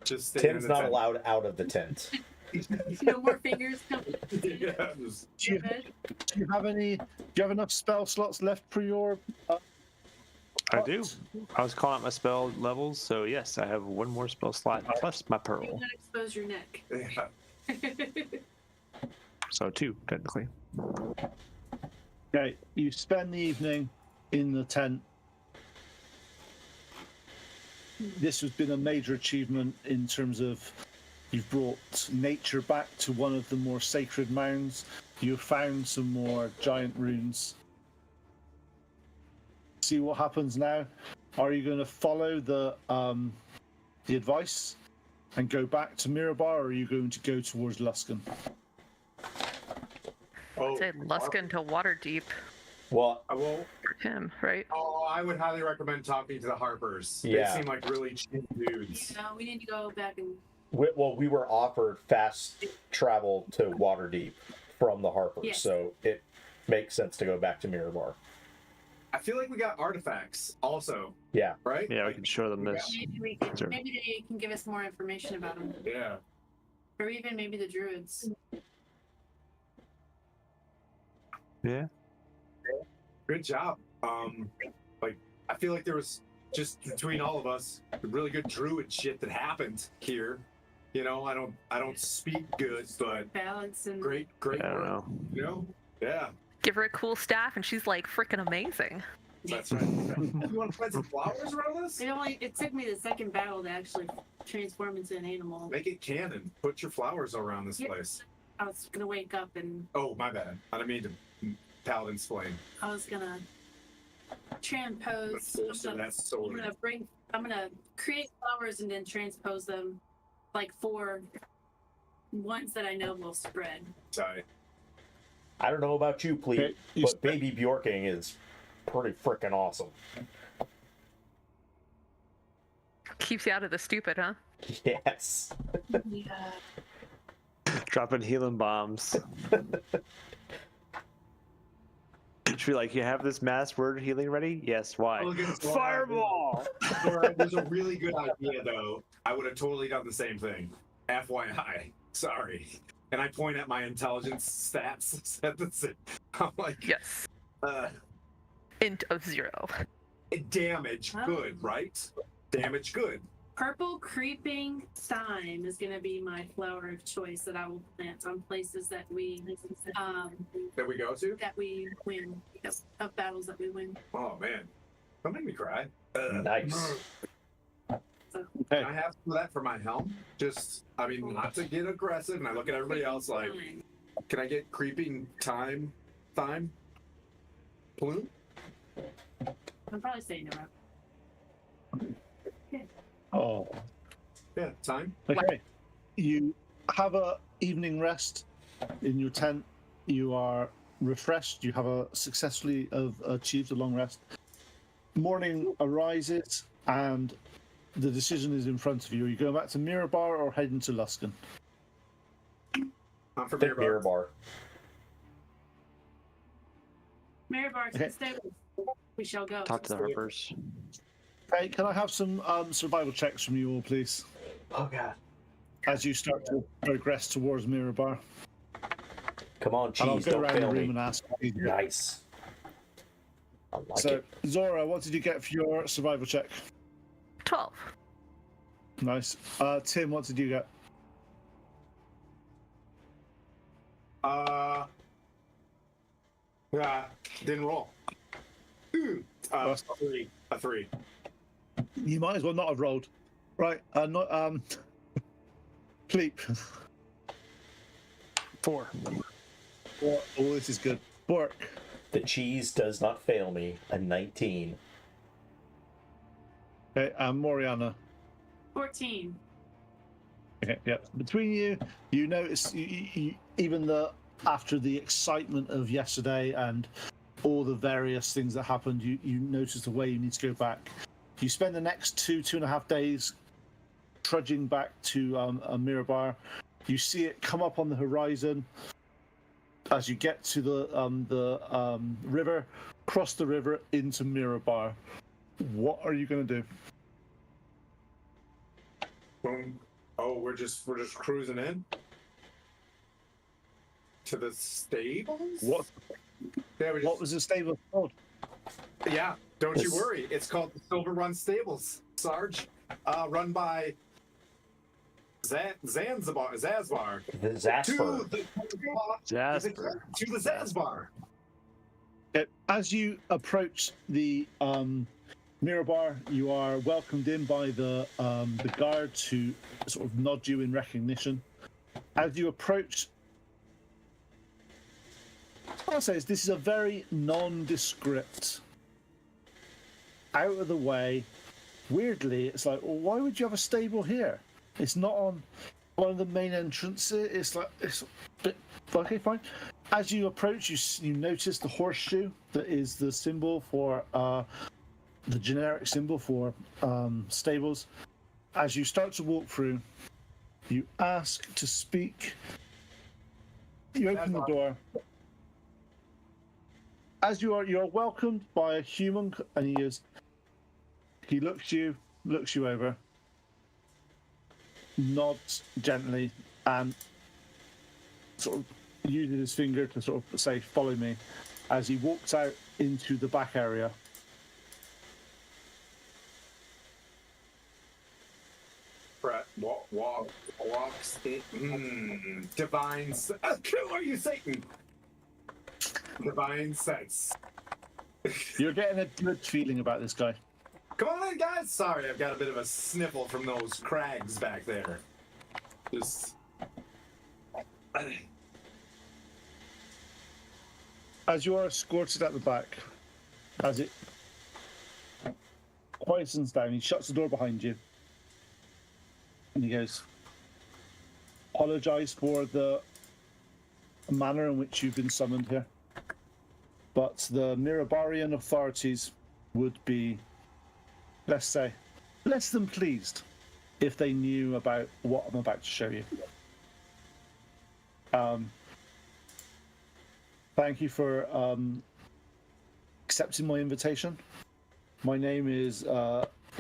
just stay in Tim's the not tent. allowed out of the tent. No more fingers coming. Yeah, just- Do you have enough spell slots left for your? I do. I was calling out my spell levels, so yes, I have one more spell slot plus my Do pearl. not expose your neck. yeah. So 2, technically. Okay, you spend the evening in the tent. This has been a major achievement in terms of you've brought nature back to one of the more sacred mounds. You've found some more giant runes. See what happens now. Are you going to follow the advice and go back to Mirabar, or are you going to go towards Luskan? Oh, I'd say Luskan to Waterdeep Well, I will. for him, right? Oh, I would highly recommend talking to the Harpers. Yeah. They seem like really chill dudes. No, we need to go back and. we were offered fast travel to Waterdeep from the Harpers, Yes. so it makes sense to go back to Mirabar. I feel like we got artifacts also, Yeah. right? Yeah, we can show them this. Sure. Maybe they can give us more information about them, Yeah. or even maybe the druids. Yeah. Good job. Like I feel like there was just between all of us really good druid shit that happened here. You know, I don't speak good, but Balance and great I don't work. know. You know? Yeah. Give her a cool staff, and she's like freaking amazing. That's right. You want to plant some flowers around this? It took me the second battle to actually transform into an animal. Make it canon. Put your flowers around this Yeah. place. I was gonna wake up and Oh, my bad. I didn't mean to paladin explain. I was gonna transpose. That sword. I'm gonna create flowers and then transpose them, like 4 ones that I know will spread. Sorry. I don't know about you, Pleat, Okay, you but baby Bjorking is pretty freaking awesome. Keeps you out of the stupid, huh? Yes. Yeah. Dropping healing bombs. Should be like, you have this mass word healing ready? Yes, why? Look at this Fireball! There's a really good idea, though. I would have totally done the same thing. FYI. Sorry. And I point at my intelligence stats. I'm like, Yes. uh, Int of 0. damage good, right? Damage good. Purple creeping thyme is gonna be my flower of choice that I will plant on places that we That we go to? win of battles that we win. Oh, man. Don't make me cry. Nice. Can I have some of that for my helm? Not to get aggressive, and I look at everybody else like, can I get creeping thyme? Plume? I'm probably saying no. Oh. Yeah, thyme. Okay. You have a evening rest in your tent. You are refreshed. You have successfully achieved a long rest. Morning arises, and the decision is in front of you. Are you going back to Mirabar or heading to Luskan? I'm from Think Mirabar. Mirabar. Mirabar, Okay. stay with us. We shall go. Talk to the harpers. Hey, can I have some survival checks from you all, please, Oh, God. as you start to progress towards Mirabar? Come on, And I'll cheese, go don't around the fail room me. and ask. Nice. I like So, it. Zora, what did you get for your survival check? 12. Nice. Tim, what did you get? Didn't roll. A 3. You might as well not have rolled. Right. Pleep. 4. Oh, this is good. Bork. The cheese does not fail me. A 19. Okay, Moriana. 14. Okay, yeah. Between you, you notice even after the excitement of yesterday and all the various things that happened, you notice the way you need to go back. You spend the next 2.5 days trudging back to Mirabar. You see it come up on the horizon as you get to the river, cross the river into Mirabar. What are you going to do? Boom. Oh, we're just cruising in to the stables. What? Yeah, What was the stable called? Yeah, don't you worry. It's called the Silver Run Stables, Sarge. Run by Zazbar. The Zasper. Jasper. To the Zazbar. As you approach the Mirabar, you are welcomed in by the guards who sort of nod you in recognition. As you approach, what I'll say is this is a very nondescript, out of the way. Weirdly, it's like, well, why would you have a stable here? It's not on one of the main entrances. It's a bit okay, fine. As you approach, you notice the horseshoe that is the symbol for the generic symbol for stables. As you start to walk through, you ask to speak. You open the door. As you are welcomed by a human, and he looks you over, nods gently, and sort of uses his finger to sort of say, "Follow me," as he walks out into the back area. Brett walks in. Divine. Who are you, Satan? Divine sense. You're getting a good feeling about this guy. Come on in, guys. Sorry, I've got a bit of a sniffle from those crags back there. Just. As you are escorted at the back, as it quietens down, he shuts the door behind you. And he goes, apologize for the manner in which you've been summoned here. But the Mirabarian authorities would be, let's say, less than pleased if they knew about what I'm about to show you. Thank you for accepting my invitation. My name is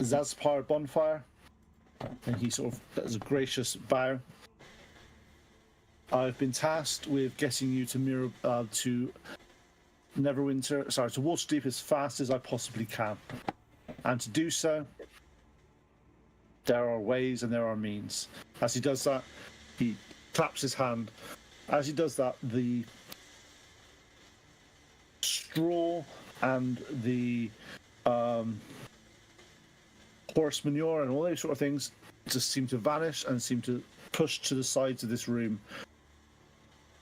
Zazpar Bonfire, and he sort of does a gracious bow. I've been tasked with getting you to Waterdeep as fast as I possibly can, and to do so, there are ways and there are means. As he does that, he claps his hand. As he does that, the straw and the horse manure and all those sort of things just seem to vanish and seem to push to the sides of this room.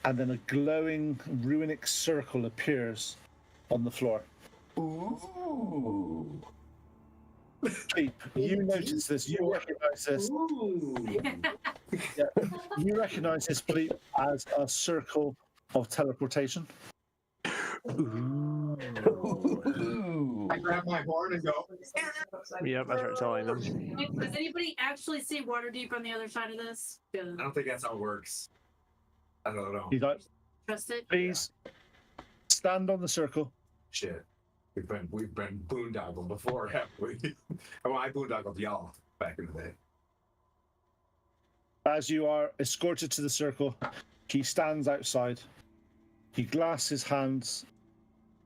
And then a glowing runic circle appears on the floor. Ooh. Peep, you notice this, you recognize this. Yeah, you recognize this, Peep, as a circle of teleportation. Ooh. I grab my horn and go. Yep, I start telling them. Does anybody actually see Waterdeep on the other side of this? I don't think that's how it works. I don't know. He's like, Trust it? please stand on the circle. Shit. We've been boondoggled before, haven't we? Well, I boondoggled y'all back in the day. As you are escorted to the circle, he stands outside. He clasps his hands.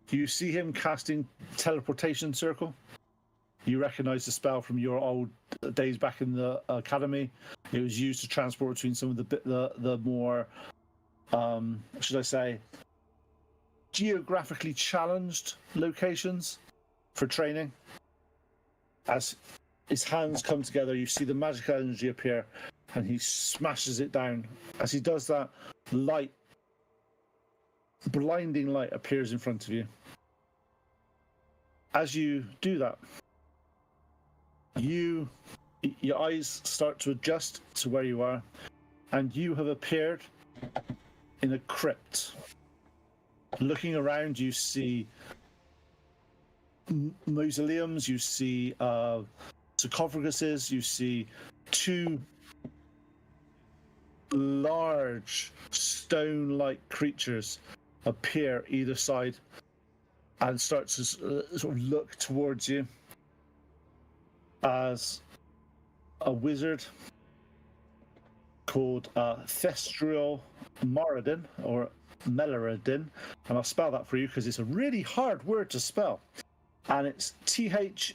You see him casting teleportation circle. You recognize the spell from your old days back in the academy. It was used to transport between some of the more, should I say, geographically challenged locations for training. As his hands come together, you see the magical energy appear, and he smashes it down. As he does that, light, blinding light appears in front of you. As you do that, your eyes start to adjust to where you are, and you have appeared in a crypt. Looking around, you see mausoleums, you see sarcophaguses, you see two large stone-like creatures appear either side and start to sort of look towards you as a wizard called Thestriel Moradin, or Melaradin, and I'll spell that for you because it's a really hard word to spell, and it's ThestrYl,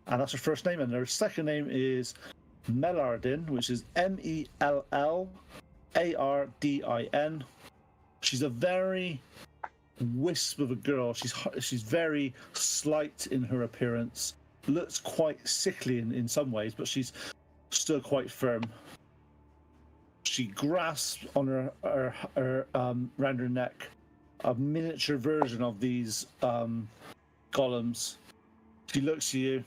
and that's her first name, and her second name is Melardin, which is Mellardin. She's a very wisp of a girl. She's very slight in her appearance, looks quite sickly in some ways, but she's still quite firm. She grasps on her round her neck a miniature version of these golems. She looks at you.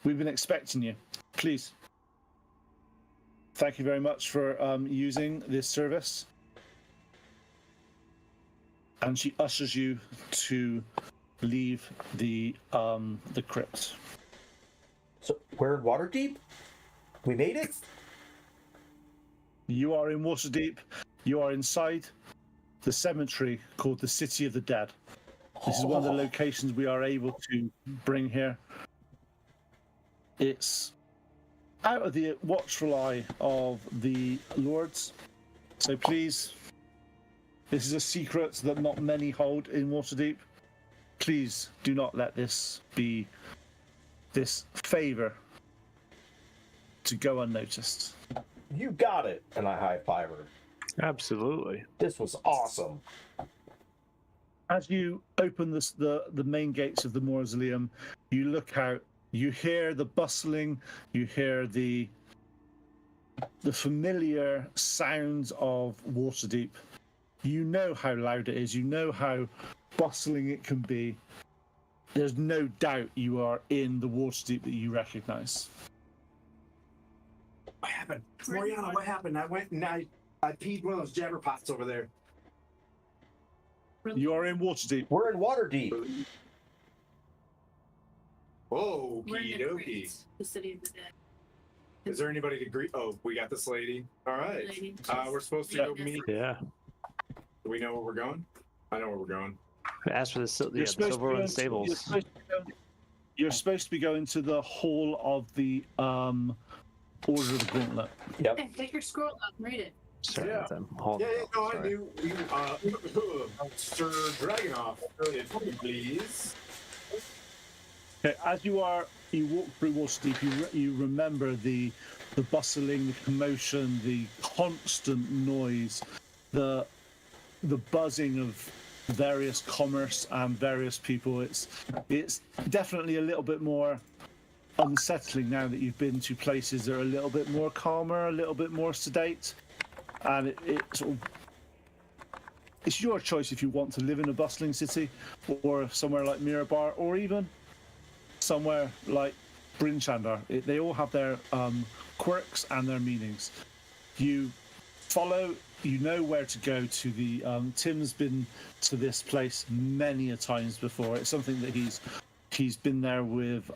We've been expecting you. Please. Thank you very much for using this service. And she ushers you to leave the crypt. So we're in Waterdeep? We made it? You are in Waterdeep. You are inside the cemetery called the City of the Dead. This is one of the locations we are able to bring here. It's out of the watchful eye of the lords. So please, this is a secret that not many hold in Waterdeep. Please do not let this be this favor to go unnoticed. You got it. And I high five her. Absolutely. This was awesome. As you open the main gates of the mausoleum, you look out. You hear the bustling. You hear the familiar sounds of Waterdeep. You know how loud it is. You know how bustling it can be. There's no doubt you are in the Waterdeep that you recognize. What happened? Moriana, what happened? I went and I peed one of those jabber pots over there. You are in Waterdeep. We're in Waterdeep. Whoa, We're in okie the dokie. crypt, the city of the dead. Is there anybody to greet? Oh, we got this lady. All right. Lady. We're supposed to Yeah. go meet. Yeah. Do we know where we're going? I know where we're going. As for the, You're the supposed to Silver go Run into- Stables. You're supposed to be going to the hall of the Order of the Gauntlet. Yep. Hey, take your scroll up and read it. Sorry Yeah. about them. Hold Yeah, on. yeah, no, I Sorry. knew. Sir Dragonoff, if you please. Okay, as you walk through Waterdeep, you remember the bustling, the commotion, the constant noise, the buzzing of various commerce and various people. It's definitely a little bit more unsettling now that you've been to places that are a little bit more calmer, a little bit more sedate, and it's your choice if you want to live in a bustling city or somewhere like Mirabar or even somewhere like BrynShander. They all have their quirks and their meanings. You follow, you know where to go to the Tim's been to this place many a times before. It's something that he's been there with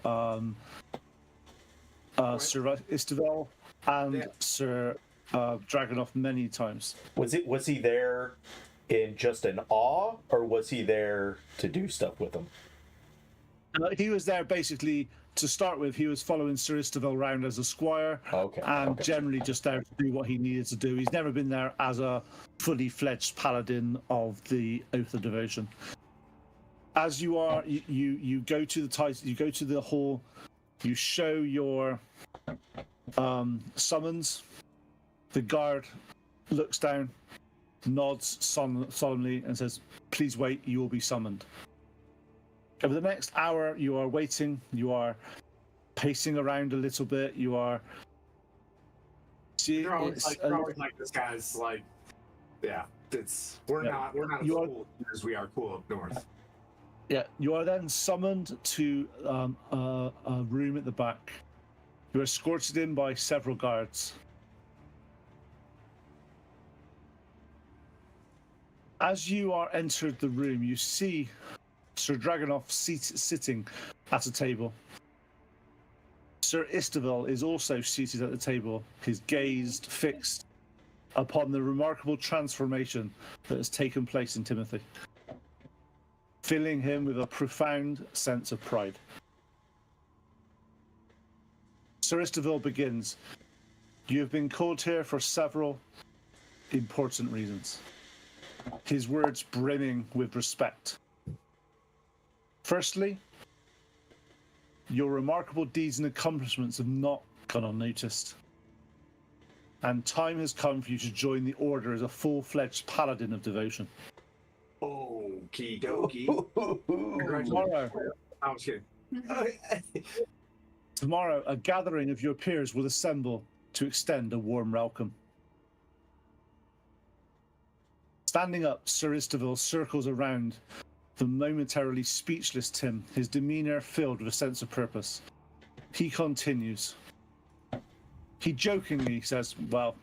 Sir Istavel and Yeah. Sir Dragonoff many times. Was he there in just an awe, or was he there to do stuff with them? He was there basically to start with. He was following Sir Istavel round as a squire, Okay. and okay. generally just there to do what he needed to do. He's never been there as a fully fledged paladin of the Oath of Devotion. As you are, you go to you go to the hall. You show your summons. The guard looks down, nods solemnly, and says, "Please wait. You will be summoned." Over the next hour, you are waiting. You are pacing around a little bit. You are. See, You're always it's like this guy's like, yeah. We're Yeah. not as You are- cool as we are cool up north. Yeah, you are then summoned to a room at the back. You are escorted in by several guards. As you are entered the room, you see Sir Dragonoff sitting at a table. Sir Istavel is also seated at the table, his gaze fixed upon the remarkable transformation that has taken place in Timothy, filling him with a profound sense of pride. Sir Istavel begins. You have been called here for several important reasons. His words brimming with respect. Firstly, your remarkable deeds and accomplishments have not gone unnoticed. And time has come for you to join the Order as a full-fledged paladin of devotion. Okie dokie. Tomorrow, I was kidding. Tomorrow, a gathering of your peers will assemble to extend a warm welcome. Standing up, Sir Istavel circles around the momentarily speechless Tim, his demeanor filled with a sense of purpose. He continues. He jokingly says, "Well,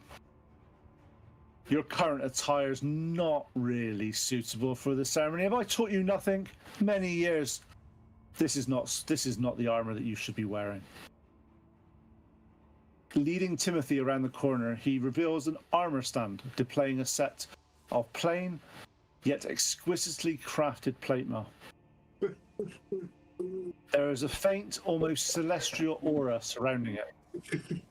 your current attire is not really suitable for the ceremony. Have I taught you nothing? Many years. This is not the armor that you should be wearing." Leading Timothy around the corner, he reveals an armor stand displaying a set of plain yet exquisitely crafted plate mail. There is a faint, almost celestial aura surrounding it.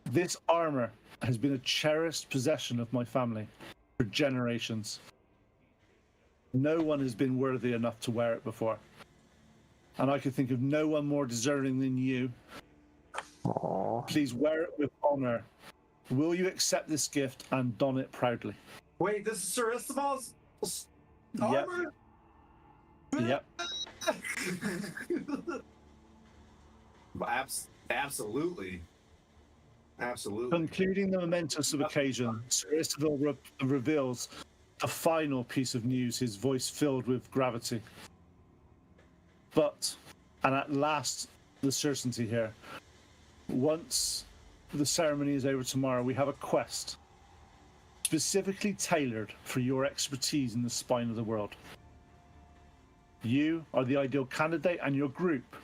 This armor has been a cherished possession of my family for generations. No one has been worthy enough to wear it before. And I could think of no one more deserving than you Aw. Please wear it with honor. Will you accept this gift and don it proudly? Wait, this is Sir Estebal's Yep. armor? Yep. Absolutely. Absolutely. Concluding the momentous occasion, Sir Isabel reveals the final piece of news, his voice filled with gravity. But, and at last, the certainty here. Once the ceremony is over tomorrow, we have a quest specifically tailored for your expertise in the spine of the world. You are the ideal candidate and your group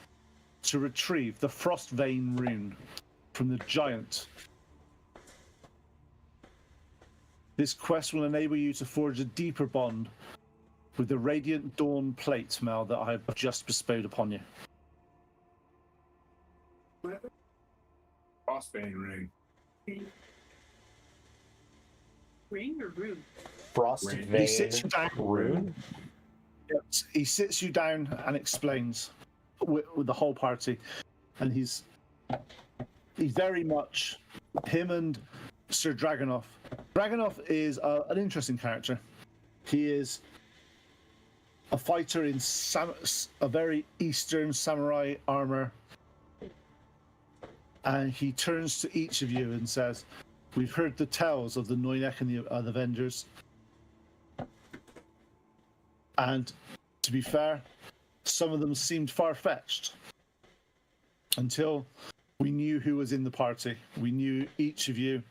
to retrieve the Frost Vein rune from the giant. This quest will enable you to forge a deeper bond with the radiant dawn plate mail that I have just bestowed upon you. Frostbane ring. Ring or room? Frost He Vein sits you down. rune. He sits you down and explains with the whole party, and he's very much him and Sir Dragonov. Dragonov is an interesting character. He is a fighter in a very Eastern samurai armor, and he turns to each of you and says, "We've heard the tales of the Noynek and the Avengers, and to be fair, some of them seemed far-fetched until we knew who was in the party. We knew each of you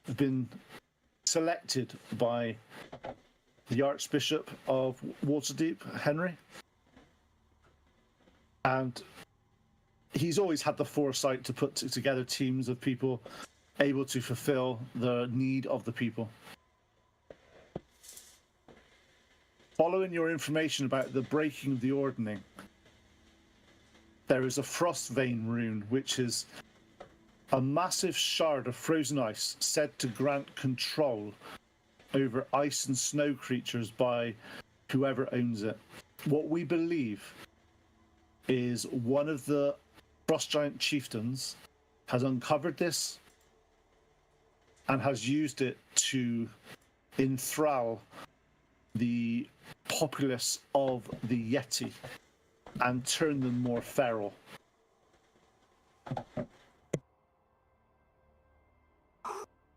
have been selected by the Archbishop of Waterdeep, Henry, and he's always had the foresight to put together teams of people able to fulfill the need of the people. Following your information about the breaking of the ordning, there is a Frost Vein rune, which is a massive shard of frozen ice said to grant control over ice and snow creatures by whoever owns it. What we believe is one of the Frost Giant chieftains has uncovered this and has used it to enthrall the populace of the Yeti and turn them more feral.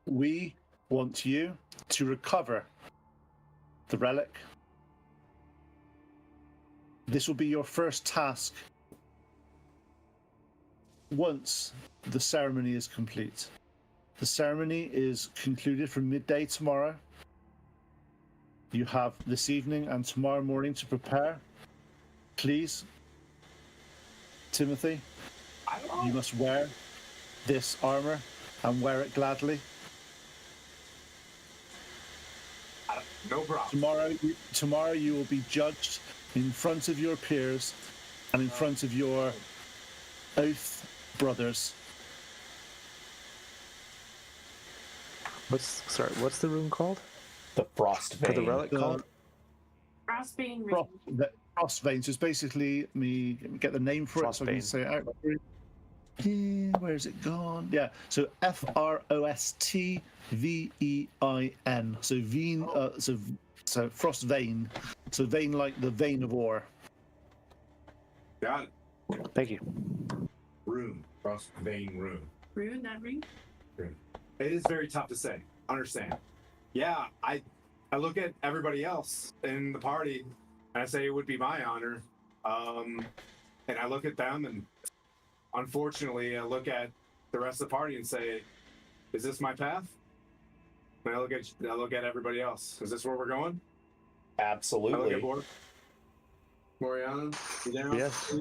We want you to recover the relic. This will be your first task once the ceremony is complete. The ceremony is concluded from midday tomorrow. You have this evening and tomorrow morning to prepare. Please, Timothy, you must wear this armor and wear it gladly. No problem. Tomorrow you will be judged in front of your peers and in front of your oath brothers. What's the rune called? The Frost Or Vein. the relic called? Frostbane ring. Frost veins is basically me get the name for it so I can Frostbane. say it out. Where's it gone? Yeah, so Frostvein. So vein, so frost vein. So vein like the vein of ore. Got it. Thank you. Rune. Frostbane rune. Rune, that ring? It is very tough to say. Understand. Yeah, I look at everybody else in the party and I say it would be my honor. And I look at them and unfortunately I look at the rest of the party and say, is this my path? And I look at everybody else. Is this where we're going? I look Absolutely. at Moriana, you down? Yes.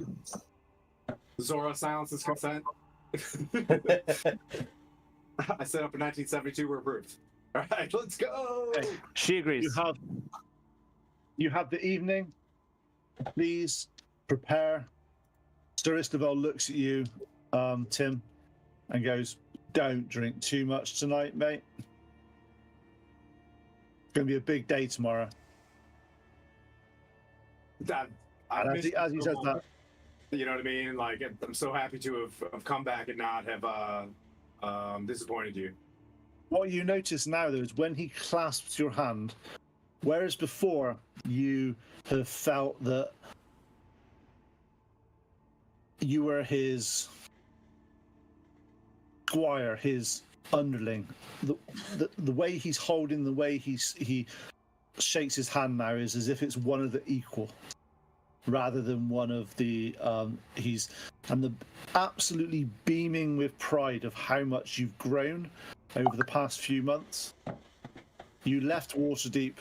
Zora silences consent. I set up in 1972. We're approved. All right, let's go. Okay. She agrees. You have the evening. Please prepare. Sir Istabel looks at you, Tim, and goes, "Don't drink too much tonight, mate. It's going to be a big day tomorrow." Dad, And as he says that, You know what I mean? Like, I'm so happy to have come back and not have disappointed you. What you notice now, though, is when he clasps your hand, whereas before you have felt that you were his squire, his underling, the way he's holding, the way he shakes his hand now is as if it's one of the equal, rather than one of the absolutely beaming with pride of how much you've grown over the past few months. You left Waterdeep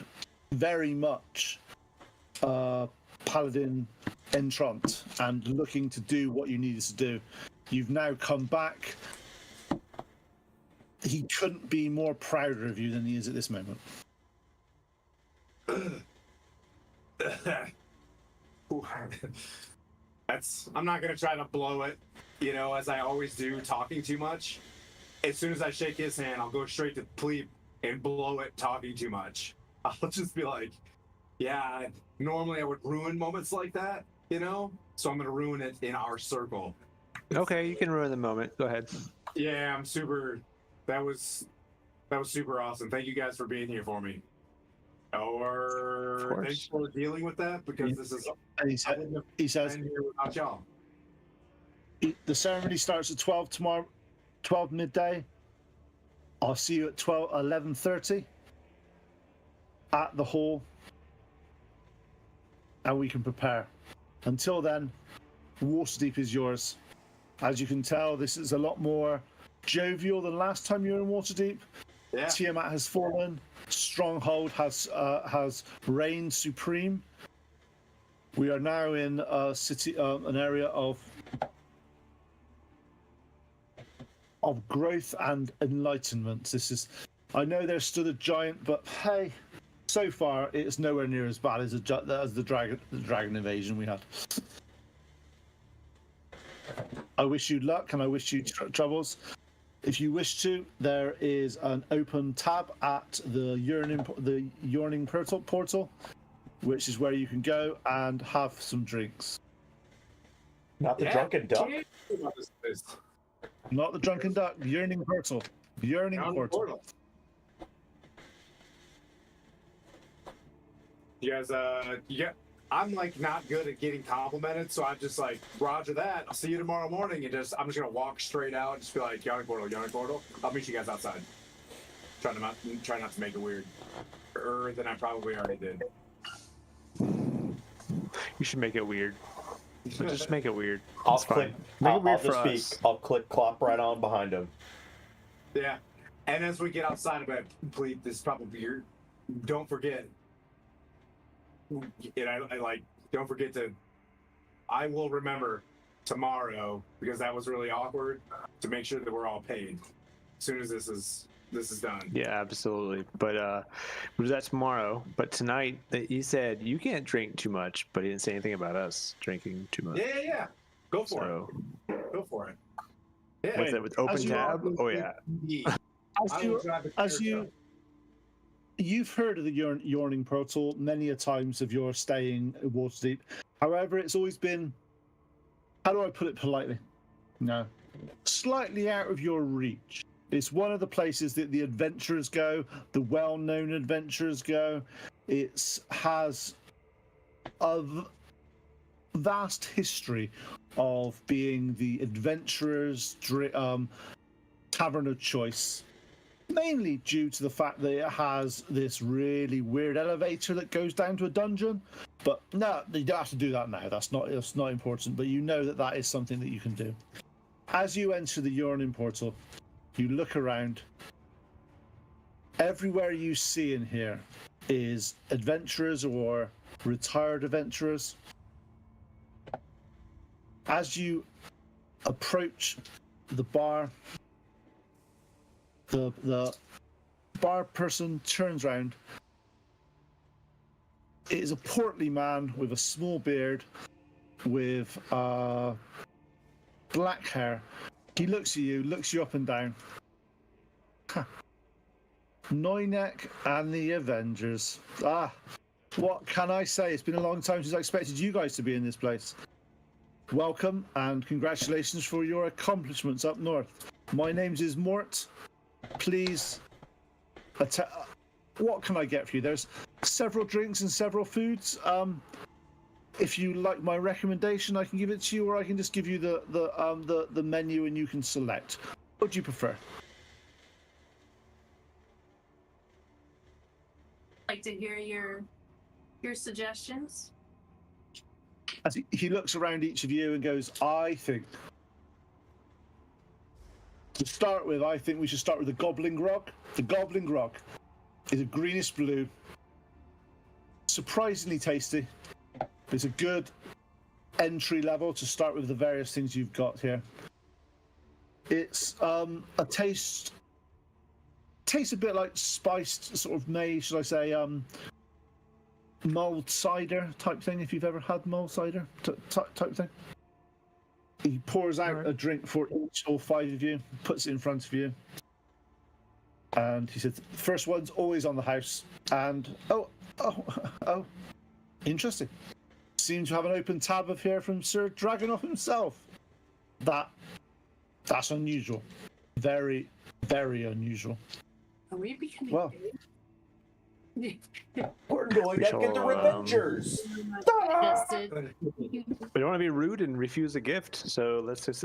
very much paladin entrant and looking to do what you needed to do. You've now come back. He couldn't be more prouder of you than he is at this moment. I'm not gonna try to blow it, as I always do, talking too much. As soon as I shake his hand, I'll go straight to Pleep and blow it talking too much. I'll just be like, yeah, normally I would ruin moments like that, so I'm gonna ruin it in our circle. Okay, you can ruin the moment. Go ahead. Yeah, I'm super. That was super awesome. Thank you guys for being here for me. Or thanks for dealing with that, because this is. And he says, here without y'all. The ceremony starts at 12 tomorrow, 12 midday. I'll see you at 11:30 at the hall, and we can prepare. Until then, Waterdeep is yours. As you can tell, this is a lot more jovial than last time you were in Waterdeep. Yeah. Tiamat has fallen. Stronghold has reigned supreme. We are now in a city, an area of growth and enlightenment. I know there's still a giant, but hey, so far it's nowhere near as bad as the dragon invasion we had. I wish you luck, and I wish you troubles. If you wish to, there is an open tab at the Yawning portal, which is where you can go and have some drinks. Not the drunken duck. Not the drunken duck. Yearning portal. Yearning portal. You guys, I'm like not good at getting complimented, so I'm just like, Roger that. I'll see you tomorrow morning, and I'm just gonna walk straight out and just be like, Yawning portal. I'll meet you guys outside. Try not to make it weird, than I probably already did. You should make it weird. But just make it weird. I'll It's fine. click. Make it weird I'll for just us. I'll click clop right on behind him. Yeah, and as we get outside of it, please, this is probably weird. Don't forget. And I don't forget to. I will remember tomorrow, because that was really awkward, to make sure that we're all paid as soon as this is done. Yeah, absolutely. But we'll do that tomorrow. But tonight, you said you can't drink too much, but he didn't say anything about us drinking too much. Yeah. Go for So, it. Go for it. Yeah. what's that with open tab? Oh yeah. You've heard of the Yawning portal many a times of your staying at Waterdeep. However, it's always been, how do I put it politely? No, slightly out of your reach. It's one of the places that the adventurers go, the well-known adventurers go. It has a vast history of being the adventurers' tavern of choice. Mainly due to the fact that it has this really weird elevator that goes down to a dungeon. But no, you don't have to do that now. That's not important. But you know that is something that you can do. As you enter the Yawning portal, you look around. Everywhere you see in here is adventurers or retired adventurers. As you approach the bar, the bar person turns around. It is a portly man with a small beard, with black hair. He looks at you, looks you up and down. Noynek and the Avengers. What can I say? It's been a long time since I expected you guys to be in this place. welcome and congratulations for your accomplishments up north. My name is Mort. Please, what can I get for you? There's several drinks and several foods. If you like my recommendation, I can give it to you, or I can just give you the menu and you can select. What do you prefer? Like to hear your suggestions. As he looks around each of you and goes, I think, to start with, I think we should start with the Goblin Grog. The Goblin Grog is a greenish blue, surprisingly tasty. It's a good entry level to start with the various things you've got here. It's a tastes a bit like spiced, sort of should I say, mulled cider type thing, if you've ever had mulled cider type thing. He pours out a drink for each or 5 of you, puts it in front of you, and he said, first one's always on the house. And oh, interesting. Seems to have an open tab of here from Sir Dragonov himself. That's unusual. Very, very unusual. Are we becoming Well, big? We're going to get the Revengers. Tested. We don't want to be rude and refuse a gift, so let's just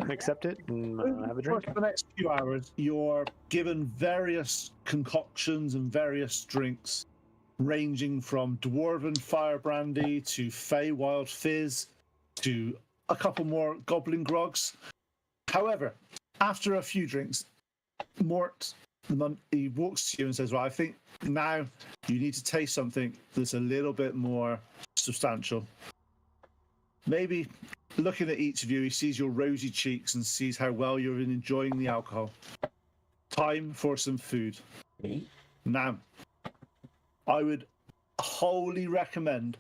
accept it and have a drink. For the next few hours, you're given various concoctions and various drinks, ranging from Dwarven Fire Brandy to Feywild Fizz to a couple more Goblin Grogs. However, after a few drinks, Mort, he walks to you and says, well, I think now you need to taste something that's a little bit more substantial. Maybe looking at each of you, he sees your rosy cheeks and sees how well you're enjoying the alcohol. Time for some food. Me? Now, I would wholly recommend,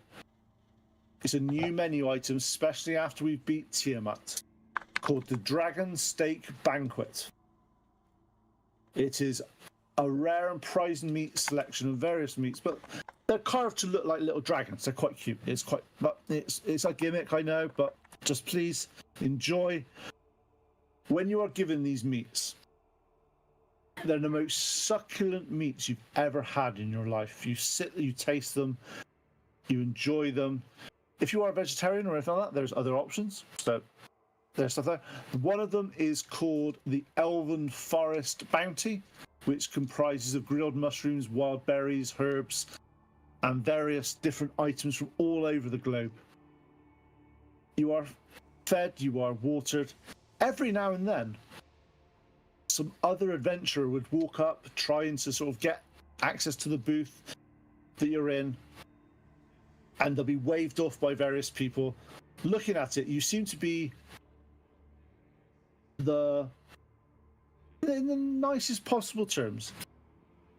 it's a new menu item, especially after we've beat Tiamat, called the Dragon Steak Banquet. It is a rare and prized meat selection of various meats, but they're carved to look like little dragons. They're quite cute. It's a gimmick, I know, but just please enjoy. When you are given these meats, they're the most succulent meats you've ever had in your life. You taste them, you enjoy them. If you are a vegetarian or anything like that, there's other options. So there's stuff there. One of them is called the Elven Forest Bounty, which comprises of grilled mushrooms, wild berries, herbs, and various different items from all over the globe. You are fed, you are watered. Every now and then, some other adventurer would walk up trying to sort of get access to the booth that you're in, and they'll be waved off by various people. Looking at it, you seem to be in the nicest possible terms,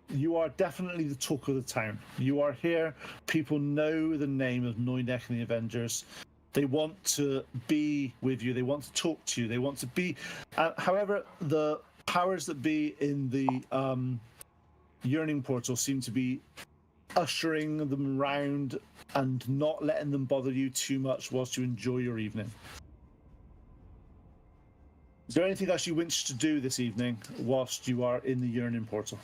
you are definitely the talk of the town. You are here. People know the name of Noynek and the Avengers. They want to be with you. They want to talk to you. They want to be. However, the powers that be in the Yearning Portal seem to be ushering them around and not letting them bother you too much whilst you enjoy your evening. Is there anything else you wish to do this evening whilst you are in the Yearning Portal?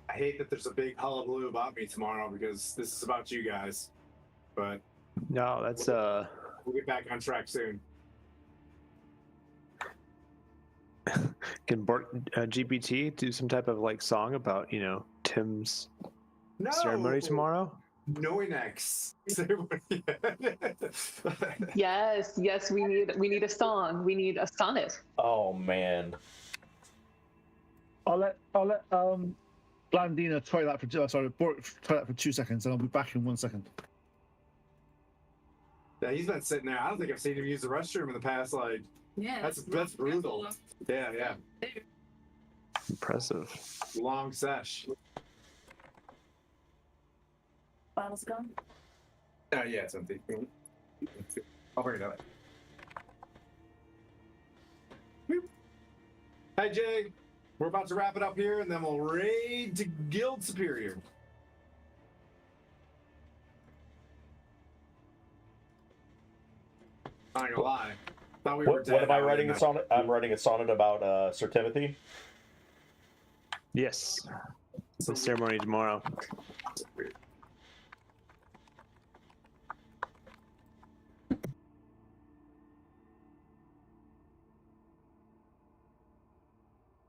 I hate that there's a big hullabaloo about me tomorrow because this is about you guys. But No, that's we'll get back on track soon. Can GPT do some type of like song about Tim's No ceremony tomorrow? Noynex. Yes, we need a song. We need a sonnet. Oh man. I'll let Blandina try that for Bork try that for 2 seconds, and I'll be back in 1 second. Yeah, he's been sitting there. I don't think I've seen him use the restroom in the past. Like, Yeah. that's brutal. Yeah. Impressive. Long sesh. Bottle's gone. Yeah, it's empty. I'll bring it up. Hi, Jay. We're about to wrap it up here, and then we'll raid to Guild Superior. Not gonna lie. Thought we were What dead. am I was writing a not- sonnet? I'm writing a sonnet about Sir Timothy. Yes. The ceremony tomorrow. Weird.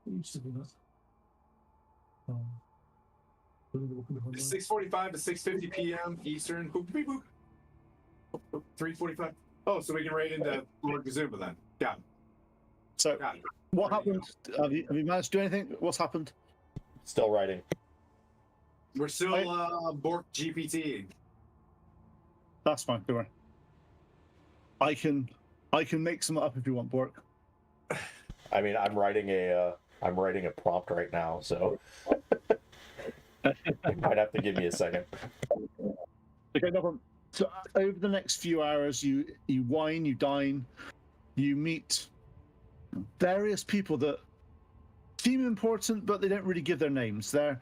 It's 6:45 to 6:50 p.m. Eastern. Boop, beep, boop. 3:45. Oh, so we can raid into Lord Kazuma then. Got it. So, Got it. what happened? Have you managed to do anything? What's happened? Still writing. We're still Bork GPT. That's fine. Don't worry. I can make some up if you want, Bork. I mean, I'm writing a prompt right now, so you might have to give me a second. Okay, no problem. So over the next few hours, you wine, you dine, you meet various people that seem important, but they don't really give their names. They're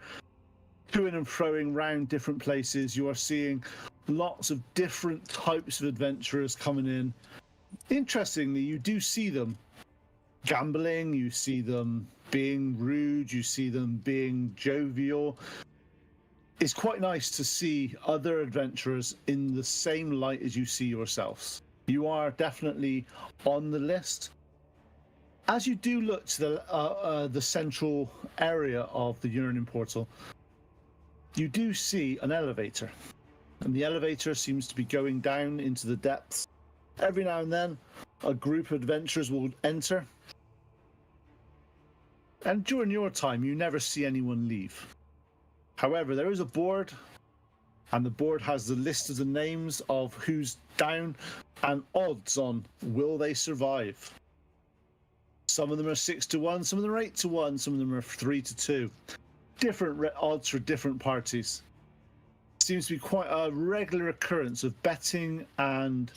to-ing and froing round different places. You are seeing lots of different types of adventurers coming in. Interestingly, you do see them gambling, you see them being rude, you see them being jovial. It's quite nice to see other adventurers in the same light as you see yourselves. You are definitely on the list. As you do look to the central area of the Yearning Portal, you do see an elevator. And the elevator seems to be going down into the depths. Every now and then, a group of adventurers will enter. And during your time, you never see anyone leave. However, there is a board, and the board has the list of the names of who's down and odds on will they survive. Some of them are 6-1, some of them are 8-1, some of them are 3-2. Different odds for different parties. Seems to be quite a regular occurrence of betting and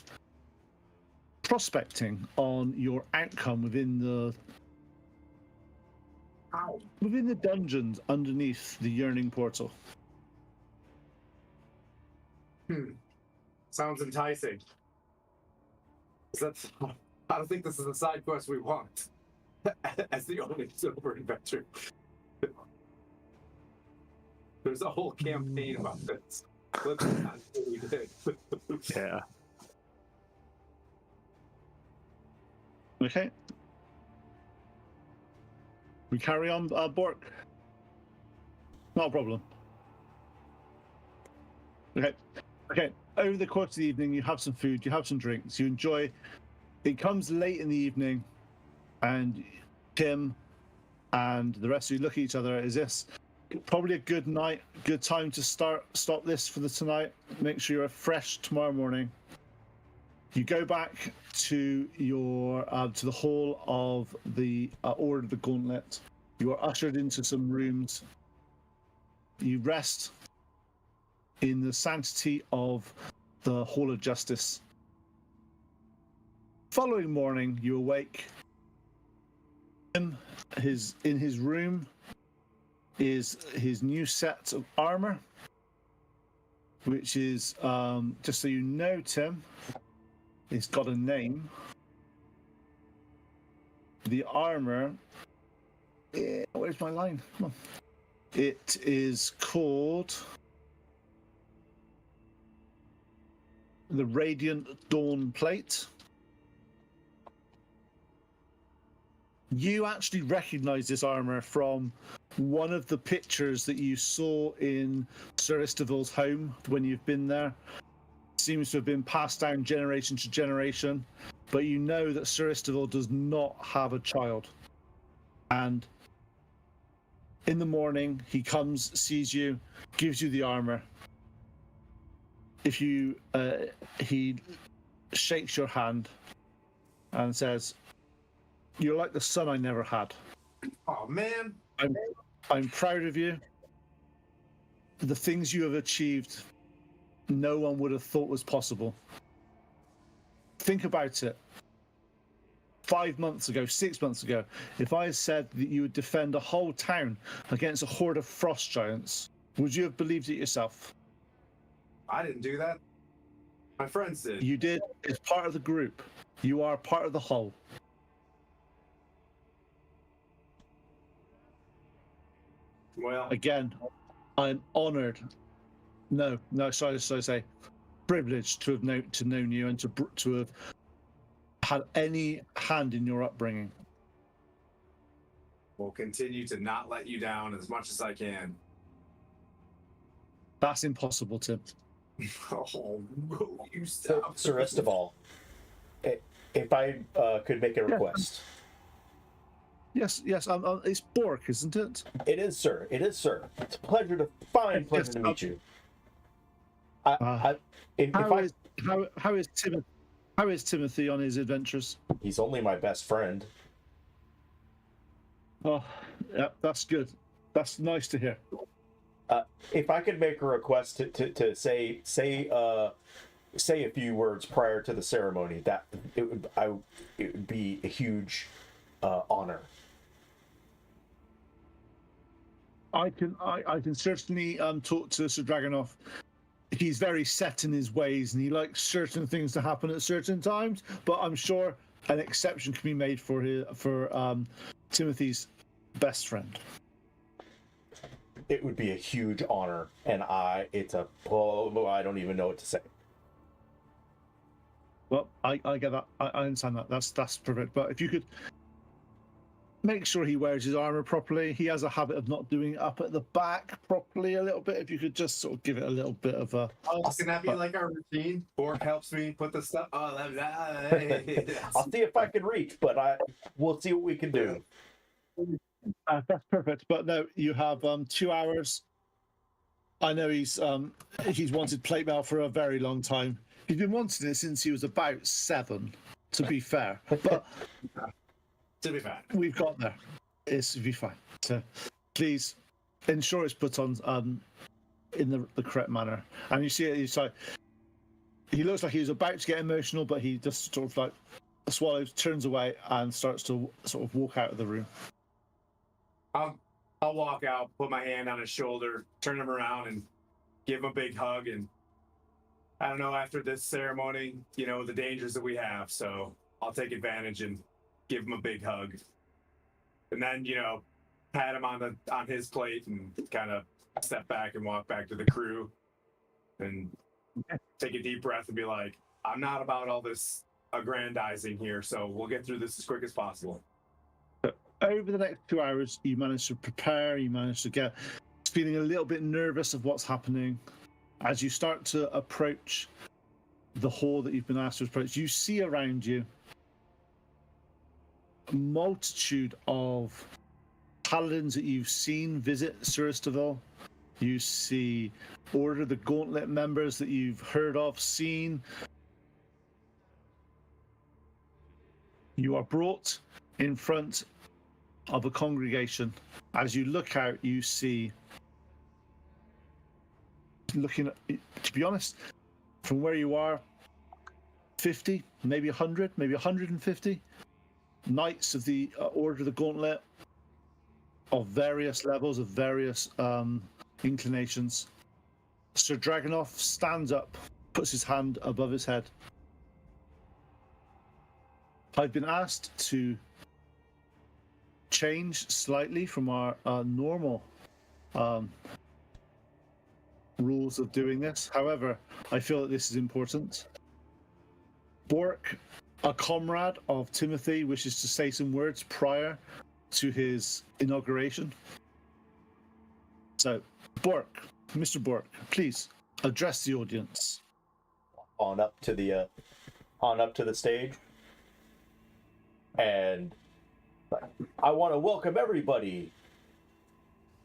prospecting on your outcome within the dungeons underneath the Yearning Portal. Sounds enticing. I don't think this is the side quest we want. As the only silver adventure. There's a whole campaign about this. Let's not do what we did. Yeah. Okay. We carry on, Bork. Not a problem. Okay. Okay. Over the course of the evening, you have some food, you have some drinks, you enjoy. It comes late in the evening, and Tim and the rest of you look at each other. Is this probably a good night, good time to stop this for the tonight? Make sure you're fresh tomorrow morning. You go back to your to the hall of the Order of the Gauntlet. You are ushered into some rooms. You rest in the sanctity of the Hall of Justice. Following morning, you awake. In his room is his new set of armor, which is just so you know, Tim. It's got a name. The armor. Where's my line? Come on. It is called the Radiant Dawn Plate. You actually recognize this armor from one of the pictures that you saw in Sir Istival's home when you've been there. Seems to have been passed down generation to generation, but you know that Sir Istival does not have a child. And in the morning, he comes, sees you, gives you the armor. If you, he shakes your hand and says, "You're like the son I never had. Oh man, I'm proud of you. The things you have achieved, no one would have thought was possible. Think about it. 5 months ago, 6 months ago, if I had said that you would defend a whole town against a horde of frost giants, would you have believed it yourself? I didn't do that. My friends did. You did as part of the group. You are part of the whole. Well, Again, I'm honored. No, sorry to say, privileged to have known you and to have had any hand in your upbringing. we'll continue to not let you down as much as I can. That's impossible, Tim. Oh, you So, stop. Sir Estebal, if I could make a request. Yes. It's Bork, isn't it? It is, sir. It is, sir. It's a pleasure to meet you. How is Timothy on his adventures? He's only my best friend. Oh, yeah, that's good. That's nice to hear. If I could make a request to say a few words prior to the ceremony, that it would be a huge honor. I can certainly talk to Sir Dragonov. He's very set in his ways, and he likes certain things to happen at certain times. But I'm sure an exception can be made for Timothy's best friend. It would be a huge honor, and I don't even know what to say. Well, I get that. I understand that. That's perfect. But if you could make sure he wears his armor properly. He has a habit of not doing it up at the back properly a little bit. If you could just sort of give it a little bit of a... Can that be like our routine? Bork helps me put the stuff... Oh, I'll see if I can reach, but we'll see what we can do. That's perfect. But no, you have 2 hours. I know he's wanted plate mail for a very long time. He's been wanting it since he was about 7, to be fair. But... To be fair, we've got there. It's to be fine. So please ensure it's put on in the correct manner. And you see it, he looks like he was about to get emotional, but he just sort of like swallows, turns away, and starts to sort of walk out of the room. I'll walk out, put my hand on his shoulder, turn him around, and give him a big hug. And I don't know, after this ceremony, the dangers that we have. So I'll take advantage and give him a big hug, and then pat him on his plate and kind of step back and walk back to the crew and take a deep breath and be like, I'm not about all this aggrandizing here, so we'll get through this as quick as possible. Over the next 2 hours, you manage to prepare, you manage to get feeling a little bit nervous of what's happening. As you start to approach the hall that you've been asked to approach, you see around you a multitude of paladins that you've seen visit Suristaville. You see Order of the Gauntlet members that you've heard of, seen. You are brought in front of a congregation. As you look out, you see, to be honest, from where you are, 50, maybe 100, maybe 150 knights of the Order of the Gauntlet of various levels, of various inclinations. Sir Dragonov stands up, puts his hand above his head. I've been asked to change slightly from our normal rules of doing this. However, I feel that this is important. Bork, a comrade of Timothy, wishes to say some words prior to his inauguration. So, Bork, Mr. Bork, please address the audience. On up to the stage, and I want to welcome everybody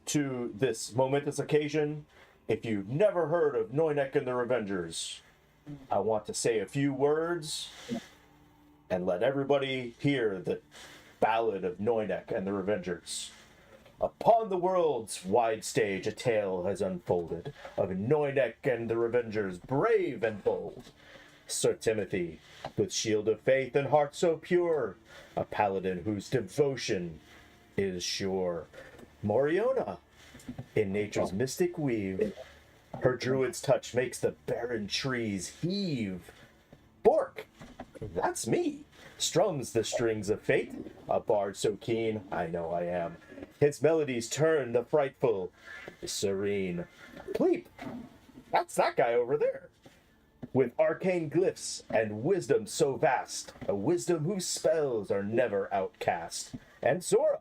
to this momentous occasion. If you've never heard of Noynek and the Revengers, I want to say a few words and let everybody hear the ballad of Noynek and the Revengers. Upon the world's wide stage, a tale has unfolded of Noynek and the Revengers, brave and bold. Sir Timothy, with shield of faith and heart so pure, a paladin whose devotion is sure. Moriona, in nature's mystic weave, her druid's touch makes the barren trees heave. Bork, that's me, strums the strings of fate, a bard so keen, I know I am. His melodies turn the frightful, serene. Pleep, that's that guy over there. With arcane glyphs and wisdom so vast, a wisdom whose spells are never outcast. And Zora,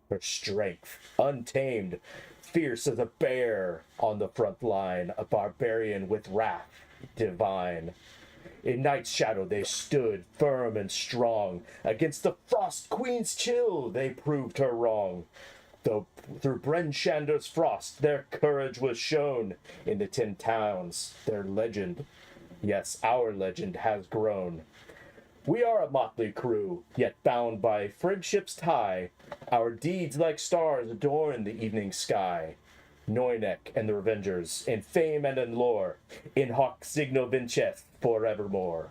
her strength untamed, fierce as a bear on the front line, a barbarian with wrath divine. In night's shadow they stood firm and strong, against the Frost Queen's chill they proved her wrong. Though through BrynShander's frost their courage was shown, in the 10 towns their legend, yes, our legend has grown. We are a motley crew, yet bound by friendship's tie. Our deeds like stars adorn the evening sky. Noynek and the Revengers, in fame and in lore, in hoc signo vincet forevermore.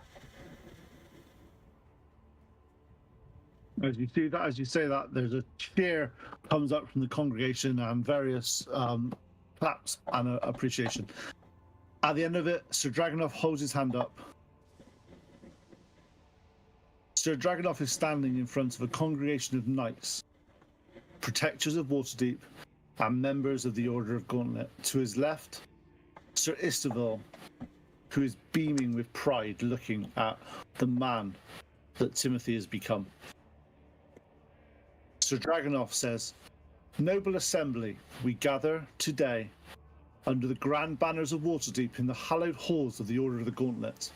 As you see that, as you say that, there's a cheer comes up from the congregation and various claps and appreciation. At the end of it, Sir Dragonov holds his hand up. Sir Dragonov is standing in front of a congregation of knights, protectors of Waterdeep, and members of the Order of Gauntlet. To his left, Sir Istavil, who is beaming with pride, looking at the man that Timothy has become. Sir Dragonov says, "Noble assembly, we gather today under the grand banners of Waterdeep in the hallowed halls of the Order of the Gauntlet.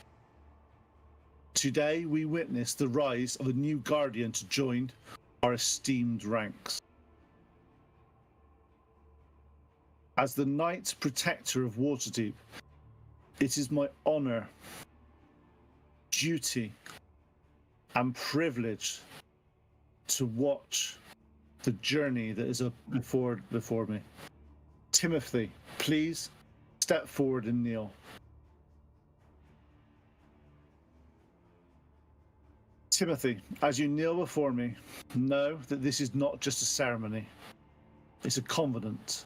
Today we witness the rise of a new guardian to join our esteemed ranks. As the Knight Protector of Waterdeep, it is my honor, duty, and privilege to watch the journey that is up before me. Timothy, please step forward and kneel." Timothy, as you kneel before me, know that this is not just a ceremony. It's a covenant,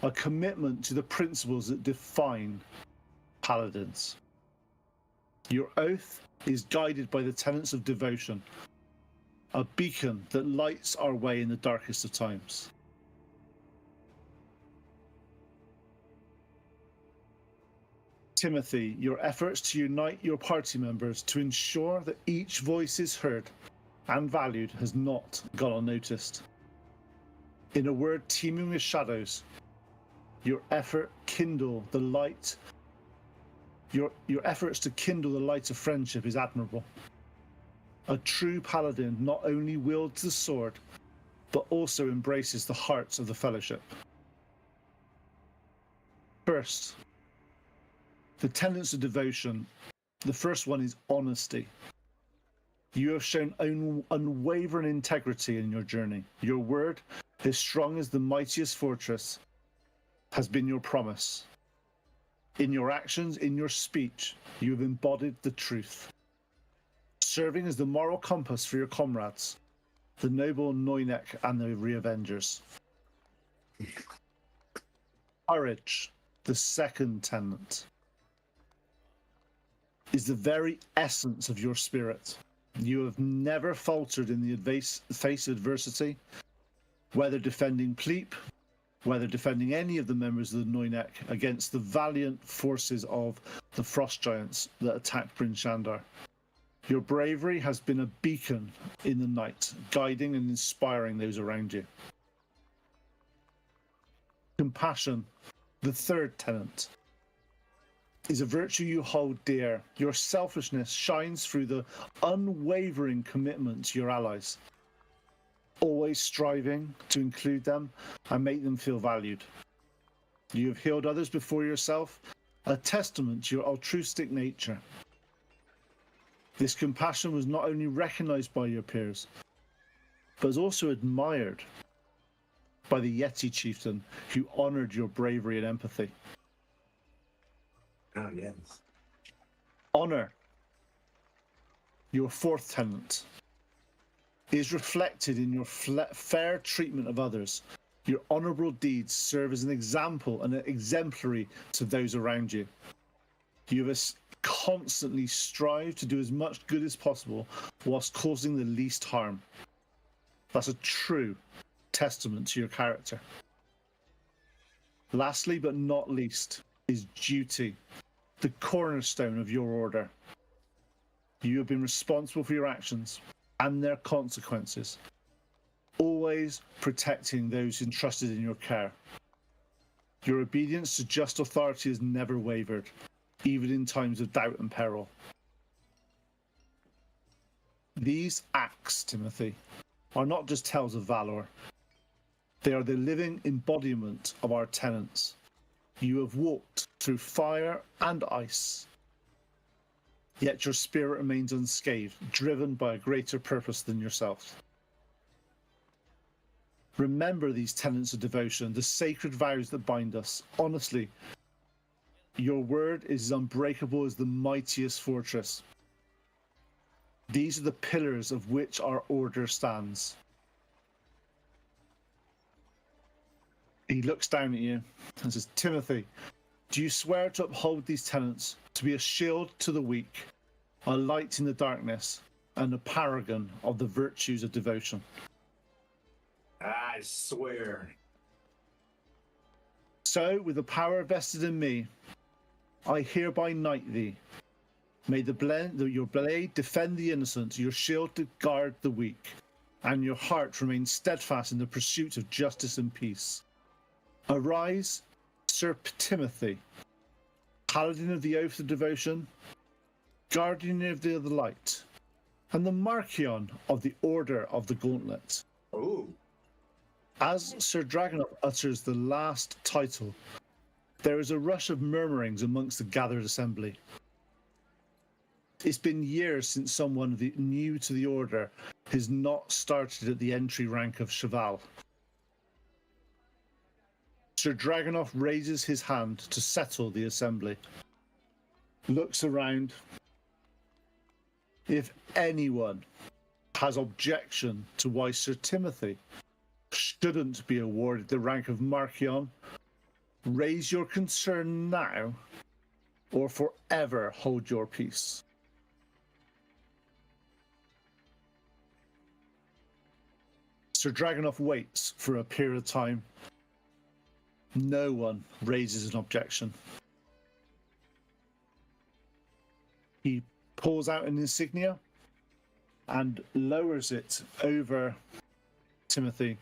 a commitment to the principles that define paladins. Your oath is guided by the tenets of devotion, a beacon that lights our way in the darkest of times. Timothy, your efforts to unite your party members to ensure that each voice is heard and valued has not gone unnoticed. In a world teeming with shadows, your effort kindle the light. Your efforts to kindle the light of friendship is admirable. A true paladin not only wields the sword, but also embraces the hearts of the fellowship. First, the tenets of devotion. The first one is honesty. You have shown unwavering integrity in your journey. Your word, as strong as the mightiest fortress, has been your promise. In your actions, in your speech, you have embodied the truth, serving as the moral compass for your comrades, the noble Noynek and the Reavengers. Courage, the second tenet, is the very essence of your spirit. You have never faltered in the face of adversity, whether defending Pleep, whether defending any of the members of the Noynek against the valiant forces of the Frost Giants that attacked BrynShander. Your bravery has been a beacon in the night, guiding and inspiring those around you. Compassion, the third tenet, is a virtue you hold dear. Your selfishness shines through the unwavering commitment to your allies, always striving to include them and make them feel valued. You have healed others before yourself, a testament to your altruistic nature. This compassion was not only recognized by your peers, but was also admired by the Yeti chieftain who honored your bravery and empathy. Oh, yes. Honor, your fourth tenet, is reflected in your fair treatment of others. Your honorable deeds serve as an example and an exemplary to those around you. You have constantly strive to do as much good as possible whilst causing the least harm. That's a true testament to your character. Lastly, but not least, is duty, the cornerstone of your order. You have been responsible for your actions and their consequences, always protecting those entrusted in your care. Your obedience to just authority has never wavered, even in times of doubt and peril. These acts, Timothy, are not just tales of valor. They are the living embodiment of our tenets. You have walked through fire and ice, yet your spirit remains unscathed, driven by a greater purpose than yourself. Remember these tenets of devotion, the sacred vows that bind us. Honestly, your word is as unbreakable as the mightiest fortress. These are the pillars of which our order stands. He looks down at you and says, Timothy, do you swear to uphold these tenets, to be a shield to the weak, a light in the darkness, and a paragon of the virtues of devotion? I swear. So, with the power vested in me, I hereby knight thee. May your blade defend the innocent, your shield to guard the weak, and your heart remain steadfast in the pursuit of justice and peace. Arise, Sir Timothy, paladin of the oath of devotion, guardian of the light, and the Marchion of the Order of the Gauntlet. Ooh. As Sir Dragonov utters the last title, there is a rush of murmurings amongst the gathered assembly. It's been years since someone new to the Order has not started at the entry rank of Cheval. Sir Dragonov raises his hand to settle the assembly, looks around. If anyone has objection to why Sir Timothy shouldn't be awarded the rank of Marchion, raise your concern now or forever hold your peace. Sir Dragonov waits for a period of time. No one raises an objection. He pulls out an insignia and lowers it over Timothy.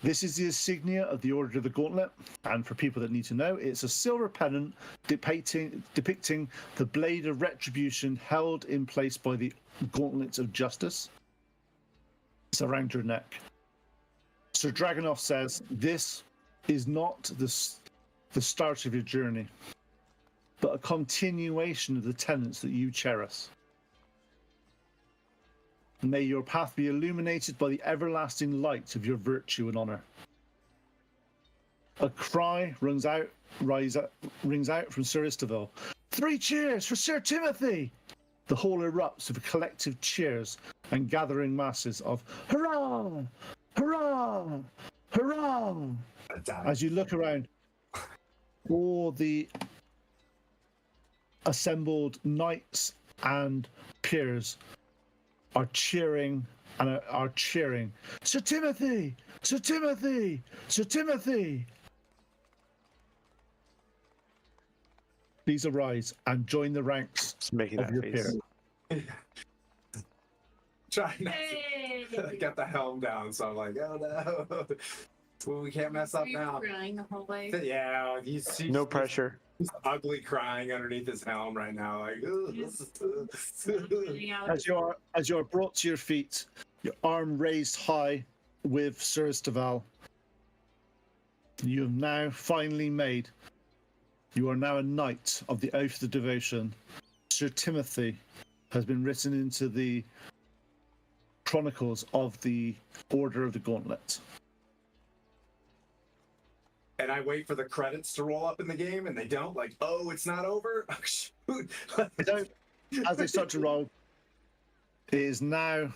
This is the insignia of the Order of the Gauntlet, and for people that need to know, it's a silver pennant depicting the blade of retribution held in place by the Gauntlets of Justice. It's around your neck. Sir Dragonov says, this is not the start of your journey, but a continuation of the tenets that you cherish. May your path be illuminated by the everlasting light of your virtue and honor. A cry rings out from Sir Istaville. 3 cheers for Sir Timothy! The hall erupts with collective cheers and gathering masses of hurrah! Hurrah! Hurrah! As you look around, all the assembled knights and peers are cheering and are cheering. Sir Timothy! Sir Timothy! Sir Timothy! Please arise and join the ranks Just making of that your face. peers. Trying not Hey! to get the helm down, so I'm like, oh no. Well, we can't mess up Were you now. crying the whole way? Yeah, he's No pressure. He's ugly crying underneath his helm right now. Like, Running out. As you are brought to your feet, your arm raised high with Sir Istaville, you have now finally made. You are now a knight of the Oath of Devotion. Sir Timothy has been written into the chronicles of the Order of the Gauntlet. and I wait for the credits to roll up in the game, and they don't. Like, oh, it's not over. Oh, shoot. They don't. As they start to roll, it is now.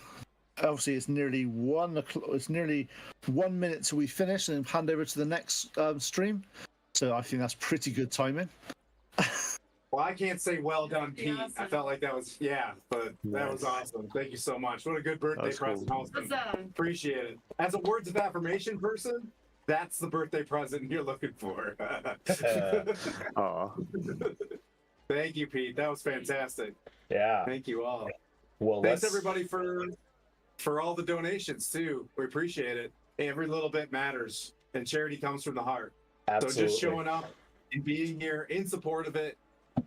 Obviously, it's nearly 1 o'clock. It's nearly 1 minute till we finish and hand over to the next stream. So I think that's pretty good timing. Well, Well, I can't say well done, Yeah, Pete. I awesome. felt like that was, but that was Nice. awesome. Thank you so much. What a good birthday That's cool. present, Austin. Awesome. Appreciate it. As a words of affirmation person, that's the birthday present you're looking for. Aw. Thank you, Pete. That was fantastic. Yeah. Thank you all. Well, Thanks let's everybody for all the donations too. We appreciate it. Every little bit matters, and charity comes from the heart. absolutely. So just showing up and being here in support of it.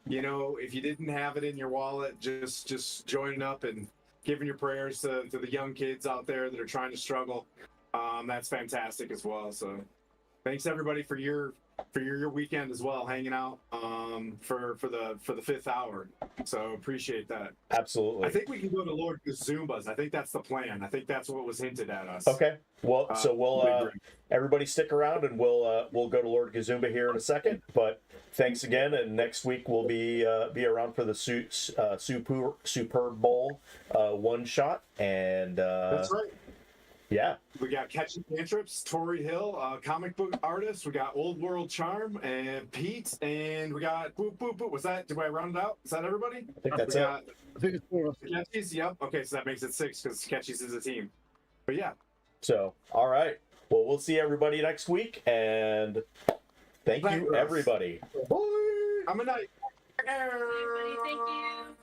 You know, if you didn't have it in your wallet, just joining up and giving your prayers to the young kids out there that are trying to struggle. That's fantastic as well. So thanks everybody for your weekend as well, hanging out for the 5th hour. So appreciate that. Absolutely. I think we can go to Lord Kazumba's. I think that's the plan. I think that's what was hinted at us. Okay. Well, so we'll Big ring. everybody stick around, and we'll go to Lord Gazumba here in a second. But thanks again, and next week we'll be around for the Super Bowl one shot, and That's right. yeah, We got Catching Cantrips, Tori Hill, comic book artist. We got Old World Charm and Pete, and we got Boop Boop Boop. Was that? Did I round it out? Is that everybody? I think that's We it. got I think it's 4 of us. Catchies. Yep. Okay, so that makes it 6 because Catchies is a team. But yeah, So, all right. Well, we'll see everybody next week, and thank Thank you, you. everybody. I'm a night. Everybody, thank you.